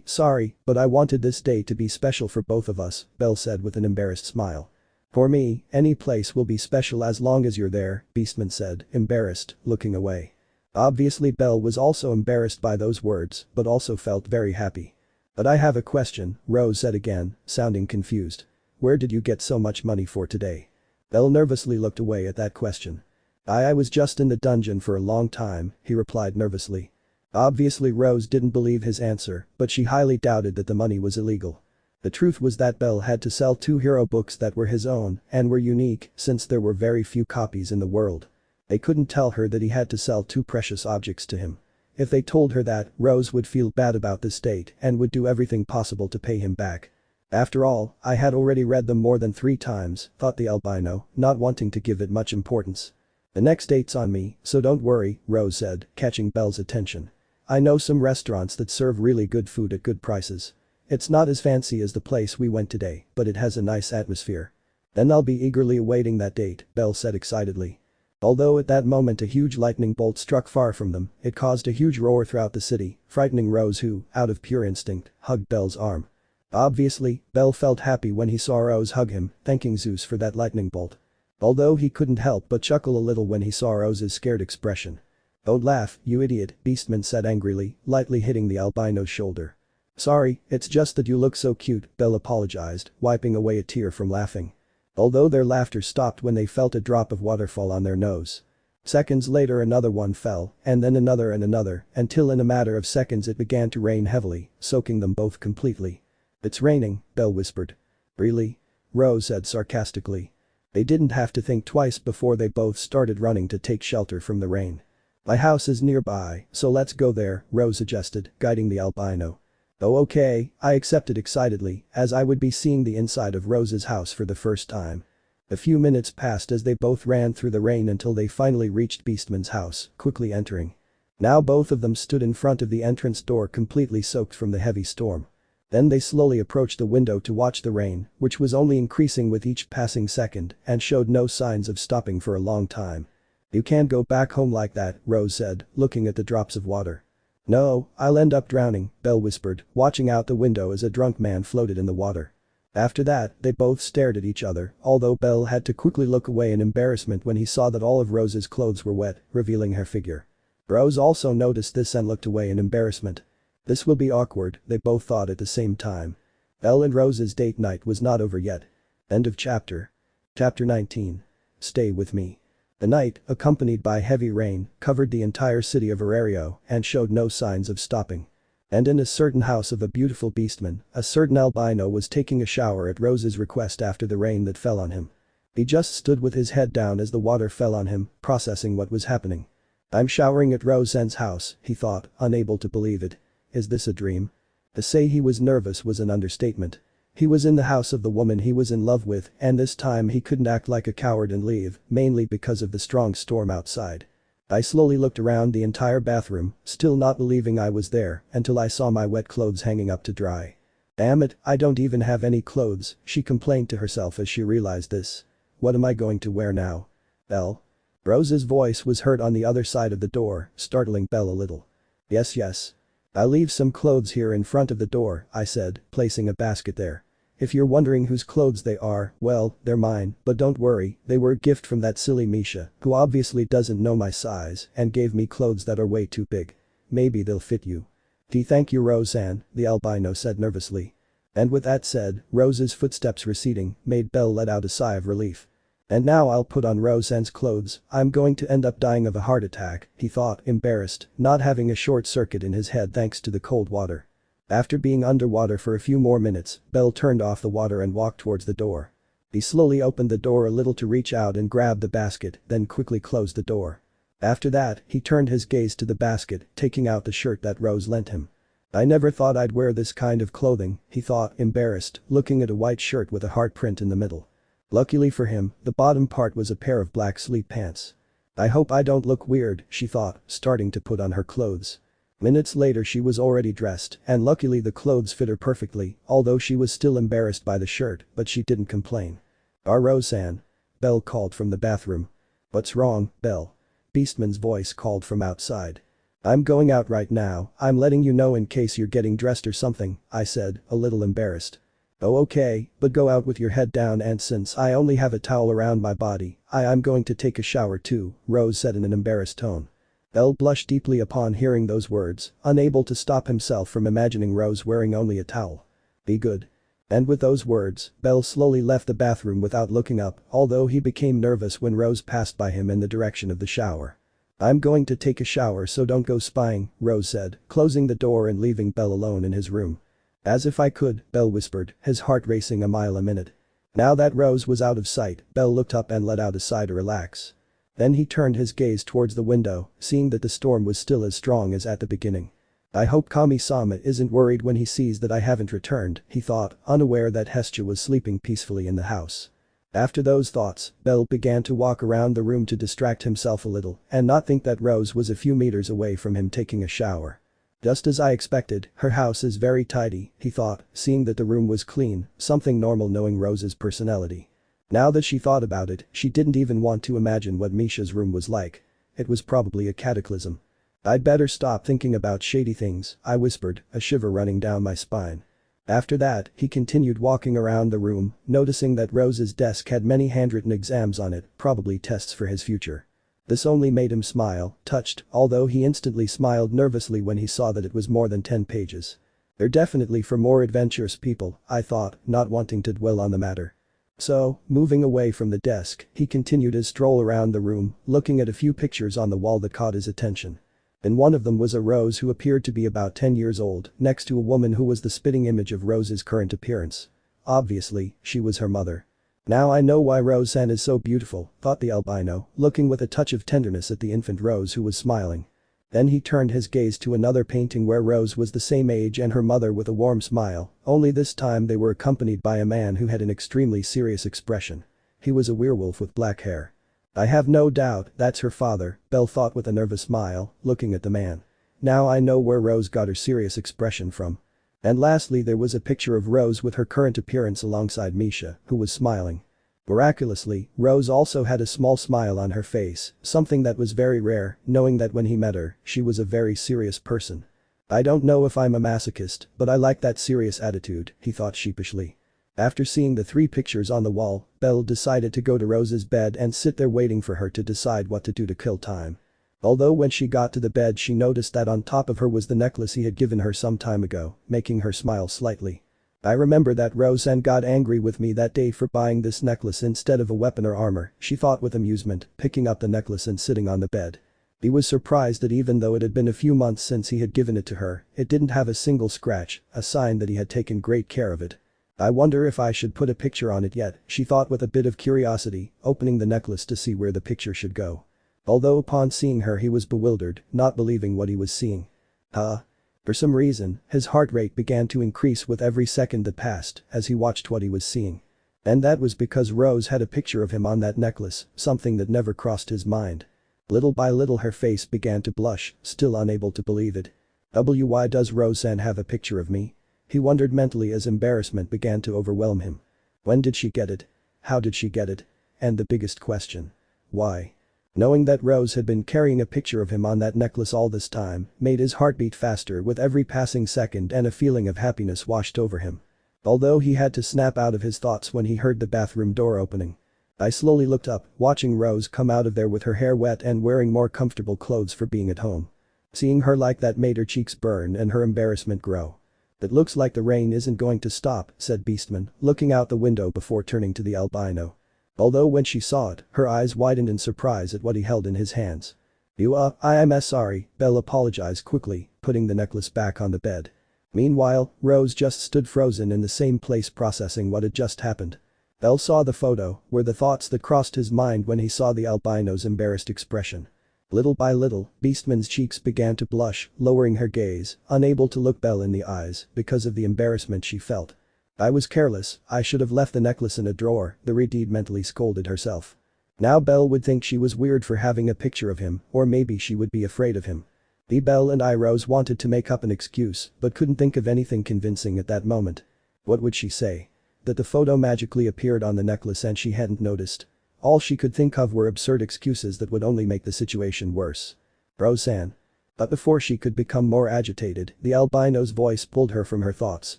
Sorry, but I wanted this day to be special for both of us, Belle said with an embarrassed smile. For me, any place will be special as long as you're there, Beastman said, embarrassed, looking away. Obviously Belle was also embarrassed by those words, but also felt very happy. But I have a question, Rose said again, sounding confused. Where did you get so much money for today? Belle nervously looked away at that question. I was just in the dungeon for a long time, he replied nervously. Obviously Rose didn't believe his answer, but she highly doubted that the money was illegal. The truth was that Belle had to sell 2 hero books that were his own and were unique since there were very few copies in the world. They couldn't tell her that he had to sell 2 precious objects to him. If they told her that, Rose would feel bad about this date and would do everything possible to pay him back. After all, I had already read them more than 3 times, thought the albino, not wanting to give it much importance. The next date's on me, so don't worry, Rose said, catching Belle's attention. I know some restaurants that serve really good food at good prices. It's not as fancy as the place we went today, but it has a nice atmosphere. Then I'll be eagerly awaiting that date, Belle said excitedly. Although at that moment a huge lightning bolt struck far from them, it caused a huge roar throughout the city, frightening Rose who, out of pure instinct, hugged Belle's arm. Obviously, Belle felt happy when he saw Rose hug him, thanking Zeus for that lightning bolt. Although he couldn't help but chuckle a little when he saw Rose's scared expression. Don't laugh, you idiot, Beastman said angrily, lightly hitting the albino's shoulder. Sorry, it's just that you look so cute, Belle apologized, wiping away a tear from laughing. Although their laughter stopped when they felt a drop of water fall on their nose. Seconds later another one fell, and then another and another, until in a matter of seconds it began to rain heavily, soaking them both completely. It's raining, Belle whispered. Really? Rose said sarcastically. They didn't have to think twice before they both started running to take shelter from the rain. My house is nearby, so let's go there, Rose suggested, guiding the albino. Oh okay, I accepted excitedly, as I would be seeing the inside of Rose's house for the first time. A few minutes passed as they both ran through the rain until they finally reached Beastman's house, quickly entering. Now both of them stood in front of the entrance door completely soaked from the heavy storm. Then they slowly approached the window to watch the rain, which was only increasing with each passing second and showed no signs of stopping for a long time. You can't go back home like that, Rose said, looking at the drops of water. No, I'll end up drowning, Belle whispered, watching out the window as a drunk man floated in the water. After that, they both stared at each other, although Belle had to quickly look away in embarrassment when he saw that all of Rose's clothes were wet, revealing her figure. Rose also noticed this and looked away in embarrassment. This will be awkward, they both thought at the same time. Belle and Rose's date night was not over yet. End of chapter. Chapter 19. Stay with me. The night, accompanied by heavy rain, covered the entire city of Arario and showed no signs of stopping. And in a certain house of a beautiful beastman, a certain albino was taking a shower at Rose's request after the rain that fell on him. He just stood with his head down as the water fell on him, processing what was happening. I'm showering at Rose's house, he thought, unable to believe it. Is this a dream? To say he was nervous was an understatement. He was in the house of the woman he was in love with, and this time he couldn't act like a coward and leave, mainly because of the strong storm outside. I slowly looked around the entire bathroom, still not believing I was there, until I saw my wet clothes hanging up to dry. Damn it, I don't even have any clothes, she complained to herself as she realized this. What am I going to wear now? Belle? Rose's voice was heard on the other side of the door, startling Belle a little. Yes. I'll leave some clothes here in front of the door, I said, placing a basket there. If you're wondering whose clothes they are, well, they're mine, but don't worry, they were a gift from that silly Misha, who obviously doesn't know my size and gave me clothes that are way too big. Maybe they'll fit you. Thank you Roseanne, the albino said nervously. And with that said, Rose's footsteps receding made Belle let out a sigh of relief. And now I'll put on Roseanne's clothes, I'm going to end up dying of a heart attack, he thought, embarrassed, not having a short circuit in his head thanks to the cold water. After being underwater for a few more minutes, Belle turned off the water and walked towards the door. He slowly opened the door a little to reach out and grab the basket, then quickly closed the door. After that, he turned his gaze to the basket, taking out the shirt that Rose lent him. I never thought I'd wear this kind of clothing, he thought, embarrassed, looking at a white shirt with a heart print in the middle. Luckily for him, the bottom part was a pair of black sleep pants. I hope I don't look weird, she thought, starting to put on her clothes. Minutes later she was already dressed, and luckily the clothes fit her perfectly, although she was still embarrassed by the shirt, but she didn't complain. Roseanne. Belle called from the bathroom. What's wrong, Belle? Beastman's voice called from outside. I'm going out right now, I'm letting you know in case you're getting dressed or something, I said, a little embarrassed. Oh okay, but go out with your head down, and since I only have a towel around my body, I'm going to take a shower too, Rose said in an embarrassed tone. Belle blushed deeply upon hearing those words, unable to stop himself from imagining Rose wearing only a towel. Be good. And with those words, Belle slowly left the bathroom without looking up, although he became nervous when Rose passed by him in the direction of the shower. I'm going to take a shower so don't go spying, Rose said, closing the door and leaving Belle alone in his room. As if I could, Belle whispered, his heart racing a mile a minute. Now that Rose was out of sight, Belle looked up and let out a sigh to relax. Then he turned his gaze towards the window, seeing that the storm was still as strong as at the beginning. I hope Kami-sama isn't worried when he sees that I haven't returned, he thought, unaware that Hestia was sleeping peacefully in the house. After those thoughts, Belle began to walk around the room to distract himself a little and not think that Rose was a few meters away from him taking a shower. Just as I expected, her house is very tidy, he thought, seeing that the room was clean, something normal knowing Rose's personality. Now that she thought about it, she didn't even want to imagine what Misha's room was like. It was probably a cataclysm. I'd better stop thinking about shady things, I whispered, a shiver running down my spine. After that, he continued walking around the room, noticing that Rose's desk had many handwritten exams on it, probably tests for his future. This only made him smile, touched, although he instantly smiled nervously when he saw that it was more than 10 pages. They're definitely for more adventurous people, I thought, not wanting to dwell on the matter. So, moving away from the desk, he continued his stroll around the room, looking at a few pictures on the wall that caught his attention. In one of them was a Rose who appeared to be about 10 years old, next to a woman who was the spitting image of Rose's current appearance. Obviously, she was her mother. Now I know why Roseanne is so beautiful, thought the albino, looking with a touch of tenderness at the infant Rose who was smiling. Then he turned his gaze to another painting where Rose was the same age and her mother with a warm smile, only this time they were accompanied by a man who had an extremely serious expression. He was a werewolf with black hair. I have no doubt that's her father, Belle thought with a nervous smile, looking at the man. Now I know where Rose got her serious expression from. And lastly there was a picture of Rose with her current appearance alongside Misha, who was smiling. Miraculously, Rose also had a small smile on her face, something that was very rare, knowing that when he met her, she was a very serious person. I don't know if I'm a masochist, but I like that serious attitude, he thought sheepishly. After seeing the 3 pictures on the wall, Belle decided to go to Rose's bed and sit there waiting for her to decide what to do to kill time. Although when she got to the bed she noticed that on top of her was the necklace he had given her some time ago, making her smile slightly. I remember that Roseanne got angry with me that day for buying this necklace instead of a weapon or armor, she thought with amusement, picking up the necklace and sitting on the bed. He was surprised that even though it had been a few months since he had given it to her, it didn't have a single scratch, a sign that he had taken great care of it. I wonder if I should put a picture on it yet, she thought with a bit of curiosity, opening the necklace to see where the picture should go. Although upon seeing her he was bewildered, not believing what he was seeing. For some reason, his heart rate began to increase with every second that passed as he watched what he was seeing. And that was because Rose had a picture of him on that necklace, something that never crossed his mind. Little by little her face began to blush, still unable to believe it. Why does Roseanne have a picture of me? He wondered mentally as embarrassment began to overwhelm him. When did she get it? How did she get it? And the biggest question. Why? Knowing that Rose had been carrying a picture of him on that necklace all this time made his heart beat faster with every passing second and a feeling of happiness washed over him. Although he had to snap out of his thoughts when he heard the bathroom door opening. I slowly looked up, watching Rose come out of there with her hair wet and wearing more comfortable clothes for being at home. Seeing her like that made her cheeks burn and her embarrassment grow. "It looks like the rain isn't going to stop," said Beastman, looking out the window before turning to the albino. Although when she saw it, her eyes widened in surprise at what he held in his hands. I'm sorry," Belle apologized quickly, putting the necklace back on the bed. Meanwhile, Rose just stood frozen in the same place processing what had just happened. Belle saw the photo, were the thoughts that crossed his mind when he saw the albino's embarrassed expression. Little by little, Beastman's cheeks began to blush, lowering her gaze, unable to look Belle in the eyes because of the embarrassment she felt. "I was careless, I should have left the necklace in a drawer," the redhead mentally scolded herself. Now Belle would think she was weird for having a picture of him, or maybe she would be afraid of him. Belle and Rose wanted to make up an excuse but couldn't think of anything convincing at that moment. What would she say? That the photo magically appeared on the necklace and she hadn't noticed? All she could think of were absurd excuses that would only make the situation worse. "Roseanne." But before she could become more agitated, the albino's voice pulled her from her thoughts,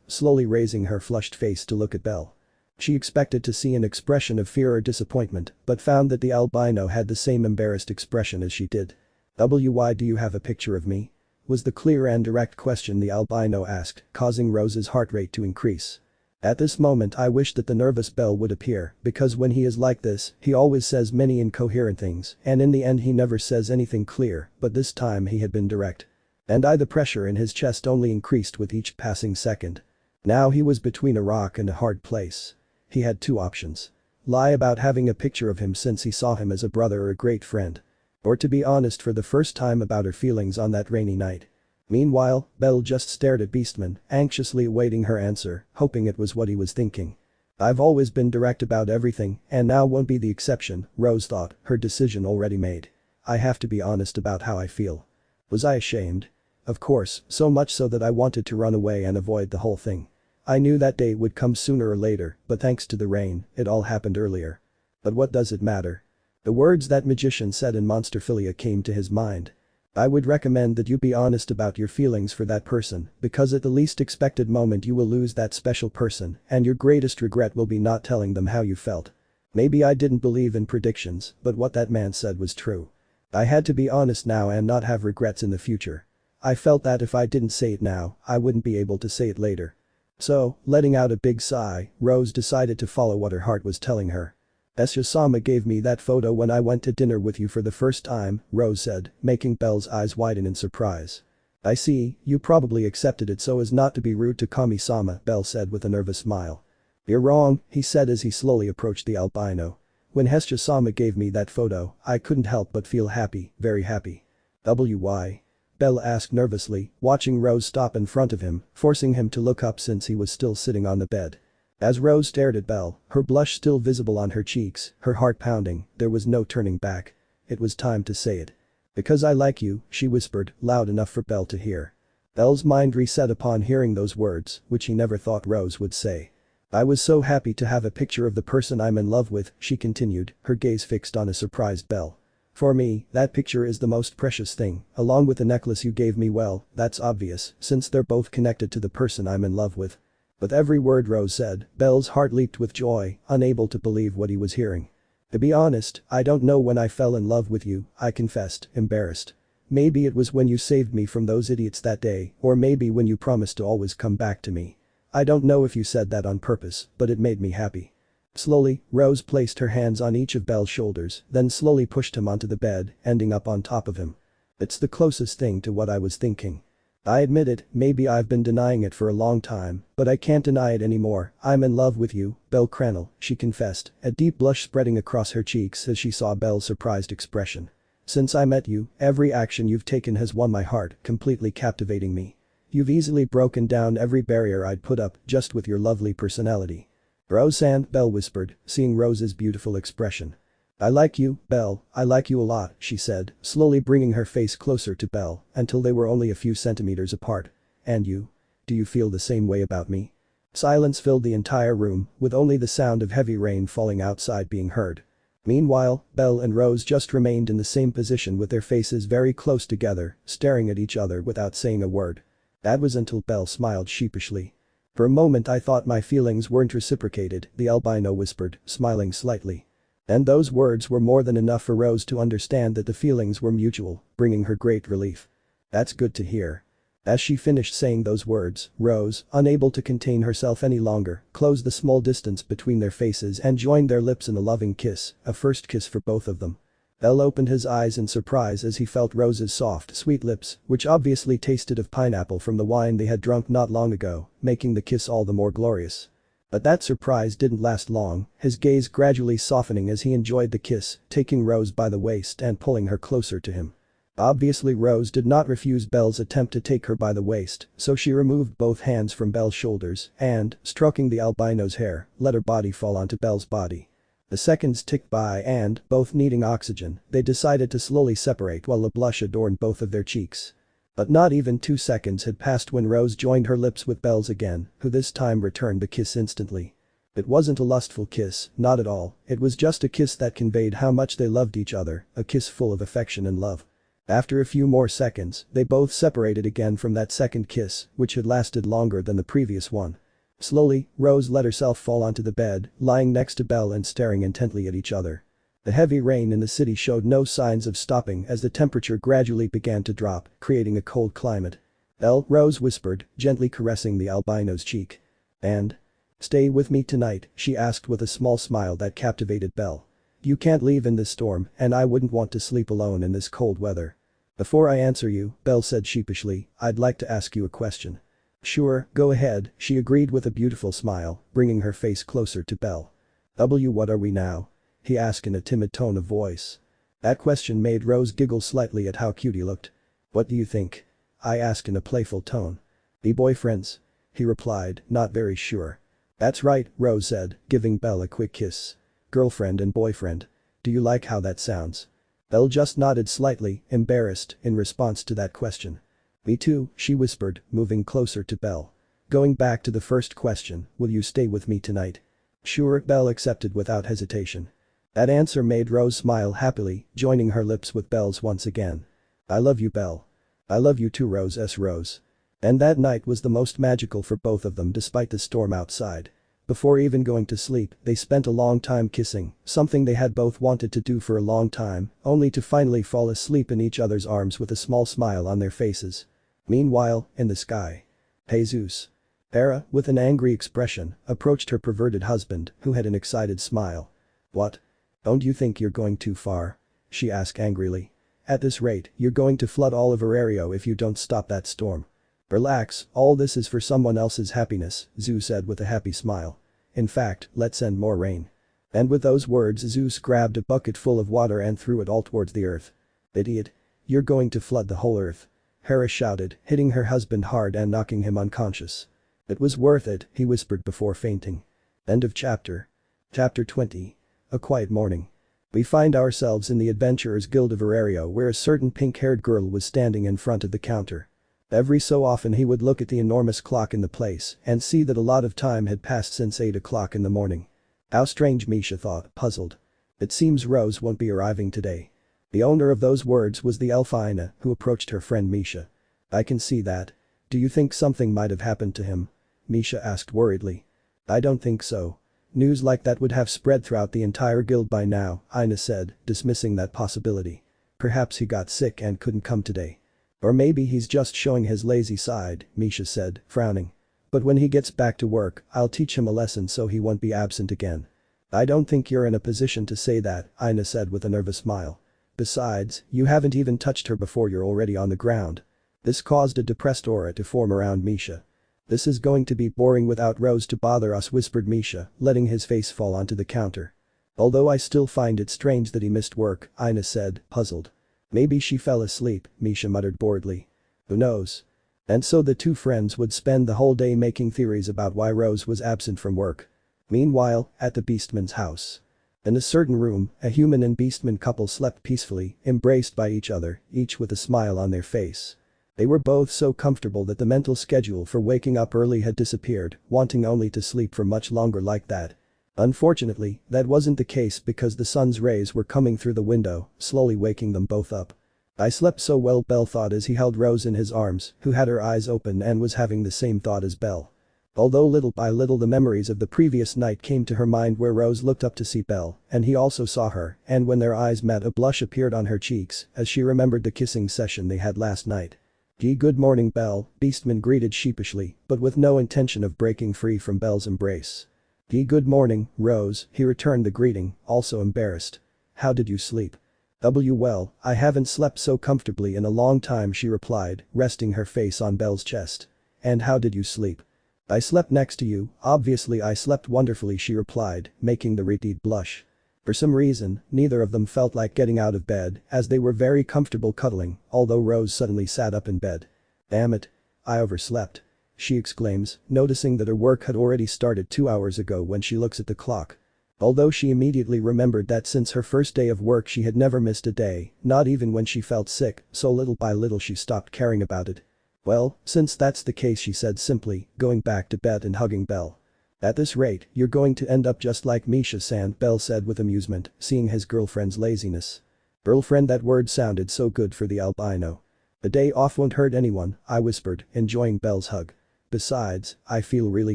slowly raising her flushed face to look at Belle. She expected to see an expression of fear or disappointment, but found that the albino had the same embarrassed expression as she did. "Why do you have a picture of me?" was the clear and direct question the albino asked, causing Rose's heart rate to increase. At this moment I wished that the nervous Belle would appear, because when he is like this, he always says many incoherent things, and in the end he never says anything clear, but this time he had been direct. And the pressure in his chest only increased with each passing second. Now he was between a rock and a hard place. He had two options. Lie about having a picture of him since he saw him as a brother or a great friend. Or to be honest for the first time about her feelings on that rainy night. Meanwhile, Belle just stared at Beastman, anxiously awaiting her answer, hoping it was what he was thinking. "I've always been direct about everything, and now won't be the exception," Rose thought, her decision already made. "I have to be honest about how I feel." Was I ashamed? Of course, so much so that I wanted to run away and avoid the whole thing. I knew that day would come sooner or later, but thanks to the rain, it all happened earlier. But what does it matter? The words that magician said in Monsterphilia came to his mind. "I would recommend that you be honest about your feelings for that person, because at the least expected moment you will lose that special person and your greatest regret will be not telling them how you felt." Maybe I didn't believe in predictions, but what that man said was true. I had to be honest now and not have regrets in the future. I felt that if I didn't say it now, I wouldn't be able to say it later. So, letting out a big sigh, Rose decided to follow what her heart was telling her. "Hestia-sama gave me that photo when I went to dinner with you for the first time," Rose said, making Belle's eyes widen in surprise. "I see, you probably accepted it so as not to be rude to Kami-sama," Belle said with a nervous smile. "You're wrong," he said as he slowly approached the albino. "When Hestia-sama gave me that photo, I couldn't help but feel happy, very happy." "Why?" Belle asked nervously, watching Rose stop in front of him, forcing him to look up since he was still sitting on the bed. As Rose stared at Belle, her blush still visible on her cheeks, her heart pounding, there was no turning back. It was time to say it. "Because I like you," she whispered, loud enough for Belle to hear. Belle's mind reset upon hearing those words, which he never thought Rose would say. "I was so happy to have a picture of the person I'm in love with," she continued, her gaze fixed on a surprised Belle. "For me, that picture is the most precious thing, along with the necklace you gave me. Well, that's obvious, since they're both connected to the person I'm in love with." With every word Rose said, Belle's heart leaped with joy, unable to believe what he was hearing. "To be honest, I don't know when I fell in love with you," I confessed, embarrassed. "Maybe it was when you saved me from those idiots that day, or maybe when you promised to always come back to me. I don't know if you said that on purpose, but it made me happy." Slowly, Rose placed her hands on each of Belle's shoulders, then slowly pushed him onto the bed, ending up on top of him. "It's the closest thing to what I was thinking. I admit it, maybe I've been denying it for a long time, but I can't deny it anymore. I'm in love with you, bellcranel," she confessed, a deep blush spreading across her cheeks as she saw Belle's surprised expression. "Since I met you, every action you've taken has won my heart, completely captivating me. You've easily broken down every barrier I'd put up just with your lovely personality." "Roseanne," Belle whispered, seeing Rose's beautiful expression. "I like you, Belle, I like you a lot," she said, slowly bringing her face closer to Belle until they were only a few centimeters apart. "And you? Do you feel the same way about me?" Silence filled the entire room, with only the sound of heavy rain falling outside being heard. Meanwhile, Belle and Rose just remained in the same position with their faces very close together, staring at each other without saying a word. That was until Belle smiled sheepishly. "For a moment I thought my feelings weren't reciprocated," the albino whispered, smiling slightly. And those words were more than enough for Rose to understand that the feelings were mutual, bringing her great relief. "That's good to hear." As she finished saying those words, Rose, unable to contain herself any longer, closed the small distance between their faces and joined their lips in a loving kiss, a first kiss for both of them. Bell opened his eyes in surprise as he felt Rose's soft, sweet lips, which obviously tasted of pineapple from the wine they had drunk not long ago, making the kiss all the more glorious. But that surprise didn't last long, his gaze gradually softening as he enjoyed the kiss, taking Rose by the waist and pulling her closer to him. Obviously Rose did not refuse Belle's attempt to take her by the waist, so she removed both hands from Belle's shoulders and, stroking the albino's hair, let her body fall onto Belle's body. The seconds ticked by and, both needing oxygen, they decided to slowly separate while a blush adorned both of their cheeks. But not even 2 seconds had passed when Rose joined her lips with Belle's again, who this time returned the kiss instantly. It wasn't a lustful kiss, not at all, it was just a kiss that conveyed how much they loved each other, a kiss full of affection and love. After a few more seconds, they both separated again from that second kiss, which had lasted longer than the previous one. Slowly, Rose let herself fall onto the bed, lying next to Belle and staring intently at each other. The heavy rain in the city showed no signs of stopping as the temperature gradually began to drop, creating a cold climate. "Belle," Rose whispered, gently caressing the albino's cheek. "And? Stay with me tonight?" she asked with a small smile that captivated Belle. "You can't leave in this storm, and I wouldn't want to sleep alone in this cold weather." "Before I answer you," Belle said sheepishly, "I'd like to ask you a question." "Sure, go ahead," she agreed with a beautiful smile, bringing her face closer to Belle. "What are we now?" he asked in a timid tone of voice. That question made Rose giggle slightly at how cute he looked. "What do you think?" I asked in a playful tone. "Be boyfriends?" he replied, not very sure. "That's right," Rose said, giving Belle a quick kiss. "Girlfriend and boyfriend. Do you like how that sounds?" Belle just nodded slightly, embarrassed, in response to that question. "Me too," she whispered, moving closer to Belle. "Going back to the first question, will you stay with me tonight?" "Sure," Belle accepted without hesitation. That answer made Rose smile happily, joining her lips with Belle's once again. "I love you, Belle." "I love you too, Rose." And that night was the most magical for both of them despite the storm outside. Before even going to sleep, they spent a long time kissing, something they had both wanted to do for a long time, only to finally fall asleep in each other's arms with a small smile on their faces. Meanwhile, in the sky. Jesus. Hera, with an angry expression, approached her perverted husband, who had an excited smile. "What? Don't you think you're going too far?" she asked angrily. "At this rate, you're going to flood all of Aurario if you don't stop that storm." "Relax, all this is for someone else's happiness," Zeus said with a happy smile. "In fact, let's send more rain." And with those words Zeus grabbed a bucket full of water and threw it all towards the earth. "Idiot. You're going to flood the whole earth," Hera shouted, hitting her husband hard and knocking him unconscious. "It was worth it," he whispered before fainting. End of chapter. Chapter 20. A quiet morning. We find ourselves in the Adventurers Guild of Aurario where a certain pink-haired girl was standing in front of the counter. Every so often he would look at the enormous clock in the place and see that a lot of time had passed since 8 o'clock in the morning. How strange, Misha thought, puzzled. It seems Rose won't be arriving today. The owner of those words was the elf Aina, who approached her friend Misha. "I can see that. Do you think something might have happened to him?" Misha asked worriedly. "I don't think so. News like that would have spread throughout the entire guild by now," Aina said, dismissing that possibility. "Perhaps he got sick and couldn't come today. Or maybe he's just showing his lazy side," Misha said, frowning. "But when he gets back to work, I'll teach him a lesson so he won't be absent again." "I don't think you're in a position to say that," Aina said with a nervous smile. "Besides, you haven't even touched her before you're already on the ground." This caused a depressed aura to form around Misha. "This is going to be boring without Rose to bother us," whispered Misha, letting his face fall onto the counter. "Although I still find it strange that he missed work," Aina said, puzzled. "Maybe she fell asleep," Misha muttered boredly. "Who knows?" And so the two friends would spend the whole day making theories about why Rose was absent from work. Meanwhile, at the Beastman's house. In a certain room, a human and beastman couple slept peacefully, embraced by each other, each with a smile on their face. They were both so comfortable that the mental schedule for waking up early had disappeared, wanting only to sleep for much longer like that. Unfortunately, that wasn't the case because the sun's rays were coming through the window, slowly waking them both up. "I slept so well," Belle thought as he held Rose in his arms, who had her eyes open and was having the same thought as Belle. Although little by little the memories of the previous night came to her mind where Rose looked up to see Belle, and he also saw her, and when their eyes met a blush appeared on her cheeks as she remembered the kissing session they had last night. Good morning, Belle," Beastman greeted sheepishly, but with no intention of breaking free from Belle's embrace. Good morning, Rose," he returned the greeting, also embarrassed. "How did you sleep?" Well, I haven't slept so comfortably in a long time," she replied, resting her face on Belle's chest. "And how did you sleep?" "I slept next to you, obviously I slept wonderfully," she replied, making the retreat blush. For some reason, neither of them felt like getting out of bed as they were very comfortable cuddling, although Rose suddenly sat up in bed. "Damn it. I overslept," she exclaims, noticing that her work had already started 2 hours ago when she looks at the clock. Although she immediately remembered that since her first day of work she had never missed a day, not even when she felt sick, so little by little she stopped caring about it. "Well, since that's the case," she said simply, going back to bed and hugging Belle. "At this rate, you're going to end up just like Misha-san," Belle said with amusement, seeing his girlfriend's laziness. Girlfriend, that word sounded so good for the albino. "A day off won't hurt anyone," I whispered, enjoying Belle's hug. "Besides, I feel really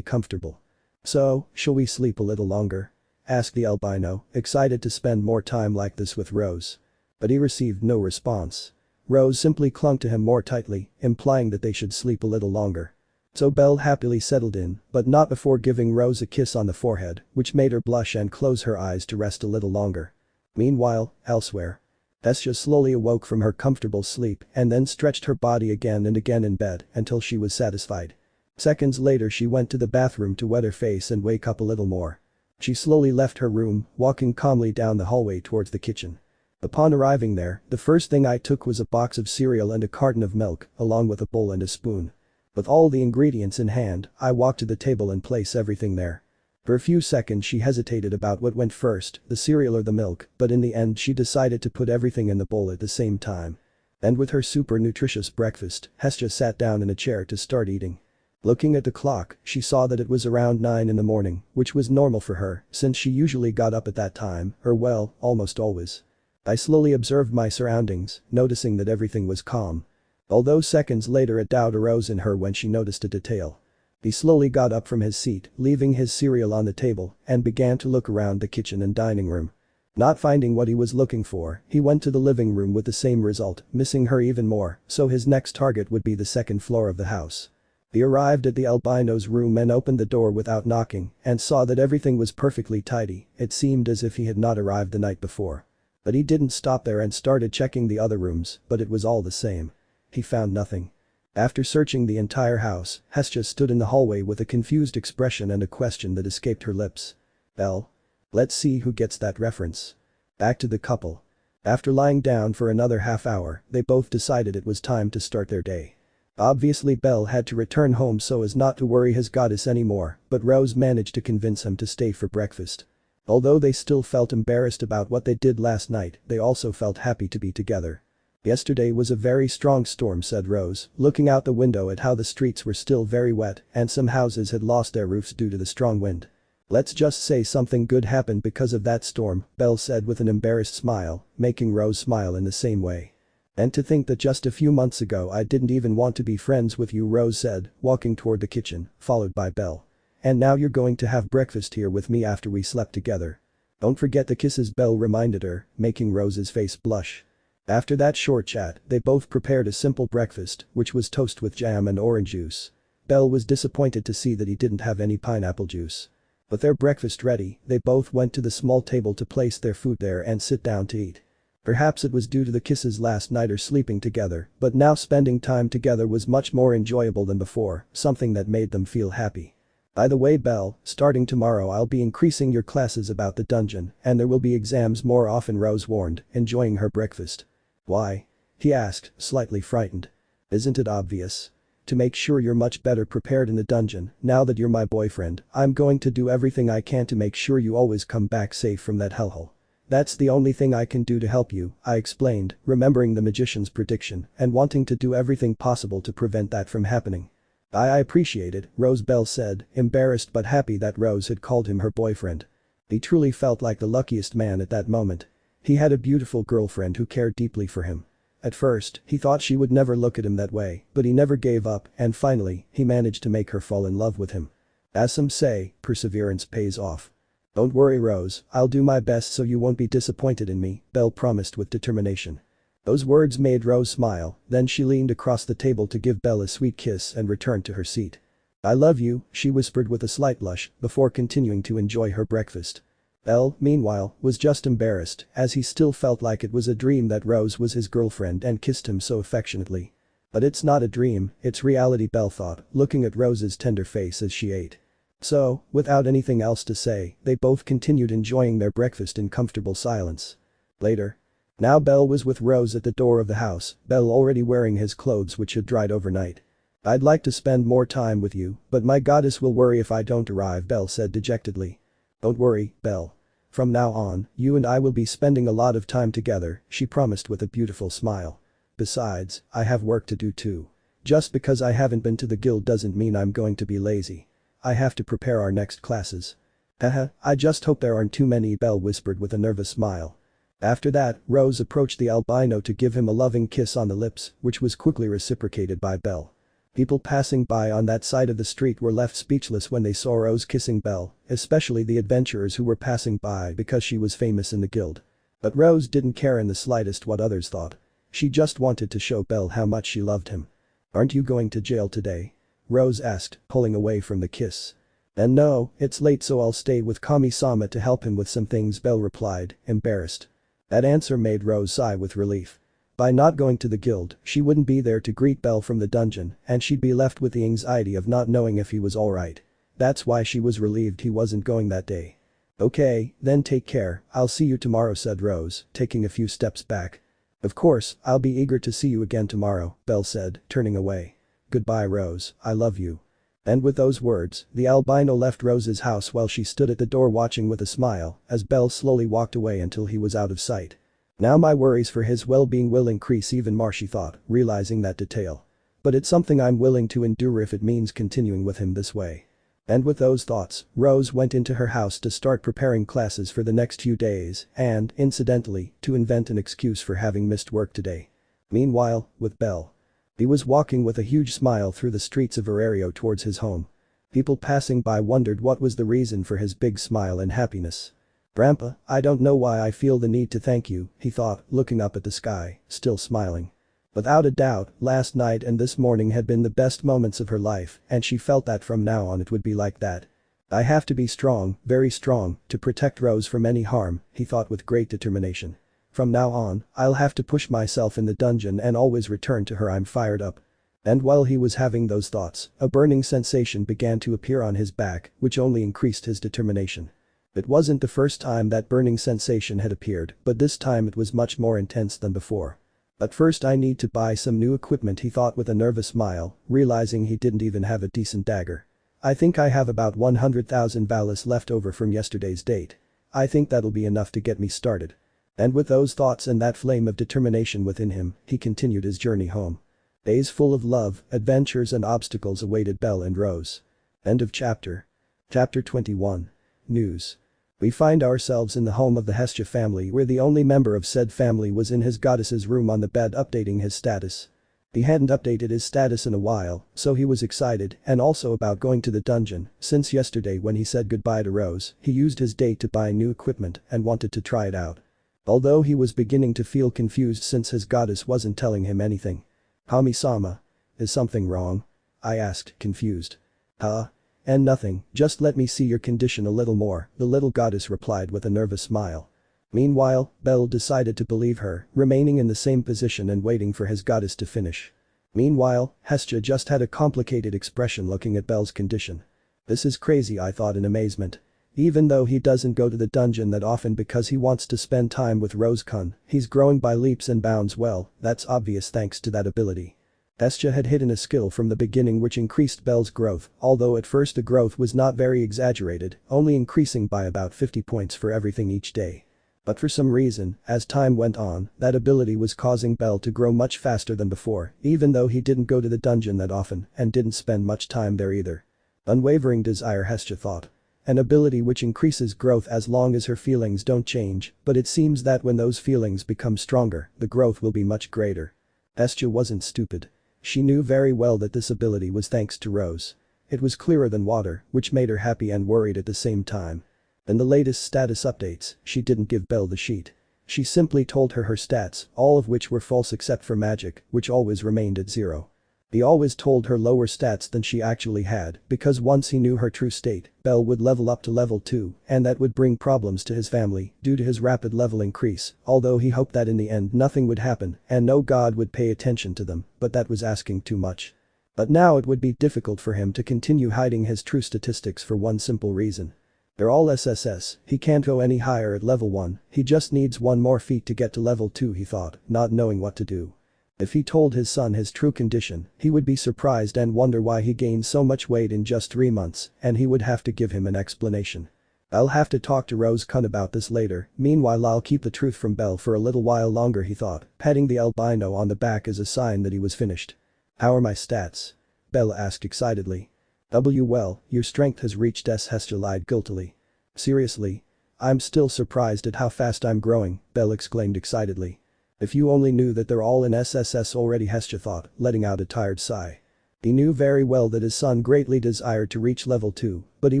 comfortable." "So, shall we sleep a little longer?" asked the albino, excited to spend more time like this with Rose. But he received no response. Rose simply clung to him more tightly, implying that they should sleep a little longer. So Belle happily settled in, but not before giving Rose a kiss on the forehead, which made her blush and close her eyes to rest a little longer. Meanwhile, elsewhere. Hestia slowly awoke from her comfortable sleep and then stretched her body again and again in bed until she was satisfied. Seconds later she went to the bathroom to wet her face and wake up a little more. She slowly left her room, walking calmly down the hallway towards the kitchen. Upon arriving there, the first thing I took was a box of cereal and a carton of milk, along with a bowl and a spoon. With all the ingredients in hand, I walked to the table and placed everything there. For a few seconds she hesitated about what went first, the cereal or the milk, but in the end she decided to put everything in the bowl at the same time. And with her super nutritious breakfast, Hestia sat down in a chair to start eating. Looking at the clock, she saw that it was around 9 in the morning, which was normal for her since she usually got up at that time, or well, almost always. I slowly observed my surroundings, noticing that everything was calm. Although seconds later a doubt arose in her when she noticed a detail. He slowly got up from his seat, leaving his cereal on the table, and began to look around the kitchen and dining room. Not finding what he was looking for, he went to the living room with the same result, missing her even more, so his next target would be the second floor of the house. He arrived at the albino's room and opened the door without knocking and saw that everything was perfectly tidy. It seemed as if he had not arrived the night before. But he didn't stop there and started checking the other rooms, but it was all the same. He found nothing. After searching the entire house, Hestia stood in the hallway with a confused expression and a question that escaped her lips. "Belle? Let's see who gets that reference." Back to the couple. After lying down for another half hour, they both decided it was time to start their day. Obviously Belle had to return home so as not to worry his goddess anymore, but Rose managed to convince him to stay for breakfast. Although they still felt embarrassed about what they did last night, they also felt happy to be together. "Yesterday was a very strong storm," said Rose, looking out the window at how the streets were still very wet and some houses had lost their roofs due to the strong wind. "Let's just say something good happened because of that storm," Belle said with an embarrassed smile, making Rose smile in the same way. "And to think that just a few months ago I didn't even want to be friends with you," Rose said, walking toward the kitchen, followed by Belle. "And now you're going to have breakfast here with me after we slept together. Don't forget the kisses," Belle reminded her, making Rose's face blush. After that short chat, they both prepared a simple breakfast, which was toast with jam and orange juice. Belle was disappointed to see that he didn't have any pineapple juice. With their breakfast ready, they both went to the small table to place their food there and sit down to eat. Perhaps it was due to the kisses last night or sleeping together, but now spending time together was much more enjoyable than before, something that made them feel happy. "By the way, Belle, starting tomorrow I'll be increasing your classes about the dungeon and there will be exams more often," Rose warned, enjoying her breakfast. "Why?" he asked, slightly frightened. "Isn't it obvious? To make sure you're much better prepared in the dungeon, now that you're my boyfriend, I'm going to do everything I can to make sure you always come back safe from that hellhole. That's the only thing I can do to help you," I explained, remembering the magician's prediction and wanting to do everything possible to prevent that from happening. I appreciate it," Belle said, embarrassed but happy that Rose had called him her boyfriend. He truly felt like the luckiest man at that moment. He had a beautiful girlfriend who cared deeply for him. At first, he thought she would never look at him that way, but he never gave up and finally, he managed to make her fall in love with him. As some say, perseverance pays off. "Don't worry, Rose, I'll do my best so you won't be disappointed in me," Belle promised with determination. Those words made Rose smile, then she leaned across the table to give Belle a sweet kiss and returned to her seat. "I love you," she whispered with a slight blush before continuing to enjoy her breakfast. Belle, meanwhile, was just embarrassed as he still felt like it was a dream that Rose was his girlfriend and kissed him so affectionately. But it's not a dream, it's reality, Belle thought, looking at Rose's tender face as she ate. So, without anything else to say, they both continued enjoying their breakfast in comfortable silence. Later. Now Belle was with Rose at the door of the house, Belle already wearing his clothes which had dried overnight. "I'd like to spend more time with you, but my goddess will worry if I don't arrive," Belle said dejectedly. "Don't worry, Belle. From now on, you and I will be spending a lot of time together," she promised with a beautiful smile. "Besides, I have work to do too. Just because I haven't been to the guild doesn't mean I'm going to be lazy. I have to prepare our next classes." "Haha, I just hope there aren't too many," Belle whispered with a nervous smile. After that, Rose approached the albino to give him a loving kiss on the lips, which was quickly reciprocated by Belle. People passing by on that side of the street were left speechless when they saw Rose kissing Belle, especially the adventurers who were passing by because she was famous in the guild. But Rose didn't care in the slightest what others thought. She just wanted to show Belle how much she loved him. "Aren't you going to jail today?" Rose asked, pulling away from the kiss. "And no, it's late so I'll stay with Kami-sama to help him with some things," Belle replied, embarrassed. That answer made Rose sigh with relief. By not going to the guild, she wouldn't be there to greet Belle from the dungeon and she'd be left with the anxiety of not knowing if he was alright. That's why she was relieved he wasn't going that day. "Okay, then take care, I'll see you tomorrow," said Rose, taking a few steps back. "Of course, I'll be eager to see you again tomorrow," Belle said, turning away. "Goodbye, Rose, I love you." And with those words, the albino left Rose's house while she stood at the door watching with a smile as Belle slowly walked away until he was out of sight. "Now my worries for his well-being will increase even more," she thought, realizing that detail. "But it's something I'm willing to endure if it means continuing with him this way." And with those thoughts, Rose went into her house to start preparing classes for the next few days and, incidentally, to invent an excuse for having missed work today. Meanwhile, with Belle. He was walking with a huge smile through the streets of Aurelio towards his home. People passing by wondered what was the reason for his big smile and happiness. "Grandpa, I don't know why I feel the need to thank you," he thought, looking up at the sky, still smiling. Without a doubt, last night and this morning had been the best moments of her life and she felt that from now on it would be like that. "I have to be strong, very strong, to protect Rose from any harm," he thought with great determination. "From now on, I'll have to push myself in the dungeon and always return to her. I'm fired up." And while he was having those thoughts, a burning sensation began to appear on his back, which only increased his determination. It wasn't the first time that burning sensation had appeared, but this time it was much more intense than before. "But first I need to buy some new equipment," he thought with a nervous smile, realizing he didn't even have a decent dagger. "I think I have about 100,000 valis left over from yesterday's date. I think that'll be enough to get me started." And with those thoughts and that flame of determination within him, he continued his journey home. Days full of love, adventures and obstacles awaited Belle and Rose. End of chapter. Chapter 21. News. We find ourselves in the home of the Hestia family where the only member of said family was in his goddess's room on the bed updating his status. He hadn't updated his status in a while, so he was excited and also about going to the dungeon since yesterday when he said goodbye to Rose, he used his day to buy new equipment and wanted to try it out. Although he was beginning to feel confused since his goddess wasn't telling him anything. "Kami-sama. Is something wrong?" I asked, confused. "Huh? And nothing, just let me see your condition a little more," the little goddess replied with a nervous smile. Meanwhile, Belle decided to believe her, remaining in the same position and waiting for his goddess to finish. Meanwhile, Hestia just had a complicated expression looking at Belle's condition. "This is crazy," I thought in amazement. Even though he doesn't go to the dungeon that often because he wants to spend time with Rose-kun, he's growing by leaps and bounds. Well, that's obvious thanks to that ability. Hestia had hidden a skill from the beginning which increased Belle's growth, although at first the growth was not very exaggerated, only increasing by about 50 points for everything each day. But for some reason, as time went on, that ability was causing Belle to grow much faster than before, even though he didn't go to the dungeon that often and didn't spend much time there either. Unwavering desire, Hestia thought. An ability which increases growth as long as her feelings don't change, but it seems that when those feelings become stronger, the growth will be much greater. Hestia wasn't stupid. She knew very well that this ability was thanks to Rose. It was clearer than water, which made her happy and worried at the same time. In the latest status updates, she didn't give Belle the sheet. She simply told her stats, all of which were false except for magic, which always remained at 0. He always told her lower stats than she actually had, because once he knew her true state, Belle would level up to level 2, and that would bring problems to his family due to his rapid level increase, although he hoped that in the end nothing would happen and no god would pay attention to them, but that was asking too much. But now it would be difficult for him to continue hiding his true statistics for one simple reason. They're all SSS, he can't go any higher at level 1, he just needs one more feat to get to level 2, he thought, not knowing what to do. If he told his son his true condition, he would be surprised and wonder why he gained so much weight in just 3 months, and he would have to give him an explanation. I'll have to talk to Rose-kun about this later, meanwhile I'll keep the truth from Belle for a little while longer, he thought, patting the albino on the back as a sign that he was finished. How are my stats? Belle asked excitedly. Well, your strength has reached S. Hestia lied guiltily. Seriously? I'm still surprised at how fast I'm growing, Belle exclaimed excitedly. If you only knew that they're all in SSS already, Hestia thought, letting out a tired sigh. He knew very well that his son greatly desired to reach level 2, but he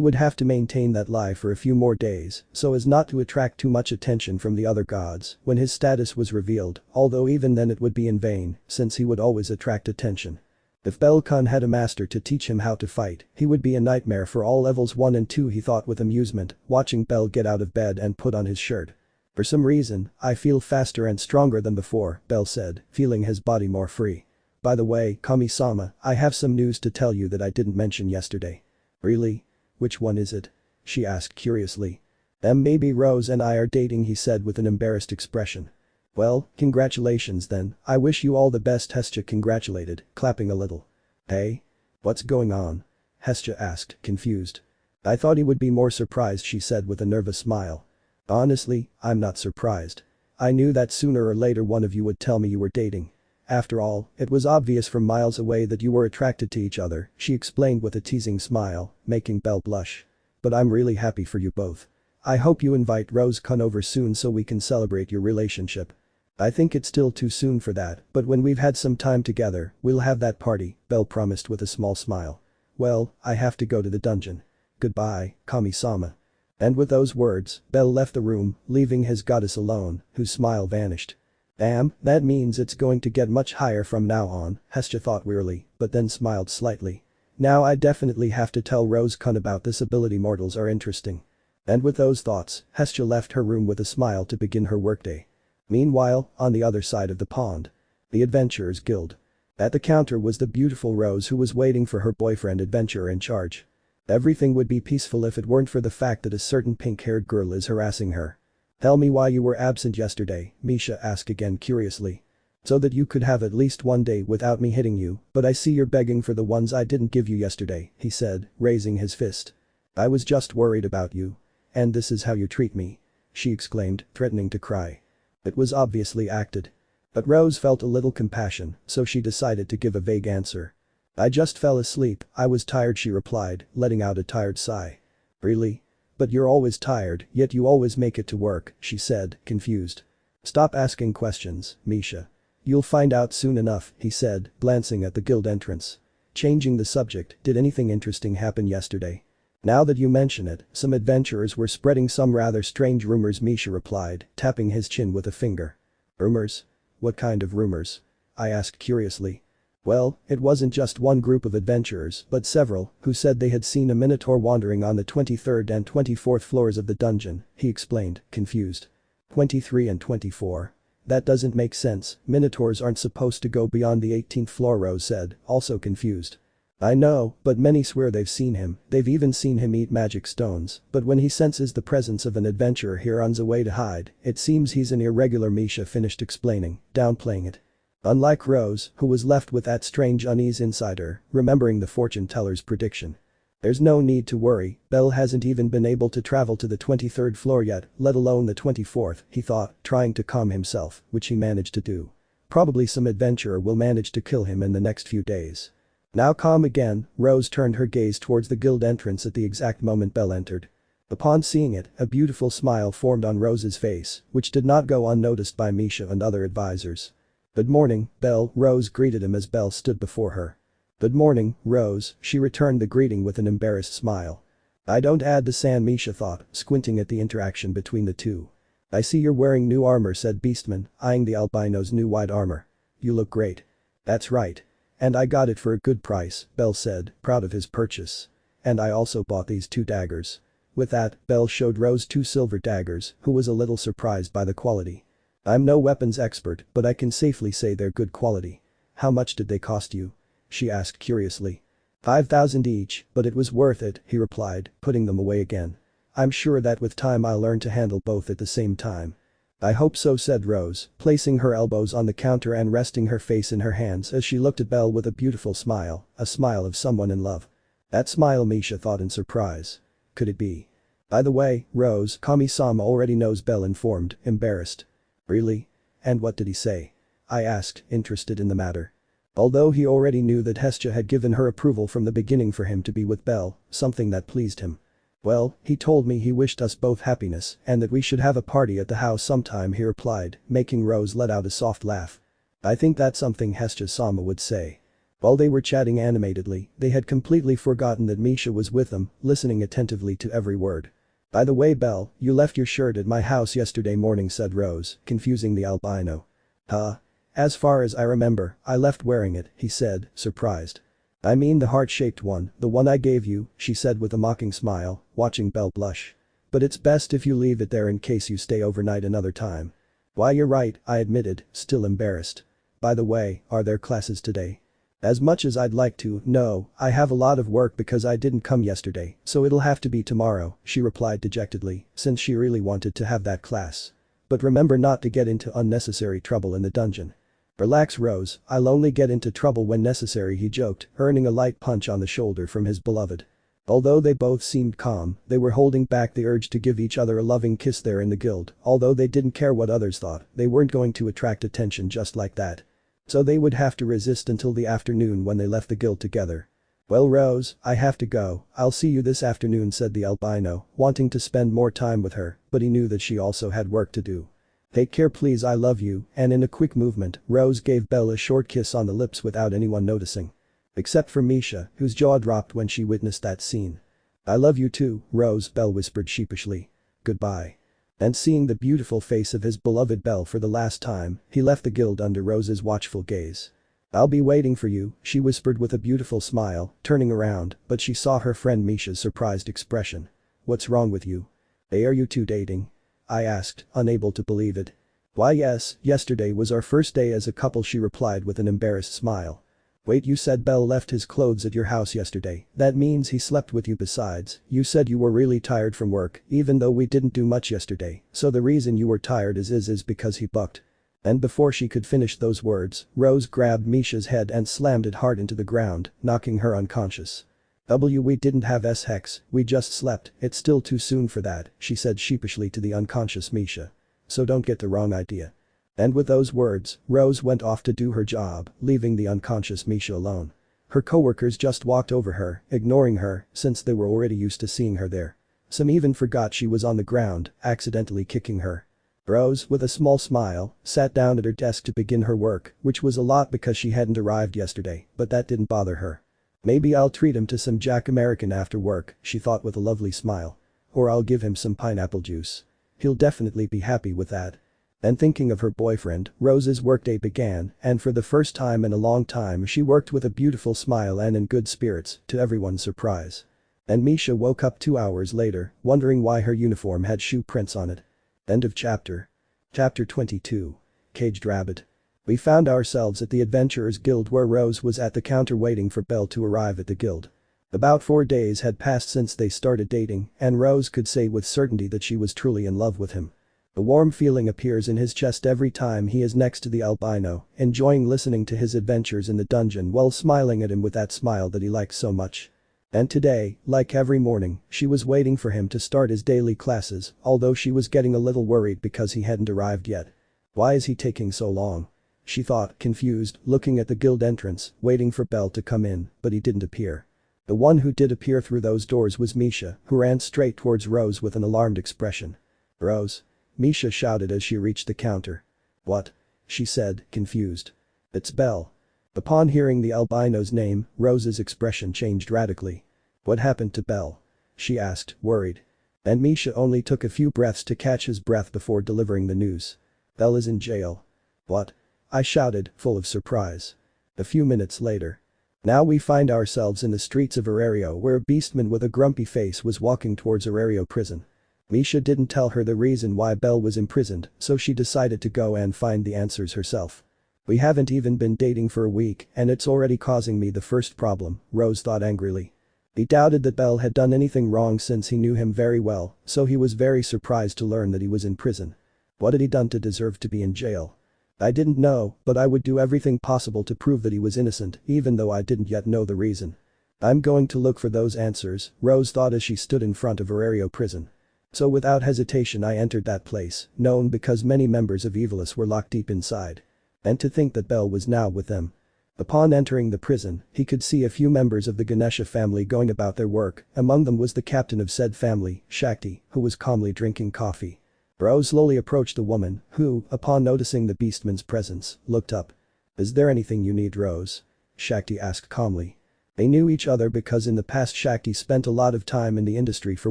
would have to maintain that lie for a few more days so as not to attract too much attention from the other gods when his status was revealed, although even then it would be in vain since he would always attract attention. If Belle-kun had a master to teach him how to fight, he would be a nightmare for all levels 1 and 2, he thought with amusement, watching Belle get out of bed and put on his shirt. For some reason, I feel faster and stronger than before, Belle said, feeling his body more free. By the way, Kami-sama, I have some news to tell you that I didn't mention yesterday. Really? Which one is it? She asked curiously. Maybe Rose and I are dating, he said with an embarrassed expression. Well, congratulations then, I wish you all the best, Hestia congratulated, clapping a little. Hey? What's going on? Hestia asked, confused. I thought he would be more surprised, she said with a nervous smile. Honestly, I'm not surprised. I knew that sooner or later one of you would tell me you were dating. After all, it was obvious from miles away that you were attracted to each other, she explained with a teasing smile, making Belle blush. But I'm really happy for you both. I hope you invite Rose-kun over soon so we can celebrate your relationship. I think it's still too soon for that, but when we've had some time together, we'll have that party, Belle promised with a small smile. Well, I have to go to the dungeon. Goodbye, Kami-sama. And with those words, Belle left the room, leaving his goddess alone, whose smile vanished. Damn, that means it's going to get much higher from now on, Hestia thought wearily, but then smiled slightly. Now I definitely have to tell Rose-kun about this ability, mortals are interesting. And with those thoughts, Hestia left her room with a smile to begin her workday. Meanwhile, on the other side of the pond. The Adventurers Guild. At the counter was the beautiful Rose, who was waiting for her boyfriend adventurer in charge. Everything would be peaceful if it weren't for the fact that a certain pink-haired girl is harassing her. Tell me why you were absent yesterday, Misha asked again curiously. So that you could have at least one day without me hitting you, but I see you're begging for the ones I didn't give you yesterday, he said, raising his fist. I was just worried about you. And this is how you treat me? She exclaimed, threatening to cry. It was obviously acted. But Rose felt a little compassion, so she decided to give a vague answer. I just fell asleep, I was tired, she replied, letting out a tired sigh. Really? But you're always tired, yet you always make it to work, she said, confused. Stop asking questions, Misha. You'll find out soon enough, he said, glancing at the guild entrance. Changing the subject, did anything interesting happen yesterday? Now that you mention it, some adventurers were spreading some rather strange rumors, Misha replied, tapping his chin with a finger. Rumors? What kind of rumors? I asked curiously. Well, it wasn't just one group of adventurers, but several, who said they had seen a minotaur wandering on the 23rd and 24th floors of the dungeon, he explained, confused. 23 and 24. That doesn't make sense, minotaurs aren't supposed to go beyond the 18th floor, Rose said, also confused. I know, but many swear they've seen him, they've even seen him eat magic stones, but when he senses the presence of an adventurer he runs away to hide, it seems he's an irregular, Misha finished explaining, downplaying it. Unlike Rose, who was left with that strange unease inside her, remembering the fortune teller's prediction. There's no need to worry, Belle hasn't even been able to travel to the 23rd floor yet, let alone the 24th, he thought, trying to calm himself, which he managed to do. Probably some adventurer will manage to kill him in the next few days. Now calm again, Rose turned her gaze towards the guild entrance at the exact moment Belle entered. Upon seeing it, a beautiful smile formed on Rose's face, which did not go unnoticed by Misha and other advisors. Good morning, Belle, Rose greeted him as Belle stood before her. Good morning, Rose, she returned the greeting with an embarrassed smile. I don't add the san, Misha thought, squinting at the interaction between the two. "I see you're wearing new armor," said Beastman, eyeing the albino's new white armor. "You look great." "That's right. And I got it for a good price," Bell said, proud of his purchase. "And I also bought these 2 daggers." With that, Bell showed Rose 2 silver daggers, who was a little surprised by the quality. "I'm no weapons expert, but I can safely say they're good quality." "How much did they cost you?" she asked curiously. 5,000 each, but it was worth it," he replied, putting them away again. "I'm sure that with time I'll learn to handle both at the same time." "I hope so," said Rose, placing her elbows on the counter and resting her face in her hands as she looked at Belle with a beautiful smile, a smile of someone in love. That smile, Misha thought in surprise. Could it be? "By the way, Rose, Kami-sama already knows," Belle informed, embarrassed. "Really? And what did he say?" I asked, interested in the matter. Although he already knew that Hestia had given her approval from the beginning for him to be with Belle, something that pleased him. "Well, he told me he wished us both happiness and that we should have a party at the house sometime," he replied, making Rose let out a soft laugh. "I think that's something Hestia-sama would say." While they were chatting animatedly, they had completely forgotten that Misha was with them, listening attentively to every word. "By the way, Belle, you left your shirt at my house yesterday morning," said Rose, confusing the albino. "Huh? As far as I remember, I left wearing it," he said, surprised. "I mean the heart-shaped one, the one I gave you," she said with a mocking smile, watching Belle blush. "But it's best if you leave it there in case you stay overnight another time." "Why, you're right," I admitted, still embarrassed. "By the way, are there classes today?" "As much as I'd like to, no, I have a lot of work because I didn't come yesterday, so it'll have to be tomorrow," she replied dejectedly, since she really wanted to have that class. "But remember not to get into unnecessary trouble in the dungeon." "Relax, Rose, I'll only get into trouble when necessary," he joked, earning a light punch on the shoulder from his beloved. Although they both seemed calm, they were holding back the urge to give each other a loving kiss there in the guild. Although they didn't care what others thought, they weren't going to attract attention just like that. So they would have to resist until the afternoon when they left the guild together. "Well, Rose, I have to go, I'll see you this afternoon," said the albino, wanting to spend more time with her, but he knew that she also had work to do. "Take care please, I love you," and in a quick movement, Rose gave Belle a short kiss on the lips without anyone noticing. Except for Misha, whose jaw dropped when she witnessed that scene. "I love you too, Rose," Belle whispered sheepishly. "Goodbye." And seeing the beautiful face of his beloved Belle for the last time, he left the guild under Rose's watchful gaze. "I'll be waiting for you," she whispered with a beautiful smile, turning around, but she saw her friend Misha's surprised expression. "What's wrong with you? Hey, are you two dating?" I asked, unable to believe it. "Why yes, yesterday was our first day as a couple," she replied with an embarrassed smile. "Wait, you said Belle left his clothes at your house yesterday, that means he slept with you. Besides, you said you were really tired from work, even though we didn't do much yesterday, so the reason you were tired is because he bucked." And before she could finish those words, Rose grabbed Misha's head and slammed it hard into the ground, knocking her unconscious. We didn't have sex, we just slept, it's still too soon for that," she said sheepishly to the unconscious Misha. "So don't get the wrong idea." And with those words, Rose went off to do her job, leaving the unconscious Misha alone. Her coworkers just walked over her, ignoring her, since they were already used to seeing her there. Some even forgot she was on the ground, accidentally kicking her. Rose, with a small smile, sat down at her desk to begin her work, which was a lot because she hadn't arrived yesterday, but that didn't bother her. "Maybe I'll treat him to some Jack American after work," she thought with a lovely smile. "Or I'll give him some pineapple juice. He'll definitely be happy with that." And thinking of her boyfriend, Rose's workday began, and for the first time in a long time she worked with a beautiful smile and in good spirits, to everyone's surprise. And Misha woke up 2 hours later, wondering why her uniform had shoe prints on it. End of chapter. Chapter 22. Caged Rabbit. We found ourselves at the Adventurers Guild where Rose was at the counter waiting for Belle to arrive at the guild. About 4 days had passed since they started dating, and Rose could say with certainty that she was truly in love with him. A warm feeling appears in his chest every time he is next to the albino, enjoying listening to his adventures in the dungeon while smiling at him with that smile that he likes so much. And today, like every morning, she was waiting for him to start his daily classes, although she was getting a little worried because he hadn't arrived yet. Why is he taking so long? She thought, confused, looking at the guild entrance, waiting for Belle to come in, but he didn't appear. The one who did appear through those doors was Misha, who ran straight towards Rose with an alarmed expression. "Rose?" Misha shouted as she reached the counter. "What?" she said, confused. "It's Belle." Upon hearing the albino's name, Rose's expression changed radically. "What happened to Belle?" she asked, worried. And Misha only took a few breaths to catch his breath before delivering the news. Belle is in jail. What? I shouted, full of surprise. A few minutes later. Now we find ourselves in the streets of Arario where a beastman with a grumpy face was walking towards Arario prison. Misha didn't tell her the reason why Belle was imprisoned, so she decided to go and find the answers herself. We haven't even been dating for a week and it's already causing me the first problem, Rose thought angrily. He doubted that Belle had done anything wrong since he knew him very well, so he was very surprised to learn that he was in prison. What had he done to deserve to be in jail? I didn't know, but I would do everything possible to prove that he was innocent, even though I didn't yet know the reason. I'm going to look for those answers, Rose thought as she stood in front of Arario prison. So without hesitation I entered that place, known because many members of Evilus were locked deep inside. And to think that Belle was now with them. Upon entering the prison, he could see a few members of the Ganaste family going about their work, among them was the captain of said family, Shakti, who was calmly drinking coffee. Rose slowly approached the woman, who, upon noticing the beastman's presence, looked up. Is there anything you need, Rose? Shakti asked calmly. They knew each other because in the past Shakti spent a lot of time in the industry for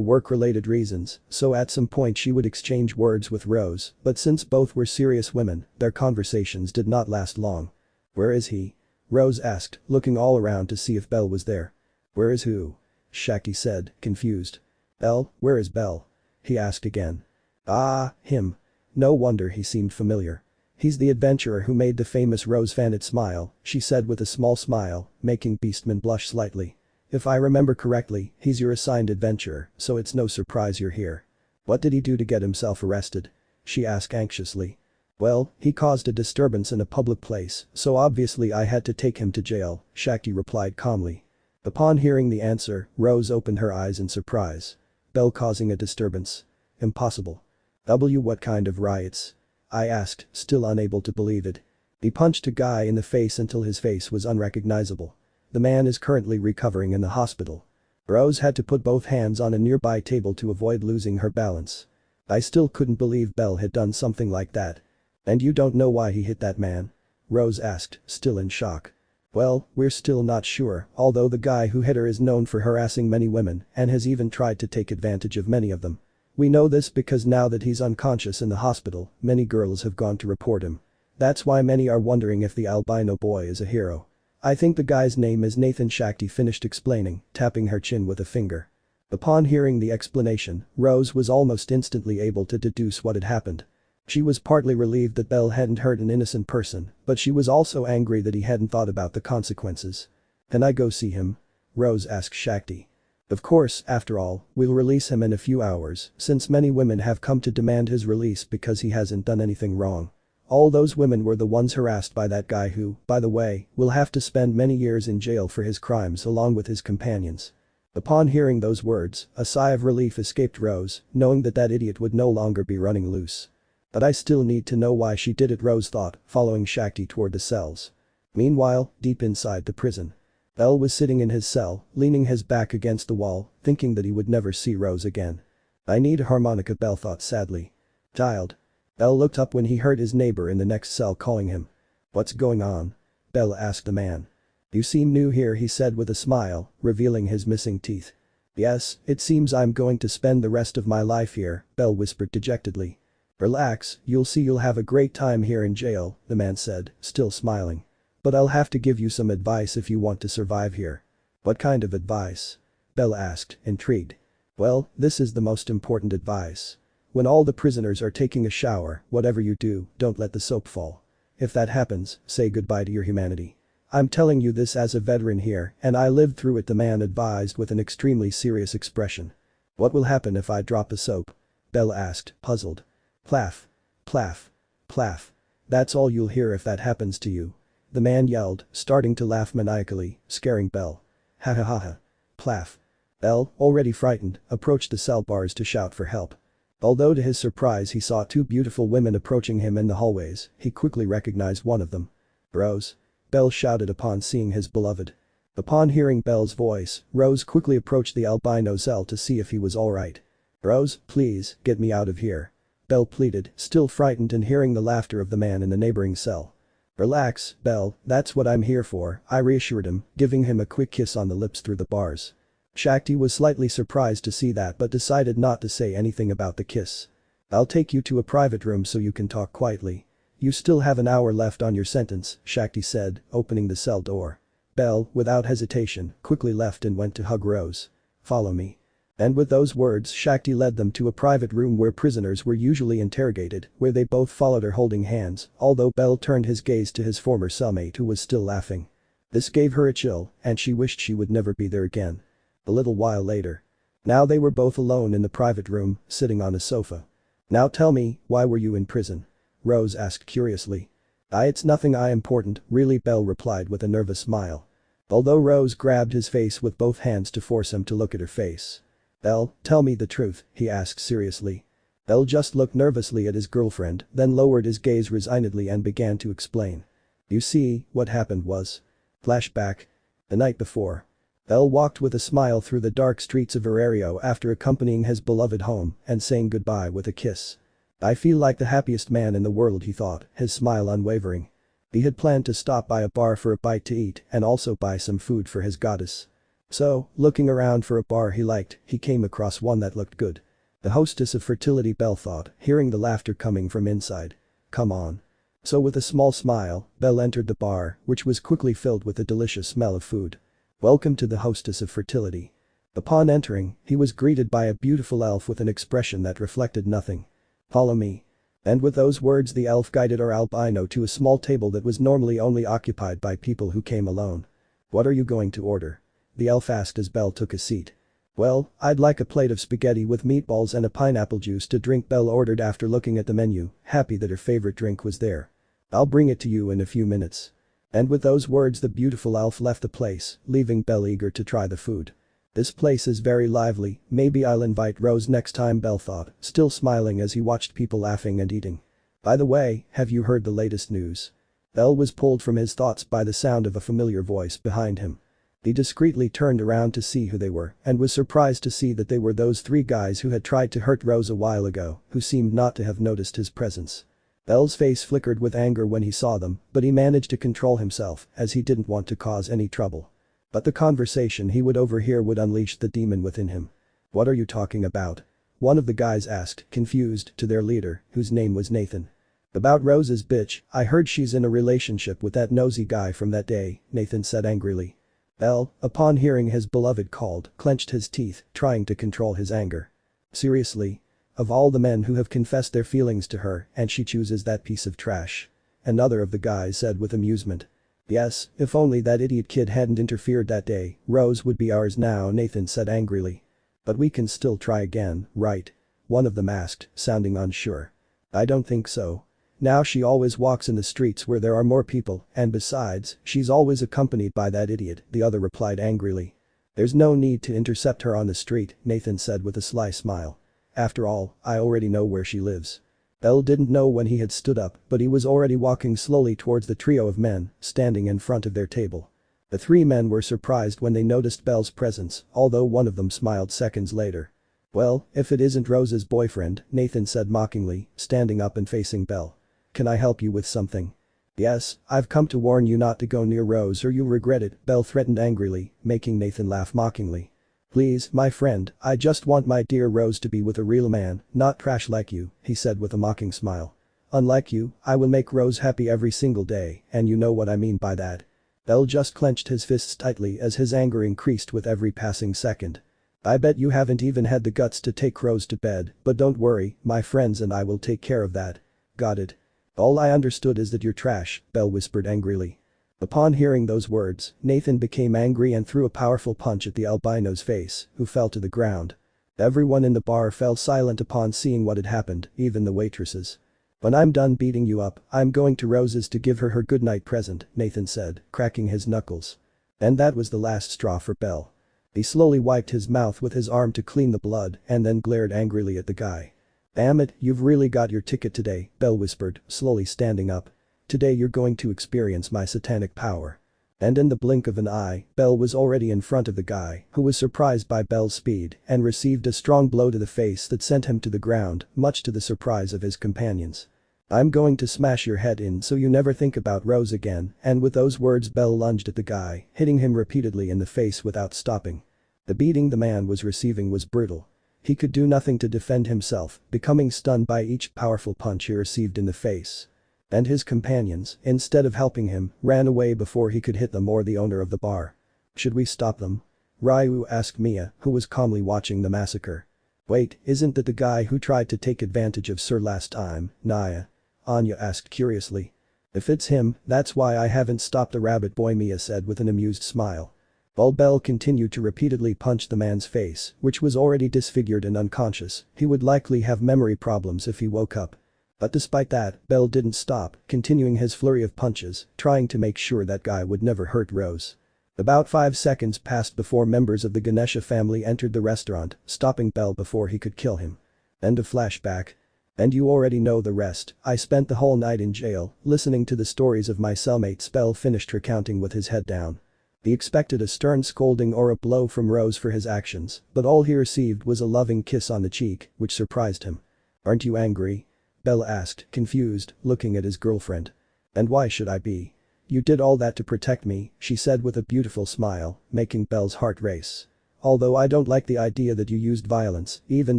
work-related reasons, so at some point she would exchange words with Rose, but since both were serious women, their conversations did not last long. Where is he? Rose asked, looking all around to see if Belle was there. Where is who? Shakti said, confused. Belle, where is Belle? He asked again. Ah, him. No wonder he seemed familiar. He's the adventurer who made the famous Rose Fannett smile, she said with a small smile, making Beastman blush slightly. If I remember correctly, he's your assigned adventurer, so it's no surprise you're here. What did he do to get himself arrested? She asked anxiously. Well, he caused a disturbance in a public place, so obviously I had to take him to jail, Shakti replied calmly. Upon hearing the answer, Rose opened her eyes in surprise. Belle causing a disturbance? Impossible. What kind of riots? I asked, still unable to believe it. He punched a guy in the face until his face was unrecognizable. The man is currently recovering in the hospital. Rose had to put both hands on a nearby table to avoid losing her balance. I still couldn't believe Belle had done something like that. And you don't know why he hit that man? Rose asked, still in shock. Well, we're still not sure, although the guy who hit her is known for harassing many women and has even tried to take advantage of many of them. We know this because now that he's unconscious in the hospital, many girls have gone to report him. That's why many are wondering if the albino boy is a hero. I think the guy's name is Nathan, Shakti finished explaining, tapping her chin with a finger. Upon hearing the explanation, Rose was almost instantly able to deduce what had happened. She was partly relieved that Belle hadn't hurt an innocent person, but she was also angry that he hadn't thought about the consequences. Can I go see him? Rose asked Shakti. Of course, after all, we'll release him in a few hours, since many women have come to demand his release because he hasn't done anything wrong. All those women were the ones harassed by that guy who, by the way, will have to spend many years in jail for his crimes along with his companions. Upon hearing those words, a sigh of relief escaped Rose, knowing that that idiot would no longer be running loose. But I still need to know why she did it, Rose thought, following Shakti toward the cells. Meanwhile, deep inside the prison. Belle was sitting in his cell, leaning his back against the wall, thinking that he would never see Rose again. I need a harmonica, Belle thought sadly. Child. Belle looked up when he heard his neighbor in the next cell calling him. What's going on? Belle asked the man. You seem new here, he said with a smile, revealing his missing teeth. Yes, it seems I'm going to spend the rest of my life here, Belle whispered dejectedly. Relax, you'll see you'll have a great time here in jail, the man said, still smiling. But I'll have to give you some advice if you want to survive here. What kind of advice? Belle asked, intrigued. Well, this is the most important advice. When all the prisoners are taking a shower, whatever you do, don't let the soap fall. If that happens, say goodbye to your humanity. I'm telling you this as a veteran here, and I lived through it, the man advised with an extremely serious expression. What will happen if I drop the soap? Belle asked, puzzled. Plaff. Plaff. Plaff. That's all you'll hear if that happens to you. The man yelled, starting to laugh maniacally, scaring Belle. Ha ha ha ha. Plaff. Belle, already frightened, approached the cell bars to shout for help. Although to his surprise he saw two beautiful women approaching him in the hallways, he quickly recognized one of them. Rose. Belle shouted upon seeing his beloved. Upon hearing Belle's voice, Rose quickly approached the albino cell to see if he was alright. Rose, please, get me out of here. Belle pleaded, still frightened and hearing the laughter of the man in the neighboring cell. Relax, Belle, that's what I'm here for, I reassured him, giving him a quick kiss on the lips through the bars. Shakti was slightly surprised to see that but decided not to say anything about the kiss. I'll take you to a private room so you can talk quietly. You still have an hour left on your sentence, Shakti said, opening the cell door. Belle, without hesitation, quickly left and went to hug Rose. Follow me. And with those words Shakti led them to a private room where prisoners were usually interrogated, where they both followed her holding hands, although Belle turned his gaze to his former cellmate who was still laughing. This gave her a chill, and she wished she would never be there again. A little while later. Now they were both alone in the private room, sitting on a sofa. Now tell me, why were you in prison? Rose asked curiously. It's nothing important, really, Belle replied with a nervous smile. Although Rose grabbed his face with both hands to force him to look at her face. Belle, tell me the truth, he asked seriously. Belle just looked nervously at his girlfriend, then lowered his gaze resignedly and began to explain. You see, what happened was. Flashback. The night before. Belle walked with a smile through the dark streets of Aurario after accompanying his beloved home and saying goodbye with a kiss. I feel like the happiest man in the world, he thought, his smile unwavering. He had planned to stop by a bar for a bite to eat and also buy some food for his goddess. So, looking around for a bar he liked, he came across one that looked good. The hostess of fertility, Belle thought, hearing the laughter coming from inside. Come on. So with a small smile, Belle entered the bar, which was quickly filled with the delicious smell of food. Welcome to the hostess of fertility. Upon entering, he was greeted by a beautiful elf with an expression that reflected nothing. Follow me. And with those words the elf guided our albino to a small table that was normally only occupied by people who came alone. What are you going to order? The elf asked as Belle took a seat. Well, I'd like a plate of spaghetti with meatballs and a pineapple juice to drink, Belle ordered after looking at the menu, happy that her favorite drink was there. I'll bring it to you in a few minutes. And with those words the beautiful elf left the place, leaving Belle eager to try the food. This place is very lively, maybe I'll invite Rose next time, Belle thought, still smiling as he watched people laughing and eating. By the way, have you heard the latest news? Belle was pulled from his thoughts by the sound of a familiar voice behind him. He discreetly turned around to see who they were and was surprised to see that they were those three guys who had tried to hurt Rose a while ago, who seemed not to have noticed his presence. Belle's face flickered with anger when he saw them, but he managed to control himself as he didn't want to cause any trouble. But the conversation he would overhear would unleash the demon within him. What are you talking about? One of the guys asked, confused, to their leader, whose name was Nathan. About Rose's bitch, I heard she's in a relationship with that nosy guy from that day, Nathan said angrily. Belle, upon hearing his beloved called, clenched his teeth, trying to control his anger. Seriously? Of all the men who have confessed their feelings to her, and she chooses that piece of trash. Another of the guys said with amusement. Yes, if only that idiot kid hadn't interfered that day, Rose would be ours now, Nathan said angrily. But we can still try again, right? One of them asked, sounding unsure. I don't think so. Now she always walks in the streets where there are more people, and besides, she's always accompanied by that idiot, the other replied angrily. There's no need to intercept her on the street, Nathan said with a sly smile. After all, I already know where she lives. Belle didn't know when he had stood up, but he was already walking slowly towards the trio of men, standing in front of their table. The three men were surprised when they noticed Belle's presence, although one of them smiled seconds later. Well, if it isn't Rose's boyfriend, Nathan said mockingly, standing up and facing Belle. Can I help you with something? Yes, I've come to warn you not to go near Rose or you'll regret it, Belle threatened angrily, making Nathan laugh mockingly. Please, my friend, I just want my dear Rose to be with a real man, not trash like you, he said with a mocking smile. Unlike you, I will make Rose happy every single day, and you know what I mean by that. Belle just clenched his fists tightly as his anger increased with every passing second. I bet you haven't even had the guts to take Rose to bed, but don't worry, my friends and I will take care of that. Got it? All I understood is that you're trash, Belle whispered angrily. Upon hearing those words, Nathan became angry and threw a powerful punch at the albino's face, who fell to the ground. Everyone in the bar fell silent upon seeing what had happened, even the waitresses. When I'm done beating you up, I'm going to Rose's to give her her goodnight present, Nathan said, cracking his knuckles. And that was the last straw for Belle. He slowly wiped his mouth with his arm to clean the blood and then glared angrily at the guy. Damn it, you've really got your ticket today, Belle whispered, slowly standing up. Today you're going to experience my satanic power. And in the blink of an eye, Belle was already in front of the guy, who was surprised by Belle's speed and received a strong blow to the face that sent him to the ground, much to the surprise of his companions. I'm going to smash your head in so you never think about Rose again, and with those words Belle lunged at the guy, hitting him repeatedly in the face without stopping. The beating the man was receiving was brutal. He could do nothing to defend himself, becoming stunned by each powerful punch he received in the face. And his companions, instead of helping him, ran away before he could hit them or the owner of the bar. "Should we stop them?" Ryu asked Mia, who was calmly watching the massacre. "Wait, isn't that the guy who tried to take advantage of Sir last time, Naya?" Anya asked curiously. "If it's him, that's why I haven't stopped the rabbit boy," Mia said with an amused smile. While Belle continued to repeatedly punch the man's face, which was already disfigured and unconscious, he would likely have memory problems if he woke up. But despite that, Belle didn't stop, continuing his flurry of punches, trying to make sure that guy would never hurt Rose. About 5 seconds passed before members of the Ganaste family entered the restaurant, stopping Belle before he could kill him. End of flashback. And you already know the rest. I spent the whole night in jail, listening to the stories of my cellmates. Belle finished recounting with his head down. He expected a stern scolding or a blow from Rose for his actions, but all he received was a loving kiss on the cheek, which surprised him. "Aren't you angry?" Belle asked, confused, looking at his girlfriend. "And why should I be? You did all that to protect me," she said with a beautiful smile, making Belle's heart race. "Although I don't like the idea that you used violence, even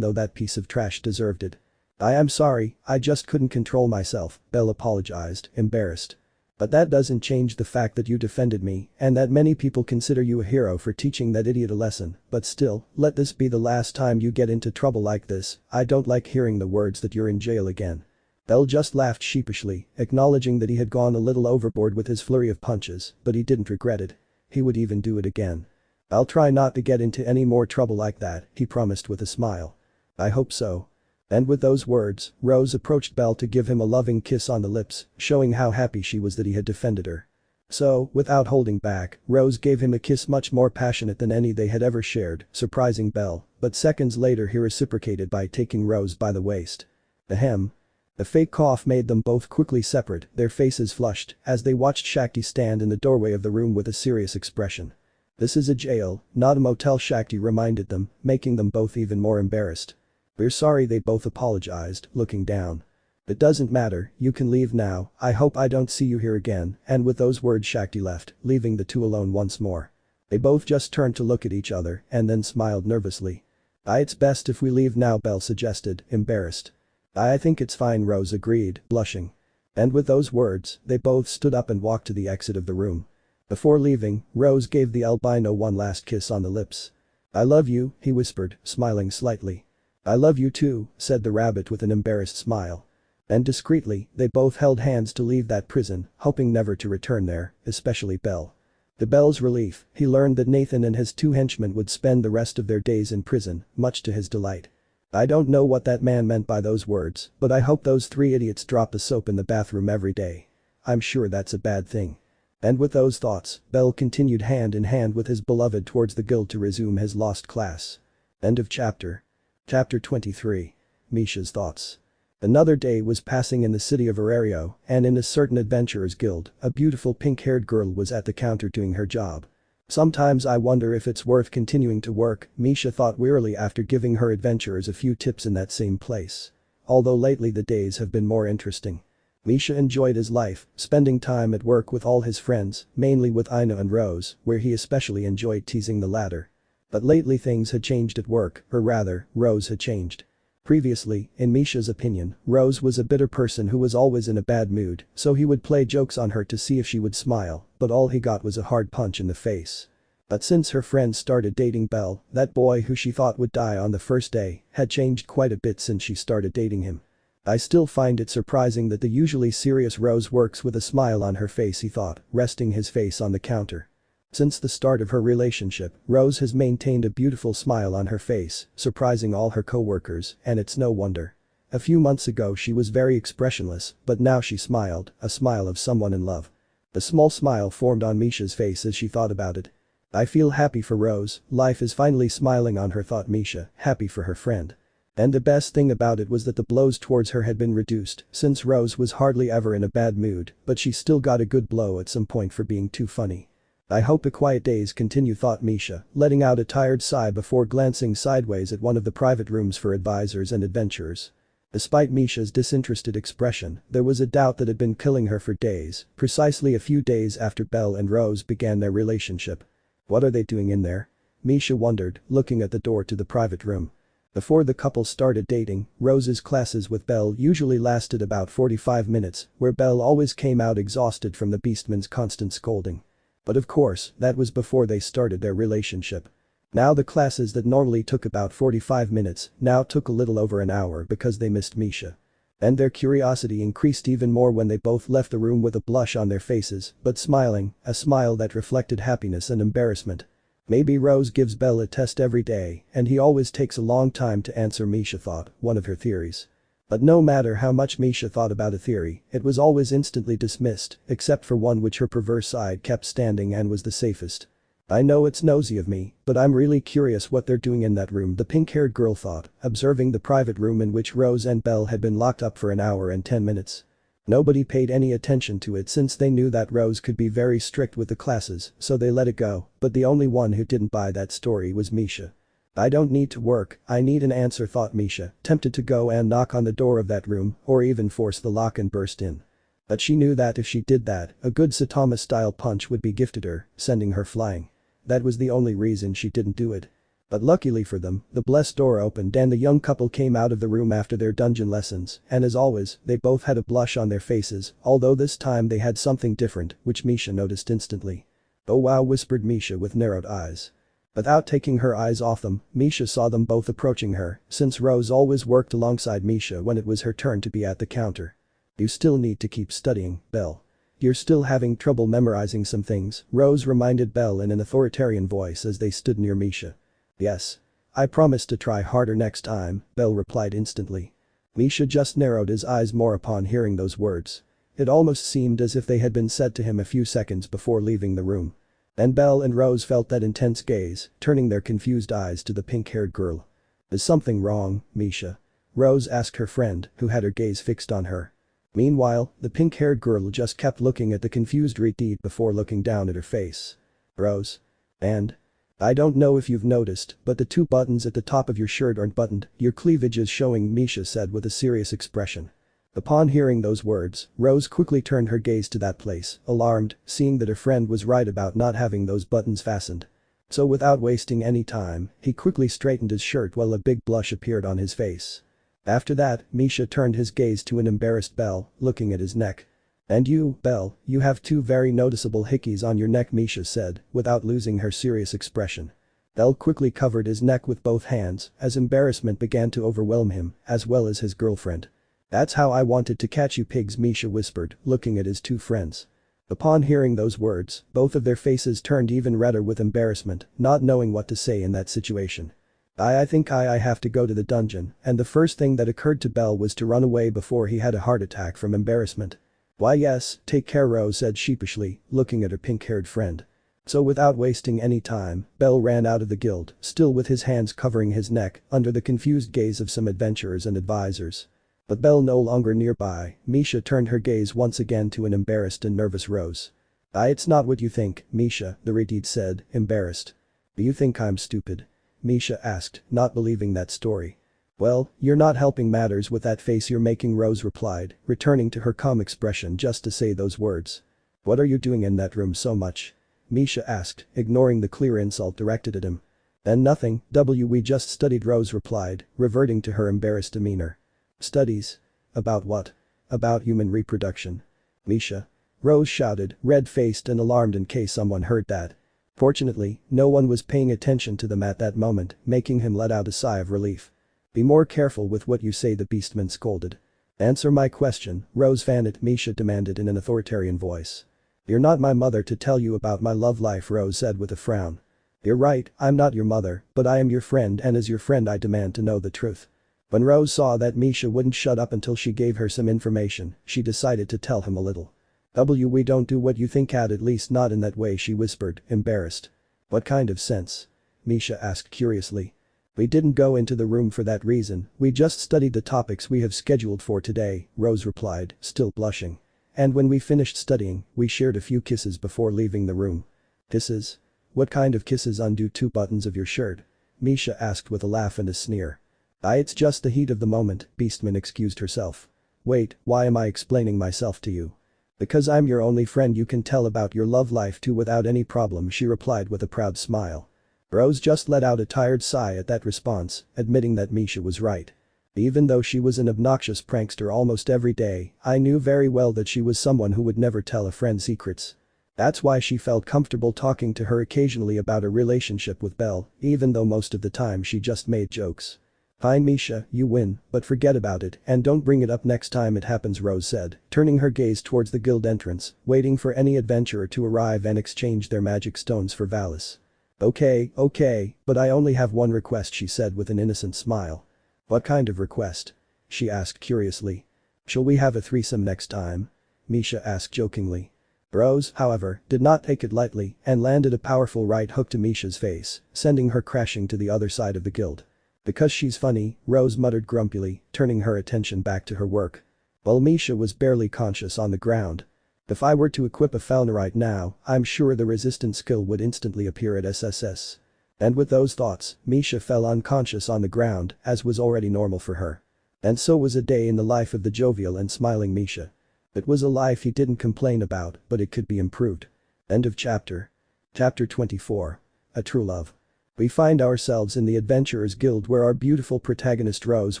though that piece of trash deserved it." "I am sorry, I just couldn't control myself," Belle apologized, embarrassed. "But that doesn't change the fact that you defended me and that many people consider you a hero for teaching that idiot a lesson, but still, let this be the last time you get into trouble like this. I don't like hearing the words that you're in jail again." Belle just laughed sheepishly, acknowledging that he had gone a little overboard with his flurry of punches, but he didn't regret it. He would even do it again. "I'll try not to get into any more trouble like that," he promised with a smile. "I hope so." And with those words, Rose approached Belle to give him a loving kiss on the lips, showing how happy she was that he had defended her. So, without holding back, Rose gave him a kiss much more passionate than any they had ever shared, surprising Belle, but seconds later he reciprocated by taking Rose by the waist. Ahem. A fake cough made them both quickly separate, their faces flushed, as they watched Shakti stand in the doorway of the room with a serious expression. "This is a jail, not a motel," Shakti reminded them, making them both even more embarrassed. "We're sorry," they both apologized, looking down. "It doesn't matter, you can leave now, I hope I don't see you here again," and with those words Shakti left, leaving the two alone once more. They both just turned to look at each other and then smiled nervously. "It's best if we leave now," Belle suggested, embarrassed. "I think it's fine," Rose agreed, blushing. And with those words, they both stood up and walked to the exit of the room. Before leaving, Rose gave the albino one last kiss on the lips. "I love you," he whispered, smiling slightly. "I love you too," said the rabbit with an embarrassed smile. And discreetly, they both held hands to leave that prison, hoping never to return there, especially Belle. To Belle's relief, he learned that Nathan and his 2 henchmen would spend the rest of their days in prison, much to his delight. I don't know what that man meant by those words, but I hope those 3 idiots drop the soap in the bathroom every day. I'm sure that's a bad thing. And with those thoughts, Belle continued hand in hand with his beloved towards the guild to resume his lost class. End of chapter. Chapter 23. Misha's thoughts. Another day was passing in the city of Arario, and in a certain adventurers guild, a beautiful pink-haired girl was at the counter doing her job. Sometimes I wonder if it's worth continuing to work, Misha thought wearily after giving her adventurers a few tips in that same place. Although lately the days have been more interesting. Misha enjoyed his life, spending time at work with all his friends, mainly with Ina and Rose, where he especially enjoyed teasing the latter. But lately things had changed at work, or rather, Rose had changed. Previously, in Misha's opinion, Rose was a bitter person who was always in a bad mood, so he would play jokes on her to see if she would smile, but all he got was a hard punch in the face. But since her friend started dating Belle, that boy who she thought would die on the first day, had changed quite a bit since she started dating him. I still find it surprising that the usually serious Rose works with a smile on her face, he thought, resting his face on the counter. Since the start of her relationship, Rose has maintained a beautiful smile on her face, surprising all her co-workers, and it's no wonder. A few months ago she was very expressionless, but now she smiled, a smile of someone in love. A small smile formed on Misha's face as she thought about it. I feel happy for Rose, life is finally smiling on her, thought Misha, happy for her friend. And the best thing about it was that the blows towards her had been reduced, since Rose was hardly ever in a bad mood, but she still got a good blow at some point for being too funny. I hope the quiet days continue, thought Misha, letting out a tired sigh before glancing sideways at one of the private rooms for advisors and adventurers. Despite Misha's disinterested expression, there was a doubt that had been killing her for days, precisely a few days after Belle and Rose began their relationship. What are they doing in there? Misha wondered, looking at the door to the private room. Before the couple started dating, Rose's classes with Belle usually lasted about 45 minutes, where Belle always came out exhausted from the beastman's constant scolding. But of course, that was before they started their relationship. Now the classes that normally took about 45 minutes now took a little over an hour because they missed Misha. And their curiosity increased even more when they both left the room with a blush on their faces, but smiling, a smile that reflected happiness and embarrassment. Maybe Rose gives Belle a test every day and he always takes a long time to answer, Misha thought, one of her theories. But no matter how much Misha thought about a theory, it was always instantly dismissed, except for one which her perverse side kept standing and was the safest. I know it's nosy of me, but I'm really curious what they're doing in that room, the pink-haired girl thought, observing the private room in which Rose and Belle had been locked up for an hour and 10 minutes. Nobody paid any attention to it since they knew that Rose could be very strict with the classes, so they let it go, but the only one who didn't buy that story was Misha. I don't need to work, I need an answer, thought Misha, tempted to go and knock on the door of that room or even force the lock and burst in. But she knew that if she did that, a good Saitama-style punch would be gifted her, sending her flying. That was the only reason she didn't do it. But luckily for them, the blessed door opened and the young couple came out of the room after their dungeon lessons, and as always, they both had a blush on their faces, although this time they had something different, which Misha noticed instantly. "Oh wow," whispered Misha with narrowed eyes. Without taking her eyes off them, Misha saw them both approaching her, since Rose always worked alongside Misha when it was her turn to be at the counter. "You still need to keep studying, Belle. You're still having trouble memorizing some things," Rose reminded Belle in an authoritarian voice as they stood near Misha. "Yes. I promise to try harder next time," Belle replied instantly. Misha just narrowed his eyes more upon hearing those words. It almost seemed as if they had been said to him a few seconds before leaving the room. Then Belle and Rose felt that intense gaze, turning their confused eyes to the pink-haired girl. "Is something wrong, Misha?" Rose asked her friend, who had her gaze fixed on her. Meanwhile, the pink-haired girl just kept looking at the confused Reed before looking down at her face. "Rose? And? I don't know if you've noticed, but the two buttons at the top of your shirt aren't buttoned, your cleavage is showing," Misha said with a serious expression. Upon hearing those words, Rose quickly turned her gaze to that place, alarmed, seeing that her friend was right about not having those buttons fastened. So without wasting any time, he quickly straightened his shirt while a big blush appeared on his face. After that, Misha turned his gaze to an embarrassed Belle, looking at his neck. "And you, Belle, you have two very noticeable hickeys on your neck," Misha said, without losing her serious expression. Belle quickly covered his neck with both hands as embarrassment began to overwhelm him, as well as his girlfriend. "That's how I wanted to catch you pigs," Misha whispered, looking at his two friends. Upon hearing those words, both of their faces turned even redder with embarrassment, not knowing what to say in that situation. I think I have to go to the dungeon," and the first thing that occurred to Belle was to run away before he had a heart attack from embarrassment. "Why yes, take care," Rose said sheepishly, looking at her pink-haired friend. So without wasting any time, Belle ran out of the guild, still with his hands covering his neck, under the confused gaze of some adventurers and advisors. But Belle no longer nearby, Misha turned her gaze once again to an embarrassed and nervous Rose. It's not what you think, Misha," the Reed said, embarrassed. "Do you think I'm stupid?" Misha asked, not believing that story. "Well, you're not helping matters with that face you're making," Rose replied, returning to her calm expression just to say those words. "What are you doing in that room so much?" Misha asked, ignoring the clear insult directed at him. "And nothing, we just studied," Rose replied, reverting to her embarrassed demeanor. "Studies? About what?" "About human reproduction." "Misha?" Rose shouted, red-faced and alarmed in case someone heard that. Fortunately, no one was paying attention to them at that moment, making him let out a sigh of relief. "Be more careful with what you say," the beastman scolded. "Answer my question, Rose Fannett," Misha demanded in an authoritarian voice. "You're not my mother to tell you about my love life," Rose said with a frown. "You're right, I'm not your mother, but I am your friend, and as your friend I demand to know the truth." When Rose saw that Misha wouldn't shut up until she gave her some information, she decided to tell him a little. "We don't do what you think, at least not in that way," she whispered, embarrassed. "What kind of sense?" Misha asked curiously. "We didn't go into the room for that reason, we just studied the topics we have scheduled for today," Rose replied, still blushing. "And when we finished studying, we shared a few kisses before leaving the room." "Kisses? What kind of kisses undo two buttons of your shirt?" Misha asked with a laugh and a sneer. It's just the heat of the moment," Beastman excused herself. "Wait, why am I explaining myself to you?" "Because I'm your only friend you can tell about your love life to without any problem," she replied with a proud smile. Rose just let out a tired sigh at that response, admitting that Misha was right. Even though she was an obnoxious prankster almost every day, I knew very well that she was someone who would never tell a friend secrets. That's why she felt comfortable talking to her occasionally about her relationship with Belle, even though most of the time she just made jokes. "Fine Misha, you win, but forget about it and don't bring it up next time it happens," Rose said, turning her gaze towards the guild entrance, waiting for any adventurer to arrive and exchange their magic stones for Valis. Okay, but I only have one request," she said with an innocent smile. "What kind of request?" she asked curiously. "Shall we have a threesome next time?" Misha asked jokingly. Rose, however, did not take it lightly and landed a powerful right hook to Misha's face, sending her crashing to the other side of the guild. "Because she's funny," Rose muttered grumpily, turning her attention back to her work. While Misha was barely conscious on the ground. "If I were to equip a Fannett right now, I'm sure the resistance skill would instantly appear at SSS." And with those thoughts, Misha fell unconscious on the ground, as was already normal for her. And so was a day in the life of the jovial and smiling Misha. It was a life he didn't complain about, but it could be improved. End of chapter. Chapter 24. A True Love. We find ourselves in the Adventurers Guild where our beautiful protagonist Rose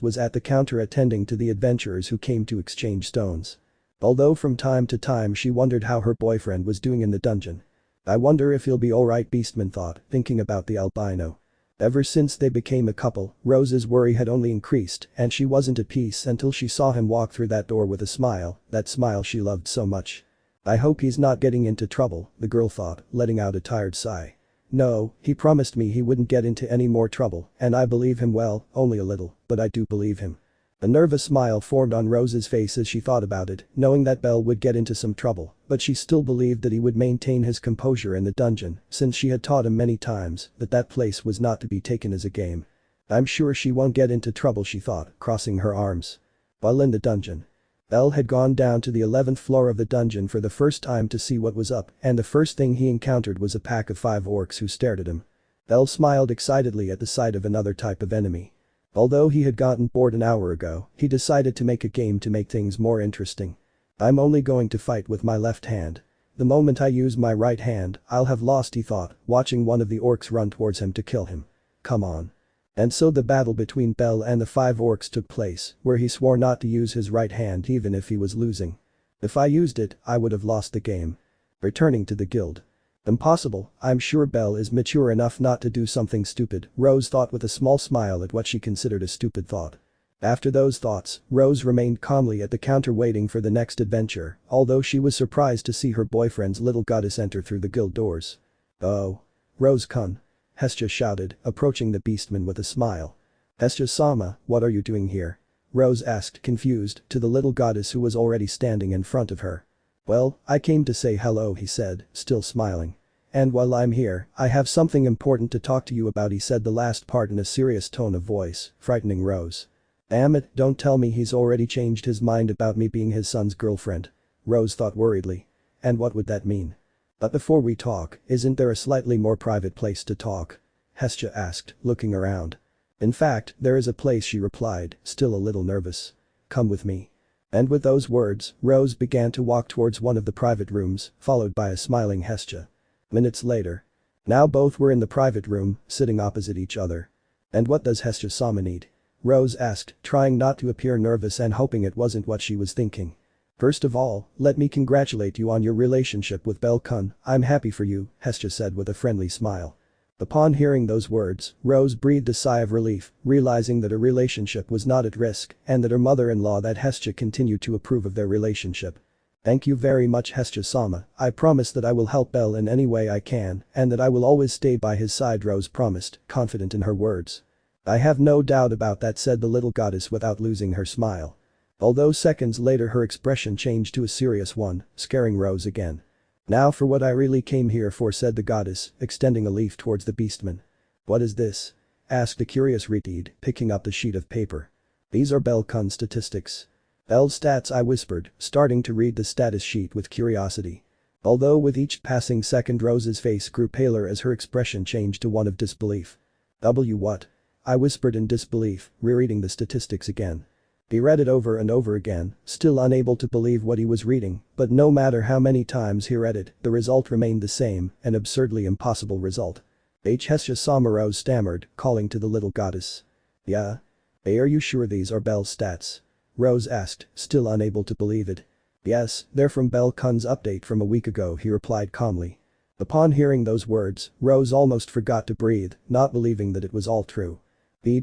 was at the counter attending to the adventurers who came to exchange stones. Although from time to time she wondered how her boyfriend was doing in the dungeon. "I wonder if he'll be alright," Beastman thought, thinking about the albino. Ever since they became a couple, Rose's worry had only increased and she wasn't at peace until she saw him walk through that door with a smile, that smile she loved so much. "I hope he's not getting into trouble," the girl thought, letting out a tired sigh. "No, he promised me he wouldn't get into any more trouble and I believe him, well, only a little, but I do believe him." A nervous smile formed on Rose's face as she thought about it, knowing that Belle would get into some trouble, but she still believed that he would maintain his composure in the dungeon since she had taught him many times that that place was not to be taken as a game. "I'm sure she won't get into trouble," she thought, crossing her arms. While in the dungeon. Belle had gone down to the 11th floor of the dungeon for the first time to see what was up and the first thing he encountered was a pack of 5 orcs who stared at him. Belle smiled excitedly at the sight of another type of enemy. Although he had gotten bored an hour ago, he decided to make a game to make things more interesting. "I'm only going to fight with my left hand. The moment I use my right hand, I'll have lost," he thought, watching one of the orcs run towards him to kill him. "Come on." And so the battle between Belle and the 5 orcs took place, where he swore not to use his right hand even if he was losing. "If I used it, I would have lost the game." Returning to the guild. "Impossible, I'm sure Belle is mature enough not to do something stupid," Rose thought with a small smile at what she considered a stupid thought. After those thoughts, Rose remained calmly at the counter waiting for the next adventure, although she was surprised to see her boyfriend's little goddess enter through the guild doors. "Oh. Rose-kun," Hestia shouted, approaching the beastman with a smile. "Hestia-sama, what are you doing here?" Rose asked, confused, to the little goddess who was already standing in front of her. "Well, I came to say hello," he said, still smiling. "And while I'm here, I have something important to talk to you about," he said the last part in a serious tone of voice, frightening Rose. "Damn it, don't tell me he's already changed his mind about me being his son's girlfriend," Rose thought worriedly. And what would that mean? "But before we talk, isn't there a slightly more private place to talk?" Hestia asked, looking around. "In fact, there is a place," she replied, still a little nervous. "Come with me." And with those words, Rose began to walk towards one of the private rooms, followed by a smiling Hestia. Minutes later. Now both were in the private room, sitting opposite each other. "And what does Hestia-sama need?" Rose asked, trying not to appear nervous and hoping it wasn't what she was thinking. "First of all, let me congratulate you on your relationship with Belle-kun, I'm happy for you," Hestia said with a friendly smile. Upon hearing those words, Rose breathed a sigh of relief, realizing that her relationship was not at risk and that her mother-in-law that Hestia continued to approve of their relationship. "Thank you very much, Hestia-sama, I promise that I will help Belle in any way I can and that I will always stay by his side," Rose promised, confident in her words. "I have no doubt about that," said the little goddess without losing her smile. Although seconds later her expression changed to a serious one, scaring Rose again. "Now for what I really came here for," said the goddess, extending a leaf towards the beastman. "What is this?" asked the curious Reteed, picking up the sheet of paper. "These are Belle-kun's statistics." "Belle's stats," I whispered, starting to read the status sheet with curiosity. Although with each passing second Rose's face grew paler as her expression changed to one of disbelief. What?" I whispered in disbelief, rereading the statistics again. He read it over and over again, still unable to believe what he was reading, but no matter how many times he read it, the result remained the same, an absurdly impossible result. Hestia Sama Rose stammered, calling to the little goddess. Yeah? Are you sure these are Belle's stats? Rose asked, still unable to believe it. Yes, they're from Belle Kun's update from a week ago, he replied calmly. Upon hearing those words, Rose almost forgot to breathe, not believing that it was all true.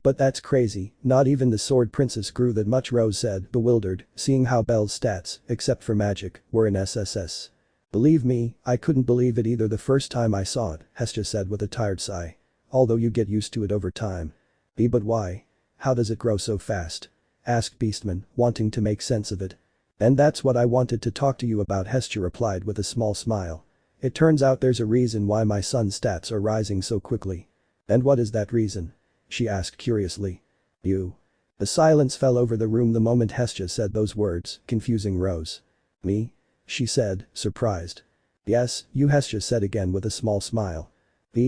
But that's crazy, not even the sword princess grew that much, Rose said, bewildered, seeing how Belle's stats, except for magic, were in SSS. Believe me, I couldn't believe it either the first time I saw it, Hestia said with a tired sigh. Although you get used to it over time. But why? How does it grow so fast? Asked Beastman, wanting to make sense of it. And that's what I wanted to talk to you about, Hestia replied with a small smile. It turns out there's a reason why my son's stats are rising so quickly. And what is that reason? She asked curiously. You. The silence fell over the room the moment Hestia said those words, confusing Rose. Me? She said, surprised. Yes, you, Hestia said again with a small smile.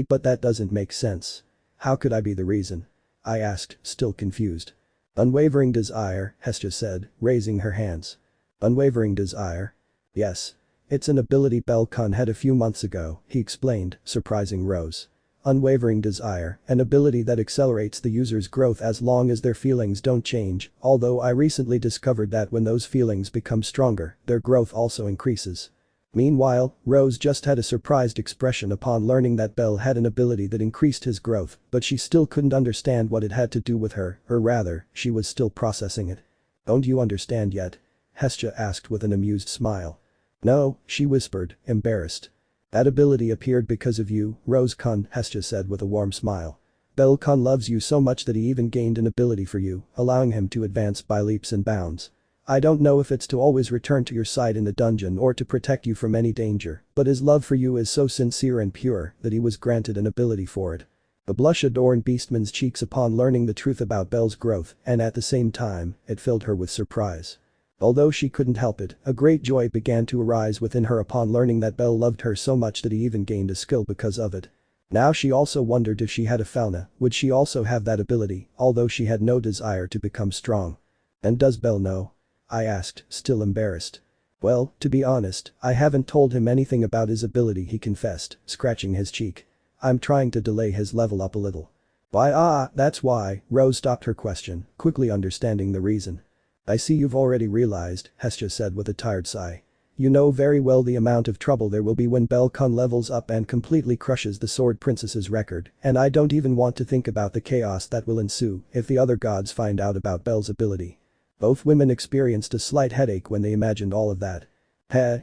But that doesn't make sense. How could I be the reason? I asked, still confused. Unwavering desire, Hestia said, raising her hands. Unwavering desire? Yes. It's an ability Belle Kun had a few months ago, he explained, surprising Rose. Unwavering desire, an ability that accelerates the user's growth as long as their feelings don't change, although I recently discovered that when those feelings become stronger, their growth also increases. Meanwhile, Rose just had a surprised expression upon learning that Belle had an ability that increased his growth, but she still couldn't understand what it had to do with her, or rather, she was still processing it. Don't you understand yet? Hestia asked with an amused smile. No, she whispered, embarrassed. That ability appeared because of you, Rose Kun, Hestia said with a warm smile. Belle Kun loves you so much that he even gained an ability for you, allowing him to advance by leaps and bounds. I don't know if it's to always return to your side in the dungeon or to protect you from any danger, but his love for you is so sincere and pure that he was granted an ability for it. A blush adorned Beastman's cheeks upon learning the truth about Belle's growth, and at the same time, it filled her with surprise. Although she couldn't help it, a great joy began to arise within her upon learning that Belle loved her so much that he even gained a skill because of it. Now she also wondered if she had a fauna, would she also have that ability, although she had no desire to become strong. And does Belle know? I asked, still embarrassed. Well, to be honest, I haven't told him anything about his ability, he confessed, scratching his cheek. I'm trying to delay his level up a little. Why, that's why, Rose stopped her question, quickly understanding the reason. I see you've already realized, Hestia said with a tired sigh. You know very well the amount of trouble there will be when Belle Kun levels up and completely crushes the Sword Princess's record, and I don't even want to think about the chaos that will ensue if the other gods find out about Belle's ability. Both women experienced a slight headache when they imagined all of that.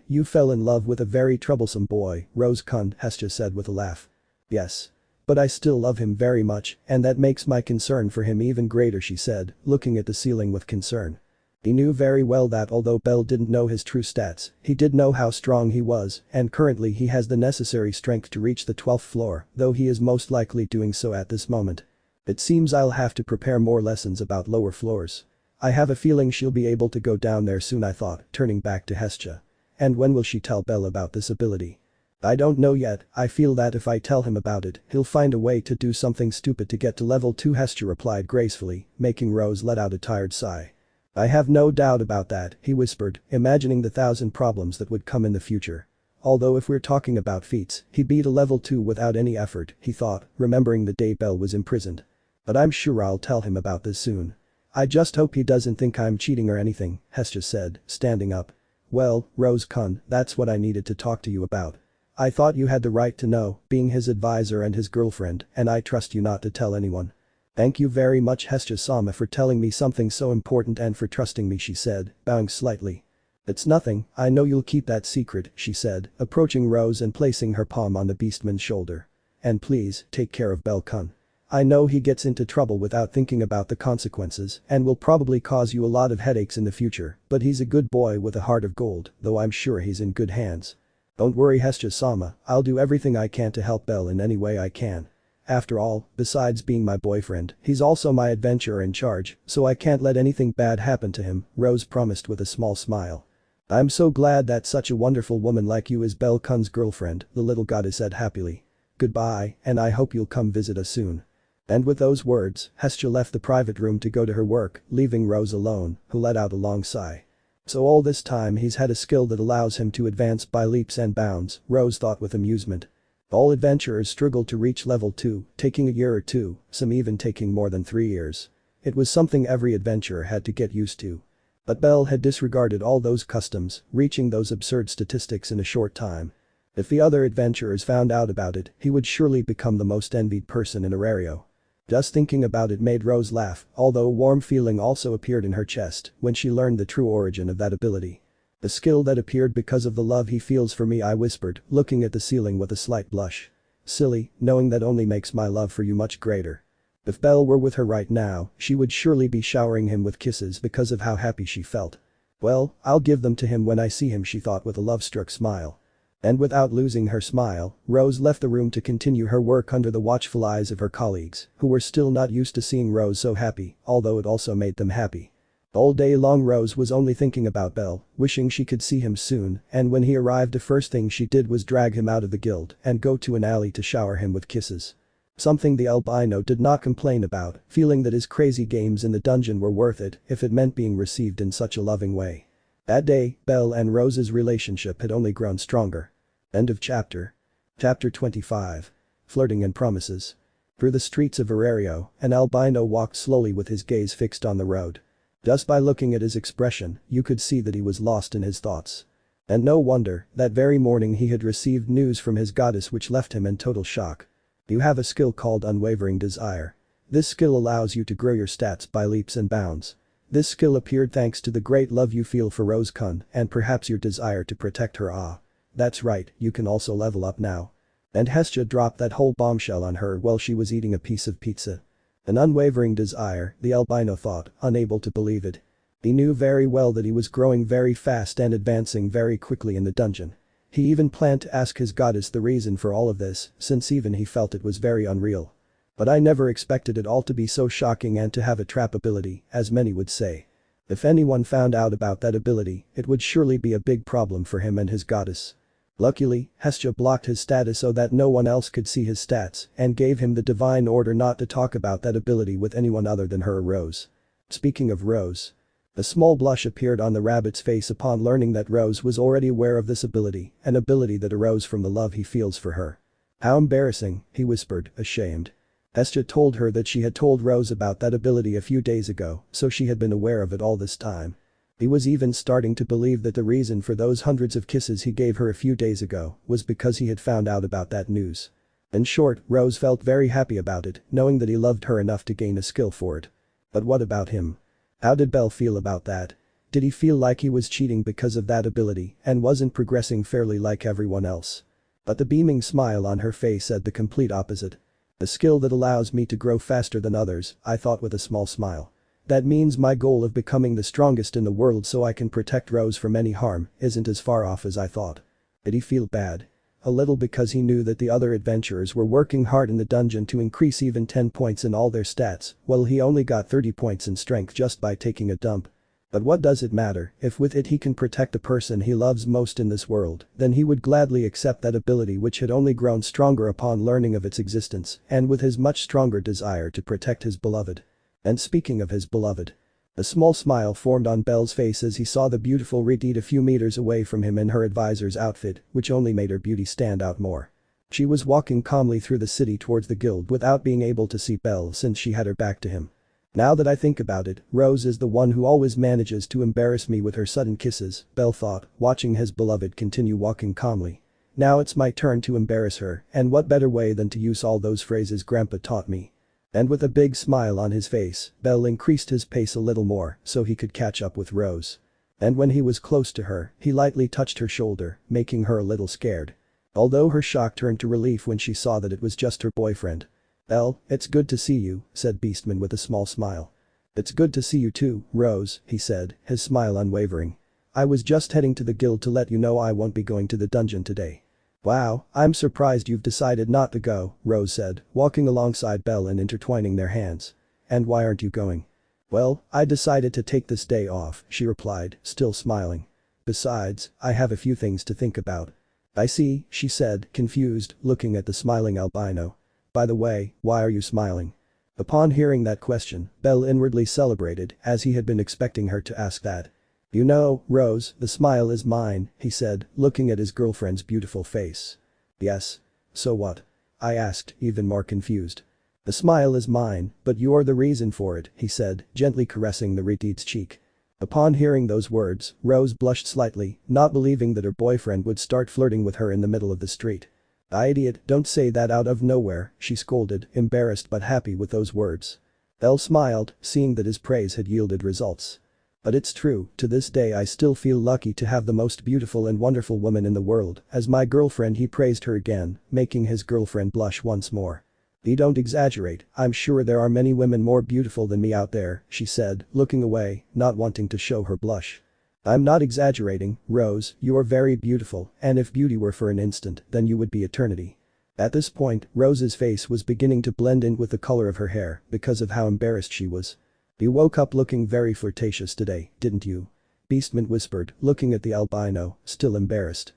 You fell in love with a very troublesome boy, Rose Kun, Hestia said with a laugh. Yes. But I still love him very much, and that makes my concern for him even greater, she said, looking at the ceiling with concern. He knew very well that although Belle didn't know his true stats, he did know how strong he was, and currently he has the necessary strength to reach the 12th floor, though he is most likely doing so at this moment. It seems I'll have to prepare more lessons about lower floors. I have a feeling she'll be able to go down there soon, I thought, turning back to Hestia. And when will she tell Belle about this ability? I don't know yet, I feel that if I tell him about it, he'll find a way to do something stupid to get to level 2, Hestia replied gracefully, making Rose let out a tired sigh. I have no doubt about that, he whispered, imagining the 1,000 problems that would come in the future. Although if we're talking about feats, he beat a level 2 without any effort, he thought, remembering the day Belle was imprisoned. But I'm sure I'll tell him about this soon. I just hope he doesn't think I'm cheating or anything, Hestia said, standing up. Well, Rose Kun, that's what I needed to talk to you about. I thought you had the right to know, being his advisor and his girlfriend, and I trust you not to tell anyone. Thank you very much, Hestia-sama, for telling me something so important and for trusting me, she said, bowing slightly. It's nothing, I know you'll keep that secret, she said, approaching Rose and placing her palm on the Beastman's shoulder. And please, take care of Belle Kun. I know he gets into trouble without thinking about the consequences and will probably cause you a lot of headaches in the future, but he's a good boy with a heart of gold, though I'm sure he's in good hands. Don't worry, Hestia-sama, I'll do everything I can to help Belle in any way I can. After all, besides being my boyfriend, he's also my adventurer in charge, so I can't let anything bad happen to him, Rose promised with a small smile. I'm so glad that such a wonderful woman like you is Belle Kun's girlfriend, the little goddess said happily. Goodbye, and I hope you'll come visit us soon. And with those words, Hestia left the private room to go to her work, leaving Rose alone, who let out a long sigh. So all this time he's had a skill that allows him to advance by leaps and bounds, Rose thought with amusement. All adventurers struggled to reach level 2, taking a year or two, some even taking more than 3 years. It was something every adventurer had to get used to. But Bell had disregarded all those customs, reaching those absurd statistics in a short time. If the other adventurers found out about it, he would surely become the most envied person in Arario. Just thinking about it made Rose laugh, although a warm feeling also appeared in her chest when she learned the true origin of that ability. The skill that appeared because of the love he feels for me, I whispered, looking at the ceiling with a slight blush. Silly, knowing that only makes my love for you much greater. If Belle were with her right now, she would surely be showering him with kisses because of how happy she felt. Well, I'll give them to him when I see him, she thought with a love-struck smile. And without losing her smile, Rose left the room to continue her work under the watchful eyes of her colleagues, who were still not used to seeing Rose so happy, although it also made them happy. All day long Rose was only thinking about Belle, wishing she could see him soon, and when he arrived the first thing she did was drag him out of the guild and go to an alley to shower him with kisses. Something the albino did not complain about, feeling that his crazy games in the dungeon were worth it if it meant being received in such a loving way. That day, Belle and Rose's relationship had only grown stronger. End of chapter. Chapter 25. Flirting and Promises. Through the streets of Arario, an albino walked slowly with his gaze fixed on the road. Just by looking at his expression, you could see that he was lost in his thoughts. And no wonder, that very morning he had received news from his goddess which left him in total shock. You have a skill called Unwavering Desire. This skill allows you to grow your stats by leaps and bounds. This skill appeared thanks to the great love you feel for Rose-kun and perhaps your desire to protect her. That's right, you can also level up now. And Hestia dropped that whole bombshell on her while she was eating a piece of pizza. An unwavering desire, the albino thought, unable to believe it. He knew very well that he was growing very fast and advancing very quickly in the dungeon. He even planned to ask his goddess the reason for all of this, since even he felt it was very unreal. But I never expected it all to be so shocking and to have a trap ability, as many would say. If anyone found out about that ability, it would surely be a big problem for him and his goddess. Luckily, Hestia blocked his status so that no one else could see his stats and gave him the divine order not to talk about that ability with anyone other than her or Rose. Speaking of Rose. A small blush appeared on the rabbit's face upon learning that Rose was already aware of this ability, an ability that arose from the love he feels for her. How embarrassing, he whispered, ashamed. Hestia told her that she had told Rose about that ability a few days ago, so she had been aware of it all this time. He was even starting to believe that the reason for those hundreds of kisses he gave her a few days ago was because he had found out about that news. In short, Rose felt very happy about it, knowing that he loved her enough to gain a skill for it. But what about him? How did Belle feel about that? Did he feel like he was cheating because of that ability and wasn't progressing fairly like everyone else? But the beaming smile on her face said the complete opposite. A skill that allows me to grow faster than others, I thought with a small smile. That means my goal of becoming the strongest in the world so I can protect Rose from any harm isn't as far off as I thought. Did he feel bad? A little, because he knew that the other adventurers were working hard in the dungeon to increase even 10 points in all their stats, while he only got 30 points in strength just by taking a dump. But what does it matter, if with it he can protect the person he loves most in this world, then he would gladly accept that ability which had only grown stronger upon learning of its existence and with his much stronger desire to protect his beloved. And speaking of his beloved. A small smile formed on Belle's face as he saw the beautiful Reed a few meters away from him in her advisor's outfit, which only made her beauty stand out more. She was walking calmly through the city towards the guild without being able to see Belle since she had her back to him. Now that I think about it, Rose is the one who always manages to embarrass me with her sudden kisses, Belle thought, watching his beloved continue walking calmly. Now it's my turn to embarrass her, and what better way than to use all those phrases Grandpa taught me. And with a big smile on his face, Belle increased his pace a little more so he could catch up with Rose. And when he was close to her, he lightly touched her shoulder, making her a little scared. Although her shock turned to relief when she saw that it was just her boyfriend. "Belle, it's good to see you," said Beastman with a small smile. "It's good to see you too, Rose," he said, his smile unwavering. "I was just heading to the guild to let you know I won't be going to the dungeon today." "Wow, I'm surprised you've decided not to go," Rose said, walking alongside Belle and intertwining their hands. "And why aren't you going?" "Well, I decided to take this day off," she replied, still smiling. "Besides, I have a few things to think about." "I see," she said, confused, looking at the smiling albino. "By the way, why are you smiling?" Upon hearing that question, Belle inwardly celebrated, as he had been expecting her to ask that. "You know, Rose, the smile is mine," he said, looking at his girlfriend's beautiful face. "Yes. So what? I asked, even more confused. The smile is mine, but you're the reason for it, he said, gently caressing the retard's cheek. Upon hearing those words, Rose blushed slightly, not believing that her boyfriend would start flirting with her in the middle of the street. Idiot, don't say that out of nowhere, she scolded, embarrassed but happy with those words. Belle smiled, seeing that his praise had yielded results. But it's true, to this day I still feel lucky to have the most beautiful and wonderful woman in the world as my girlfriend. He praised her again, making his girlfriend blush once more. You don't exaggerate, I'm sure there are many women more beautiful than me out there, she said, looking away, not wanting to show her blush. I'm not exaggerating, Rose, you are very beautiful, and if beauty were for an instant, then you would be eternity. At this point, Rose's face was beginning to blend in with the color of her hair because of how embarrassed she was. You woke up looking very flirtatious today, didn't you? Beastman whispered, looking at the albino, still embarrassed.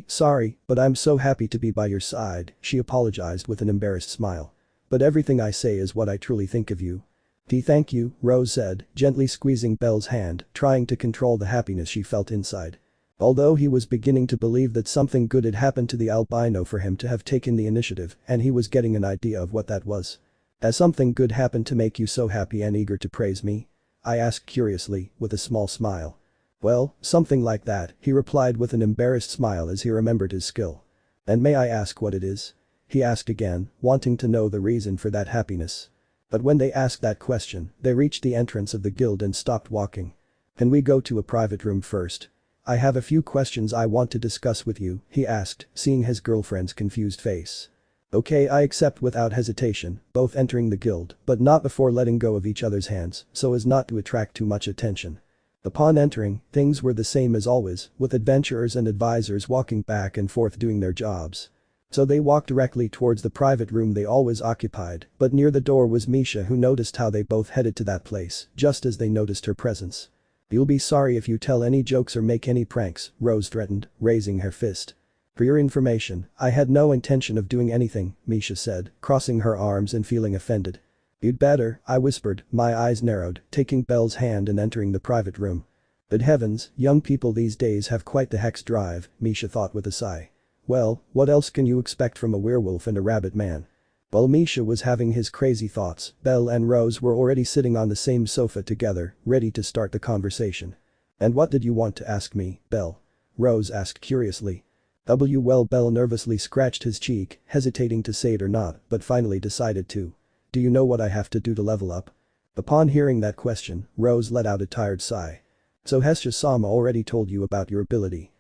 Sorry, but I'm so happy to be by your side, she apologized with an embarrassed smile. But everything I say is what I truly think of you. Thank you, Rose said, gently squeezing Belle's hand, trying to control the happiness she felt inside. Although he was beginning to believe that something good had happened to the albino for him to have taken the initiative, and he was getting an idea of what that was. Has something good happened to make you so happy and eager to praise me? I asked curiously, with a small smile. Well, something like that, he replied with an embarrassed smile as he remembered his skill. And may I ask what it is? He asked again, wanting to know the reason for that happiness. But when they asked that question, they reached the entrance of the guild and stopped walking. Can we go to a private room first? I have a few questions I want to discuss with you, he asked, seeing his girlfriend's confused face. Okay, I accept without hesitation, both entering the guild, but not before letting go of each other's hands, so as not to attract too much attention. Upon entering, things were the same as always, with adventurers and advisors walking back and forth doing their jobs. So they walked directly towards the private room they always occupied, but near the door was Misha, who noticed how they both headed to that place, just as they noticed her presence. You'll be sorry if you tell any jokes or make any pranks, Rose threatened, raising her fist. For your information, I had no intention of doing anything, Misha said, crossing her arms and feeling offended. You'd better, I whispered, my eyes narrowed, taking Belle's hand and entering the private room. Good heavens, young people these days have quite the hex drive, Misha thought with a sigh. Well, what else can you expect from a werewolf and a rabbit man? While Misha was having his crazy thoughts, Belle and Rose were already sitting on the same sofa together, ready to start the conversation. And what did you want to ask me, Belle? Rose asked curiously. Well, Belle nervously scratched his cheek, hesitating to say it or not, but finally decided to. Do you know what I have to do to level up? Upon hearing that question, Rose let out a tired sigh. So Hestia-sama already told you about your ability.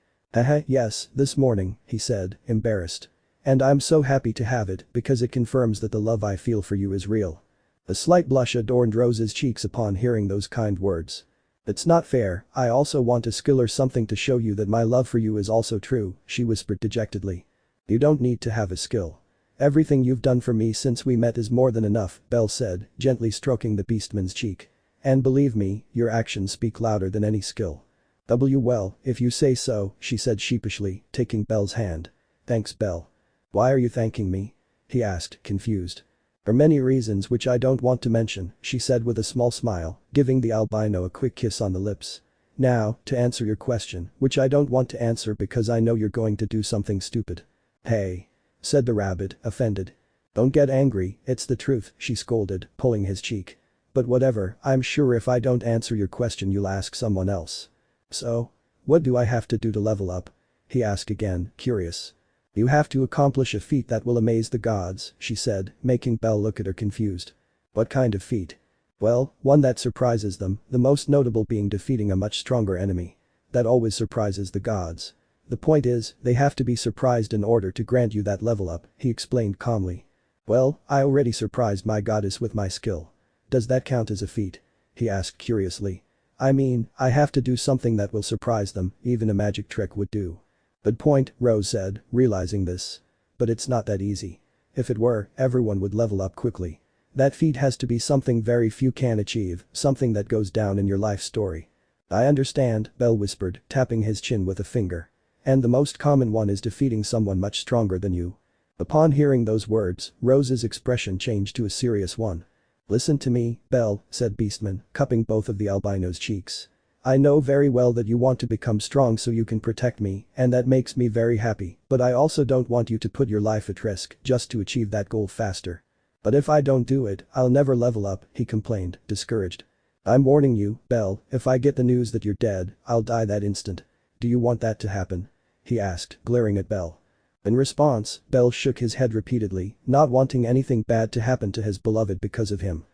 Yes, this morning, he said, embarrassed. And I'm so happy to have it because it confirms that the love I feel for you is real. A slight blush adorned Rose's cheeks upon hearing those kind words. It's not fair, I also want a skill or something to show you that my love for you is also true, she whispered dejectedly. You don't need to have a skill. Everything you've done for me since we met is more than enough, Belle said, gently stroking the beastman's cheek. And believe me, your actions speak louder than any skill. Well, if you say so, she said sheepishly, taking Belle's hand. Thanks, Belle. Why are you thanking me? He asked, confused. For many reasons which I don't want to mention, she said with a small smile, giving the albino a quick kiss on the lips. Now, to answer your question, which I don't want to answer because I know you're going to do something stupid. Hey. Said the rabbit, offended. Don't get angry, it's the truth, she scolded, pulling his cheek. But whatever, I'm sure if I don't answer your question you'll ask someone else. So? What do I have to do to level up? He asked again, curious. You have to accomplish a feat that will amaze the gods, she said, making Belle look at her confused. What kind of feat? Well, one that surprises them, the most notable being defeating a much stronger enemy. That always surprises the gods. The point is, they have to be surprised in order to grant you that level up, he explained calmly. Well, I already surprised my goddess with my skill. Does that count as a feat? He asked curiously. I mean, I have to do something that will surprise them, even a magic trick would do. Good point, Rose said, realizing this. But it's not that easy. If it were, everyone would level up quickly. That feat has to be something very few can achieve, something that goes down in your life story. I understand, Belle whispered, tapping his chin with a finger. And the most common one is defeating someone much stronger than you. Upon hearing those words, Rose's expression changed to a serious one. Listen to me, Belle, said Beastman, cupping both of the albino's cheeks. I know very well that you want to become strong so you can protect me, and that makes me very happy, but I also don't want you to put your life at risk just to achieve that goal faster. But if I don't do it, I'll never level up, he complained, discouraged. I'm warning you, Belle, if I get the news that you're dead, I'll die that instant. Do you want that to happen? He asked, glaring at Belle. In response, Belle shook his head repeatedly, not wanting anything bad to happen to his beloved because of him.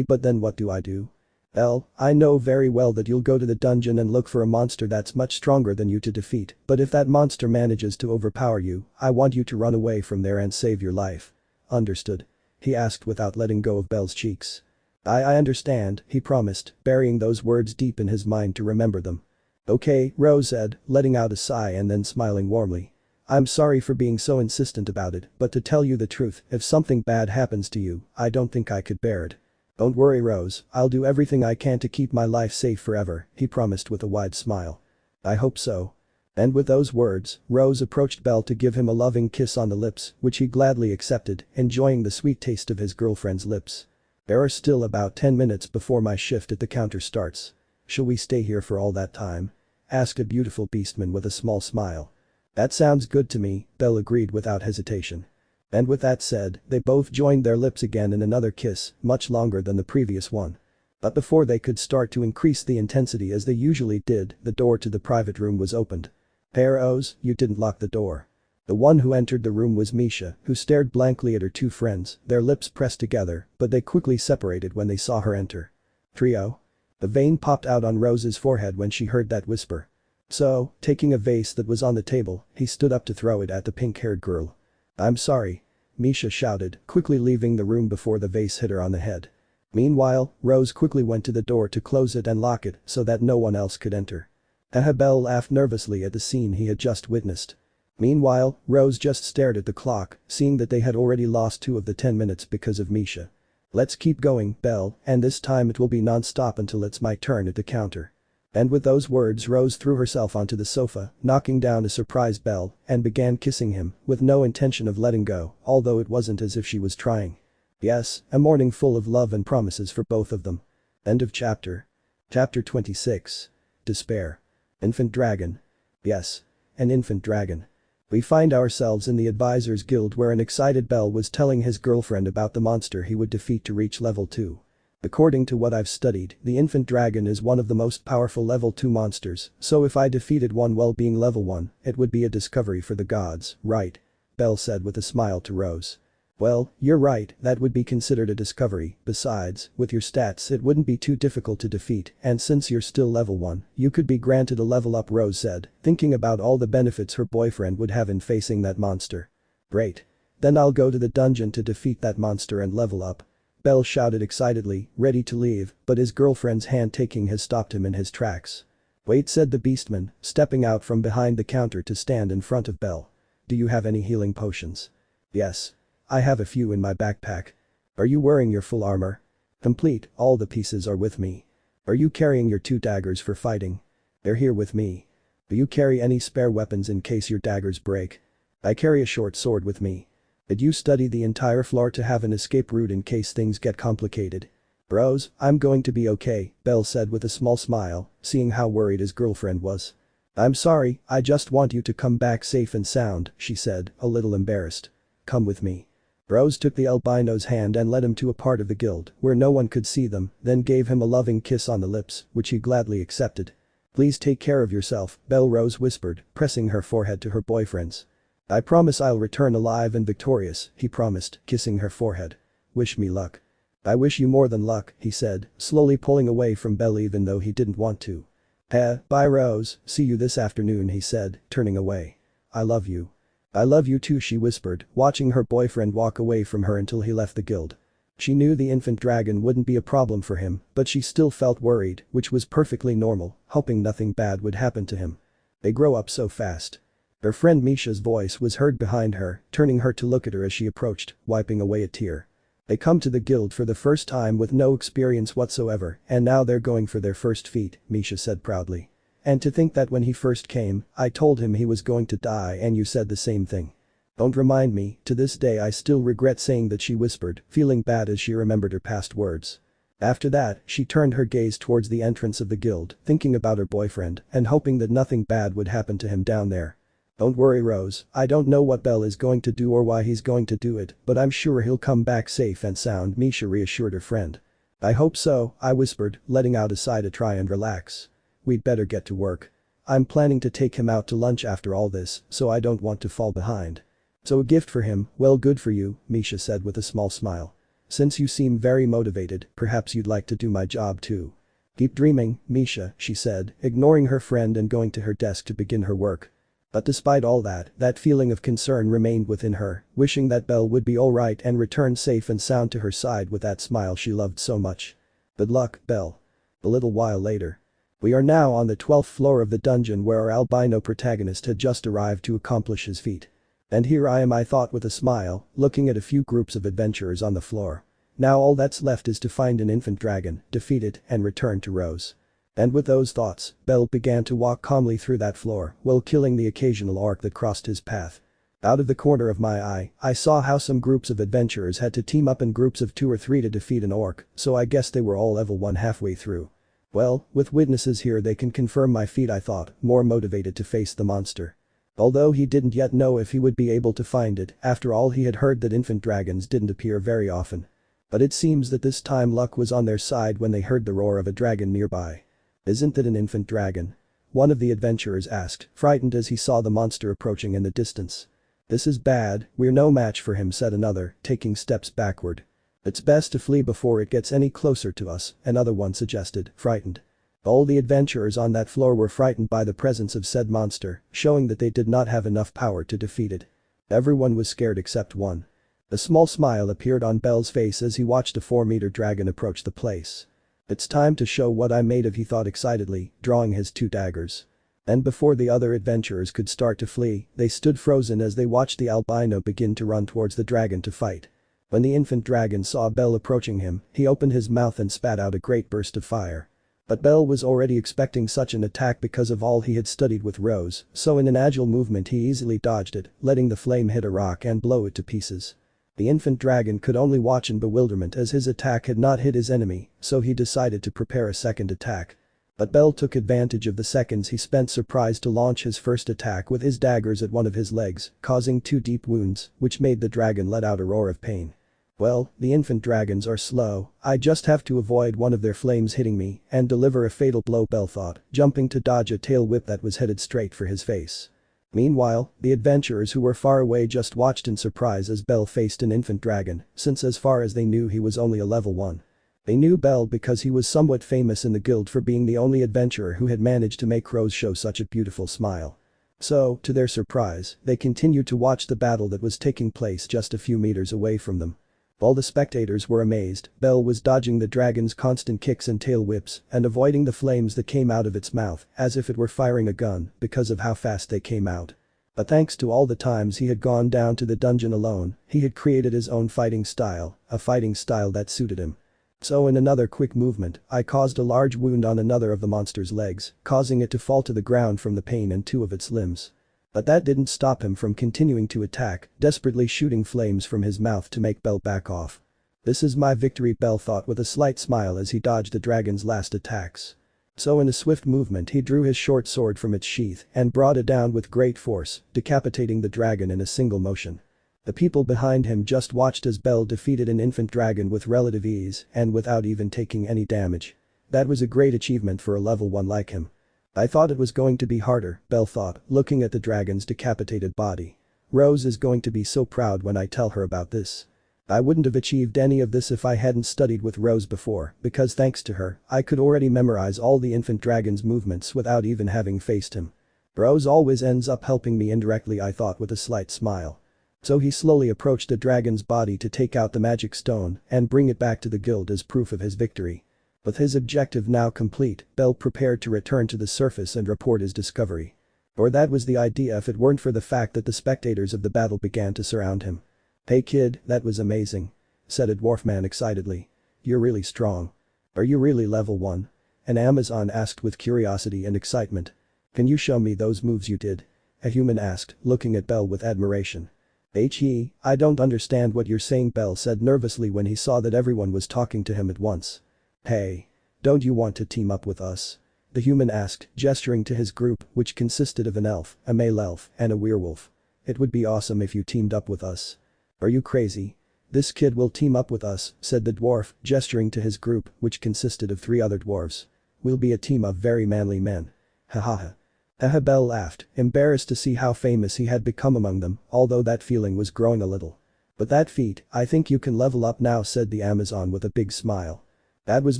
But then what do I do? Belle, I know very well that you'll go to the dungeon and look for a monster that's much stronger than you to defeat, but if that monster manages to overpower you, I want you to run away from there and save your life. Understood? He asked without letting go of Belle's cheeks. I understand, he promised, burying those words deep in his mind to remember them. Okay, Rose said, letting out a sigh and then smiling warmly. I'm sorry for being so insistent about it, but to tell you the truth, if something bad happens to you, I don't think I could bear it. Don't worry, Rose, I'll do everything I can to keep my life safe forever, he promised with a wide smile. I hope so. And with those words, Rose approached Belle to give him a loving kiss on the lips, which he gladly accepted, enjoying the sweet taste of his girlfriend's lips. There are still about 10 minutes before my shift at the counter starts. Shall we stay here for all that time? Asked a beautiful beastman with a small smile. That sounds good to me, Belle agreed without hesitation. And with that said, they both joined their lips again in another kiss, much longer than the previous one. But before they could start to increase the intensity as they usually did, the door to the private room was opened. Rose, you didn't lock the door. The one who entered the room was Misha, who stared blankly at her two friends, their lips pressed together, but they quickly separated when they saw her enter. Trio? The vein popped out on Rose's forehead when she heard that whisper. So, taking a vase that was on the table, he stood up to throw it at the pink-haired girl. I'm sorry. Misha shouted, quickly leaving the room before the vase hit her on the head. Meanwhile, Rose quickly went to the door to close it and lock it so that no one else could enter. Belle laughed nervously at the scene he had just witnessed. Meanwhile, Rose just stared at the clock, seeing that they had already lost 2 of the 10 minutes because of Misha. Let's keep going, Belle, and this time it will be non-stop until it's my turn at the counter. And with those words, Rose threw herself onto the sofa, knocking down a surprised Belle, and began kissing him, with no intention of letting go, although it wasn't as if she was trying. Yes, a morning full of love and promises for both of them. End of chapter. Chapter 26. Despair. Infant dragon. Yes. An infant dragon. We find ourselves in the Advisors Guild where an excited Belle was telling his girlfriend about the monster he would defeat to reach level 2. According to what I've studied, the infant dragon is one of the most powerful level 2 monsters, so if I defeated one while being level 1, it would be a discovery for the gods, right? Belle said with a smile to Rose. Well, you're right, that would be considered a discovery, besides, with your stats it wouldn't be too difficult to defeat, and since you're still level 1, you could be granted a level up, Rose said, thinking about all the benefits her boyfriend would have in facing that monster. Great. Then I'll go to the dungeon to defeat that monster and level up. Belle shouted excitedly, ready to leave, but his girlfriend's hand taking has stopped him in his tracks. Wait, said the beastman, stepping out from behind the counter to stand in front of Belle. Do you have any healing potions? Yes. I have a few in my backpack. Are you wearing your full armor? Complete, all the pieces are with me. Are you carrying your 2 daggers for fighting? They're here with me. Do you carry any spare weapons in case your daggers break? I carry a short sword with me. Did you study the entire floor to have an escape route in case things get complicated? Rose, I'm going to be okay, Belle said with a small smile, seeing how worried his girlfriend was. I'm sorry, I just want you to come back safe and sound, she said, a little embarrassed. Come with me. Rose took the albino's hand and led him to a part of the guild where no one could see them, then gave him a loving kiss on the lips, which he gladly accepted. Please take care of yourself, Belle, Rose whispered, pressing her forehead to her boyfriend's. I promise I'll return alive and victorious, he promised, kissing her forehead. Wish me luck. I wish you more than luck, he said, slowly pulling away from Belle even though he didn't want to. Bye Rose, see you this afternoon, he said, turning away. I love you. I love you too, she whispered, watching her boyfriend walk away from her until he left the guild. She knew the infant dragon wouldn't be a problem for him, but she still felt worried, which was perfectly normal, hoping nothing bad would happen to him. They grow up so fast. Her friend Misha's voice was heard behind her, turning her to look at her as she approached, wiping away a tear. They come to the guild for the first time with no experience whatsoever, and now they're going for their first feat, Misha said proudly. And to think that when he first came, I told him he was going to die and you said the same thing. Don't remind me, to this day I still regret saying that, she whispered, feeling bad as she remembered her past words. After that, she turned her gaze towards the entrance of the guild, thinking about her boyfriend and hoping that nothing bad would happen to him down there. Don't worry Rose, I don't know what Belle is going to do or why he's going to do it, but I'm sure he'll come back safe and sound, Misha reassured her friend. I hope so, I whispered, letting out a sigh to try and relax. We'd better get to work. I'm planning to take him out to lunch after all this, so I don't want to fall behind. So a gift for him, well good for you, Misha said with a small smile. Since you seem very motivated, perhaps you'd like to do my job too. Keep dreaming, Misha, she said, ignoring her friend and going to her desk to begin her work. But despite all that feeling of concern remained within her, wishing that Belle would be alright and return safe and sound to her side with that smile she loved so much. Good luck, Belle. A little while later. We are now on the 12th floor of the dungeon where our albino protagonist had just arrived to accomplish his feat. And here I am, I thought with a smile, looking at a few groups of adventurers on the floor. Now all that's left is to find an infant dragon, defeat it, and return to Rose. And with those thoughts, Belle began to walk calmly through that floor, while killing the occasional orc that crossed his path. Out of the corner of my eye, I saw how some groups of adventurers had to team up in groups of 2 or 3 to defeat an orc, so I guess they were all level 1 halfway through. Well, with witnesses here they can confirm my feat, I thought, more motivated to face the monster. Although he didn't yet know if he would be able to find it, after all he had heard that infant dragons didn't appear very often. But it seems that this time luck was on their side when they heard the roar of a dragon nearby. Isn't it an infant dragon? One of the adventurers asked, frightened as he saw the monster approaching in the distance. This is bad, we're no match for him, said another, taking steps backward. It's best to flee before it gets any closer to us, another one suggested, frightened. All the adventurers on that floor were frightened by the presence of said monster, showing that they did not have enough power to defeat it. Everyone was scared except one. A small smile appeared on Belle's face as he watched a 4-meter dragon approach the place. It's time to show what I'm made of, he thought excitedly, drawing his 2 daggers. And before the other adventurers could start to flee, they stood frozen as they watched the albino begin to run towards the dragon to fight. When the infant dragon saw Belle approaching him, he opened his mouth and spat out a great burst of fire. But Belle was already expecting such an attack because of all he had studied with Rose, so in an agile movement he easily dodged it, letting the flame hit a rock and blow it to pieces. The infant dragon could only watch in bewilderment as his attack had not hit his enemy, so he decided to prepare a second attack. But Belle took advantage of the seconds he spent surprised to launch his first attack with his daggers at one of his legs, causing 2 deep wounds, which made the dragon let out a roar of pain. Well, the infant dragons are slow, I just have to avoid one of their flames hitting me and deliver a fatal blow, Belle thought, jumping to dodge a tail whip that was headed straight for his face. Meanwhile, the adventurers who were far away just watched in surprise as Belle faced an infant dragon, since as far as they knew he was only a level 1. They knew Belle because he was somewhat famous in the guild for being the only adventurer who had managed to make Rose show such a beautiful smile. So, to their surprise, they continued to watch the battle that was taking place just a few meters away from them. While the spectators were amazed, Belle was dodging the dragon's constant kicks and tail whips and avoiding the flames that came out of its mouth as if it were firing a gun because of how fast they came out. But thanks to all the times he had gone down to the dungeon alone, he had created his own fighting style, a fighting style that suited him. So in another quick movement, I caused a large wound on another of the monster's legs, causing it to fall to the ground from the pain in 2 of its limbs. But that didn't stop him from continuing to attack, desperately shooting flames from his mouth to make Belle back off. This is my victory, Belle thought with a slight smile as he dodged the dragon's last attacks. So in a swift movement he drew his short sword from its sheath and brought it down with great force, decapitating the dragon in a single motion. The people behind him just watched as Belle defeated an infant dragon with relative ease and without even taking any damage. That was a great achievement for a level 1 like him. I thought it was going to be harder, Belle thought, looking at the dragon's decapitated body. Rose is going to be so proud when I tell her about this. I wouldn't have achieved any of this if I hadn't studied with Rose before, because thanks to her, I could already memorize all the infant dragon's movements without even having faced him. Rose always ends up helping me indirectly, I thought with a slight smile. So he slowly approached the dragon's body to take out the magic stone and bring it back to the guild as proof of his victory. With his objective now complete, Belle prepared to return to the surface and report his discovery. Or that was the idea if it weren't for the fact that the spectators of the battle began to surround him. "Hey kid, that was amazing," said a dwarf man excitedly. "You're really strong. Are you really level 1? An Amazon asked with curiosity and excitement. "Can you show me those moves you did?" a human asked, looking at Belle with admiration. I don't understand what you're saying," Belle said nervously when he saw that everyone was talking to him at once. Hey. Don't you want to team up with us? The human asked, gesturing to his group, which consisted of an elf, a male elf, and a werewolf. It would be awesome if you teamed up with us. Are you crazy? This kid will team up with us, said the dwarf, gesturing to his group, which consisted of 3 other dwarves. We'll be a team of very manly men. Ha ha ha. Haha, Bell laughed, embarrassed to see how famous he had become among them, although that feeling was growing a little. But that feat, I think you can level up now, said the Amazon with a big smile. That was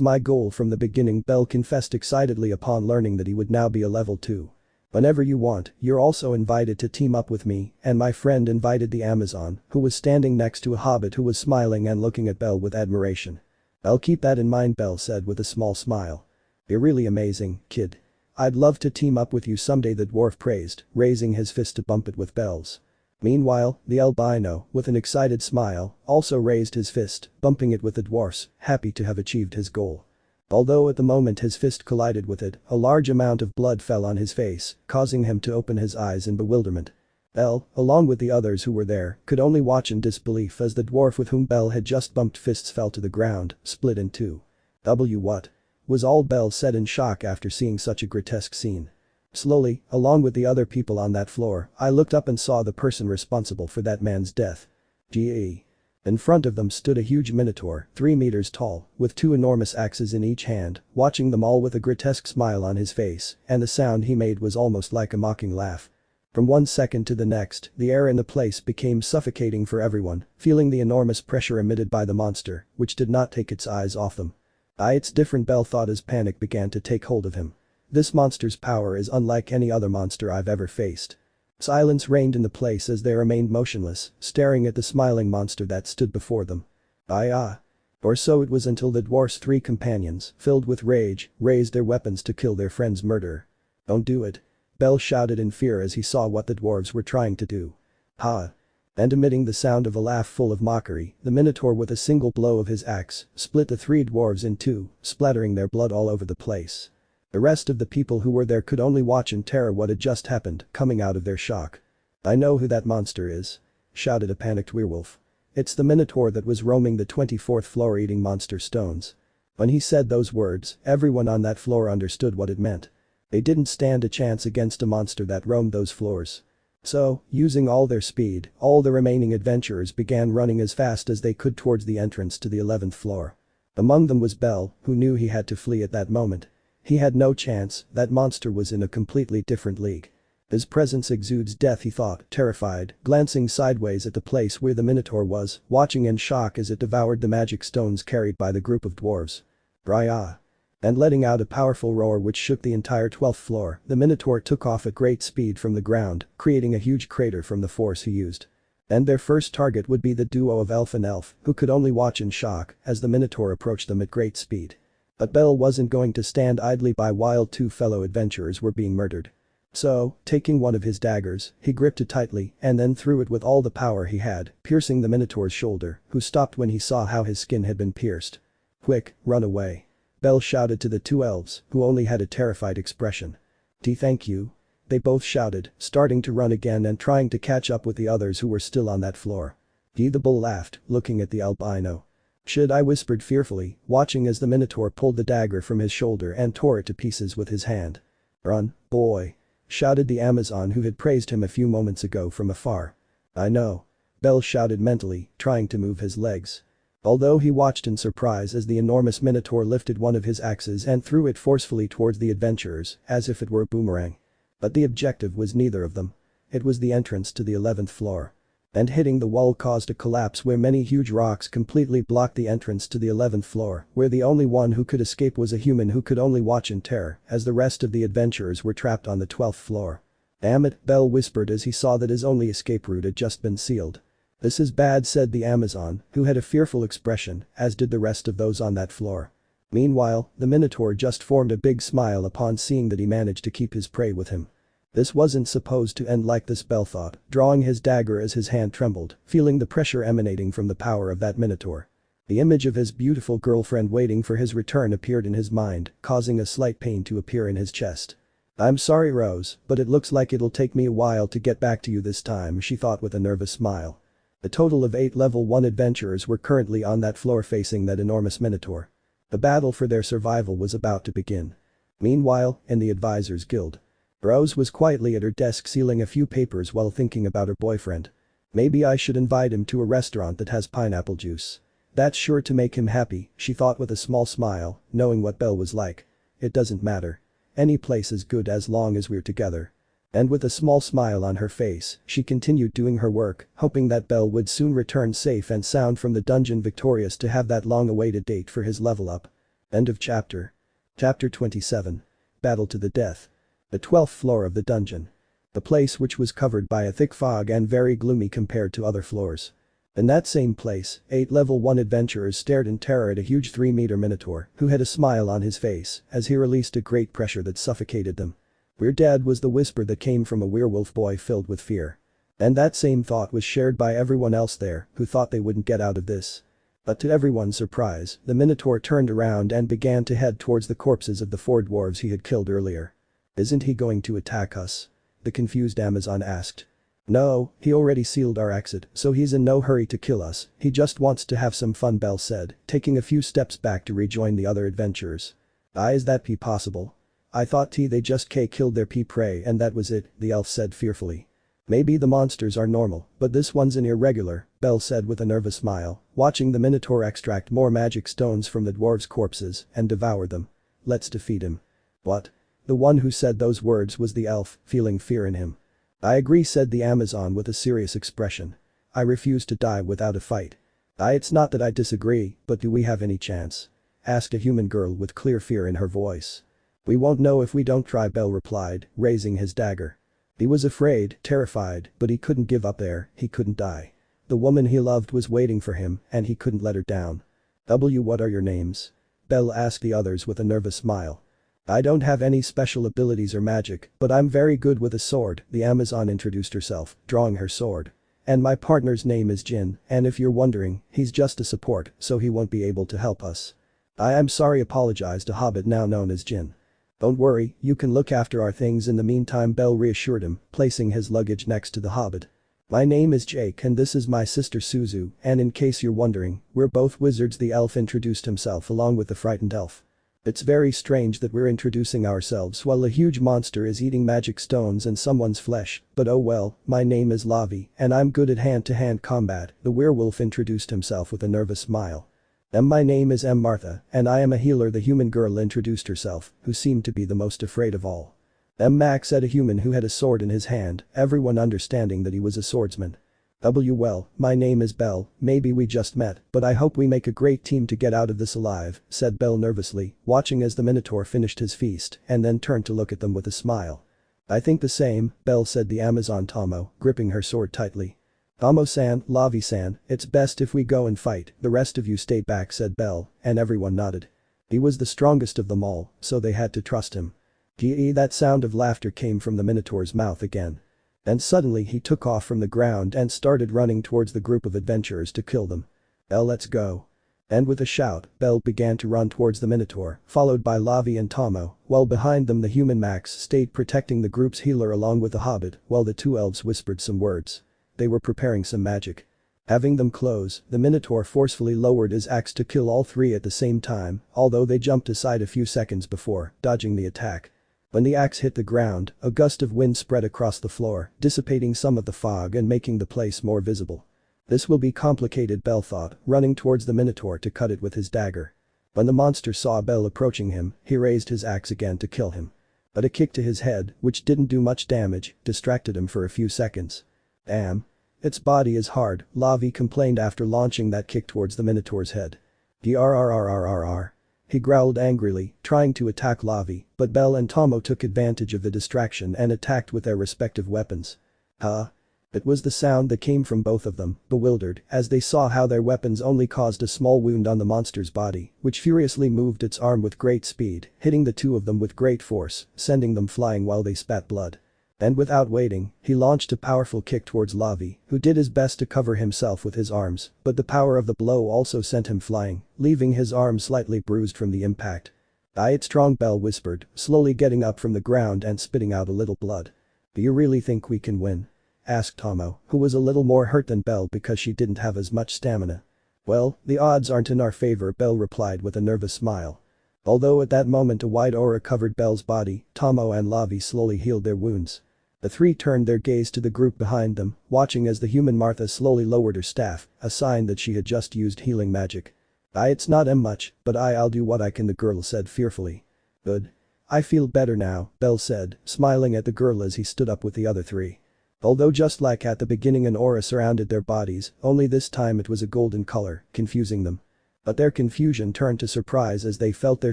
my goal from the beginning, Bell confessed excitedly upon learning that he would now be a level 2. Whenever you want, you're also invited to team up with me, and my friend invited the Amazon, who was standing next to a hobbit who was smiling and looking at Bell with admiration. I'll keep that in mind, Bell said with a small smile. You're really amazing, kid. I'd love to team up with you someday, the dwarf praised, raising his fist to bump it with Bell's. Meanwhile, the albino, with an excited smile, also raised his fist, bumping it with the dwarf's, happy to have achieved his goal. Although at the moment his fist collided with it, a large amount of blood fell on his face, causing him to open his eyes in bewilderment. Bell, along with the others who were there, could only watch in disbelief as the dwarf with whom Bell had just bumped fists fell to the ground, split in 2. What? Was all Bell said in shock after seeing such a grotesque scene. Slowly, along with the other people on that floor, I looked up and saw the person responsible for that man's death. Gee. In front of them stood a huge minotaur, 3 meters tall, with 2 enormous axes in each hand, watching them all with a grotesque smile on his face, and the sound he made was almost like a mocking laugh. From one second to the next, the air in the place became suffocating for everyone, feeling the enormous pressure emitted by the monster, which did not take its eyes off them. It's different, Bell thought as panic began to take hold of him. This monster's power is unlike any other monster I've ever faced. Silence reigned in the place as they remained motionless, staring at the smiling monster that stood before them. Or so it was until the dwarf's 3 companions, filled with rage, raised their weapons to kill their friend's murderer. Don't do it. Bell shouted in fear as he saw what the dwarves were trying to do. Ha! And emitting the sound of a laugh full of mockery, the minotaur with a single blow of his axe, split the 3 dwarves in 2, splattering their blood all over the place. The rest of the people who were there could only watch in terror what had just happened, coming out of their shock. I know who that monster is, shouted a panicked werewolf. It's the minotaur that was roaming the 24th floor eating monster stones. When he said those words, everyone on that floor understood what it meant. They didn't stand a chance against a monster that roamed those floors. So, using all their speed, all the remaining adventurers began running as fast as they could towards the entrance to the 11th floor. Among them was Bell, who knew he had to flee at that moment. He had no chance, that monster was in a completely different league. His presence exudes death, he thought, terrified, glancing sideways at the place where the minotaur was, watching in shock as it devoured the magic stones carried by the group of dwarves. Brya. And letting out a powerful roar which shook the entire 12th floor, the minotaur took off at great speed from the ground, creating a huge crater from the force he used. And their first target would be the duo of elf and elf, who could only watch in shock as the minotaur approached them at great speed. But Bell wasn't going to stand idly by while 2 fellow adventurers were being murdered. So, taking one of his daggers, he gripped it tightly and then threw it with all the power he had, piercing the minotaur's shoulder, who stopped when he saw how his skin had been pierced. Quick, run away. Bell shouted to the 2 elves, who only had a terrified expression. Thank you. They both shouted, starting to run again and trying to catch up with the others who were still on that floor. The bull laughed, looking at the albino. Should I, whispered fearfully, watching as the minotaur pulled the dagger from his shoulder and tore it to pieces with his hand. Run, boy. Shouted the Amazon who had praised him a few moments ago from afar. I know. Bell shouted mentally, trying to move his legs. Although he watched in surprise as the enormous minotaur lifted one of his axes and threw it forcefully towards the adventurers, as if it were a boomerang. But the objective was neither of them. It was the entrance to the 11th floor. And hitting the wall caused a collapse where many huge rocks completely blocked the entrance to the 11th floor, where the only one who could escape was a human who could only watch in terror as the rest of the adventurers were trapped on the 12th floor. Damn it, Bell whispered as he saw that his only escape route had just been sealed. This is bad, said the Amazon, who had a fearful expression, as did the rest of those on that floor. Meanwhile, the minotaur just formed a big smile upon seeing that he managed to keep his prey with him. This wasn't supposed to end like this, Bell thought, drawing his dagger as his hand trembled, feeling the pressure emanating from the power of that minotaur. The image of his beautiful girlfriend waiting for his return appeared in his mind, causing a slight pain to appear in his chest. I'm sorry, Rose, but it looks like it'll take me a while to get back to you this time, she thought with a nervous smile. A total of 8 level 1 adventurers were currently on that floor facing that enormous minotaur. The battle for their survival was about to begin. Meanwhile, in the advisors guild. Rose was quietly at her desk sealing a few papers while thinking about her boyfriend. Maybe I should invite him to a restaurant that has pineapple juice. That's sure to make him happy, she thought with a small smile, knowing what Belle was like. It doesn't matter. Any place is good as long as we're together. And with a small smile on her face, she continued doing her work, hoping that Belle would soon return safe and sound from the dungeon victorious to have that long-awaited date for his level up. End of chapter. Chapter 27. Battle to the death. The 12th floor of the dungeon. The place which was covered by a thick fog and very gloomy compared to other floors. In that same place, 8 level 1 adventurers stared in terror at a huge 3-meter minotaur who had a smile on his face as he released a great pressure that suffocated them. "We're dead" was the whisper that came from a werewolf boy filled with fear. And that same thought was shared by everyone else there who thought they wouldn't get out of this. But to everyone's surprise, the minotaur turned around and began to head towards the corpses of the 4 dwarves he had killed earlier. "Isn't he going to attack us?" the confused Amazon asked. "No, he already sealed our exit, so he's in no hurry to kill us, he just wants to have some fun," Belle said, taking a few steps back to rejoin the other adventurers. Is that possible? I thought they just killed their prey and that was it," the elf said fearfully. "Maybe the monsters are normal, but this one's an irregular," Belle said with a nervous smile, watching the minotaur extract more magic stones from the dwarves' corpses and devour them. "Let's defeat him." "What?" The one who said those words was the elf, feeling fear in him. "I agree," said the Amazon with a serious expression. "I refuse to die without a fight." It's not that I disagree, but do we have any chance?" asked a human girl with clear fear in her voice. "We won't know if we don't try," Belle replied, raising his dagger. He was afraid, terrified, but he couldn't give up there, he couldn't die. The woman he loved was waiting for him and he couldn't let her down. What are your names?" Belle asked the others with a nervous smile. "I don't have any special abilities or magic, but I'm very good with a sword," the Amazon introduced herself, drawing her sword. "And my partner's name is Jin, and if you're wondering, he's just a support, so he won't be able to help us." I'm sorry," apologized a hobbit now known as Jin. "Don't worry, you can look after our things in the meantime," Belle reassured him, placing his luggage next to the hobbit. "My name is Jake and this is my sister Suzu, and in case you're wondering, we're both wizards," the elf introduced himself along with the frightened elf. "It's very strange that we're introducing ourselves while a huge monster is eating magic stones and someone's flesh, but oh well, my name is Lavi and I'm good at hand-to-hand combat," the werewolf introduced himself with a nervous smile. "My name is Martha and I am a healer," the human girl introduced herself, who seemed to be the most afraid of all. Max said a human who had a sword in his hand, everyone understanding that he was a swordsman. Well, my name is Belle, maybe we just met, but I hope we make a great team to get out of this alive," said Belle nervously, watching as the minotaur finished his feast and then turned to look at them with a smile. "I think the same," Belle said the Amazon Tomo, gripping her sword tightly. "Tomo-san, Lavi-san, it's best if we go and fight, the rest of you stay back," said Belle, and everyone nodded. He was the strongest of them all, so they had to trust him. That sound of laughter came from the minotaur's mouth again. And suddenly he took off from the ground and started running towards the group of adventurers to kill them. Let's go." And with a shout, Belle began to run towards the minotaur, followed by Lavi and Tomo, while behind them the human Max stayed protecting the group's healer along with the hobbit while the 2 elves whispered some words. They were preparing some magic. Having them close, the minotaur forcefully lowered his axe to kill all 3 at the same time, although they jumped aside a few seconds before, dodging the attack. When the axe hit the ground, a gust of wind spread across the floor, dissipating some of the fog and making the place more visible. This will be complicated, Belle thought, running towards the minotaur to cut it with his dagger. When the monster saw Belle approaching him, he raised his axe again to kill him. But a kick to his head, which didn't do much damage, distracted him for a few seconds. "Damn. Its body is hard," Lavi complained after launching that kick towards the minotaur's head. "Drrrrrrrrr." He growled angrily, trying to attack Lavi, but Belle and Tomo took advantage of the distraction and attacked with their respective weapons. Huh? It was the sound that came from both of them, bewildered, as they saw how their weapons only caused a small wound on the monster's body, which furiously moved its arm with great speed, hitting the 2 of them with great force, sending them flying while they spat blood. And without waiting, he launched a powerful kick towards Lavi, who did his best to cover himself with his arms, but the power of the blow also sent him flying, leaving his arm slightly bruised from the impact. It's strong," Belle whispered, slowly getting up from the ground and spitting out a little blood. "Do you really think we can win?" asked Tomo, who was a little more hurt than Belle because she didn't have as much stamina. Well, the odds aren't in our favor, Belle replied with a nervous smile. Although at that moment a white aura covered Belle's body, Tomo and Lavi slowly healed their wounds. The three turned their gaze to the group behind them, watching as the human Martha slowly lowered her staff, a sign that she had just used healing magic. It's not much, but I'll do what I can, the girl said fearfully. Good. I feel better now, Belle said, smiling at the girl as he stood up with the other three. Although just like at the beginning an aura surrounded their bodies, only this time it was a golden color, confusing them. But their confusion turned to surprise as they felt their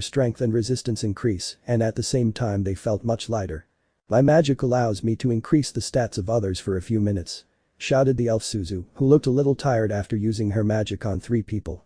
strength and resistance increase, and at the same time they felt much lighter. My magic allows me to increase the stats of others for a few minutes. Shouted the elf Suzu, who looked a little tired after using her magic on 3 people.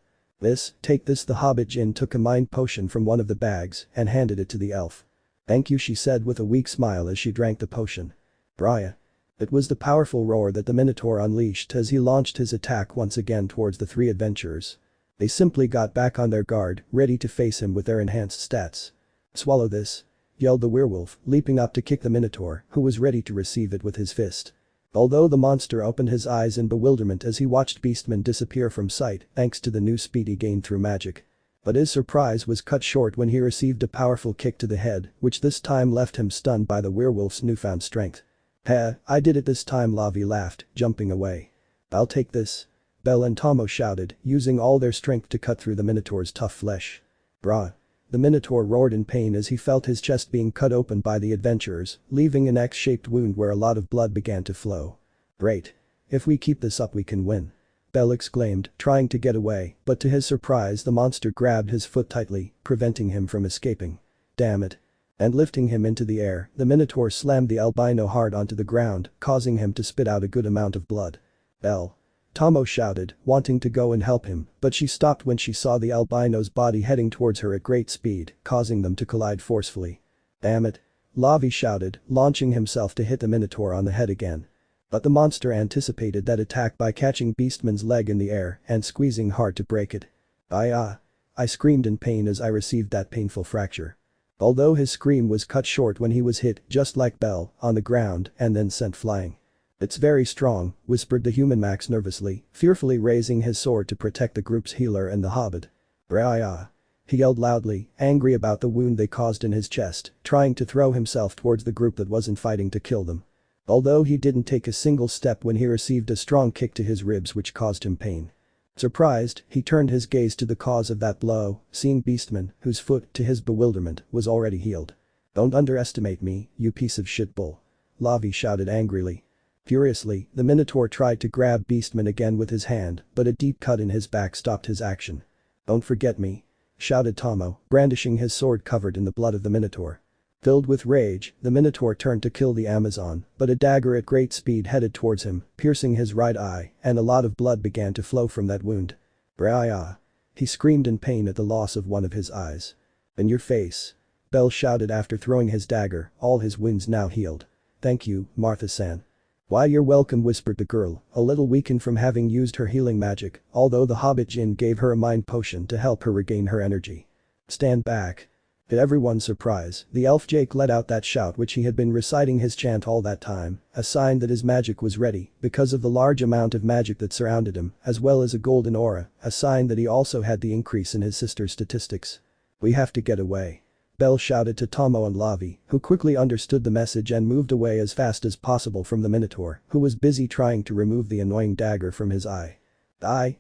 Take this. The hobbit Jin took a mind potion from one of the bags and handed it to the elf. Thank you, she said with a weak smile as she drank the potion. Brya. It was the powerful roar that the Minotaur unleashed as he launched his attack once again towards the 3 adventurers. They simply got back on their guard, ready to face him with their enhanced stats. Swallow this. Yelled the werewolf, leaping up to kick the Minotaur, who was ready to receive it with his fist. Although the monster opened his eyes in bewilderment as he watched Beastman disappear from sight thanks to the new speed he gained through magic. But his surprise was cut short when he received a powerful kick to the head, which this time left him stunned by the werewolf's newfound strength. I did it this time, Lavi laughed, jumping away. I'll take this. Belle and Tomo shouted, using all their strength to cut through the Minotaur's tough flesh. Brah. The Minotaur roared in pain as he felt his chest being cut open by the adventurers, leaving an X-shaped wound where a lot of blood began to flow. Great. If we keep this up we can win. Belle exclaimed, trying to get away, but to his surprise the monster grabbed his foot tightly, preventing him from escaping. Damn it. And lifting him into the air, the Minotaur slammed the albino hard onto the ground, causing him to spit out a good amount of blood. Belle. Tomo shouted, wanting to go and help him, but she stopped when she saw the albino's body heading towards her at great speed, causing them to collide forcefully. Damn it. Lavi shouted, launching himself to hit the Minotaur on the head again. But the monster anticipated that attack by catching Beastman's leg in the air and squeezing hard to break it. I screamed in pain as I received that painful fracture. Although his scream was cut short when he was hit, just like Belle, on the ground and then sent flying. It's very strong, whispered the human Max nervously, fearfully raising his sword to protect the group's healer and the hobbit. Brah. He yelled loudly, angry about the wound they caused in his chest, trying to throw himself towards the group that wasn't fighting to kill them. Although he didn't take a single step when he received a strong kick to his ribs which caused him pain. Surprised, he turned his gaze to the cause of that blow, seeing Beastman, whose foot, to his bewilderment, was already healed. Don't underestimate me, you piece of shit bull. Lavi shouted angrily. Furiously, the Minotaur tried to grab Beastman again with his hand, but a deep cut in his back stopped his action. Don't forget me. Shouted Tomo, brandishing his sword covered in the blood of the Minotaur. Filled with rage, the Minotaur turned to kill the Amazon, but a dagger at great speed headed towards him, piercing his right eye, and a lot of blood began to flow from that wound. Brah. He screamed in pain at the loss of one of his eyes. In your face. Belle shouted after throwing his dagger, all his wounds now healed. Thank you, Martha-san. Why, you're welcome, whispered the girl, a little weakened from having used her healing magic, although the hobbit Jin gave her a mind potion to help her regain her energy. Stand back. To everyone's surprise, the elf Jake let out that shout which he had been reciting his chant all that time, a sign that his magic was ready because of the large amount of magic that surrounded him, as well as a golden aura, a sign that he also had the increase in his sister's statistics. We have to get away. Belle shouted to Tomo and Lavi, who quickly understood the message and moved away as fast as possible from the Minotaur, who was busy trying to remove the annoying dagger from his eye.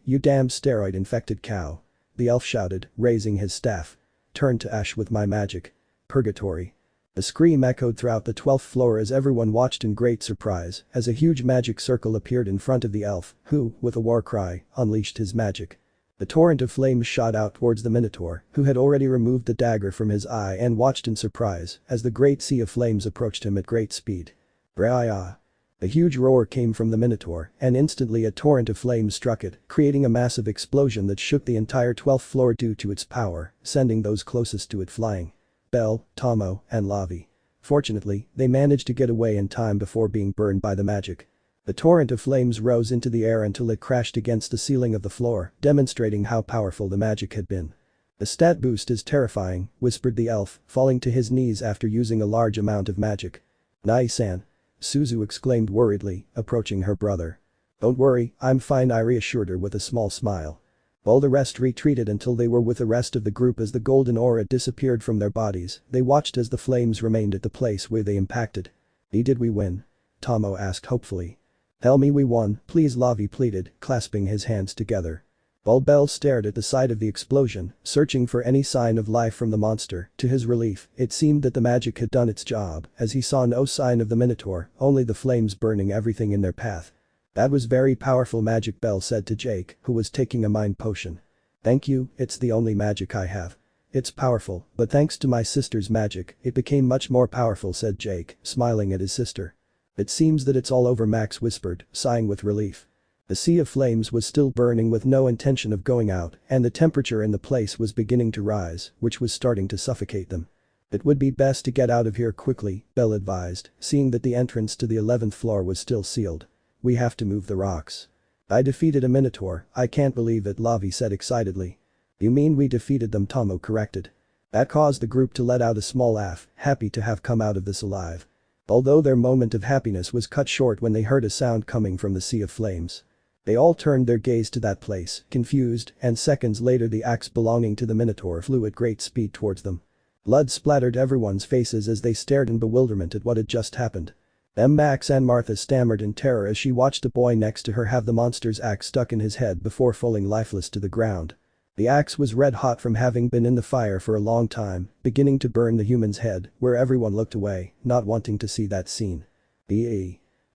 You damn steroid-infected cow. The elf shouted, raising his staff. Turn to ash with my magic. Purgatory. A scream echoed throughout the 12th floor as everyone watched in great surprise as a huge magic circle appeared in front of the elf, who, with a war cry, unleashed his magic. The torrent of flames shot out towards the Minotaur, who had already removed the dagger from his eye and watched in surprise as the great sea of flames approached him at great speed. Brah. A huge roar came from the Minotaur, and instantly a torrent of flames struck it, creating a massive explosion that shook the entire 12th floor due to its power, sending those closest to it flying. Belle, Tomo, and Lavi. Fortunately, they managed to get away in time before being burned by the magic. The torrent of flames rose into the air until it crashed against the ceiling of the floor, demonstrating how powerful the magic had been. The stat boost is terrifying, whispered the elf, falling to his knees after using a large amount of magic. Nai-san. Suzu exclaimed worriedly, approaching her brother. Don't worry, I'm fine, I reassured her with a small smile. While the rest retreated until they were with the rest of the group as the golden aura disappeared from their bodies, they watched as the flames remained at the place where they impacted. Did we win? Tomo asked hopefully. Tell me we won, please, Lavi pleaded, clasping his hands together. While Bell stared at the site of the explosion, searching for any sign of life from the monster, to his relief, it seemed that the magic had done its job, as he saw no sign of the Minotaur, only the flames burning everything in their path. That was very powerful magic, Bell said to Jake, who was taking a mind potion. Thank you, it's the only magic I have. It's powerful, but thanks to my sister's magic, it became much more powerful, said Jake, smiling at his sister. It seems that it's all over, Max whispered, sighing with relief. The sea of flames was still burning with no intention of going out, and the temperature in the place was beginning to rise, which was starting to suffocate them. It would be best to get out of here quickly, Bell advised, seeing that the entrance to the 11th floor was still sealed. We have to move the rocks. I defeated a Minotaur, I can't believe it, Lavi said excitedly. You mean we defeated them, Tomo corrected. That caused the group to let out a small laugh, happy to have come out of this alive. Although their moment of happiness was cut short when they heard a sound coming from the sea of flames. They all turned their gaze to that place, confused, and seconds later the axe belonging to the Minotaur flew at great speed towards them. Blood splattered everyone's faces as they stared in bewilderment at what had just happened. Max and Martha stammered in terror as she watched the boy next to her have the monster's axe stuck in his head before falling lifeless to the ground. The axe was red hot from having been in the fire for a long time, beginning to burn the human's head, where everyone looked away, not wanting to see that scene.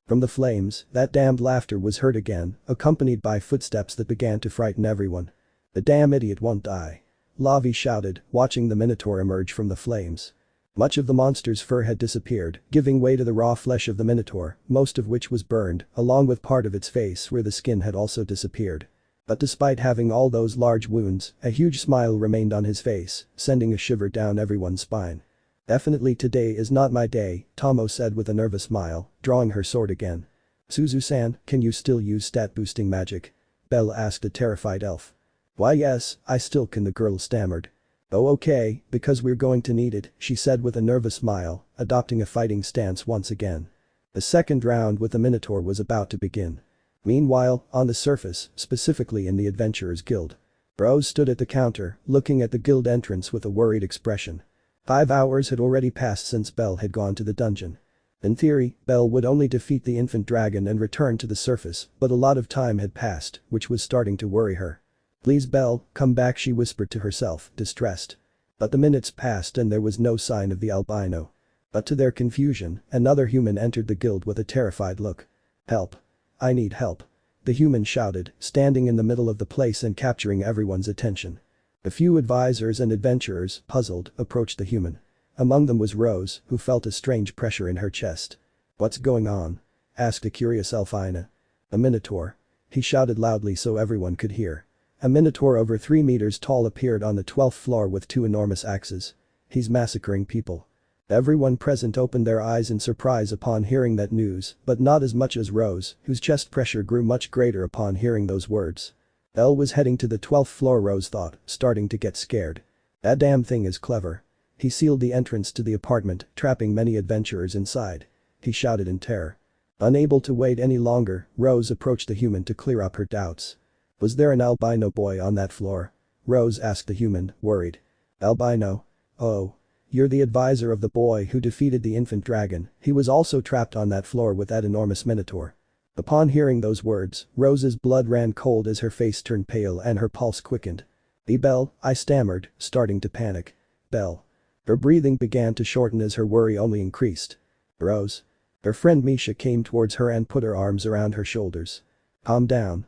From the flames, that damned laughter was heard again, accompanied by footsteps that began to frighten everyone. The damn idiot won't die. Lavi shouted, watching the Minotaur emerge from the flames. Much of the monster's fur had disappeared, giving way to the raw flesh of the Minotaur, most of which was burned, along with part of its face where the skin had also disappeared. But despite having all those large wounds, a huge smile remained on his face, sending a shiver down everyone's spine. Definitely today is not my day, Tomo said with a nervous smile, drawing her sword again. Suzu-san, can you still use stat-boosting magic? Bell asked a terrified elf. Why yes, I still can, the girl stammered. Oh okay, because we're going to need it, she said with a nervous smile, adopting a fighting stance once again. The second round with the Minotaur was about to begin. Meanwhile, on the surface, specifically in the Adventurers Guild. Rose stood at the counter, looking at the guild entrance with a worried expression. 5 hours had already passed since Bell had gone to the dungeon. In theory, Bell would only defeat the infant dragon and return to the surface, but a lot of time had passed, which was starting to worry her. Please Bell, come back, she whispered to herself, distressed. But the minutes passed and there was no sign of the albino. But to their confusion, another human entered the guild with a terrified look. Help. I need help. The human shouted, standing in the middle of the place and capturing everyone's attention. A few advisors and adventurers, puzzled, approached the human. Among them was Rose, who felt a strange pressure in her chest. What's going on? Asked a curious Elfina. A Minotaur. He shouted loudly so everyone could hear. A Minotaur over 3 meters tall appeared on the 12th floor with 2 enormous axes. He's massacring people. Everyone present opened their eyes in surprise upon hearing that news, but not as much as Rose, whose chest pressure grew much greater upon hearing those words. Elle was heading to the 12th floor, Rose thought, starting to get scared. That damn thing is clever. He sealed the entrance to the apartment, trapping many adventurers inside. He shouted in terror. Unable to wait any longer, Rose approached the human to clear up her doubts. Was there an albino boy on that floor? Rose asked the human, worried. Albino? Oh. You're the advisor of the boy who defeated the infant dragon, he was also trapped on that floor with that enormous Minotaur. Upon hearing those words, Rose's blood ran cold as her face turned pale and her pulse quickened. Bell, I stammered, starting to panic. Bell. Her breathing began to shorten as her worry only increased. Rose. Her friend Misha came towards her and put her arms around her shoulders. Calm down.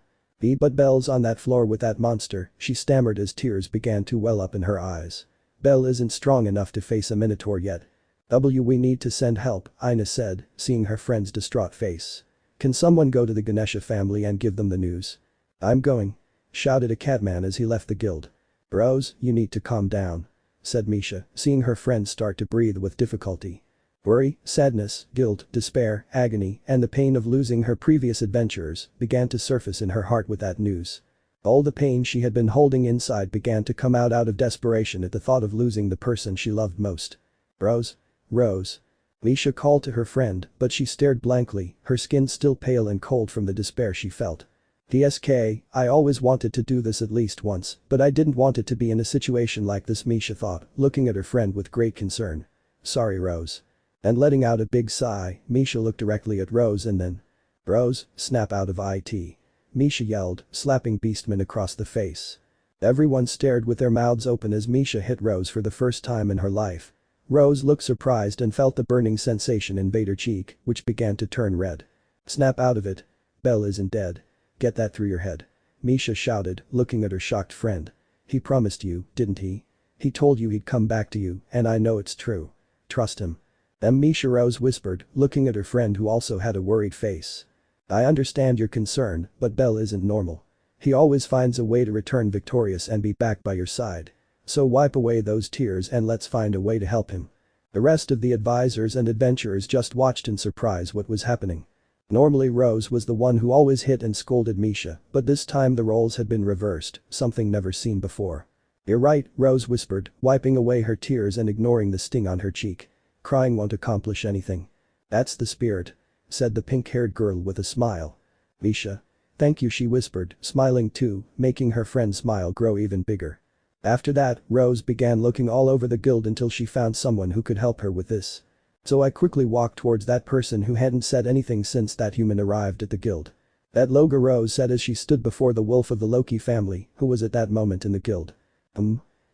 But Belle's on that floor with that monster, she stammered as tears began to well up in her eyes. Belle isn't strong enough to face a Minotaur yet. We need to send help, Ina said, seeing her friend's distraught face. Can someone go to the Ganaste family and give them the news? I'm going. Shouted a catman as he left the guild. Rose, you need to calm down. Said Misha, seeing her friend start to breathe with difficulty. Worry, sadness, guilt, despair, agony, and the pain of losing her previous adventurers began to surface in her heart with that news. All the pain she had been holding inside began to come out of desperation at the thought of losing the person she loved most. Rose? Rose. Misha called to her friend, but she stared blankly, her skin still pale and cold from the despair she felt. DSK, I always wanted to do this at least once, but I didn't want it to be in a situation like this, Misha thought, looking at her friend with great concern. Sorry, Rose. And letting out a big sigh, Misha looked directly at Rose and then. Rose, snap out of it. Misha yelled, slapping Beastman across the face. Everyone stared with their mouths open as Misha hit Rose for the first time in her life. Rose looked surprised and felt the burning sensation invade her cheek, which began to turn red. Snap out of it. Belle isn't dead. Get that through your head. Misha shouted, looking at her shocked friend. He promised you, didn't he? He told you he'd come back to you, and I know it's true. Trust him. Misha Rose whispered, looking at her friend who also had a worried face. I understand your concern, but Belle isn't normal. He always finds a way to return victorious and be back by your side. So wipe away those tears and let's find a way to help him. The rest of the advisors and adventurers just watched in surprise what was happening. Normally Rose was the one who always hit and scolded Misha, but this time the roles had been reversed, something never seen before. You're right, Rose whispered, wiping away her tears and ignoring the sting on her cheek. Crying won't accomplish anything. That's the spirit, said the pink-haired girl with a smile. Misha. Thank you, she whispered, smiling too, making her friend's smile grow even bigger. After that, Rose began looking all over the guild until she found someone who could help her with this. So I quickly walked towards that person who hadn't said anything since that human arrived at the guild. That Loga, Rose said as she stood before the wolf of the Loki family, who was at that moment in the guild.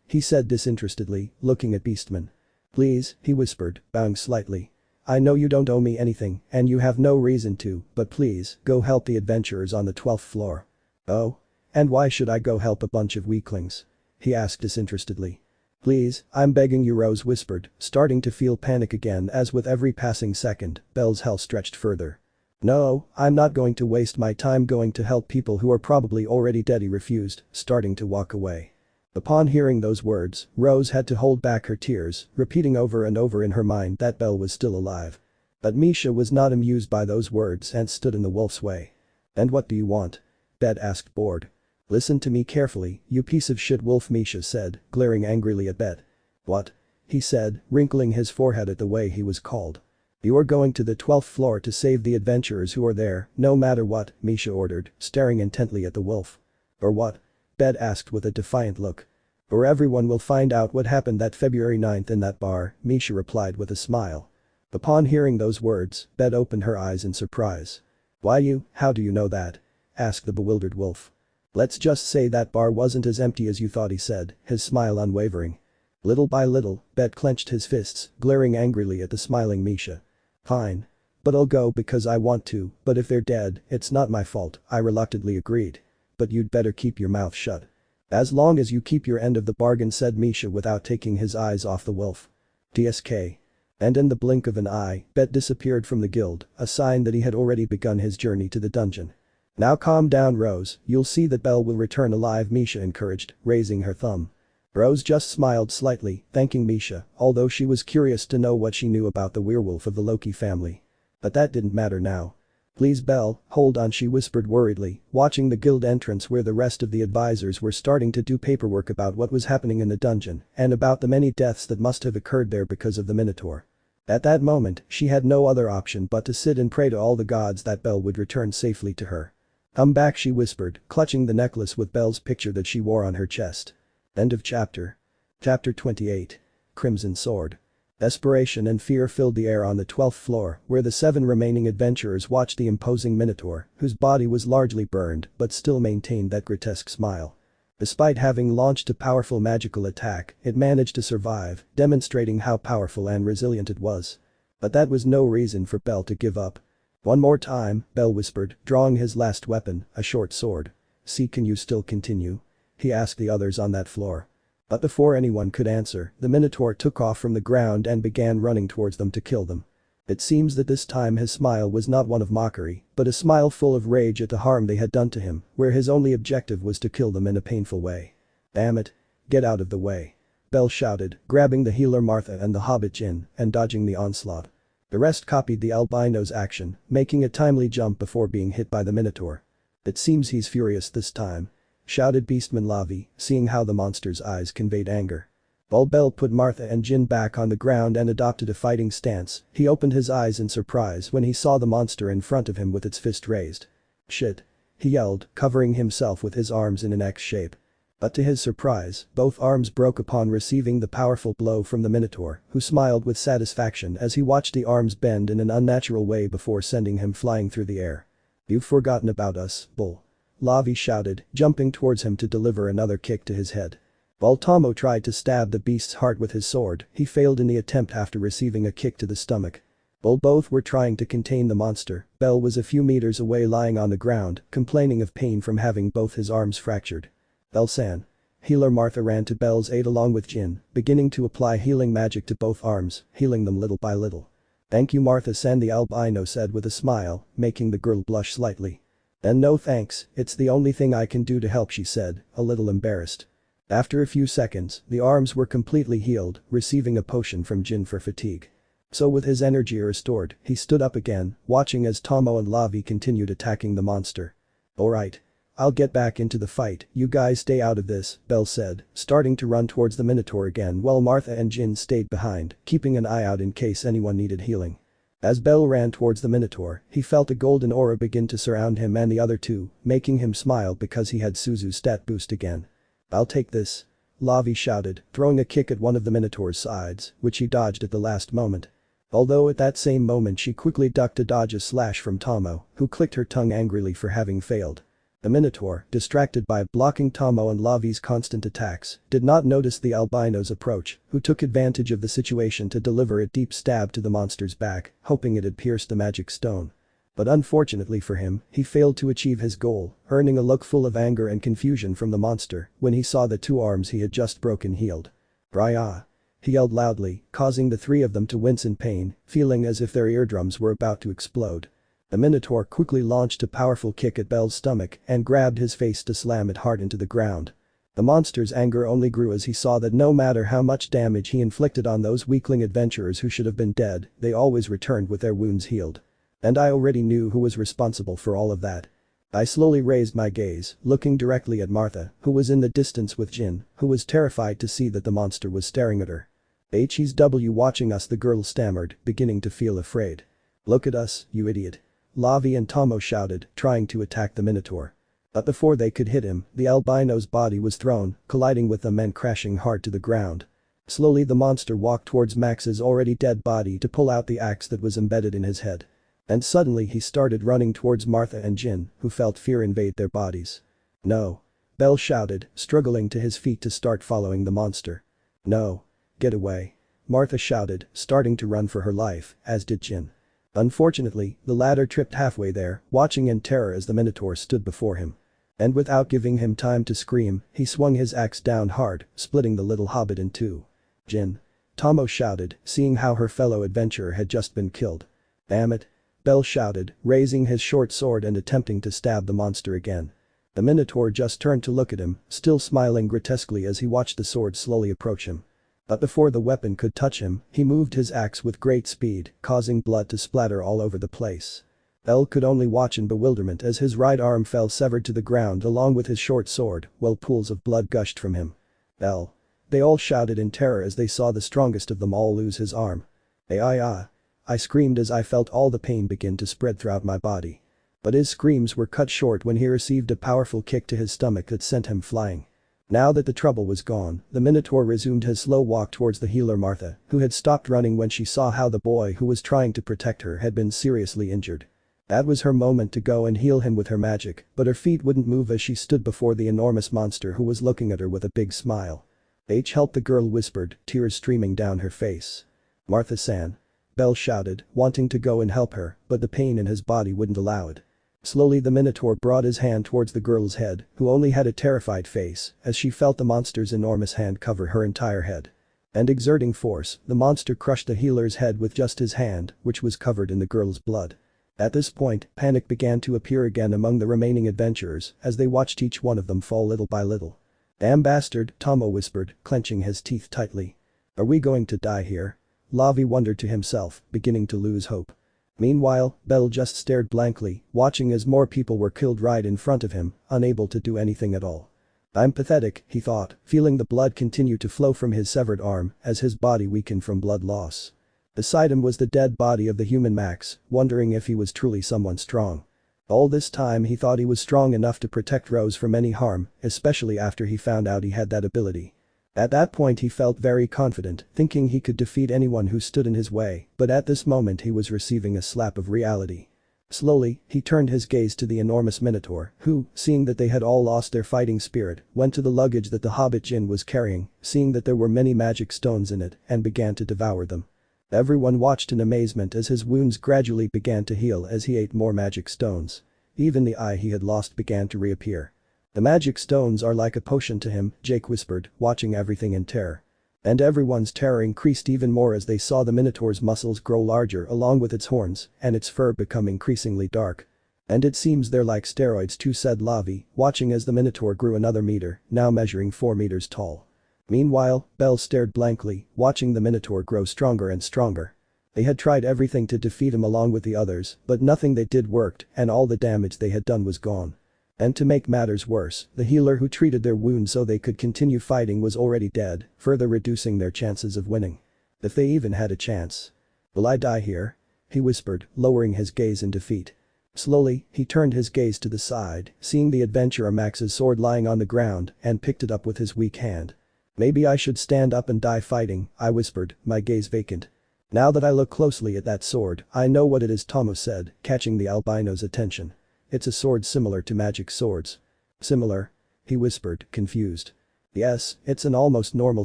He said disinterestedly, looking at Beastman. Please, he whispered, bowing slightly. I know you don't owe me anything, and you have no reason to, but please, go help the adventurers on the 12th floor. Oh? And why should I go help a bunch of weaklings? He asked disinterestedly. Please, I'm begging you, Rose whispered, starting to feel panic again as with every passing second, Belle's hell stretched further. No, I'm not going to waste my time going to help people who are probably already dead, he refused, starting to walk away. Upon hearing those words, Rose had to hold back her tears, repeating over and over in her mind that Belle was still alive. But Misha was not amused by those words and stood in the wolf's way. And what do you want? Bet asked, bored. Listen to me carefully, you piece of shit, wolf, Misha said, glaring angrily at Bet. What? He said, wrinkling his forehead at the way he was called. You are going to the 12th floor to save the adventurers who are there, no matter what, Misha ordered, staring intently at the wolf. Or what? Bet asked with a defiant look. Or everyone will find out what happened that February 9th in that bar, Misha replied with a smile. Upon hearing those words, Bet opened her eyes in surprise. Why you, how do you know that? Asked the bewildered wolf. Let's just say that bar wasn't as empty as you thought, he said, his smile unwavering. Little by little, Bet clenched his fists, glaring angrily at the smiling Misha. Fine. But I'll go because I want to, but if they're dead, it's not my fault, I reluctantly agreed. But you'd better keep your mouth shut. As long as you keep your end of the bargain, said Misha without taking his eyes off the wolf. DSK. And in the blink of an eye, Bet disappeared from the guild, a sign that he had already begun his journey to the dungeon. Now calm down, Rose, you'll see that Belle will return alive, Misha encouraged, raising her thumb. Rose just smiled slightly, thanking Misha, although she was curious to know what she knew about the werewolf of the Loki family. But that didn't matter now. Please, Belle, hold on, she whispered worriedly, watching the guild entrance where the rest of the advisors were starting to do paperwork about what was happening in the dungeon and about the many deaths that must have occurred there because of the Minotaur. At that moment, she had no other option but to sit and pray to all the gods that Belle would return safely to her. Come back, she whispered, clutching the necklace with Belle's picture that she wore on her chest. End of chapter. Chapter 28. Crimson Sword. Desperation and fear filled the air on the 12th floor, where the 7 remaining adventurers watched the imposing Minotaur, whose body was largely burned but still maintained that grotesque smile. Despite having launched a powerful magical attack, it managed to survive, demonstrating how powerful and resilient it was. But that was no reason for Belle to give up. One more time, Belle whispered, drawing his last weapon, a short sword. See, can you still continue? He asked the others on that floor. But before anyone could answer, the Minotaur took off from the ground and began running towards them to kill them. It seems that this time his smile was not one of mockery, but a smile full of rage at the harm they had done to him, where his only objective was to kill them in a painful way. Damn it. Get out of the way. Belle shouted, grabbing the healer Martha and the hobbit Jin and dodging the onslaught. The rest copied the albino's action, making a timely jump before being hit by the Minotaur. It seems he's furious this time, shouted Beastman Lavi, seeing how the monster's eyes conveyed anger. While Belle put Martha and Jin back on the ground and adopted a fighting stance, he opened his eyes in surprise when he saw the monster in front of him with its fist raised. Shit. he yelled, covering himself with his arms in an X shape. But to his surprise, both arms broke upon receiving the powerful blow from the Minotaur, who smiled with satisfaction as he watched the arms bend in an unnatural way before sending him flying through the air. "You've forgotten about us, bull," Lavi shouted, jumping towards him to deliver another kick to his head. While Tomo tried to stab the beast's heart with his sword, he failed in the attempt after receiving a kick to the stomach. While both were trying to contain the monster, Bell was a few meters away lying on the ground, complaining of pain from having both his arms fractured. "Bell-san." Healer Martha ran to Bell's aid along with Jin, beginning to apply healing magic to both arms, healing them little by little. "Thank you Martha-san," the albino said with a smile, making the girl blush slightly. "And no thanks, it's the only thing I can do to help," she said, a little embarrassed. After a few seconds, the arms were completely healed, receiving a potion from Jin for fatigue. So with his energy restored, he stood up again, watching as Tomo and Lavi continued attacking the monster. "Alright. I'll get back into the fight, you guys stay out of this," Bell said, starting to run towards the Minotaur again while Martha and Jin stayed behind, keeping an eye out in case anyone needed healing. As Bell ran towards the Minotaur, he felt a golden aura begin to surround him and the other two, making him smile because he had Suzu's stat boost again. "I'll take this," Lavi shouted, throwing a kick at one of the Minotaur's sides, which he dodged at the last moment. Although at that same moment she quickly ducked to dodge a slash from Tomo, who clicked her tongue angrily for having failed. The Minotaur, distracted by blocking Tomo and Lavi's constant attacks, did not notice the albino's approach, who took advantage of the situation to deliver a deep stab to the monster's back, hoping it'd pierce the magic stone. But unfortunately for him, he failed to achieve his goal, earning a look full of anger and confusion from the monster when he saw the two arms he had just broken healed. "Raya!" he yelled loudly, causing the three of them to wince in pain, feeling as if their eardrums were about to explode. The Minotaur quickly launched a powerful kick at Bell's stomach and grabbed his face to slam it hard into the ground. The monster's anger only grew as he saw that no matter how much damage he inflicted on those weakling adventurers who should have been dead, they always returned with their wounds healed. And I already knew who was responsible for all of that. I slowly raised my gaze, looking directly at Martha, who was in the distance with Jin, who was terrified to see that the monster was staring at her. "He's watching us," the girl stammered, beginning to feel afraid. "Look at us, you idiot," Lavi and Tomo shouted, trying to attack the Minotaur. But before they could hit him, the albino's body was thrown, colliding with them and crashing hard to the ground. Slowly the monster walked towards Max's already dead body to pull out the axe that was embedded in his head. And suddenly he started running towards Martha and Jin, who felt fear invade their bodies. "No!" Bell shouted, struggling to his feet to start following the monster. "No! Get away!" Martha shouted, starting to run for her life, as did Jin. Unfortunately, the latter tripped halfway there, watching in terror as the Minotaur stood before him. And without giving him time to scream, he swung his axe down hard, splitting the little hobbit in two. "Jin!" Tomo shouted, seeing how her fellow adventurer had just been killed. "Damn it!" Bell shouted, raising his short sword and attempting to stab the monster again. The Minotaur just turned to look at him, still smiling grotesquely as he watched the sword slowly approach him. But before the weapon could touch him, he moved his axe with great speed, causing blood to splatter all over the place. Bell could only watch in bewilderment as his right arm fell severed to the ground along with his short sword, while pools of blood gushed from him. "Bell!" They all shouted in terror as they saw the strongest of them all lose his arm. I screamed as I felt all the pain begin to spread throughout my body. But his screams were cut short when he received a powerful kick to his stomach that sent him flying. Now that the trouble was gone, the Minotaur resumed his slow walk towards the healer Martha, who had stopped running when she saw how the boy who was trying to protect her had been seriously injured. That was her moment to go and heal him with her magic, but her feet wouldn't move as she stood before the enormous monster who was looking at her with a big smile. "Help," the girl whispered, tears streaming down her face. "Martha-san." Bell shouted, wanting to go and help her, but the pain in his body wouldn't allow it. Slowly the Minotaur brought his hand towards the girl's head, who only had a terrified face, as she felt the monster's enormous hand cover her entire head. And exerting force, the monster crushed the healer's head with just his hand, which was covered in the girl's blood. At this point, panic began to appear again among the remaining adventurers as they watched each one of them fall little by little. "Damn bastard," Tomo whispered, clenching his teeth tightly. "Are we going to die here?" Lavi wondered to himself, beginning to lose hope. Meanwhile, Bell just stared blankly, watching as more people were killed right in front of him, unable to do anything at all. "I'm pathetic," he thought, feeling the blood continue to flow from his severed arm as his body weakened from blood loss. Beside him was the dead body of the human Max, wondering if he was truly someone strong. All this time he thought he was strong enough to protect Rose from any harm, especially after he found out he had that ability. At that point he felt very confident, thinking he could defeat anyone who stood in his way, but at this moment he was receiving a slap of reality. Slowly, he turned his gaze to the enormous minotaur, who, seeing that they had all lost their fighting spirit, went to the luggage that the hobbit Jin was carrying, seeing that there were many magic stones in it, and began to devour them. Everyone watched in amazement as his wounds gradually began to heal as he ate more magic stones. Even the eye he had lost began to reappear. The magic stones are like a potion to him, Jake whispered, watching everything in terror. And everyone's terror increased even more as they saw the minotaur's muscles grow larger along with its horns, and its fur become increasingly dark. And it seems they're like steroids too, said Lavi, watching as the minotaur grew another meter, now measuring 4 meters tall. Meanwhile, Belle stared blankly, watching the minotaur grow stronger and stronger. They had tried everything to defeat him along with the others, but nothing they did worked, and all the damage they had done was gone. And to make matters worse, the healer who treated their wounds so they could continue fighting was already dead, further reducing their chances of winning. If they even had a chance. "Will I die here?" he whispered, lowering his gaze in defeat. Slowly, he turned his gaze to the side, seeing the adventurer Max's sword lying on the ground, and picked it up with his weak hand. "Maybe I should stand up and die fighting," I whispered, my gaze vacant. "Now that I look closely at that sword, I know what it is," Tomo said, catching the albino's attention. "It's a sword similar to magic swords." "Similar?" he whispered, confused. "Yes, it's an almost normal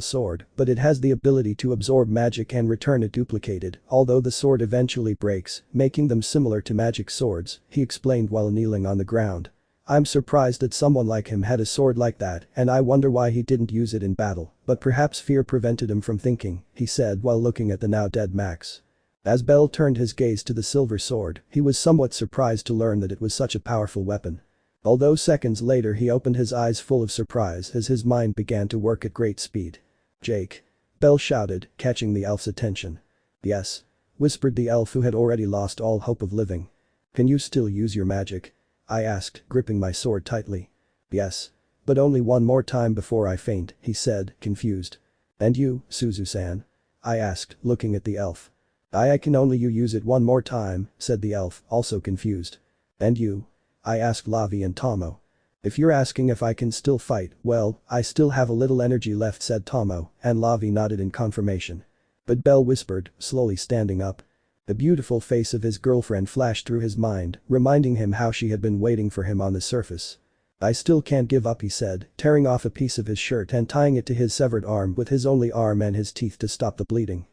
sword, but it has the ability to absorb magic and return it duplicated, although the sword eventually breaks, making them similar to magic swords," he explained while kneeling on the ground. "I'm surprised that someone like him had a sword like that, and I wonder why he didn't use it in battle, but perhaps fear prevented him from thinking," he said while looking at the now dead Max. As Bell turned his gaze to the silver sword, he was somewhat surprised to learn that it was such a powerful weapon. Although seconds later he opened his eyes full of surprise as his mind began to work at great speed. "Jake!" Bell shouted, catching the elf's attention. "Yes?" whispered the elf who had already lost all hope of living. "Can you still use your magic?" I asked, gripping my sword tightly. "Yes. But only one more time before I faint," he said, confused. "And you, Suzu-san?" I asked, looking at the elf. I can only you use it one more time," said the elf, also confused. "And you?" I asked Lavi and Tomo. "If you're asking if I can still fight, well, I still have a little energy left," said Tomo, and Lavi nodded in confirmation. But Bell whispered, slowly standing up. The beautiful face of his girlfriend flashed through his mind, reminding him how she had been waiting for him on the surface. "I still can't give up," he said, tearing off a piece of his shirt and tying it to his severed arm with his only arm and his teeth to stop the bleeding.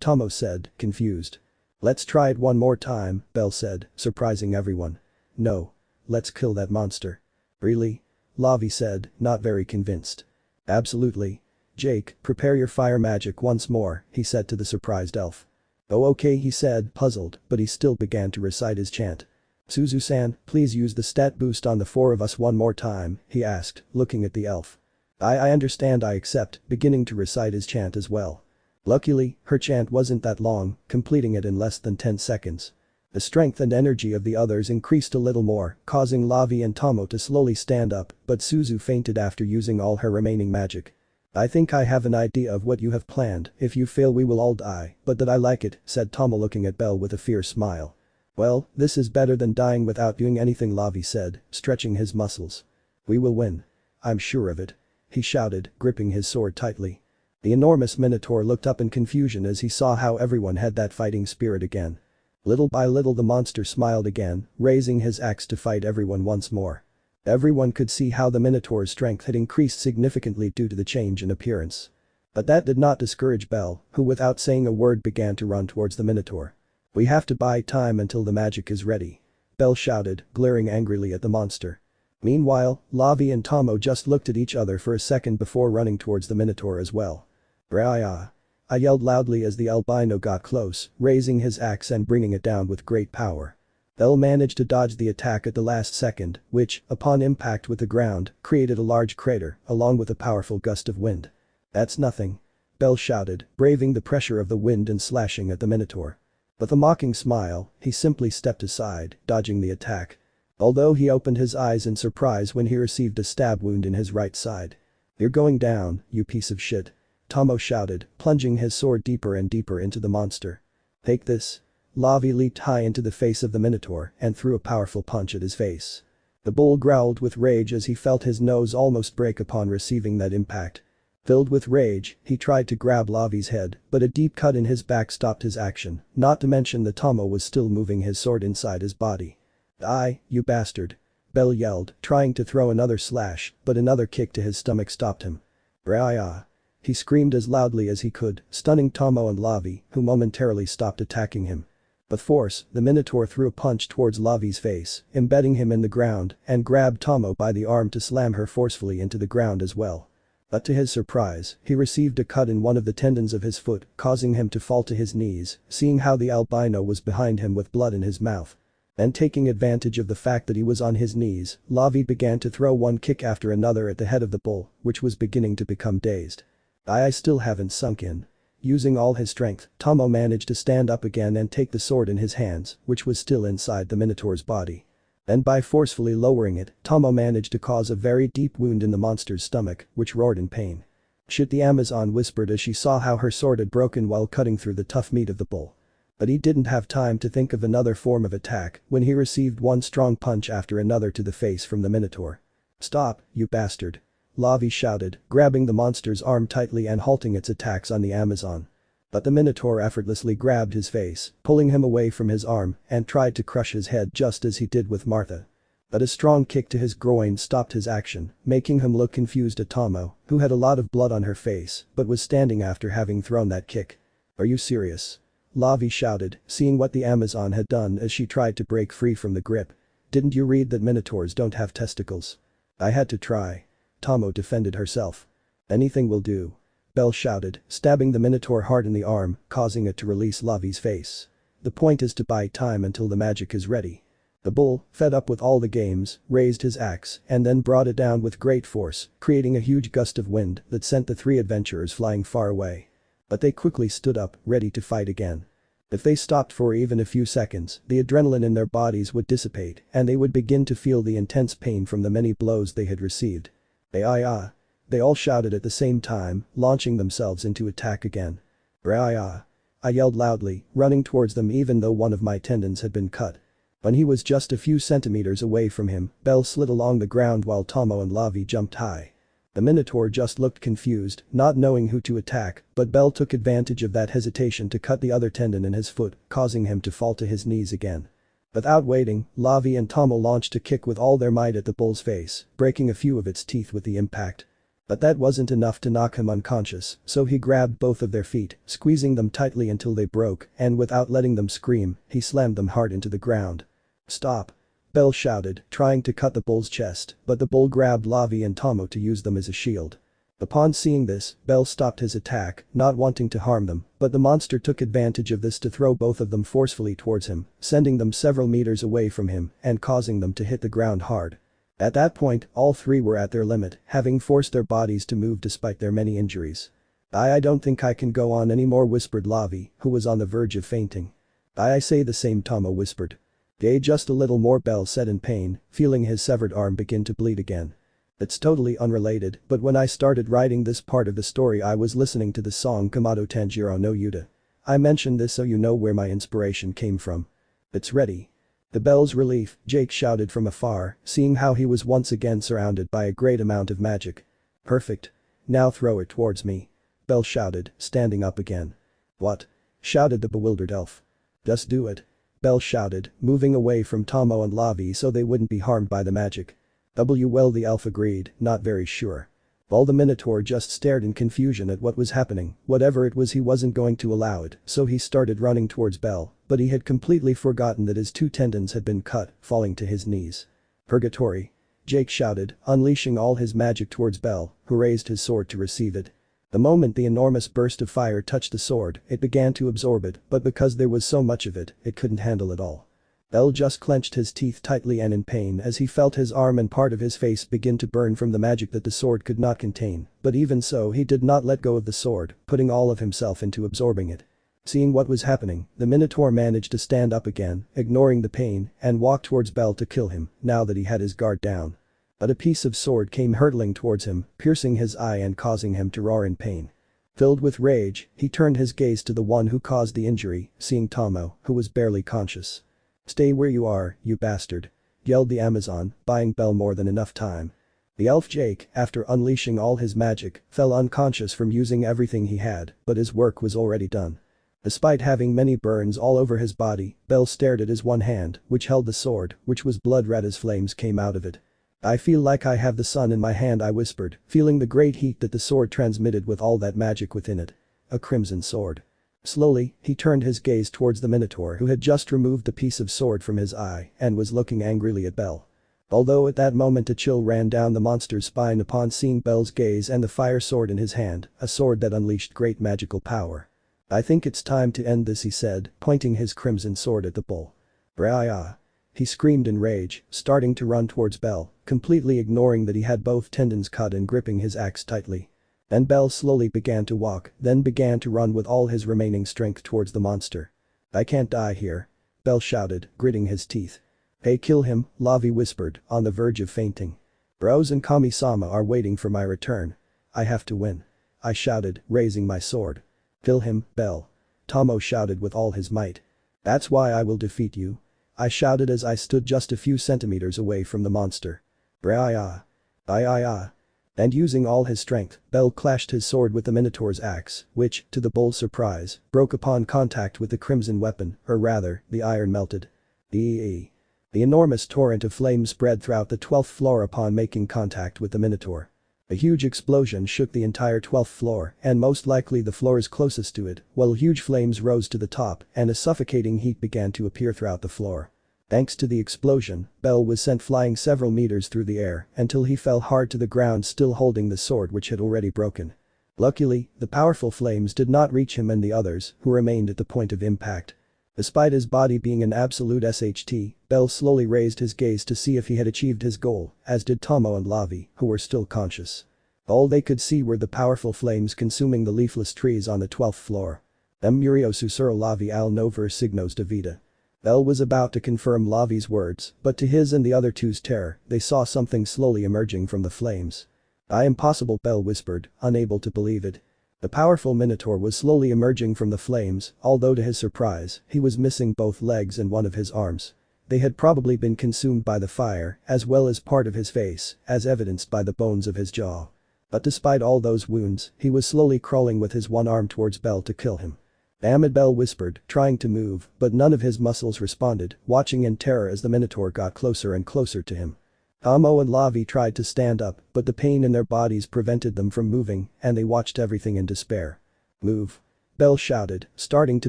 Tomo said, confused. "Let's try it one more time," Bell said, surprising everyone. "No. Let's kill that monster." "Really?" Lavi said, not very convinced. "Absolutely. Jake, prepare your fire magic once more," he said to the surprised elf. "Oh okay," he said, puzzled, but he still began to recite his chant. "Suzu-san, please use the stat boost on the 4 of us one more time," he asked, looking at the elf. I understand, I accept," beginning to recite his chant as well. Luckily, her chant wasn't that long, completing it in less than 10 seconds. The strength and energy of the others increased a little more, causing Lavi and Tomo to slowly stand up, but Suzu fainted after using all her remaining magic. "I think I have an idea of what you have planned. If you fail we will all die, but that I like it," said Tomo looking at Bell with a fierce smile. "Well, this is better than dying without doing anything," Lavi said, stretching his muscles. "We will win. I'm sure of it," he shouted, gripping his sword tightly. The enormous minotaur looked up in confusion as he saw how everyone had that fighting spirit again. Little by little the monster smiled again, raising his axe to fight everyone once more. Everyone could see how the minotaur's strength had increased significantly due to the change in appearance. But that did not discourage Bell, who without saying a word began to run towards the minotaur. "We have to buy time until the magic is ready," Bell shouted, glaring angrily at the monster. Meanwhile, Lavi and Tomo just looked at each other for a second before running towards the minotaur as well. "Raya!" I yelled loudly as the albino got close, raising his axe and bringing it down with great power. Bell managed to dodge the attack at the last second, which, upon impact with the ground, created a large crater, along with a powerful gust of wind. "That's nothing," Bell shouted, braving the pressure of the wind and slashing at the minotaur. With a mocking smile, he simply stepped aside, dodging the attack. Although he opened his eyes in surprise when he received a stab wound in his right side. "You're going down, you piece of shit," Tomo shouted, plunging his sword deeper and deeper into the monster. "Take this." Lavi leaped high into the face of the Minotaur and threw a powerful punch at his face. The bull growled with rage as he felt his nose almost break upon receiving that impact. Filled with rage, he tried to grab Lavi's head, but a deep cut in his back stopped his action, not to mention that Tomo was still moving his sword inside his body. "Die, you bastard," Bell yelled, trying to throw another slash, but another kick to his stomach stopped him. "Raya!" He screamed as loudly as he could, stunning Tomo and Lavi, who momentarily stopped attacking him. With force, the Minotaur threw a punch towards Lavi's face, embedding him in the ground, and grabbed Tomo by the arm to slam her forcefully into the ground as well. But to his surprise, he received a cut in one of the tendons of his foot, causing him to fall to his knees, seeing how the albino was behind him with blood in his mouth. And taking advantage of the fact that he was on his knees, Lavi began to throw one kick after another at the head of the bull, which was beginning to become dazed. I still haven't sunk in. Using all his strength, Tomo managed to stand up again and take the sword in his hands, which was still inside the Minotaur's body. And by forcefully lowering it, Tomo managed to cause a very deep wound in the monster's stomach, which roared in pain. "Shit," the Amazon whispered as she saw how her sword had broken while cutting through the tough meat of the bull. But he didn't have time to think of another form of attack when he received one strong punch after another to the face from the Minotaur. "Stop, you bastard," Lavi shouted, grabbing the monster's arm tightly and halting its attacks on the Amazon. But the Minotaur effortlessly grabbed his face, pulling him away from his arm, and tried to crush his head just as he did with Martha. But a strong kick to his groin stopped his action, making him look confused at Tomo, who had a lot of blood on her face, but was standing after having thrown that kick. "Are you serious?" Lavi shouted, seeing what the Amazon had done as she tried to break free from the grip. "Didn't you read that Minotaurs don't have testicles?" "I had to try." Tomo defended herself. "Anything will do," Bell shouted, stabbing the Minotaur hard in the arm, causing it to release Lavi's face. "The point is to buy time until the magic is ready." The bull, fed up with all the games, raised his axe and then brought it down with great force, creating a huge gust of wind that sent the three adventurers flying far away. But they quickly stood up, ready to fight again. If they stopped for even a few seconds, the adrenaline in their bodies would dissipate and they would begin to feel the intense pain from the many blows they had received. "Raya!" They all shouted at the same time, launching themselves into attack again. "Raya!" I yelled loudly, running towards them even though one of my tendons had been cut. When he was just a few centimeters away from him, Bell slid along the ground while Tomo and Lavi jumped high. The Minotaur just looked confused, not knowing who to attack, but Bell took advantage of that hesitation to cut the other tendon in his foot, causing him to fall to his knees again. Without waiting, Lavi and Tomo launched a kick with all their might at the bull's face, breaking a few of its teeth with the impact. But that wasn't enough to knock him unconscious, so he grabbed both of their feet, squeezing them tightly until they broke, and without letting them scream, he slammed them hard into the ground. "Stop!" Bell shouted, trying to cut the bull's chest, but the bull grabbed Lavi and Tomo to use them as a shield. Upon seeing this, Bell stopped his attack, not wanting to harm them, but the monster took advantage of this to throw both of them forcefully towards him, sending them several meters away from him and causing them to hit the ground hard. At that point, all three were at their limit, having forced their bodies to move despite their many injuries. I don't think I can go on anymore," whispered Lavi, who was on the verge of fainting. I say the same," Tomo whispered. Just a little more," Bell said in pain, feeling his severed arm begin to bleed again. "It's totally unrelated, but when I started writing this part of the story I was listening to the song Kamado Tanjiro no Yuta. I mentioned this so you know where my inspiration came from. It's ready." To Bell's relief, Jake shouted from afar, seeing how he was once again surrounded by a great amount of magic. "Perfect. Now throw it towards me," Bell shouted, standing up again. "What?" shouted the bewildered elf. "Just do it," Bell shouted, moving away from Tomo and Lavi so they wouldn't be harmed by the magic. Well, the elf agreed, not very sure. All the Minotaur just stared in confusion at what was happening, whatever it was he wasn't going to allow it, so he started running towards Bell, but he had completely forgotten that his two tendons had been cut, falling to his knees. "Purgatory!" Jake shouted, unleashing all his magic towards Bell, who raised his sword to receive it. The moment the enormous burst of fire touched the sword, it began to absorb it, but because there was so much of it, it couldn't handle it all. Bell just clenched his teeth tightly and in pain as he felt his arm and part of his face begin to burn from the magic that the sword could not contain, but even so he did not let go of the sword, putting all of himself into absorbing it. Seeing what was happening, the Minotaur managed to stand up again, ignoring the pain, and walk towards Bell to kill him, now that he had his guard down. But a piece of sword came hurtling towards him, piercing his eye and causing him to roar in pain. Filled with rage, he turned his gaze to the one who caused the injury, seeing Tomo, who was barely conscious. "Stay where you are, you bastard," yelled the Amazon, buying Belle more than enough time. The elf Jake, after unleashing all his magic, fell unconscious from using everything he had, but his work was already done. Despite having many burns all over his body, Belle stared at his one hand, which held the sword, which was blood red as flames came out of it. "I feel like I have the sun in my hand," I whispered, feeling the great heat that the sword transmitted with all that magic within it. A crimson sword. Slowly, he turned his gaze towards the Minotaur who had just removed the piece of sword from his eye and was looking angrily at Belle. Although at that moment a chill ran down the monster's spine upon seeing Belle's gaze and the fire sword in his hand, a sword that unleashed great magical power. "I think it's time to end this," he said, pointing his crimson sword at the bull. "Brah!" He screamed in rage, starting to run towards Belle, completely ignoring that he had both tendons cut and gripping his axe tightly. And Belle slowly began to walk, then began to run with all his remaining strength towards the monster. "I can't die here," Belle shouted, gritting his teeth. "Hey, kill him," Lavi whispered, on the verge of fainting. "Rose and Kami-sama are waiting for my return. I have to win," I shouted, raising my sword. "Kill him, Belle," Tomo shouted with all his might. "That's why I will defeat you," I shouted as I stood just a few centimeters away from the monster. "Brah! Aye. And using all his strength, Belle clashed his sword with the Minotaur's axe, which, to the bull's surprise, broke upon contact with the crimson weapon, or rather, the iron melted. The enormous torrent of flame spread throughout the 12th floor upon making contact with the Minotaur. A huge explosion shook the entire 12th floor and most likely the floors closest to it, while huge flames rose to the top and a suffocating heat began to appear throughout the floor. Thanks to the explosion, Belle was sent flying several meters through the air until he fell hard to the ground still holding the sword which had already broken. Luckily, the powerful flames did not reach him and the others, who remained at the point of impact. Despite his body being an absolute SHT, Belle slowly raised his gaze to see if he had achieved his goal, as did Tomo and Lavi, who were still conscious. All they could see were the powerful flames consuming the leafless trees on the 12th floor. Murio susuro Lavi al no ver signos de vida. Belle was about to confirm Lavi's words, but to his and the other two's terror, they saw something slowly emerging from the flames. "Impossible," Belle whispered, unable to believe it. The powerful Minotaur was slowly emerging from the flames, although to his surprise, he was missing both legs and one of his arms. They had probably been consumed by the fire, as well as part of his face, as evidenced by the bones of his jaw. But despite all those wounds, he was slowly crawling with his one arm towards Belle to kill him. "Damn it," Belle whispered, trying to move, but none of his muscles responded, watching in terror as the Minotaur got closer and closer to him. Tomo and Lavi tried to stand up, but the pain in their bodies prevented them from moving, and they watched everything in despair. "Move," Belle shouted, starting to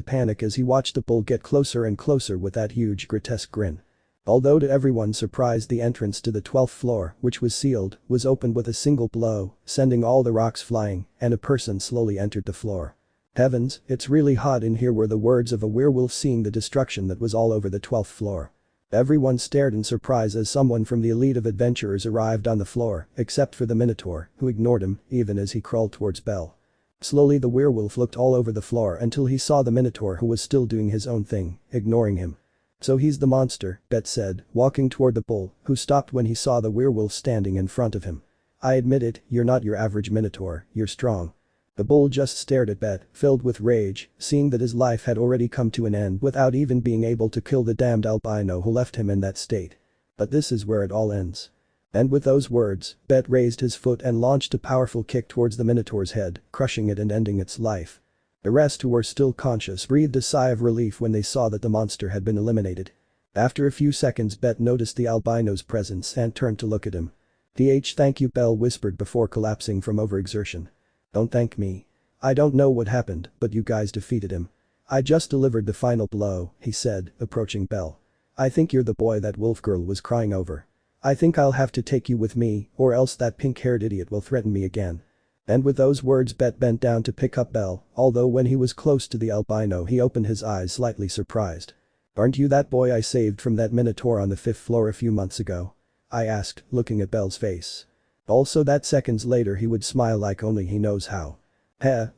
panic as he watched the bull get closer and closer with that huge grotesque grin. Although to everyone's surprise the entrance to the 12th floor, which was sealed, was opened with a single blow, sending all the rocks flying, and a person slowly entered the floor. "Heavens, it's really hot in here," were the words of a werewolf seeing the destruction that was all over the 12th floor. Everyone stared in surprise as someone from the elite of adventurers arrived on the floor, except for the Minotaur, who ignored him, even as he crawled towards Belle. Slowly the werewolf looked all over the floor until he saw the Minotaur who was still doing his own thing, ignoring him. "So he's the monster," Bet said, walking toward the bull, who stopped when he saw the werewolf standing in front of him. "I admit it, you're not your average Minotaur, you're strong." The bull just stared at Bet, filled with rage, seeing that his life had already come to an end without even being able to kill the damned albino who left him in that state. But this is where it all ends. And with those words, Bet raised his foot and launched a powerful kick towards the Minotaur's head, crushing it and ending its life. The rest, who were still conscious, breathed a sigh of relief when they saw that the monster had been eliminated. After a few seconds, Bet noticed the albino's presence and turned to look at him. Thank you," Belle whispered before collapsing from overexertion. "Don't thank me. I don't know what happened, but you guys defeated him. I just delivered the final blow," he said, approaching Belle. "I think you're the boy that wolf girl was crying over. I think I'll have to take you with me, or else that pink-haired idiot will threaten me again." And with those words Bet bent down to pick up Belle, although when he was close to the albino he opened his eyes slightly surprised. "Aren't you that boy I saved from that Minotaur on the 5th floor a few months ago?" I asked, looking at Belle's face. Also that seconds later he would smile like only he knows how.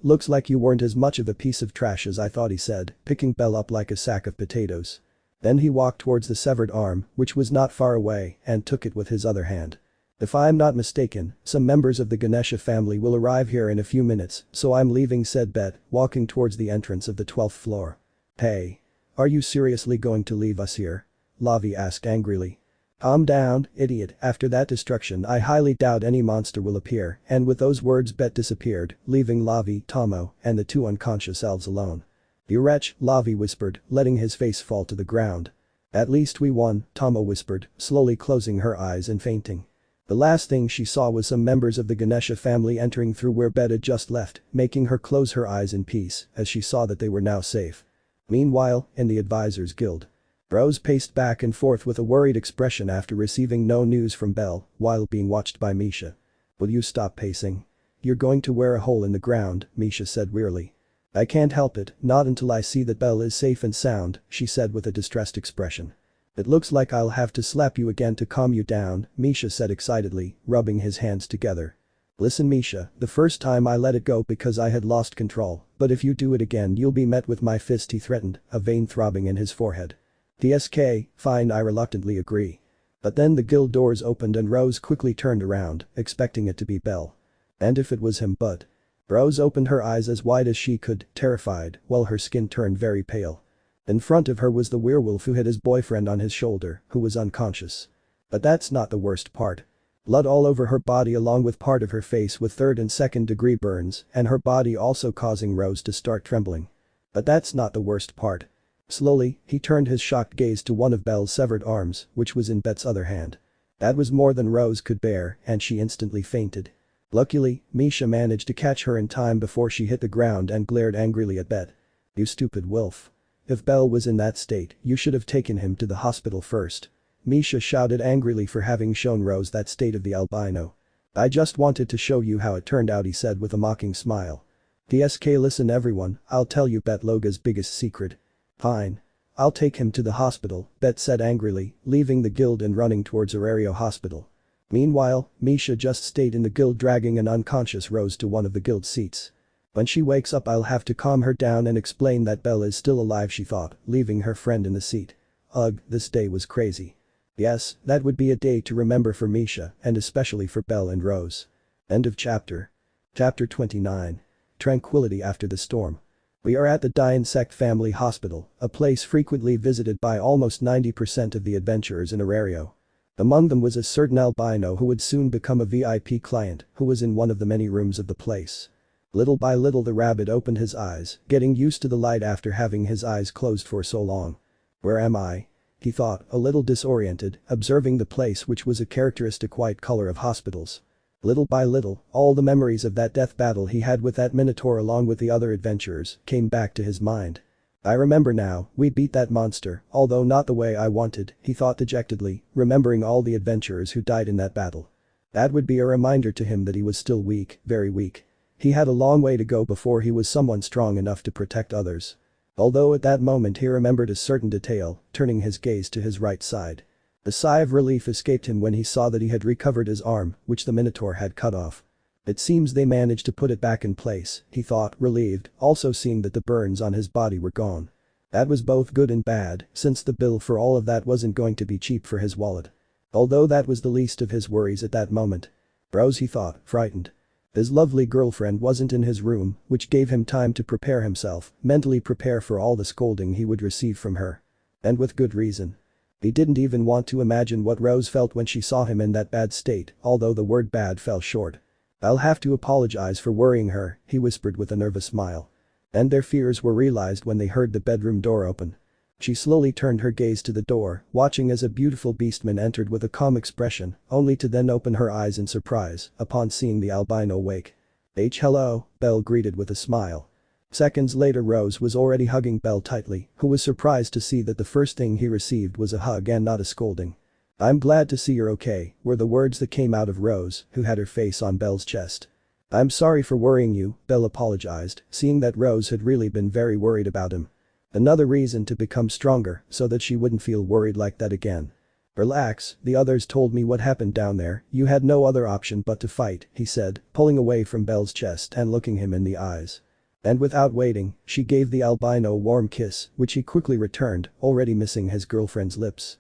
Looks like you weren't as much of a piece of trash as I thought," he said, picking Belle up like a sack of potatoes. Then he walked towards the severed arm, which was not far away, and took it with his other hand. If I'm not mistaken, some members of the Ganaste family will arrive here in a few minutes, so I'm leaving, said Bet, walking towards the entrance of the 12th floor. Hey. Are you seriously going to leave us here? Lavi asked angrily. Calm down, idiot, after that destruction I highly doubt any monster will appear, and with those words Bet disappeared, leaving Lavi, Tomo, and the two unconscious elves alone. You wretch, Lavi whispered, letting his face fall to the ground. At least we won, Tomo whispered, slowly closing her eyes and fainting. The last thing she saw was some members of the Ganaste family entering through where Bet had just left, making her close her eyes in peace as she saw that they were now safe. Meanwhile, in the Advisors Guild. Rose paced back and forth with a worried expression after receiving no news from Belle while being watched by Misha. Will you stop pacing? You're going to wear a hole in the ground, Misha said wearily. I can't help it, not until I see that Belle is safe and sound, she said with a distressed expression. It looks like I'll have to slap you again to calm you down, Misha said excitedly, rubbing his hands together. Listen Misha, the first time I let it go because I had lost control, but if you do it again you'll be met with my fist, he threatened, a vein throbbing in his forehead. DSK, fine, I reluctantly agree. But then the guild doors opened and Rose quickly turned around, expecting it to be Belle. And if it was him but. Rose opened her eyes as wide as she could, terrified, while her skin turned very pale. In front of her was the werewolf who had his boyfriend on his shoulder, who was unconscious. But that's not the worst part. Blood all over her body along with part of her face with 3rd and 2nd degree burns, and her body also causing Rose to start trembling. But that's not the worst part. Slowly, he turned his shocked gaze to one of Belle's severed arms, which was in Bet's other hand. That was more than Rose could bear, and she instantly fainted. Luckily, Misha managed to catch her in time before she hit the ground and glared angrily at Bet. You stupid wolf. If Belle was in that state, you should have taken him to the hospital first. Misha shouted angrily for having shown Rose that state of the albino. I just wanted to show you how it turned out, he said with a mocking smile. DSK, listen everyone, I'll tell you Bet Loga's biggest secret. Fine. I'll take him to the hospital, Bet said angrily, leaving the guild and running towards Arario Hospital. Meanwhile, Misha just stayed in the guild dragging an unconscious Rose to one of the guild seats. When she wakes up I'll have to calm her down and explain that Belle is still alive, she thought, leaving her friend in the seat. Ugh, this day was crazy. Yes, that would be a day to remember for Misha and especially for Belle and Rose. End of chapter. Chapter 29. Tranquility after the storm. We are at the Insect Family Hospital, a place frequently visited by almost 90% of the adventurers in Arario. Among them was a certain albino who would soon become a VIP client who was in one of the many rooms of the place. Little by little the rabbit opened his eyes, getting used to the light after having his eyes closed for so long. Where am I? He thought, a little disoriented, observing the place which was a characteristic white color of hospitals. Little by little, all the memories of that death battle he had with that minotaur along with the other adventurers came back to his mind. I remember now, we beat that monster, although not the way I wanted, he thought dejectedly, remembering all the adventurers who died in that battle. That would be a reminder to him that he was still weak, very weak. He had a long way to go before he was someone strong enough to protect others. Although at that moment he remembered a certain detail, turning his gaze to his right side. A sigh of relief escaped him when he saw that he had recovered his arm, which the Minotaur had cut off. It seems they managed to put it back in place, he thought, relieved, also seeing that the burns on his body were gone. That was both good and bad, since the bill for all of that wasn't going to be cheap for his wallet. Although that was the least of his worries at that moment. Rose, he thought, frightened. His lovely girlfriend wasn't in his room, which gave him time to prepare himself, mentally prepare for all the scolding he would receive from her. And with good reason. He didn't even want to imagine what Rose felt when she saw him in that bad state, although the word bad fell short. I'll have to apologize for worrying her, he whispered with a nervous smile. And their fears were realized when they heard the bedroom door open. She slowly turned her gaze to the door, watching as a beautiful beastman entered with a calm expression, only to then open her eyes in surprise upon seeing the albino wake. Hello, Belle greeted with a smile. Seconds later Rose was already hugging Belle tightly, who was surprised to see that the first thing he received was a hug and not a scolding. I'm glad to see you're okay, were the words that came out of Rose, who had her face on Belle's chest. I'm sorry for worrying you, Belle apologized, seeing that Rose had really been very worried about him. Another reason to become stronger, so that she wouldn't feel worried like that again. Relax, the others told me what happened down there, you had no other option but to fight, he said, pulling away from Belle's chest and looking him in the eyes. And without waiting, she gave the albino a warm kiss, which he quickly returned, already missing his girlfriend's lips.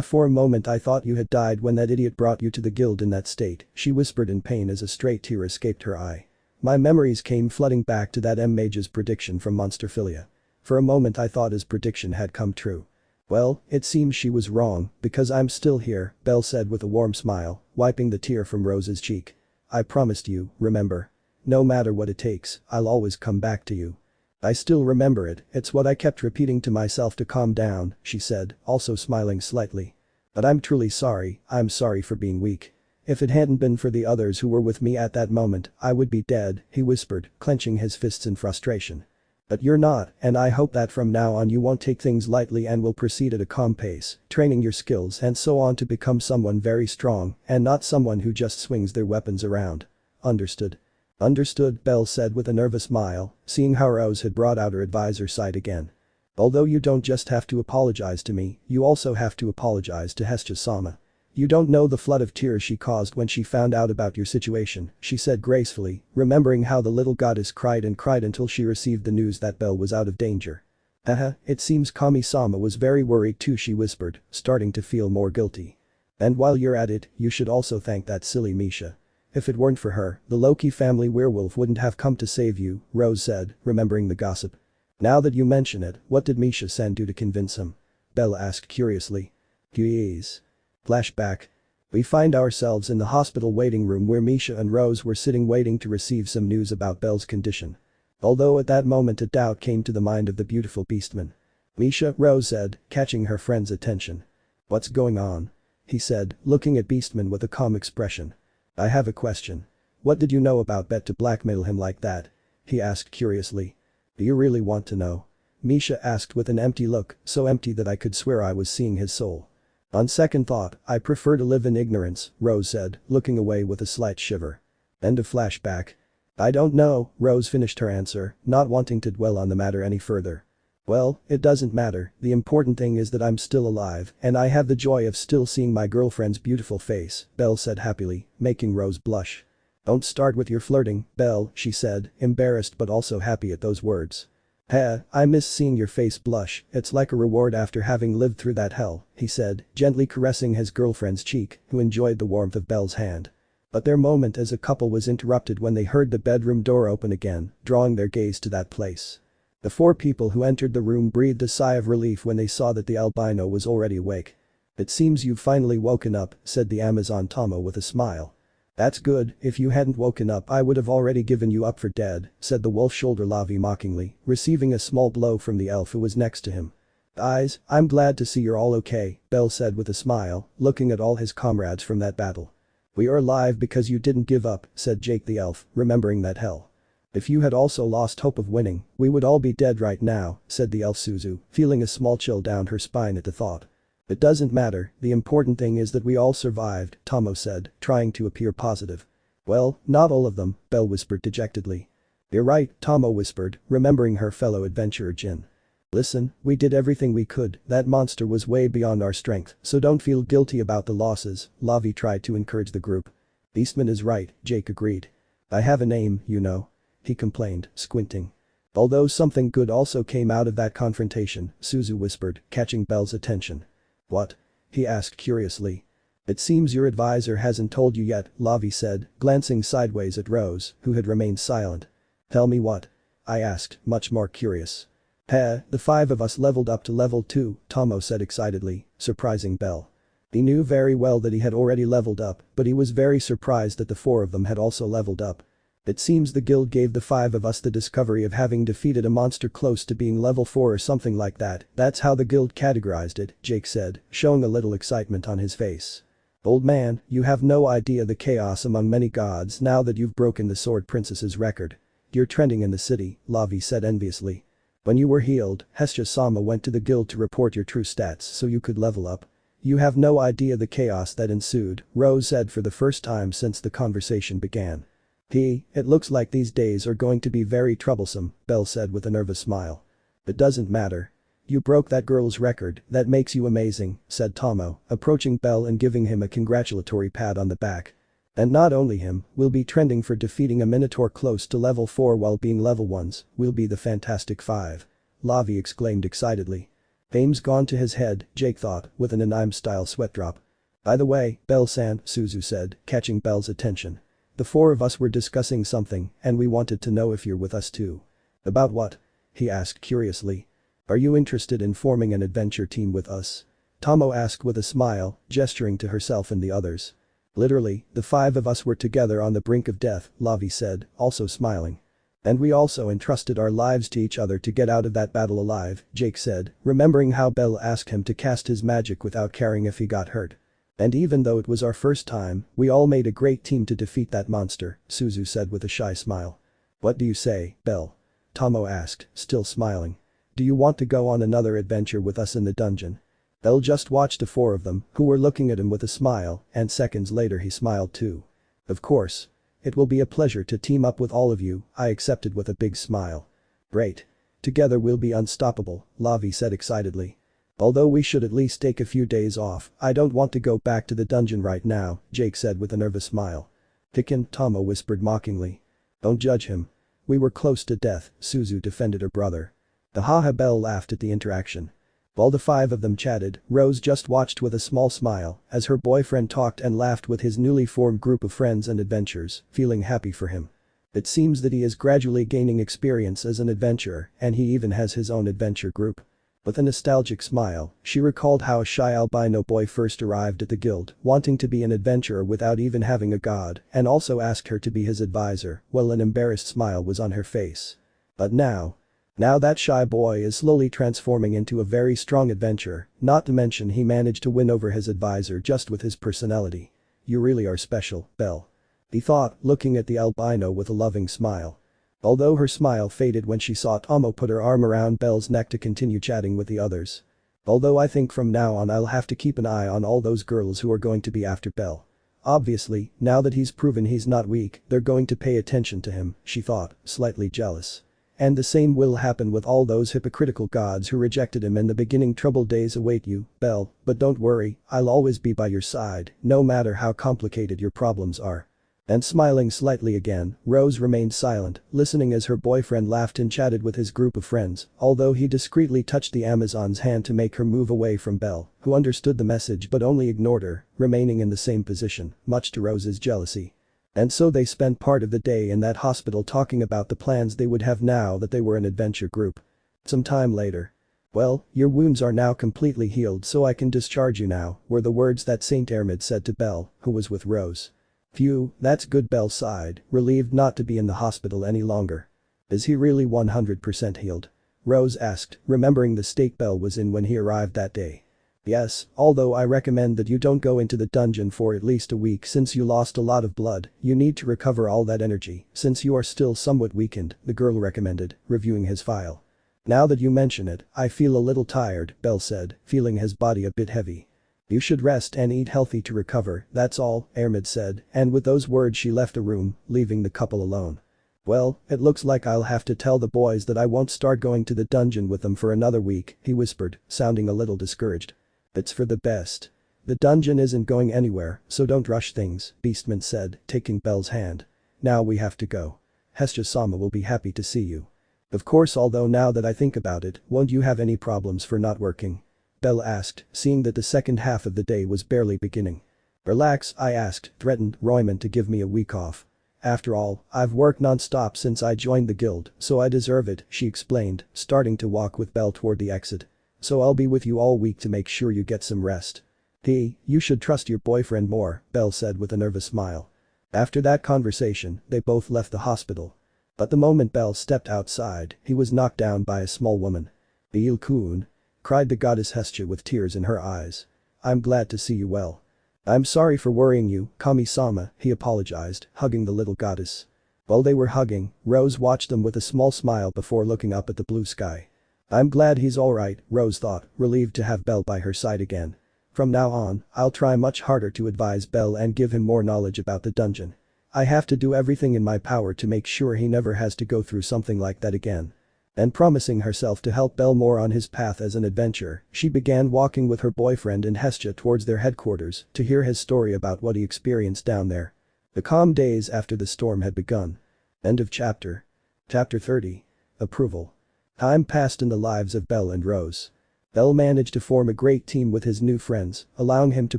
For a moment I thought you had died when that idiot brought you to the guild in that state, she whispered in pain as a straight tear escaped her eye. My memories came flooding back to that mage's prediction from Monsterphilia. For a moment I thought his prediction had come true. Well, it seems she was wrong, because I'm still here, Belle said with a warm smile, wiping the tear from Rose's cheek. I promised you, remember? No matter what it takes, I'll always come back to you. I still remember it, it's what I kept repeating to myself to calm down, she said, also smiling slightly. But I'm truly sorry, I'm sorry for being weak. If it hadn't been for the others who were with me at that moment, I would be dead, he whispered, clenching his fists in frustration. But you're not, and I hope that from now on you won't take things lightly and will proceed at a calm pace, training your skills and so on to become someone very strong, and not someone who just swings their weapons around. Understood? Understood, Belle said with a nervous smile, seeing how Rose had brought out her advisor's side again. Although you don't just have to apologize to me, you also have to apologize to Hestia-sama. You don't know the flood of tears she caused when she found out about your situation, she said gracefully, remembering how the little goddess cried and cried until she received the news that Belle was out of danger. Haha, it seems Kami-sama was very worried too, she whispered, starting to feel more guilty. And while you're at it, you should also thank that silly Misha. If it weren't for her, the Loki family werewolf wouldn't have come to save you, Rose said, remembering the gossip. Now that you mention it, what did Misha-san do to convince him? Belle asked curiously. Geez. Flashback. We find ourselves in the hospital waiting room where Misha and Rose were sitting waiting to receive some news about Belle's condition. Although at that moment a doubt came to the mind of the beautiful beastman. Misha, Rose said, catching her friend's attention. What's going on? He said, looking at Beastman with a calm expression. I have a question. What did you know about Bet to blackmail him like that? He asked curiously. Do you really want to know? Misha asked with an empty look, so empty that I could swear I was seeing his soul. On second thought, I prefer to live in ignorance, Rose said, looking away with a slight shiver. End of flashback. I don't know, Rose finished her answer, not wanting to dwell on the matter any further. Well, it doesn't matter, the important thing is that I'm still alive and I have the joy of still seeing my girlfriend's beautiful face, Belle said happily, making Rose blush. Don't start with your flirting, Belle, she said, embarrassed but also happy at those words. I miss seeing your face blush, it's like a reward after having lived through that hell, he said, gently caressing his girlfriend's cheek, who enjoyed the warmth of Belle's hand. But their moment as a couple was interrupted when they heard the bedroom door open again, drawing their gaze to that place. The four people who entered the room breathed a sigh of relief when they saw that the albino was already awake. It seems you've finally woken up, said the Amazon Tomo with a smile. That's good, if you hadn't woken up I would have already given you up for dead, said the wolf shoulder Lavi mockingly, receiving a small blow from the elf who was next to him. I'm glad to see you're all okay, Belle said with a smile, looking at all his comrades from that battle. We are alive because you didn't give up, said Jake the elf, remembering that hell. If you had also lost hope of winning, we would all be dead right now, said the elf Suzu, feeling a small chill down her spine at the thought. It doesn't matter, the important thing is that we all survived, Tomo said, trying to appear positive. Well, not all of them, Belle whispered dejectedly. You're right, Tomo whispered, remembering her fellow adventurer Jin. Listen, we did everything we could, that monster was way beyond our strength, so don't feel guilty about the losses, Lavi tried to encourage the group. Beastman is right, Jake agreed. I have a name, you know. He complained, squinting. Although something good also came out of that confrontation, Suzu whispered, catching Belle's attention. What? He asked curiously. It seems your advisor hasn't told you yet, Lavi said, glancing sideways at Rose, who had remained silent. Tell me what? I asked, much more curious. The 5 of us leveled up to level 2, Tomo said excitedly, surprising Belle. He knew very well that he had already leveled up, but he was very surprised that the 4 of them had also leveled up. It seems the guild gave the 5 of us the discovery of having defeated a monster close to being level 4 or something like that, that's how the guild categorized it, Jake said, showing a little excitement on his face. Old man, you have no idea the chaos among many gods now that you've broken the Sword Princess's record. You're trending in the city, Lavi said enviously. When you were healed, Hestia-sama went to the guild to report your true stats so you could level up. You have no idea the chaos that ensued, Rose said for the first time since the conversation began. It looks like these days are going to be very troublesome, Belle said with a nervous smile. It doesn't matter. You broke that girl's record, that makes you amazing, said Tomo, approaching Belle and giving him a congratulatory pat on the back. And not only him, we'll be trending for defeating a minotaur close to level 4 while being level 1s, we'll be the Fantastic 5. Lavi exclaimed excitedly. Fame's gone to his head, Jake thought, with an anime-style sweat drop. By the way, Belle-san, Suzu said, catching Belle's attention. The four of us were discussing something, and we wanted to know if you're with us too. About what? He asked curiously. Are you interested in forming an adventure team with us? Tomo asked with a smile, gesturing to herself and the others. Literally, the five of us were together on the brink of death, Lavi said, also smiling. And we also entrusted our lives to each other to get out of that battle alive, Jake said, remembering how Belle asked him to cast his magic without caring if he got hurt. And even though it was our first time, we all made a great team to defeat that monster, Suzu said with a shy smile. What do you say, Belle? Tomo asked, still smiling. Do you want to go on another adventure with us in the dungeon? Belle just watched the four of them, who were looking at him with a smile, and seconds later he smiled too. Of course. It will be a pleasure to team up with all of you, I accepted with a big smile. Great. Together we'll be unstoppable, Lavi said excitedly. Although we should at least take a few days off, I don't want to go back to the dungeon right now, Jake said with a nervous smile. Hicken, Tomo whispered mockingly. Don't judge him. We were close to death, Suzu defended her brother. The haha Belle laughed at the interaction. While the five of them chatted, Rose just watched with a small smile as her boyfriend talked and laughed with his newly formed group of friends and adventurers, feeling happy for him. It seems that he is gradually gaining experience as an adventurer and he even has his own adventure group. With a nostalgic smile, she recalled how a shy albino boy first arrived at the guild, wanting to be an adventurer without even having a god, and also asked her to be his advisor, while an embarrassed smile was on her face. But now that shy boy is slowly transforming into a very strong adventurer, not to mention he managed to win over his advisor just with his personality. You really are special, Belle. He thought, looking at the albino with a loving smile. Although her smile faded when she saw Tomo put her arm around Belle's neck to continue chatting with the others. Although I think from now on I'll have to keep an eye on all those girls who are going to be after Belle. Obviously, now that he's proven he's not weak, they're going to pay attention to him, she thought, slightly jealous. And the same will happen with all those hypocritical gods who rejected him in the beginning. Troubled days await you, Belle, but don't worry, I'll always be by your side, no matter how complicated your problems are. And smiling slightly again, Rose remained silent, listening as her boyfriend laughed and chatted with his group of friends, although he discreetly touched the Amazon's hand to make her move away from Belle, who understood the message but only ignored her, remaining in the same position, much to Rose's jealousy. And so they spent part of the day in that hospital talking about the plans they would have now that they were an adventure group. Some time later. Well, your wounds are now completely healed so I can discharge you now, were the words that Saint Hermid said to Belle, who was with Rose. Phew, that's good, Belle sighed, relieved not to be in the hospital any longer. Is he really 100% healed? Rose asked, remembering the state Belle was in when he arrived that day. Yes, although I recommend that you don't go into the dungeon for at least a week since you lost a lot of blood, you need to recover all that energy, since you are still somewhat weakened, the girl recommended, reviewing his file. Now that you mention it, I feel a little tired, Belle said, feeling his body a bit heavy. You should rest and eat healthy to recover, that's all, Hermid said, and with those words she left the room, leaving the couple alone. Well, it looks like I'll have to tell the boys that I won't start going to the dungeon with them for another week, he whispered, sounding a little discouraged. It's for the best. The dungeon isn't going anywhere, so don't rush things, Beastman said, taking Belle's hand. Now we have to go. Hestia-sama will be happy to see you. Of course, although now that I think about it, won't you have any problems for not working? Belle asked, seeing that the second half of the day was barely beginning. Relax, I asked, threatened Royman to give me a week off. After all, I've worked non-stop since I joined the guild, so I deserve it, she explained, starting to walk with Belle toward the exit. So I'll be with you all week to make sure you get some rest. You should trust your boyfriend more, Belle said with a nervous smile. After that conversation, they both left the hospital. But the moment Belle stepped outside, he was knocked down by a small woman. Il-kun, cried the goddess Hestia with tears in her eyes. I'm glad to see you well. I'm sorry for worrying you, Kami-sama, he apologized, hugging the little goddess. While they were hugging, Rose watched them with a small smile before looking up at the blue sky. I'm glad he's alright, Rose thought, relieved to have Belle by her side again. From now on, I'll try much harder to advise Belle and give him more knowledge about the dungeon. I have to do everything in my power to make sure he never has to go through something like that again. And promising herself to help Belle more on his path as an adventurer, she began walking with her boyfriend and Hestia towards their headquarters to hear his story about what he experienced down there. The calm days after the storm had begun. End of chapter. Chapter 30. Approval. Time passed in the lives of Belle and Rose. Bell managed to form a great team with his new friends, allowing him to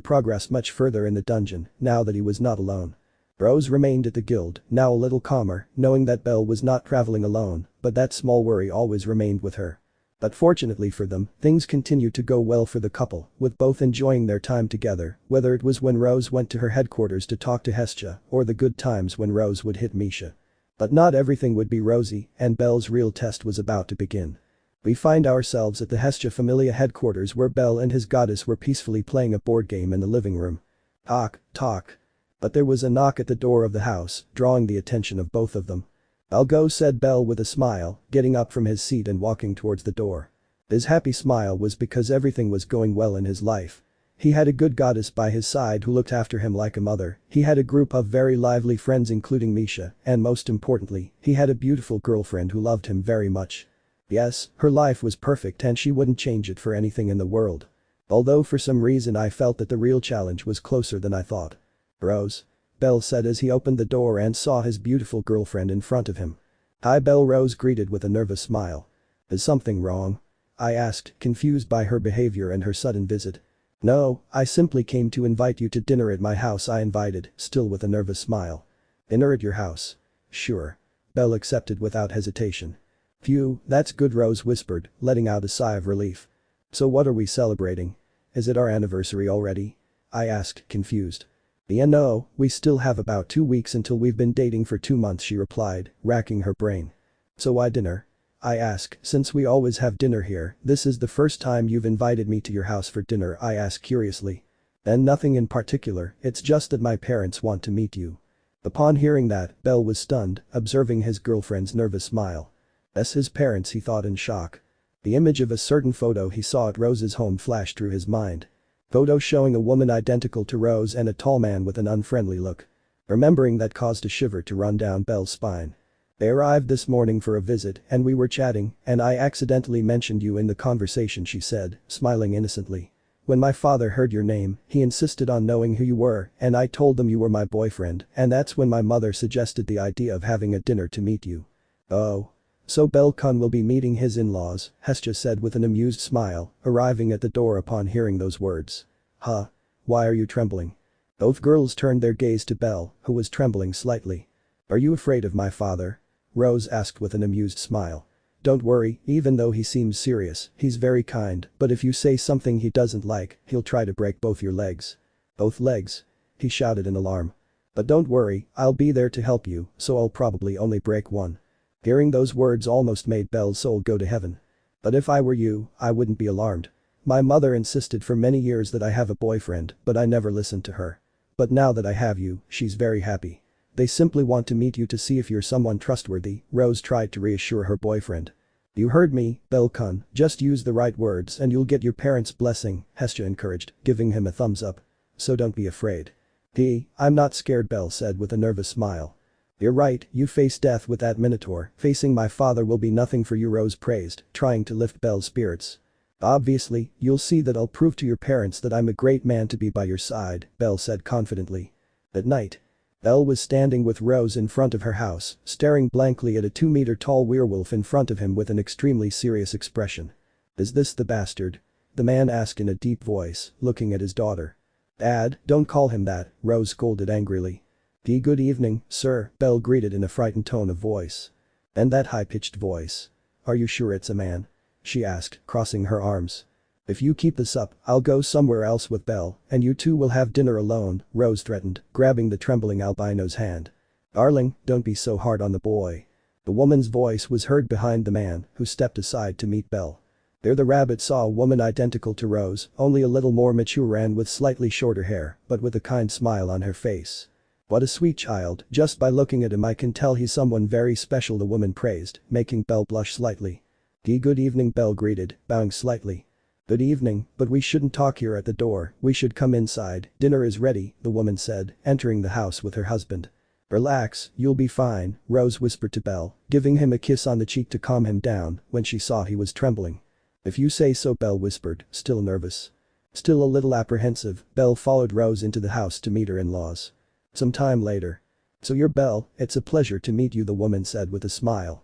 progress much further in the dungeon, now that he was not alone. Rose remained at the guild, now a little calmer, knowing that Bell was not traveling alone, but that small worry always remained with her. But fortunately for them, things continued to go well for the couple, with both enjoying their time together, whether it was when Rose went to her headquarters to talk to Hestia, or the good times when Rose would hit Misha. But not everything would be rosy, and Bell's real test was about to begin. We find ourselves at the Hestia Familia headquarters where Bell and his goddess were peacefully playing a board game in the living room. Talk. But there was a knock at the door of the house, drawing the attention of both of them. "I'll go," said Bell with a smile, getting up from his seat and walking towards the door. His happy smile was because everything was going well in his life. He had a good goddess by his side who looked after him like a mother, he had a group of very lively friends including Misha, and most importantly, he had a beautiful girlfriend who loved him very much. Yes, her life was perfect and she wouldn't change it for anything in the world. Although for some reason I felt that the real challenge was closer than I thought. "Rose?" Bell said as he opened the door and saw his beautiful girlfriend in front of him. "Hi," Bell Rose greeted with a nervous smile. "Is something wrong?" I asked, confused by her behavior and her sudden visit. "No, I simply came to invite you to dinner at my house," I invited, still with a nervous smile. "Dinner at your house?" "Sure." Bell accepted without hesitation. "Phew, that's good," Rose whispered, letting out a sigh of relief. "So what are we celebrating? Is it our anniversary already?" I asked, confused. "Yeah, no, we still have about 2 weeks until we've been dating for 2 months," she replied, racking her brain. "So why dinner?" I asked, "Since we always have dinner here, this is the first time you've invited me to your house for dinner," I asked curiously. "And nothing in particular, it's just that my parents want to meet you." Upon hearing that, Bell was stunned, observing his girlfriend's nervous smile. "That's his parents," he thought in shock. The image of a certain photo he saw at Rose's home flashed through his mind. Photo showing a woman identical to Rose and a tall man with an unfriendly look. Remembering that caused a shiver to run down Bell's spine. "They arrived this morning for a visit and we were chatting and I accidentally mentioned you in the conversation," she said, smiling innocently. "When my father heard your name, he insisted on knowing who you were and I told them you were my boyfriend and that's when my mother suggested the idea of having a dinner to meet you." "Oh. So Bell-kun will be meeting his in-laws," Hestia said with an amused smile, arriving at the door upon hearing those words. "Huh? Why are you trembling?" Both girls turned their gaze to Bell, who was trembling slightly. "Are you afraid of my father?" Rose asked with an amused smile. "Don't worry, even though he seems serious, he's very kind, but if you say something he doesn't like, he'll try to break both your legs." "Both legs?" he shouted in alarm. "But don't worry, I'll be there to help you, so I'll probably only break one." Hearing those words almost made Bell's soul go to heaven. "But if I were you, I wouldn't be alarmed. My mother insisted for many years that I have a boyfriend, but I never listened to her. But now that I have you, she's very happy. They simply want to meet you to see if you're someone trustworthy," Rose tried to reassure her boyfriend. "You heard me, Bell-kun, just use the right words and you'll get your parents' blessing," Hestia encouraged, giving him a thumbs up. "So don't be afraid." I'm not scared," Bell said with a nervous smile. "You're right, you face death with that minotaur, facing my father will be nothing for you," Rose praised, trying to lift Bell's spirits. "Obviously, you'll see that I'll prove to your parents that I'm a great man to be by your side," Bell said confidently. At night. Bell was standing with Rose in front of her house, staring blankly at a 2-meter-tall werewolf in front of him with an extremely serious expression. "Is this the bastard?" the man asked in a deep voice, looking at his daughter. "Dad, don't call him that," Rose scolded angrily. "Good evening, sir," Bell greeted in a frightened tone of voice. And that high-pitched voice. "Are you sure it's a man?" she asked, crossing her arms. "If you keep this up, I'll go somewhere else with Bell, and you two will have dinner alone," Rose threatened, grabbing the trembling albino's hand. "Darling, don't be so hard on the boy." The woman's voice was heard behind the man, who stepped aside to meet Bell. There the rabbit saw a woman identical to Rose, only a little more mature and with slightly shorter hair, but with a kind smile on her face. "What a sweet child, just by looking at him I can tell he's someone very special," the woman praised, making Bell blush slightly. Good evening," Bell greeted, bowing slightly. "Good evening, but we shouldn't talk here at the door, we should come inside, dinner is ready," the woman said, entering the house with her husband. "Relax, you'll be fine," Rose whispered to Bell, giving him a kiss on the cheek to calm him down when she saw he was trembling. "If you say so," Bell whispered, still nervous. Still a little apprehensive, Bell followed Rose into the house to meet her in-laws. Some time later. "So you're Bell, it's a pleasure to meet you," the woman said with a smile.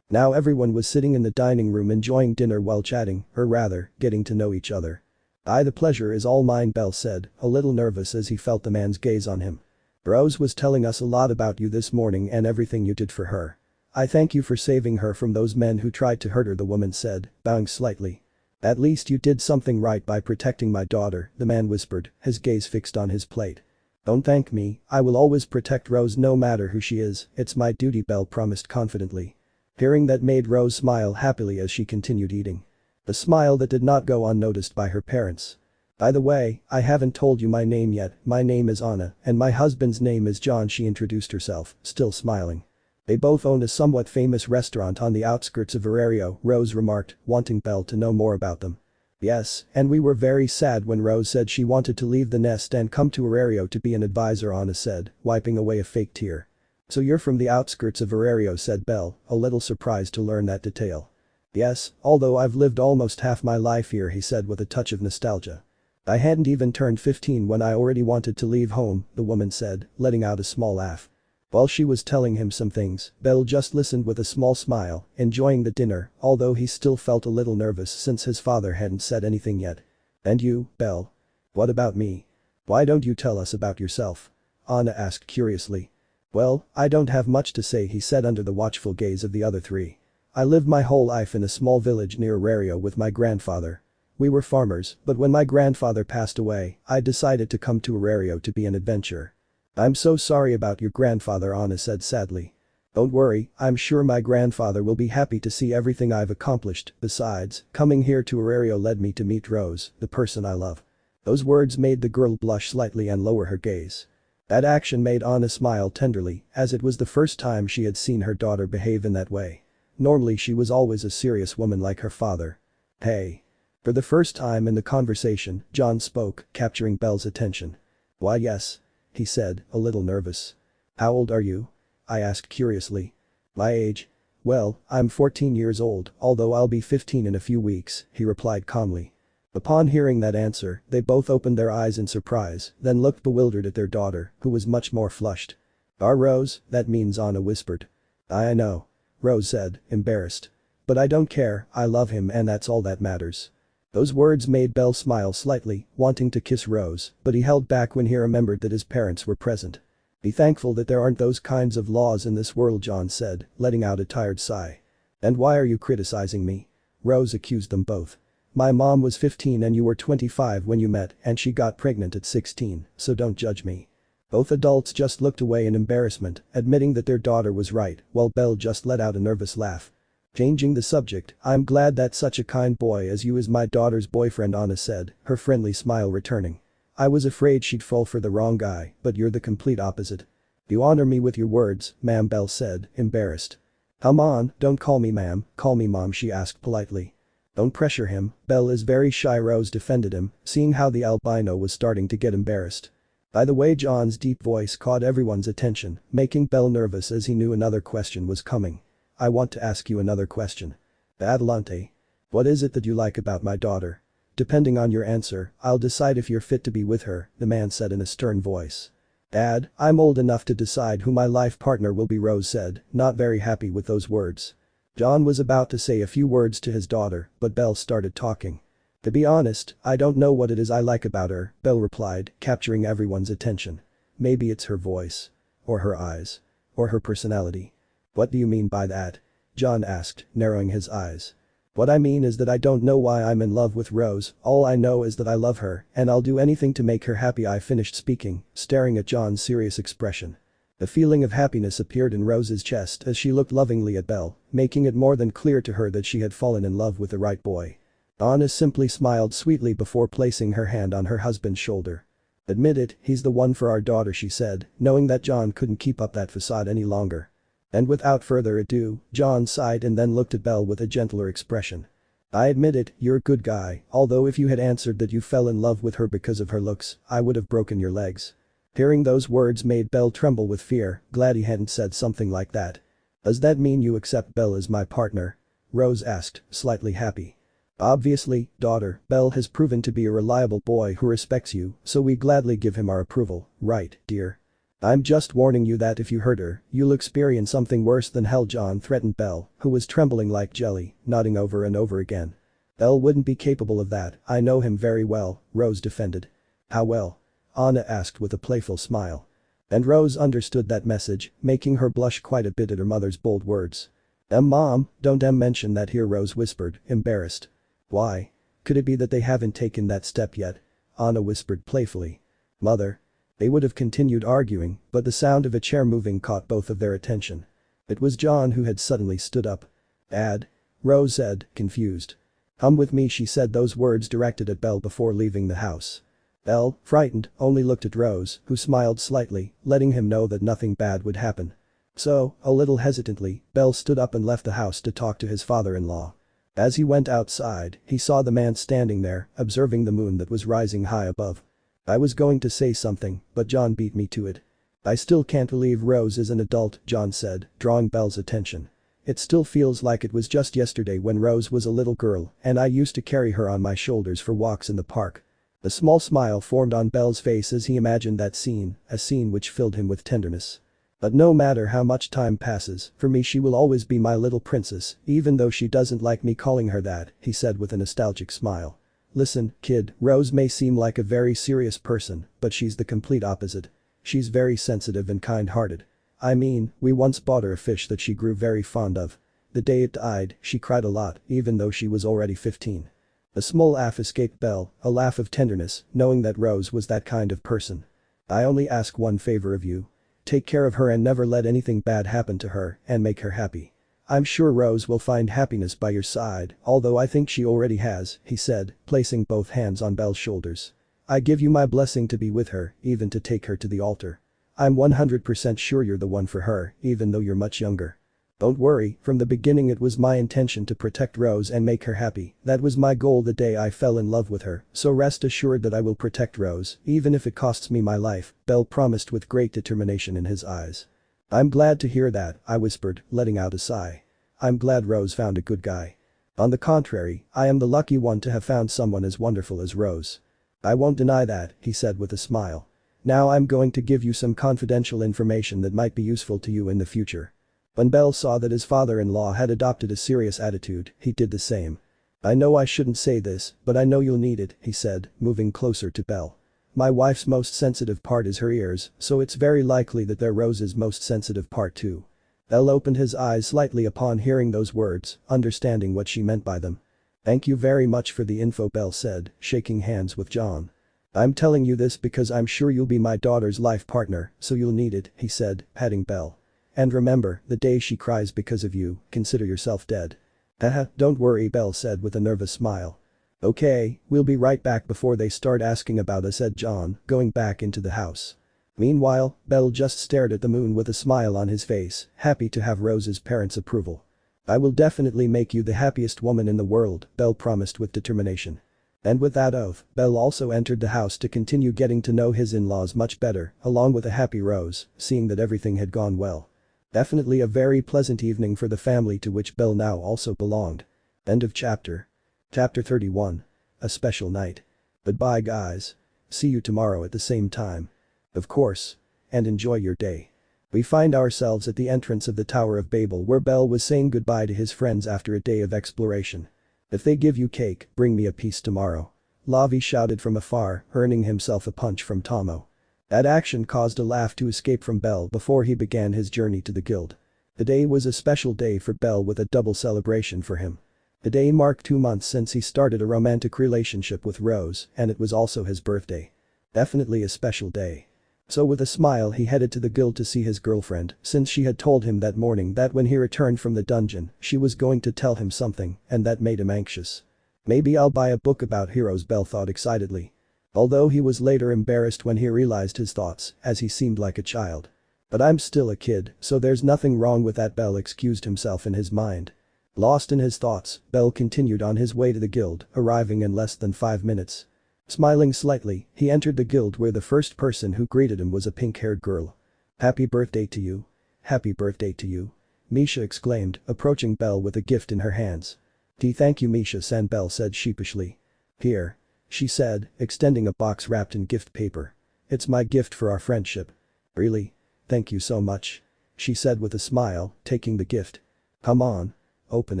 Now everyone was sitting in the dining room enjoying dinner while chatting, or rather, getting to know each other. The pleasure is all mine, Bell said, a little nervous as he felt the man's gaze on him. Rose was telling us a lot about you this morning and everything you did for her. I thank you for saving her from those men who tried to hurt her, the woman said, bowing slightly. At least you did something right by protecting my daughter, the man whispered, his gaze fixed on his plate. Don't thank me, I will always protect Rose no matter who she is, it's my duty, Bell promised confidently. Hearing that made Rose smile happily as she continued eating. A smile that did not go unnoticed by her parents. By the way, I haven't told you my name yet, my name is Anna, and my husband's name is John, she introduced herself, still smiling. They both own a somewhat famous restaurant on the outskirts of Verario, Rose remarked, wanting Belle to know more about them. Yes, and we were very sad when Rose said she wanted to leave the nest and come to Verario to be an advisor, Anna said, wiping away a fake tear. So you're from the outskirts of Verario, said Belle, a little surprised to learn that detail. Yes, although I've lived almost half my life here, he said with a touch of nostalgia. I hadn't even turned 15 when I already wanted to leave home, the woman said, letting out a small laugh. While she was telling him some things, Belle just listened with a small smile, enjoying the dinner, although he still felt a little nervous since his father hadn't said anything yet. And you, Belle? What about me? Why don't you tell us about yourself? Anna asked curiously. Well, I don't have much to say, he said under the watchful gaze of the other three. I lived my whole life in a small village near Verario with my grandfather. We were farmers, but when my grandfather passed away, I decided to come to Verario to be an adventurer. I'm so sorry about your grandfather, Anna said sadly. Don't worry, I'm sure my grandfather will be happy to see everything I've accomplished, besides, coming here to Verario led me to meet Rose, the person I love. Those words made the girl blush slightly and lower her gaze. That action made Anna smile tenderly, as it was the first time she had seen her daughter behave in that way. Normally she was always a serious woman like her father. Hey. For the first time in the conversation, John spoke, capturing Belle's attention. Why yes. He said, a little nervous. How old are you? I asked curiously. My age? Well, I'm 14 years old, although I'll be 15 in a few weeks, he replied calmly. Upon hearing that answer, they both opened their eyes in surprise, then looked bewildered at their daughter, who was much more flushed. Rose, that means, Anna whispered. I know. Rose said, embarrassed. But I don't care, I love him and that's all that matters. Those words made Belle smile slightly, wanting to kiss Rose, but he held back when he remembered that his parents were present. Be thankful that there aren't those kinds of laws in this world, John said, letting out a tired sigh. And why are you criticizing me? Rose accused them both. My mom was 15 and you were 25 when you met and she got pregnant at 16, so don't judge me. Both adults just looked away in embarrassment, admitting that their daughter was right, while Belle just let out a nervous laugh. Changing the subject, I'm glad that such a kind boy as you is my daughter's boyfriend, Anna said, her friendly smile returning. I was afraid she'd fall for the wrong guy, but you're the complete opposite. You honor me with your words, ma'am, Belle said, embarrassed. Come on, don't call me ma'am, call me mom, she asked politely. Don't pressure him, Belle is very shy, Rose defended him, seeing how the albino was starting to get embarrassed. By the way, John's deep voice caught everyone's attention, making Belle nervous as he knew another question was coming. I want to ask you another question. Adelante. What is it that you like about my daughter? Depending on your answer, I'll decide if you're fit to be with her, the man said in a stern voice. Dad, I'm old enough to decide who my life partner will be, Rose said, not very happy with those words. John was about to say a few words to his daughter, but Belle started talking. To be honest, I don't know what it is I like about her, Belle replied, capturing everyone's attention. Maybe it's her voice. Or her eyes. Or her personality. What do you mean by that? John asked, narrowing his eyes. What I mean is that I don't know why I'm in love with Rose, all I know is that I love her and I'll do anything to make her happy, I finished speaking, staring at John's serious expression. A feeling of happiness appeared in Rose's chest as she looked lovingly at Belle, making it more than clear to her that she had fallen in love with the right boy. Anna simply smiled sweetly before placing her hand on her husband's shoulder. Admit it, he's the one for our daughter, she said, knowing that John couldn't keep up that facade any longer. And without further ado, John sighed and then looked at Belle with a gentler expression. I admit it, you're a good guy, although if you had answered that you fell in love with her because of her looks, I would have broken your legs. Hearing those words made Belle tremble with fear, glad he hadn't said something like that. Does that mean you accept Belle as my partner? Rose asked, slightly happy. Obviously, daughter, Belle has proven to be a reliable boy who respects you, so we gladly give him our approval, right, dear? I'm just warning you that if you hurt her, you'll experience something worse than hell, John threatened Belle, who was trembling like jelly, nodding over and over again. Belle wouldn't be capable of that, I know him very well, Rose defended. How well? Anna asked with a playful smile. And Rose understood that message, making her blush quite a bit at her mother's bold words. Mom, don't mention that here, Rose whispered, embarrassed. Why? Could it be that they haven't taken that step yet? Anna whispered playfully. Mother. They would have continued arguing, but the sound of a chair moving caught both of their attention. It was John who had suddenly stood up. Dad? Rose said, confused. Come with me, she said, those words directed at Belle before leaving the house. Belle, frightened, only looked at Rose, who smiled slightly, letting him know that nothing bad would happen. So, a little hesitantly, Belle stood up and left the house to talk to his father-in-law. As he went outside, he saw the man standing there, observing the moon that was rising high above. I was going to say something, but John beat me to it. I still can't believe Rose is an adult, John said, drawing Belle's attention. It still feels like it was just yesterday when Rose was a little girl and I used to carry her on my shoulders for walks in the park. A small smile formed on Belle's face as he imagined that scene, a scene which filled him with tenderness. But no matter how much time passes, for me she will always be my little princess, even though she doesn't like me calling her that, he said with a nostalgic smile. Listen, kid, Rose may seem like a very serious person, but she's the complete opposite. She's very sensitive and kind-hearted. I mean, we once bought her a fish that she grew very fond of. The day it died, she cried a lot, even though she was already 15. A small laugh escaped Belle, a laugh of tenderness, knowing that Rose was that kind of person. I only ask one favor of you. Take care of her and never let anything bad happen to her, and make her happy. I'm sure Rose will find happiness by your side, although I think she already has, he said, placing both hands on Belle's shoulders. I give you my blessing to be with her, even to take her to the altar. I'm 100% sure you're the one for her, even though you're much younger. Don't worry, from the beginning it was my intention to protect Rose and make her happy, that was my goal the day I fell in love with her, so rest assured that I will protect Rose, even if it costs me my life, Belle promised with great determination in his eyes. I'm glad to hear that, I whispered, letting out a sigh. I'm glad Rose found a good guy. On the contrary, I am the lucky one to have found someone as wonderful as Rose. I won't deny that, he said with a smile. Now I'm going to give you some confidential information that might be useful to you in the future. When Belle saw that his father-in-law had adopted a serious attitude, he did the same. I know I shouldn't say this, but I know you'll need it, he said, moving closer to Belle. My wife's most sensitive part is her ears, so it's very likely that they're Rose's most sensitive part too. Belle opened his eyes slightly upon hearing those words, understanding what she meant by them. Thank you very much for the info, Belle said, shaking hands with John. I'm telling you this because I'm sure you'll be my daughter's life partner, so you'll need it, he said, patting Belle. And remember, the day she cries because of you, consider yourself dead. Haha, don't worry, Belle said with a nervous smile. Okay, we'll be right back before they start asking about us, said John, going back into the house. Meanwhile, Belle just stared at the moon with a smile on his face, happy to have Rose's parents' approval. I will definitely make you the happiest woman in the world, Belle promised with determination. And with that oath, Belle also entered the house to continue getting to know his in-laws much better, along with a happy Rose, seeing that everything had gone well. Definitely a very pleasant evening for the family to which Belle now also belonged. End of chapter. Chapter 31. A special night. Goodbye guys. See you tomorrow at the same time. Of course. And enjoy your day. We find ourselves at the entrance of the Tower of Babel where Belle was saying goodbye to his friends after a day of exploration. If they give you cake, bring me a piece tomorrow. Lavi shouted from afar, earning himself a punch from Tomo. That action caused a laugh to escape from Belle before he began his journey to the guild. The day was a special day for Belle with a double celebration for him. The day marked 2 months since he started a romantic relationship with Rose, and it was also his birthday. Definitely a special day. So with a smile he headed to the guild to see his girlfriend, since she had told him that morning that when he returned from the dungeon, she was going to tell him something, and that made him anxious. Maybe I'll buy a book about heroes, Belle thought excitedly. Although he was later embarrassed when he realized his thoughts, as he seemed like a child. But I'm still a kid, so there's nothing wrong with that, Belle excused himself in his mind. Lost in his thoughts, Belle continued on his way to the guild, arriving in less than 5 minutes. Smiling slightly, he entered the guild where the first person who greeted him was a pink-haired girl. Happy birthday to you. Happy birthday to you. Misha exclaimed, approaching Belle with a gift in her hands. Thank you, Misha-san, Belle said sheepishly. Here. She said, extending a box wrapped in gift paper. It's my gift for our friendship. Really? Thank you so much. She said with a smile, taking the gift. Come on. Open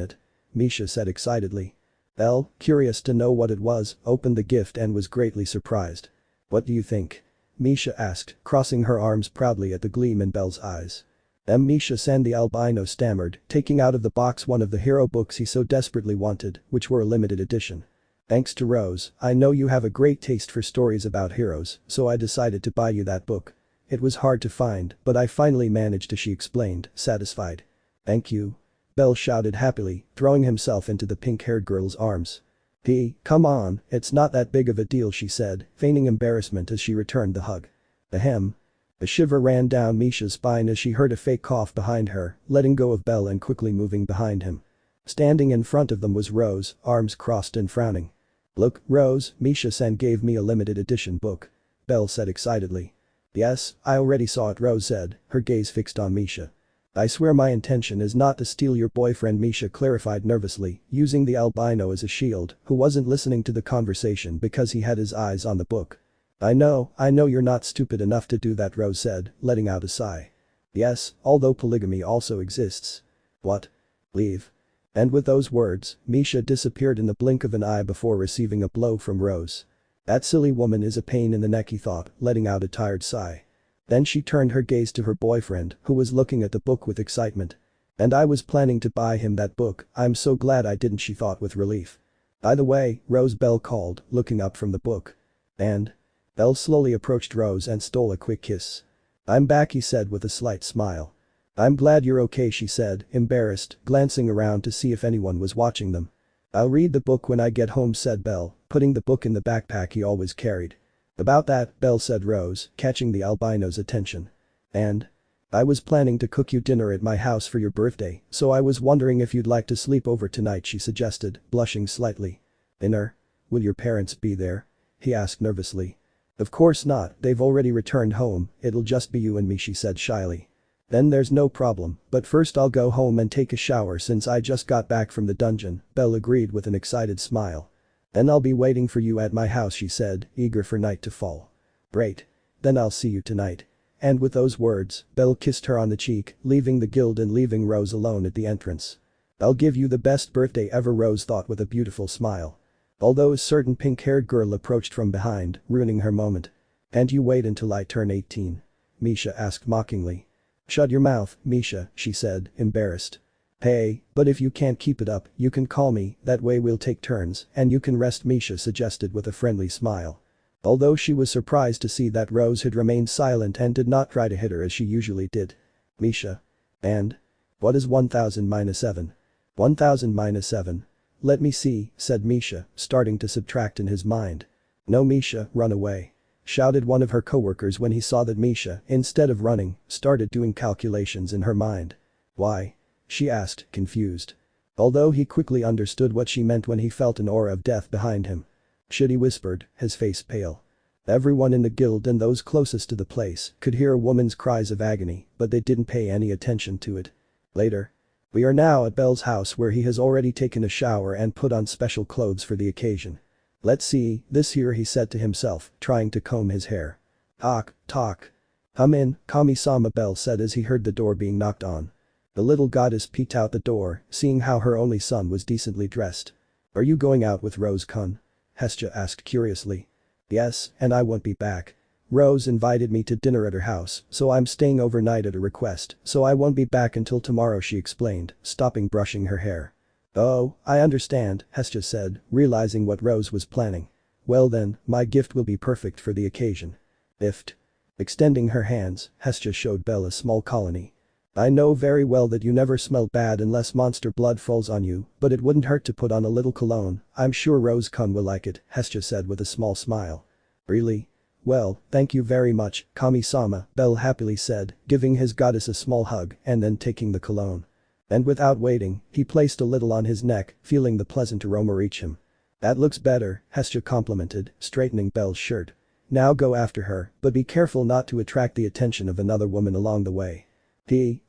it. Misha said excitedly. Belle, curious to know what it was, opened the gift and was greatly surprised. What do you think? Misha asked, crossing her arms proudly at the gleam in Belle's eyes. Misha San the albino stammered, taking out of the box one of the hero books he so desperately wanted, which were a limited edition. Thanks to Rose, I know you have a great taste for stories about heroes, so I decided to buy you that book. It was hard to find, but I finally managed to, she explained, satisfied. Thank you. Belle shouted happily, throwing himself into the pink-haired girl's arms. Come on, it's not that big of a deal, she said, feigning embarrassment as she returned the hug. Ahem. A shiver ran down Misha's spine as she heard a fake cough behind her, letting go of Belle and quickly moving behind him. Standing in front of them was Rose, arms crossed and frowning. Look, Rose, Misha-san gave me a limited edition book. Belle said excitedly. Yes, I already saw it, Rose said, her gaze fixed on Misha. I swear my intention is not to steal your boyfriend, Misha clarified nervously, using the albino as a shield, who wasn't listening to the conversation because he had his eyes on the book. I know you're not stupid enough to do that, Rose said, letting out a sigh. Yes, although polygamy also exists. What? Leave. And with those words, Misha disappeared in the blink of an eye before receiving a blow from Rose. That silly woman is a pain in the neck, he thought, letting out a tired sigh. Then she turned her gaze to her boyfriend, who was looking at the book with excitement. And I was planning to buy him that book, I'm so glad I didn't, she thought with relief. By the way, Rose, Belle called, looking up from the book. And? Belle slowly approached Rose and stole a quick kiss. I'm back, he said with a slight smile. I'm glad you're okay, she said, embarrassed, glancing around to see if anyone was watching them. I'll read the book when I get home, said Belle, putting the book in the backpack he always carried. About that, Belle, said Rose, catching the albino's attention. And? I was planning to cook you dinner at my house for your birthday, so I was wondering if you'd like to sleep over tonight, she suggested, blushing slightly. Dinner? Will your parents be there? He asked nervously. Of course not, they've already returned home, it'll just be you and me, she said shyly. Then there's no problem, but first I'll go home and take a shower since I just got back from the dungeon, Belle agreed with an excited smile. Then I'll be waiting for you at my house, she said, eager for night to fall. Great. Then I'll see you tonight. And with those words, Belle kissed her on the cheek, leaving the guild and leaving Rose alone at the entrance. I'll give you the best birthday ever, Rose thought with a beautiful smile. Although a certain pink-haired girl approached from behind, ruining her moment. And you wait until I turn 18? Misha asked mockingly. Shut your mouth, Misha, she said, embarrassed. Hey, but if you can't keep it up, you can call me, that way we'll take turns, and you can rest, Misha suggested with a friendly smile. Although she was surprised to see that Rose had remained silent and did not try to hit her as she usually did. Misha. And? What is 1000 minus 7? 1000 minus 7. Let me see, said Misha, starting to subtract in his mind. No, Misha, run away. Shouted one of her coworkers when he saw that Misha, instead of running, started doing calculations in her mind. Why? She asked, confused. Although he quickly understood what she meant when he felt an aura of death behind him. Should, he whispered, his face pale. Everyone in the guild and those closest to the place could hear a woman's cries of agony, but they didn't pay any attention to it. Later. We are now at Belle's house where he has already taken a shower and put on special clothes for the occasion. Let's see, this here, he said to himself, trying to comb his hair. Talk. Come in, Kami-sama, Belle said as he heard the door being knocked on. The little goddess peeked out the door, seeing how her only son was decently dressed. Are you going out with Rose-kun? Hestia asked curiously. Yes, and I won't be back. Rose invited me to dinner at her house, so I'm staying overnight at her request, so I won't be back until tomorrow, she explained, stopping brushing her hair. Oh, I understand, Hestia said, realizing what Rose was planning. Well then, my gift will be perfect for the occasion. Gift. Extending her hands, Hestia showed Belle a small colony. I know very well that you never smell bad unless monster blood falls on you, but it wouldn't hurt to put on a little cologne, I'm sure Rose-kun will like it, Hestia said with a small smile. Really? Well, thank you very much, Kami-sama, Belle happily said, giving his goddess a small hug and then taking the cologne. And without waiting, he placed a little on his neck, feeling the pleasant aroma reach him. That looks better, Hestia complimented, straightening Belle's shirt. Now go after her, but be careful not to attract the attention of another woman along the way.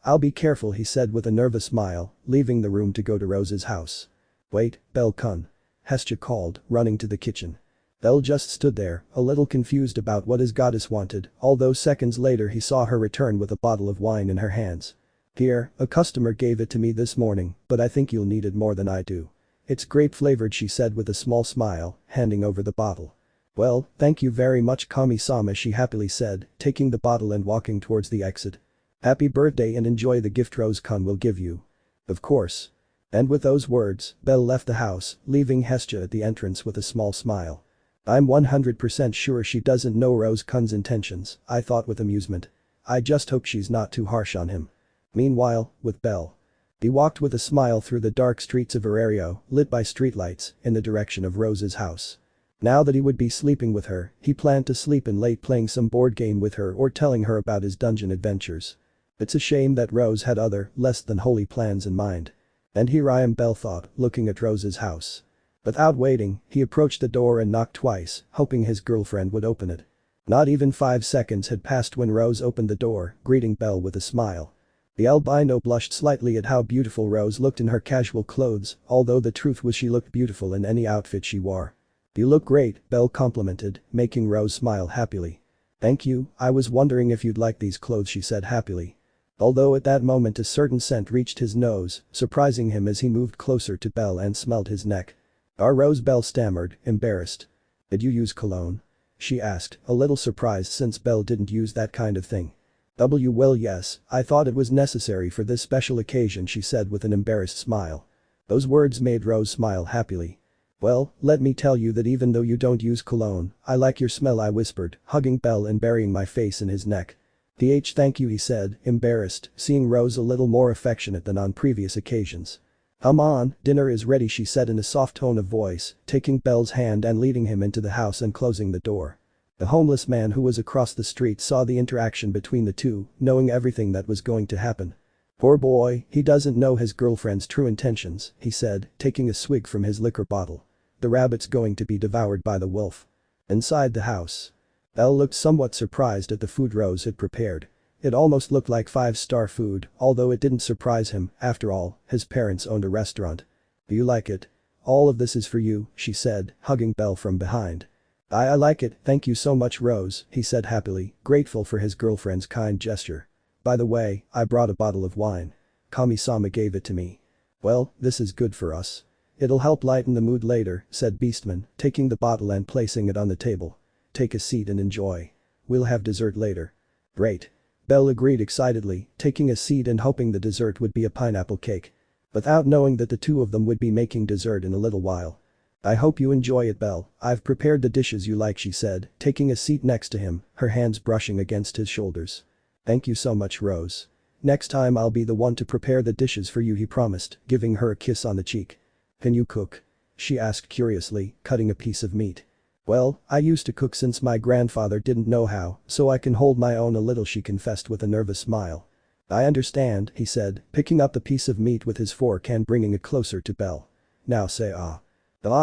I'll be careful, he said with a nervous smile, leaving the room to go to Rose's house. Wait, Belle-kun. Hestia called, running to the kitchen. Belle just stood there, a little confused about what his goddess wanted, although seconds later he saw her return with a bottle of wine in her hands. "Here, a customer gave it to me this morning, but I think you'll need it more than I do. It's grape-flavored," she said with a small smile, handing over the bottle. "Well, thank you very much, Kami-sama," she happily said, taking the bottle and walking towards the exit. "Happy birthday and enjoy the gift Rose-kun will give you." "Of course." And with those words, Belle left the house, leaving Hestia at the entrance with a small smile. "I'm 100% sure she doesn't know Rose-kun's intentions," I thought with amusement. "I just hope she's not too harsh on him." Meanwhile, with Belle. He walked with a smile through the dark streets of Arario, lit by streetlights, in the direction of Rose's house. Now that he would be sleeping with her, he planned to sleep in late playing some board game with her or telling her about his dungeon adventures. It's a shame that Rose had other, less than holy plans in mind. And here I am, Belle thought, looking at Rose's house. Without waiting, he approached the door and knocked twice, hoping his girlfriend would open it. Not even 5 seconds had passed when Rose opened the door, greeting Belle with a smile. The albino blushed slightly at how beautiful Rose looked in her casual clothes, although the truth was she looked beautiful in any outfit she wore. "You look great," Belle complimented, making Rose smile happily. "Thank you, I was wondering if you'd like these clothes," she said happily. Although at that moment a certain scent reached his nose, surprising him as he moved closer to Belle and smelled his neck. Rose, Belle stammered, embarrassed. "Did you use cologne?" she asked, a little surprised since Belle didn't use that kind of thing. Well, yes, I thought it was necessary for this special occasion," she said with an embarrassed smile. Those words made Rose smile happily. "Well, let me tell you that even though you don't use cologne, I like your smell," I whispered, hugging Belle and burying my face in his neck. Thank you," he said, embarrassed, seeing Rose a little more affectionate than on previous occasions. "Come on, dinner is ready," she said in a soft tone of voice, taking Belle's hand and leading him into the house and closing the door. The homeless man who was across the street saw the interaction between the two, knowing everything that was going to happen. "Poor boy, he doesn't know his girlfriend's true intentions," he said, taking a swig from his liquor bottle. "The rabbit's going to be devoured by the wolf." Inside the house. Belle looked somewhat surprised at the food Rose had prepared. It almost looked like 5-star food, although it didn't surprise him, after all, his parents owned a restaurant. "Do you like it? All of this is for you," she said, hugging Belle from behind. I like it, thank you so much, Rose," he said happily, grateful for his girlfriend's kind gesture. "By the way, I brought a bottle of wine. Kami-sama gave it to me." "Well, this is good for us. It'll help lighten the mood later," said Beastman, taking the bottle and placing it on the table. "Take a seat and enjoy. We'll have dessert later." "Great." Belle agreed excitedly, taking a seat and hoping the dessert would be a pineapple cake. Without knowing that the two of them would be making dessert in a little while. "I hope you enjoy it, Belle. I've prepared the dishes you like," she said, taking a seat next to him, her hands brushing against his shoulders. "Thank you so much, Rose. Next time I'll be the one to prepare the dishes for you," he promised, giving her a kiss on the cheek. "Can you cook?" she asked curiously, cutting a piece of meat. "Well, I used to cook since my grandfather didn't know how, so I can hold my own a little," she confessed with a nervous smile. "I understand," he said, picking up the piece of meat with his fork and bringing it closer to Belle. "Now say ah."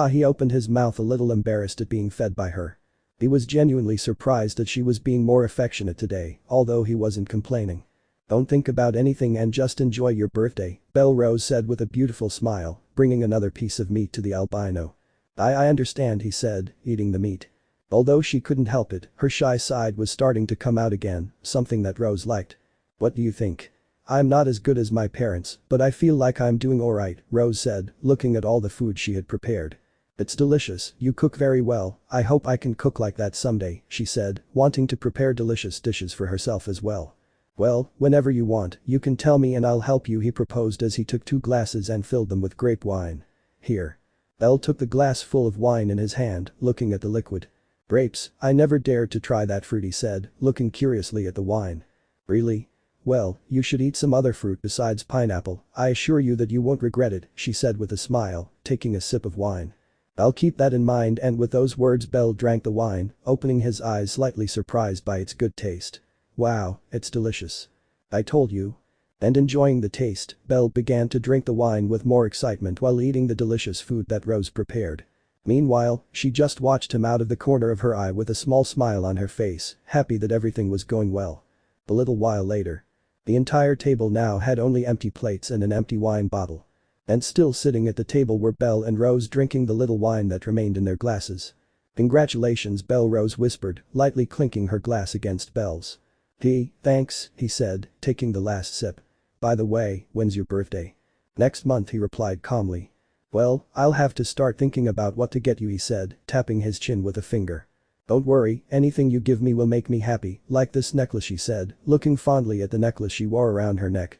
He opened his mouth a little embarrassed at being fed by her. He was genuinely surprised that she was being more affectionate today, although he wasn't complaining. "Don't think about anything and just enjoy your birthday," Belle Rose said with a beautiful smile, bringing another piece of meat to the albino. I understand," he said, eating the meat. Although she couldn't help it, her shy side was starting to come out again, something that Rose liked. "What do you think? I'm not as good as my parents, but I feel like I'm doing alright," Rose said, looking at all the food she had prepared. "It's delicious, you cook very well, I hope I can cook like that someday," she said, wanting to prepare delicious dishes for herself as well. "Well, whenever you want, you can tell me and I'll help you," he proposed as he took 2 glasses and filled them with grape wine. "Here." Belle took the glass full of wine in his hand, looking at the liquid. "Grapes, I never dared to try that fruit," he said, looking curiously at the wine. "Really? Well, you should eat some other fruit besides pineapple, I assure you that you won't regret it," she said with a smile, taking a sip of wine. "I'll keep that in mind," and with those words Belle drank the wine, opening his eyes slightly surprised by its good taste. "Wow, it's delicious. I told you." And enjoying the taste, Belle began to drink the wine with more excitement while eating the delicious food that Rose prepared. Meanwhile, she just watched him out of the corner of her eye with a small smile on her face, happy that everything was going well. A little while later. The entire table now had only empty plates and an empty wine bottle. And still sitting at the table were Belle and Rose drinking the little wine that remained in their glasses. "Congratulations, Belle," Rose whispered, lightly clinking her glass against Belle's. Thanks," he said, taking the last sip. "By the way, when's your birthday?" "Next month," he replied calmly. "Well, I'll have to start thinking about what to get you," he said, tapping his chin with a finger. "Don't worry, anything you give me will make me happy, like this necklace," she said, looking fondly at the necklace she wore around her neck.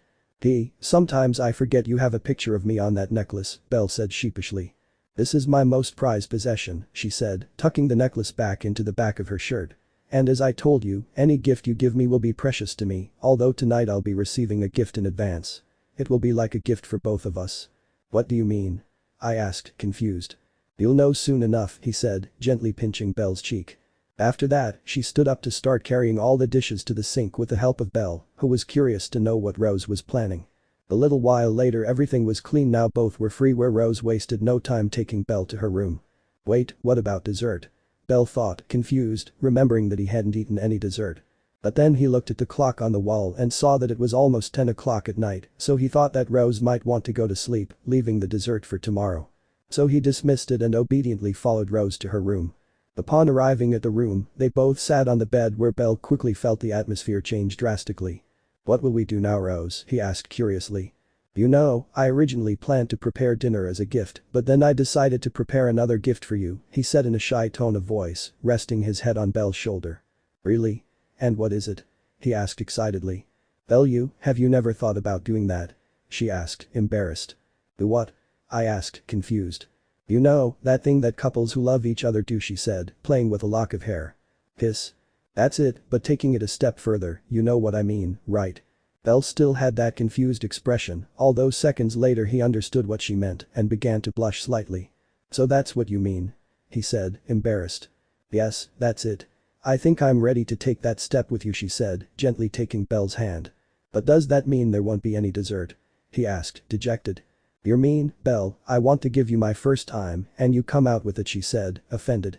Sometimes I forget you have a picture of me on that necklace," Belle said sheepishly. "This is my most prized possession," she said, tucking the necklace back into the back of her shirt. "And as I told you, any gift you give me will be precious to me, although tonight I'll be receiving a gift in advance. It will be like a gift for both of us." "What do you mean?" I asked, confused. "You'll know soon enough," he said, gently pinching Belle's cheek. After that, she stood up to start carrying all the dishes to the sink with the help of Belle, who was curious to know what Rose was planning. A little while later everything was clean now both were free where Rose wasted no time taking Belle to her room. "Wait, what about dessert?" Belle thought, confused, remembering that he hadn't eaten any dessert. But then he looked at the clock on the wall and saw that it was almost 10 o'clock at night, so he thought that Rose might want to go to sleep, leaving the dessert for tomorrow. So he dismissed it and obediently followed Rose to her room. Upon arriving at the room, they both sat on the bed where Belle quickly felt the atmosphere change drastically. "What will we do now, Rose?" he asked curiously. "You know, I originally planned to prepare dinner as a gift, but then I decided to prepare another gift for you," he said in a shy tone of voice, resting his head on Belle's shoulder. "Really? And what is it?" he asked excitedly. "Belle, have you never thought about doing that?" she asked, embarrassed. "Do what?" I asked, confused. "You know, that thing that couples who love each other do," she said, playing with a lock of hair. "Kiss?" "That's it, but taking it a step further, you know what I mean, right?" Belle still had that confused expression, although seconds later he understood what she meant and began to blush slightly. "So that's what you mean?" he said, embarrassed. "Yes, that's it. I think I'm ready to take that step with you," she said, gently taking Belle's hand. "But does that mean there won't be any dessert?" he asked, dejected. "You're mean, Belle, I want to give you my first time and you come out with it," she said, offended.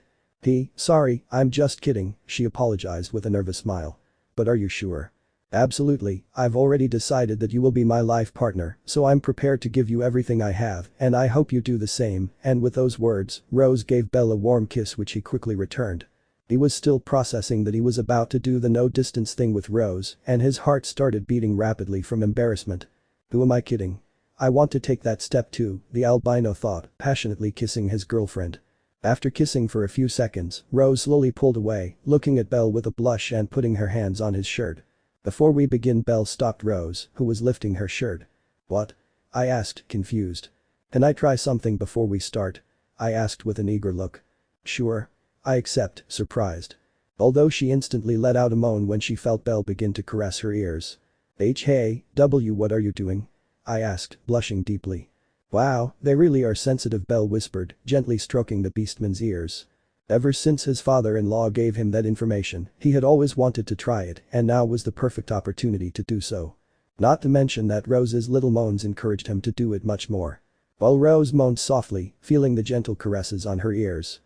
Sorry, I'm just kidding," she apologized with a nervous smile. "But are you sure?" "Absolutely, I've already decided that you will be my life partner, so I'm prepared to give you everything I have and I hope you do the same," and with those words, Rose gave Belle a warm kiss which he quickly returned. He was still processing that he was about to do the no-distance thing with Rose and his heart started beating rapidly from embarrassment. "Who am I kidding? I want to take that step too," the albino thought, passionately kissing his girlfriend. After kissing for a few seconds, Rose slowly pulled away, looking at Belle with a blush and putting her hands on his shirt. "Before we begin," Belle stopped Rose, who was lifting her shirt. "What?" I asked, confused. "Can I try something before we start?" I asked with an eager look. "Sure." I accept, surprised. Although she instantly let out a moan when she felt Belle begin to caress her ears. Hey, what are you doing?" I asked, blushing deeply. "Wow, they really are sensitive," Belle whispered, gently stroking the beastman's ears. Ever since his father-in-law gave him that information, he had always wanted to try it and now was the perfect opportunity to do so. Not to mention that Rose's little moans encouraged him to do it much more. While Rose moaned softly, feeling the gentle caresses on her ears.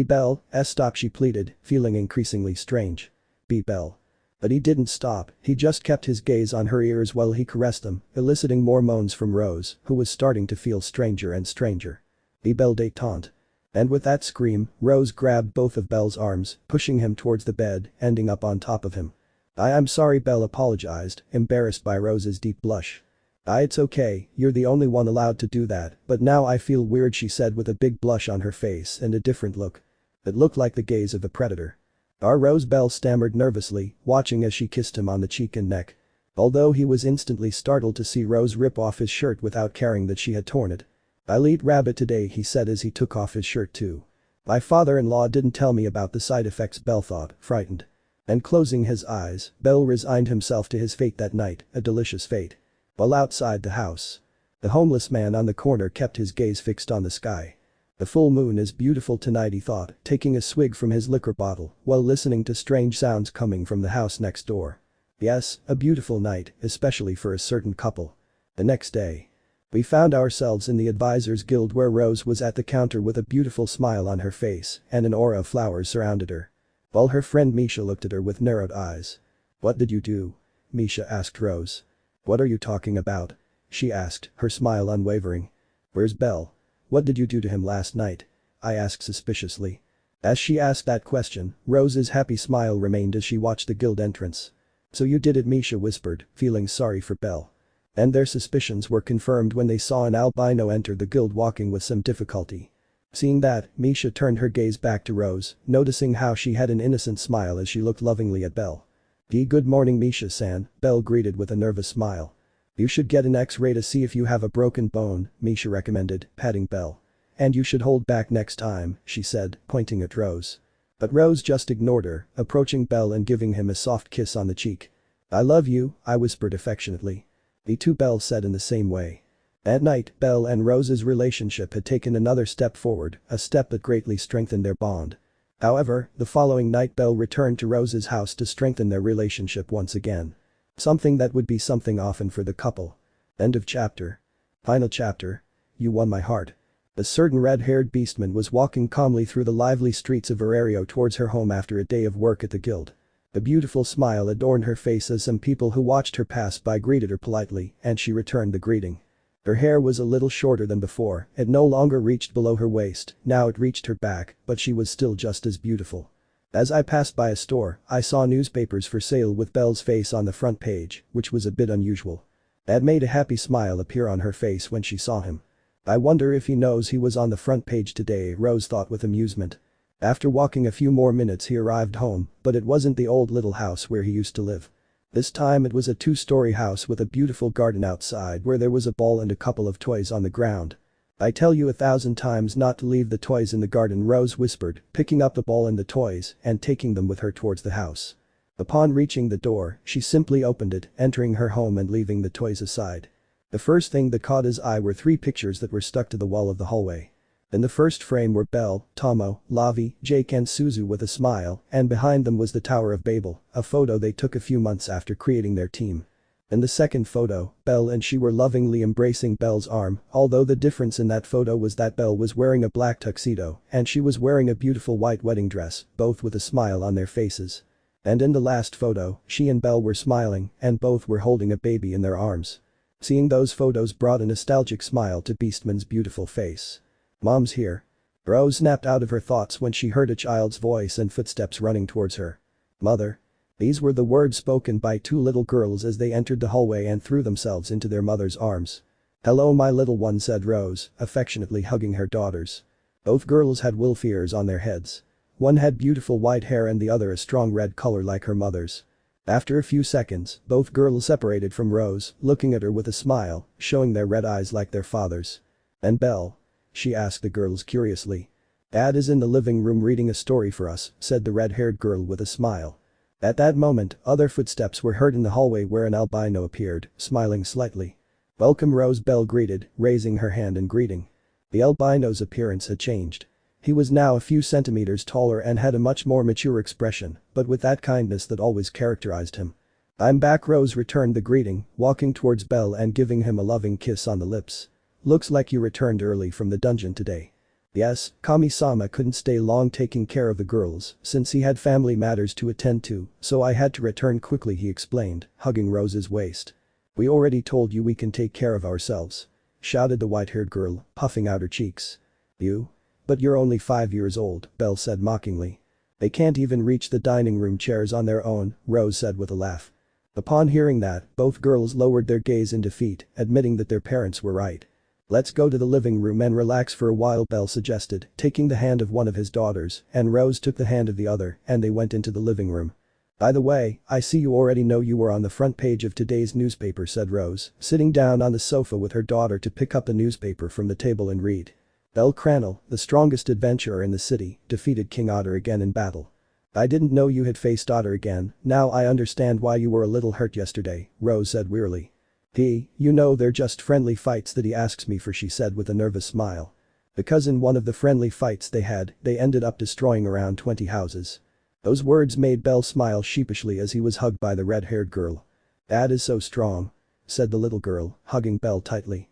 Belle, stop," she pleaded, feeling increasingly strange. Belle. But he didn't stop, he just kept his gaze on her ears while he caressed them, eliciting more moans from Rose, who was starting to feel stranger and stranger. Belle détente. And with that scream, Rose grabbed both of Belle's arms, pushing him towards the bed, ending up on top of him. I'm sorry," Belle apologized, embarrassed by Rose's deep blush. It's okay, you're the only one allowed to do that, but now I feel weird," she said with a big blush on her face and a different look. It looked like the gaze of a predator. Rose," Belle stammered nervously, watching as she kissed him on the cheek and neck. Although he was instantly startled to see Rose rip off his shirt without caring that she had torn it. "I'll eat rabbit today," he said as he took off his shirt too. "My father-in-law didn't tell me about the side effects," Belle thought, frightened. And closing his eyes, Belle resigned himself to his fate that night, a delicious fate. While outside the house, the homeless man on the corner kept his gaze fixed on the sky. "The full moon is beautiful tonight," he thought, taking a swig from his liquor bottle while listening to strange sounds coming from the house next door. Yes, a beautiful night, especially for a certain couple. The next day, we found ourselves in the Advisors Guild where Rose was at the counter with a beautiful smile on her face and an aura of flowers surrounded her. While her friend Misha looked at her with narrowed eyes. "What did you do?" Misha asked Rose. "What are you talking about?" she asked, her smile unwavering. "Where's Belle? What did you do to him last night?" I asked suspiciously. As she asked that question, Rose's happy smile remained as she watched the guild entrance. "So you did it," Misha whispered, feeling sorry for Belle. And their suspicions were confirmed when they saw an albino enter the guild walking with some difficulty. Seeing that, Misha turned her gaze back to Rose, noticing how she had an innocent smile as she looked lovingly at Belle. Good morning Misha-san," Belle greeted with a nervous smile. "You should get an X-ray to see if you have a broken bone," Misha recommended, patting Belle. "And you should hold back next time," she said, pointing at Rose. But Rose just ignored her, approaching Belle and giving him a soft kiss on the cheek. "I love you," I whispered affectionately. "Me too," Belle said in the same way. That night, Belle and Rose's relationship had taken another step forward, a step that greatly strengthened their bond. However, the following night Belle returned to Rose's house to strengthen their relationship once again. Something that would be something often for the couple. End of chapter. Final chapter. You won my heart. A certain red-haired beastman was walking calmly through the lively streets of Verario towards her home after a day of work at the guild. A beautiful smile adorned her face as some people who watched her pass by greeted her politely, and she returned the greeting. Her hair was a little shorter than before, it no longer reached below her waist, now it reached her back, but she was still just as beautiful. As I passed by a store, I saw newspapers for sale with Belle's face on the front page, which was a bit unusual. That made a happy smile appear on her face when she saw him. "I wonder if he knows he was on the front page today," Rose thought with amusement. After walking a few more minutes he arrived home, but it wasn't the old little house where he used to live. This time it was a two-story house with a beautiful garden outside where there was a ball and a couple of toys on the ground. "I tell you 1,000 times not to leave the toys in the garden," Rose whispered, picking up the ball and the toys and taking them with her towards the house. Upon reaching the door, she simply opened it, entering her home and leaving the toys aside. The first thing that caught his eye were 3 pictures that were stuck to the wall of the hallway. In the first frame were Belle, Tomo, Lavi, Jake and Suzu with a smile, and behind them was the Tower of Babel, a photo they took a few months after creating their team. In the second photo, Belle and she were lovingly embracing Belle's arm, although the difference in that photo was that Belle was wearing a black tuxedo and she was wearing a beautiful white wedding dress, both with a smile on their faces. And in the last photo, she and Belle were smiling and both were holding a baby in their arms. Seeing those photos brought a nostalgic smile to Beastman's beautiful face. "Mom's here." Rose snapped out of her thoughts when she heard a child's voice and footsteps running towards her. "Mother." These were the words spoken by 2 little girls as they entered the hallway and threw themselves into their mother's arms. "Hello my little one," said Rose, affectionately hugging her daughters. Both girls had wolf ears on their heads. One had beautiful white hair and the other a strong red color like her mother's. After a few seconds, both girls separated from Rose, looking at her with a smile, showing their red eyes like their father's. "And Belle?" she asked the girls curiously. "Dad is in the living room reading a story for us," said the red-haired girl with a smile. At that moment, other footsteps were heard in the hallway where an albino appeared, smiling slightly. "Welcome Rose," Belle greeted, raising her hand in greeting. The albino's appearance had changed. He was now a few centimeters taller and had a much more mature expression, but with that kindness that always characterized him. "I'm back," Rose returned the greeting, walking towards Belle and giving him a loving kiss on the lips. "Looks like you returned early from the dungeon today." "Yes, Kami-sama couldn't stay long taking care of the girls since he had family matters to attend to, so I had to return quickly," he explained, hugging Rose's waist. "We already told you we can take care of ourselves," shouted the white-haired girl, puffing out her cheeks. "You? But you're only 5 years old," Belle said mockingly. "They can't even reach the dining room chairs on their own," Rose said with a laugh. Upon hearing that, both girls lowered their gaze in defeat, admitting that their parents were right. "Let's go to the living room and relax for a while," Belle suggested, taking the hand of one of his daughters, and Rose took the hand of the other, and they went into the living room. "By the way, I see you already know you were on the front page of today's newspaper," said Rose, sitting down on the sofa with her daughter to pick up the newspaper from the table and read. "Bellcranel, the strongest adventurer in the city, defeated King Otter again in battle. I didn't know you had faced Otter again, now I understand why you were a little hurt yesterday," Rose said wearily. You know they're just friendly fights that he asks me for," she said with a nervous smile. "Because in one of the friendly fights they had, they ended up destroying around 20 houses." Those words made Belle smile sheepishly as he was hugged by the red-haired girl. "Dad is so strong," said the little girl, hugging Belle tightly.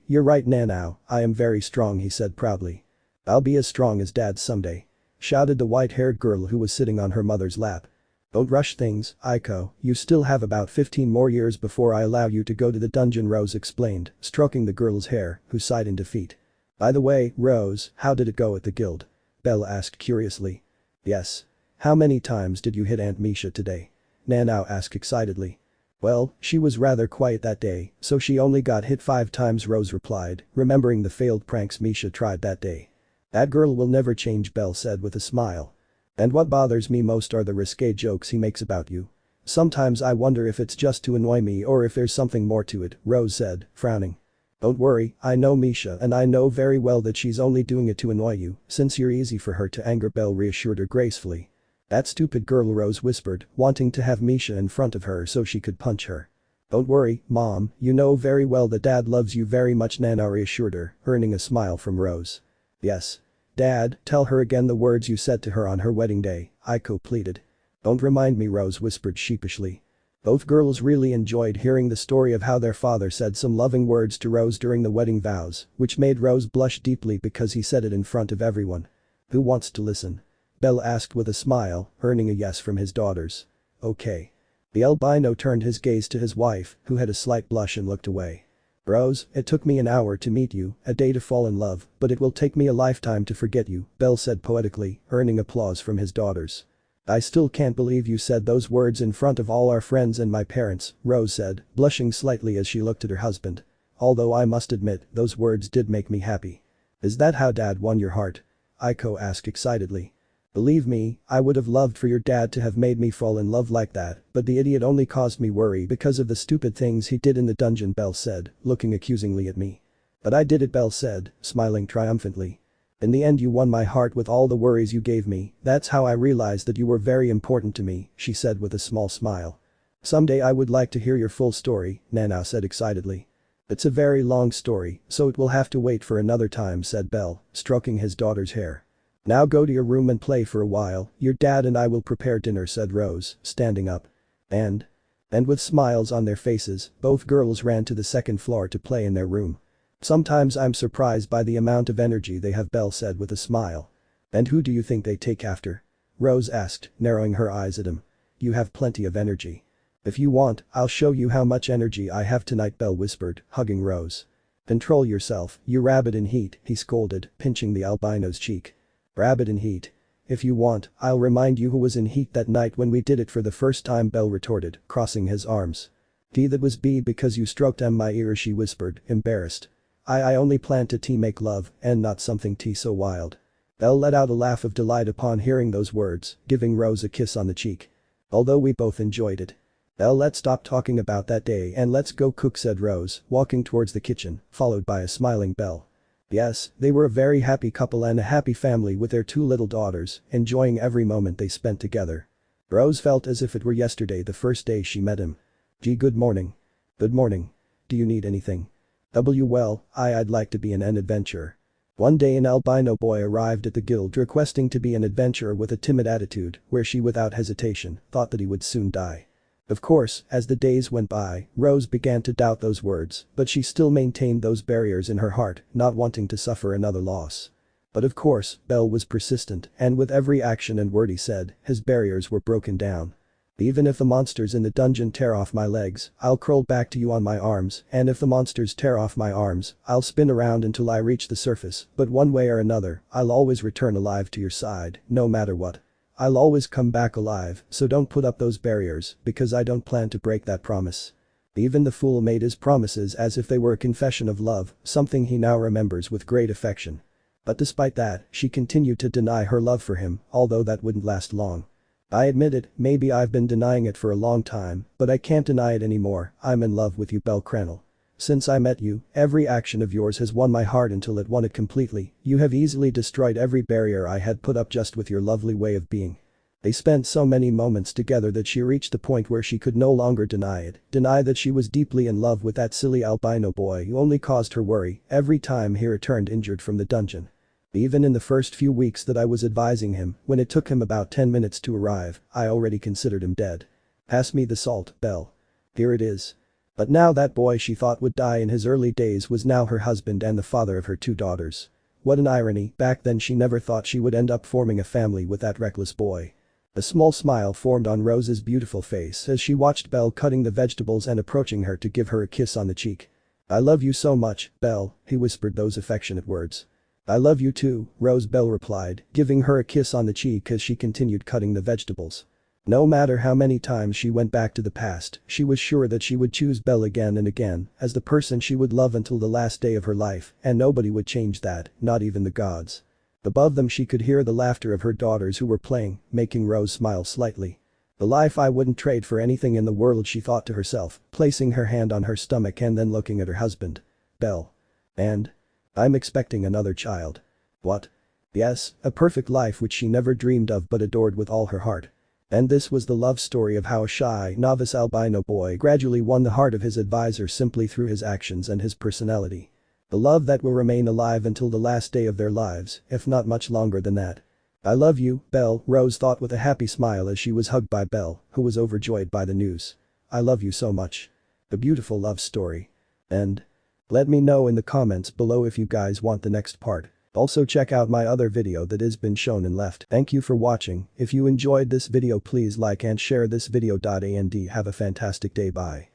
You're right Nanao, I am very strong," he said proudly. "I'll be as strong as Dad someday," shouted the white-haired girl who was sitting on her mother's lap. "Don't rush things, Aiko, you still have about 15 more years before I allow you to go to the dungeon," Rose explained, stroking the girl's hair, who sighed in defeat. "By the way, Rose, how did it go at the guild?" Belle asked curiously. Yes. How many times did you hit Aunt Misha today? Nanao asked excitedly. Well, she was rather quiet that day, so she only got hit 5 times, Rose replied, remembering the failed pranks Misha tried that day. That girl will never change, Belle said with a smile. And what bothers me most are the risque jokes he makes about you. Sometimes I wonder if it's just to annoy me or if there's something more to it, Rose said, frowning. Don't worry, I know Misha and I know very well that she's only doing it to annoy you, since you're easy for her to anger, Belle reassured her gracefully. That stupid girl, Rose whispered, wanting to have Misha in front of her so she could punch her. Don't worry, Mom, you know very well that Dad loves you very much, Nana reassured her, earning a smile from Rose. Yes. Dad, tell her again the words you said to her on her wedding day, Aiko pleaded. Don't remind me, Rose whispered sheepishly. Both girls really enjoyed hearing the story of how their father said some loving words to Rose during the wedding vows, which made Rose blush deeply because he said it in front of everyone. Who wants to listen? Belle asked with a smile, earning a yes from his daughters. Okay. The albino turned his gaze to his wife, who had a slight blush and looked away. Rose, it took me an hour to meet you, a day to fall in love, but it will take me a lifetime to forget you, Belle said poetically, earning applause from his daughters. I still can't believe you said those words in front of all our friends and my parents, Rose said, blushing slightly as she looked at her husband. Although I must admit, those words did make me happy. Is that how Dad won your heart? Aiko asked excitedly. Believe me, I would have loved for your dad to have made me fall in love like that, but the idiot only caused me worry because of the stupid things he did in the dungeon, Belle said, looking accusingly at me. But I did it, Belle said, smiling triumphantly. In the end you won my heart with all the worries you gave me, that's how I realized that you were very important to me, she said with a small smile. Someday I would like to hear your full story, Nana said excitedly. It's a very long story, so it will have to wait for another time, said Belle, stroking his daughter's hair. Now go to your room and play for a while, your dad and I will prepare dinner, said Rose, standing up. And with smiles on their faces, both girls ran to the second floor to play in their room. Sometimes I'm surprised by the amount of energy they have, Belle said with a smile. And who do you think they take after? Rose asked, narrowing her eyes at him. You have plenty of energy. If you want, I'll show you how much energy I have tonight, Belle whispered, hugging Rose. Control yourself, you rabbit in heat, he scolded, pinching the albino's cheek. Rabbit in heat. If you want, I'll remind you who was in heat that night when we did it for the first time, Belle retorted, crossing his arms. That was B because you stroked my ear, she whispered, embarrassed. I only planned to make love, and not something so wild. Belle let out a laugh of delight upon hearing those words, giving Rose a kiss on the cheek. Although we both enjoyed it. Belle, let's stop talking about that day and let's go cook, said Rose, walking towards the kitchen, followed by a smiling Belle. Yes, they were a very happy couple and a happy family with their 2 little daughters, enjoying every moment they spent together. Rose felt as if it were yesterday, the first day she met him. Gee, good morning. Good morning. Do you need anything? Well, I'd like to be an adventurer. One day an albino boy arrived at the guild requesting to be an adventurer with a timid attitude, where she without hesitation thought that he would soon die. Of course, as the days went by, Rose began to doubt those words, but she still maintained those barriers in her heart, not wanting to suffer another loss. But of course, Belle was persistent, and with every action and word he said, his barriers were broken down. Even if the monsters in the dungeon tear off my legs, I'll crawl back to you on my arms, and if the monsters tear off my arms, I'll spin around until I reach the surface, but one way or another, I'll always return alive to your side, no matter what. I'll always come back alive, so don't put up those barriers, because I don't plan to break that promise. Even the fool made his promises as if they were a confession of love, something he now remembers with great affection. But despite that, she continued to deny her love for him, although that wouldn't last long. I admit it, maybe I've been denying it for a long time, but I can't deny it anymore, I'm in love with you, bellcranel. Since I met you, every action of yours has won my heart until it won it completely, you have easily destroyed every barrier I had put up just with your lovely way of being. They spent so many moments together that she reached the point where she could no longer deny that she was deeply in love with that silly albino boy who only caused her worry every time he returned injured from the dungeon. Even in the first few weeks that I was advising him, when it took him about 10 minutes to arrive, I already considered him dead. Pass me the salt, Belle. Here it is. But now that boy she thought would die in his early days was now her husband and the father of her 2 daughters. What an irony, back then she never thought she would end up forming a family with that reckless boy. A small smile formed on Rose's beautiful face as she watched Belle cutting the vegetables and approaching her to give her a kiss on the cheek. I love you so much, Belle, he whispered those affectionate words. I love you too, Rose Belle replied, giving her a kiss on the cheek as she continued cutting the vegetables. No matter how many times she went back to the past, she was sure that she would choose Belle again and again as the person she would love until the last day of her life, and nobody would change that, not even the gods. Above them she could hear the laughter of her daughters who were playing, making Rose smile slightly. The life I wouldn't trade for anything in the world, she thought to herself, placing her hand on her stomach and then looking at her husband. Belle. And? I'm expecting another child. What? Yes, a perfect life which she never dreamed of but adored with all her heart. And this was the love story of how a shy, novice albino boy gradually won the heart of his advisor simply through his actions and his personality. The love that will remain alive until the last day of their lives, if not much longer than that. I love you, Belle, Rose thought with a happy smile as she was hugged by Belle, who was overjoyed by the news. I love you so much. A beautiful love story. And? Let me know in the comments below if you guys want the next part. Also check out my other video that has been shown and left. Thank you for watching. If you enjoyed this video please like and share this video. And have a fantastic day. Bye.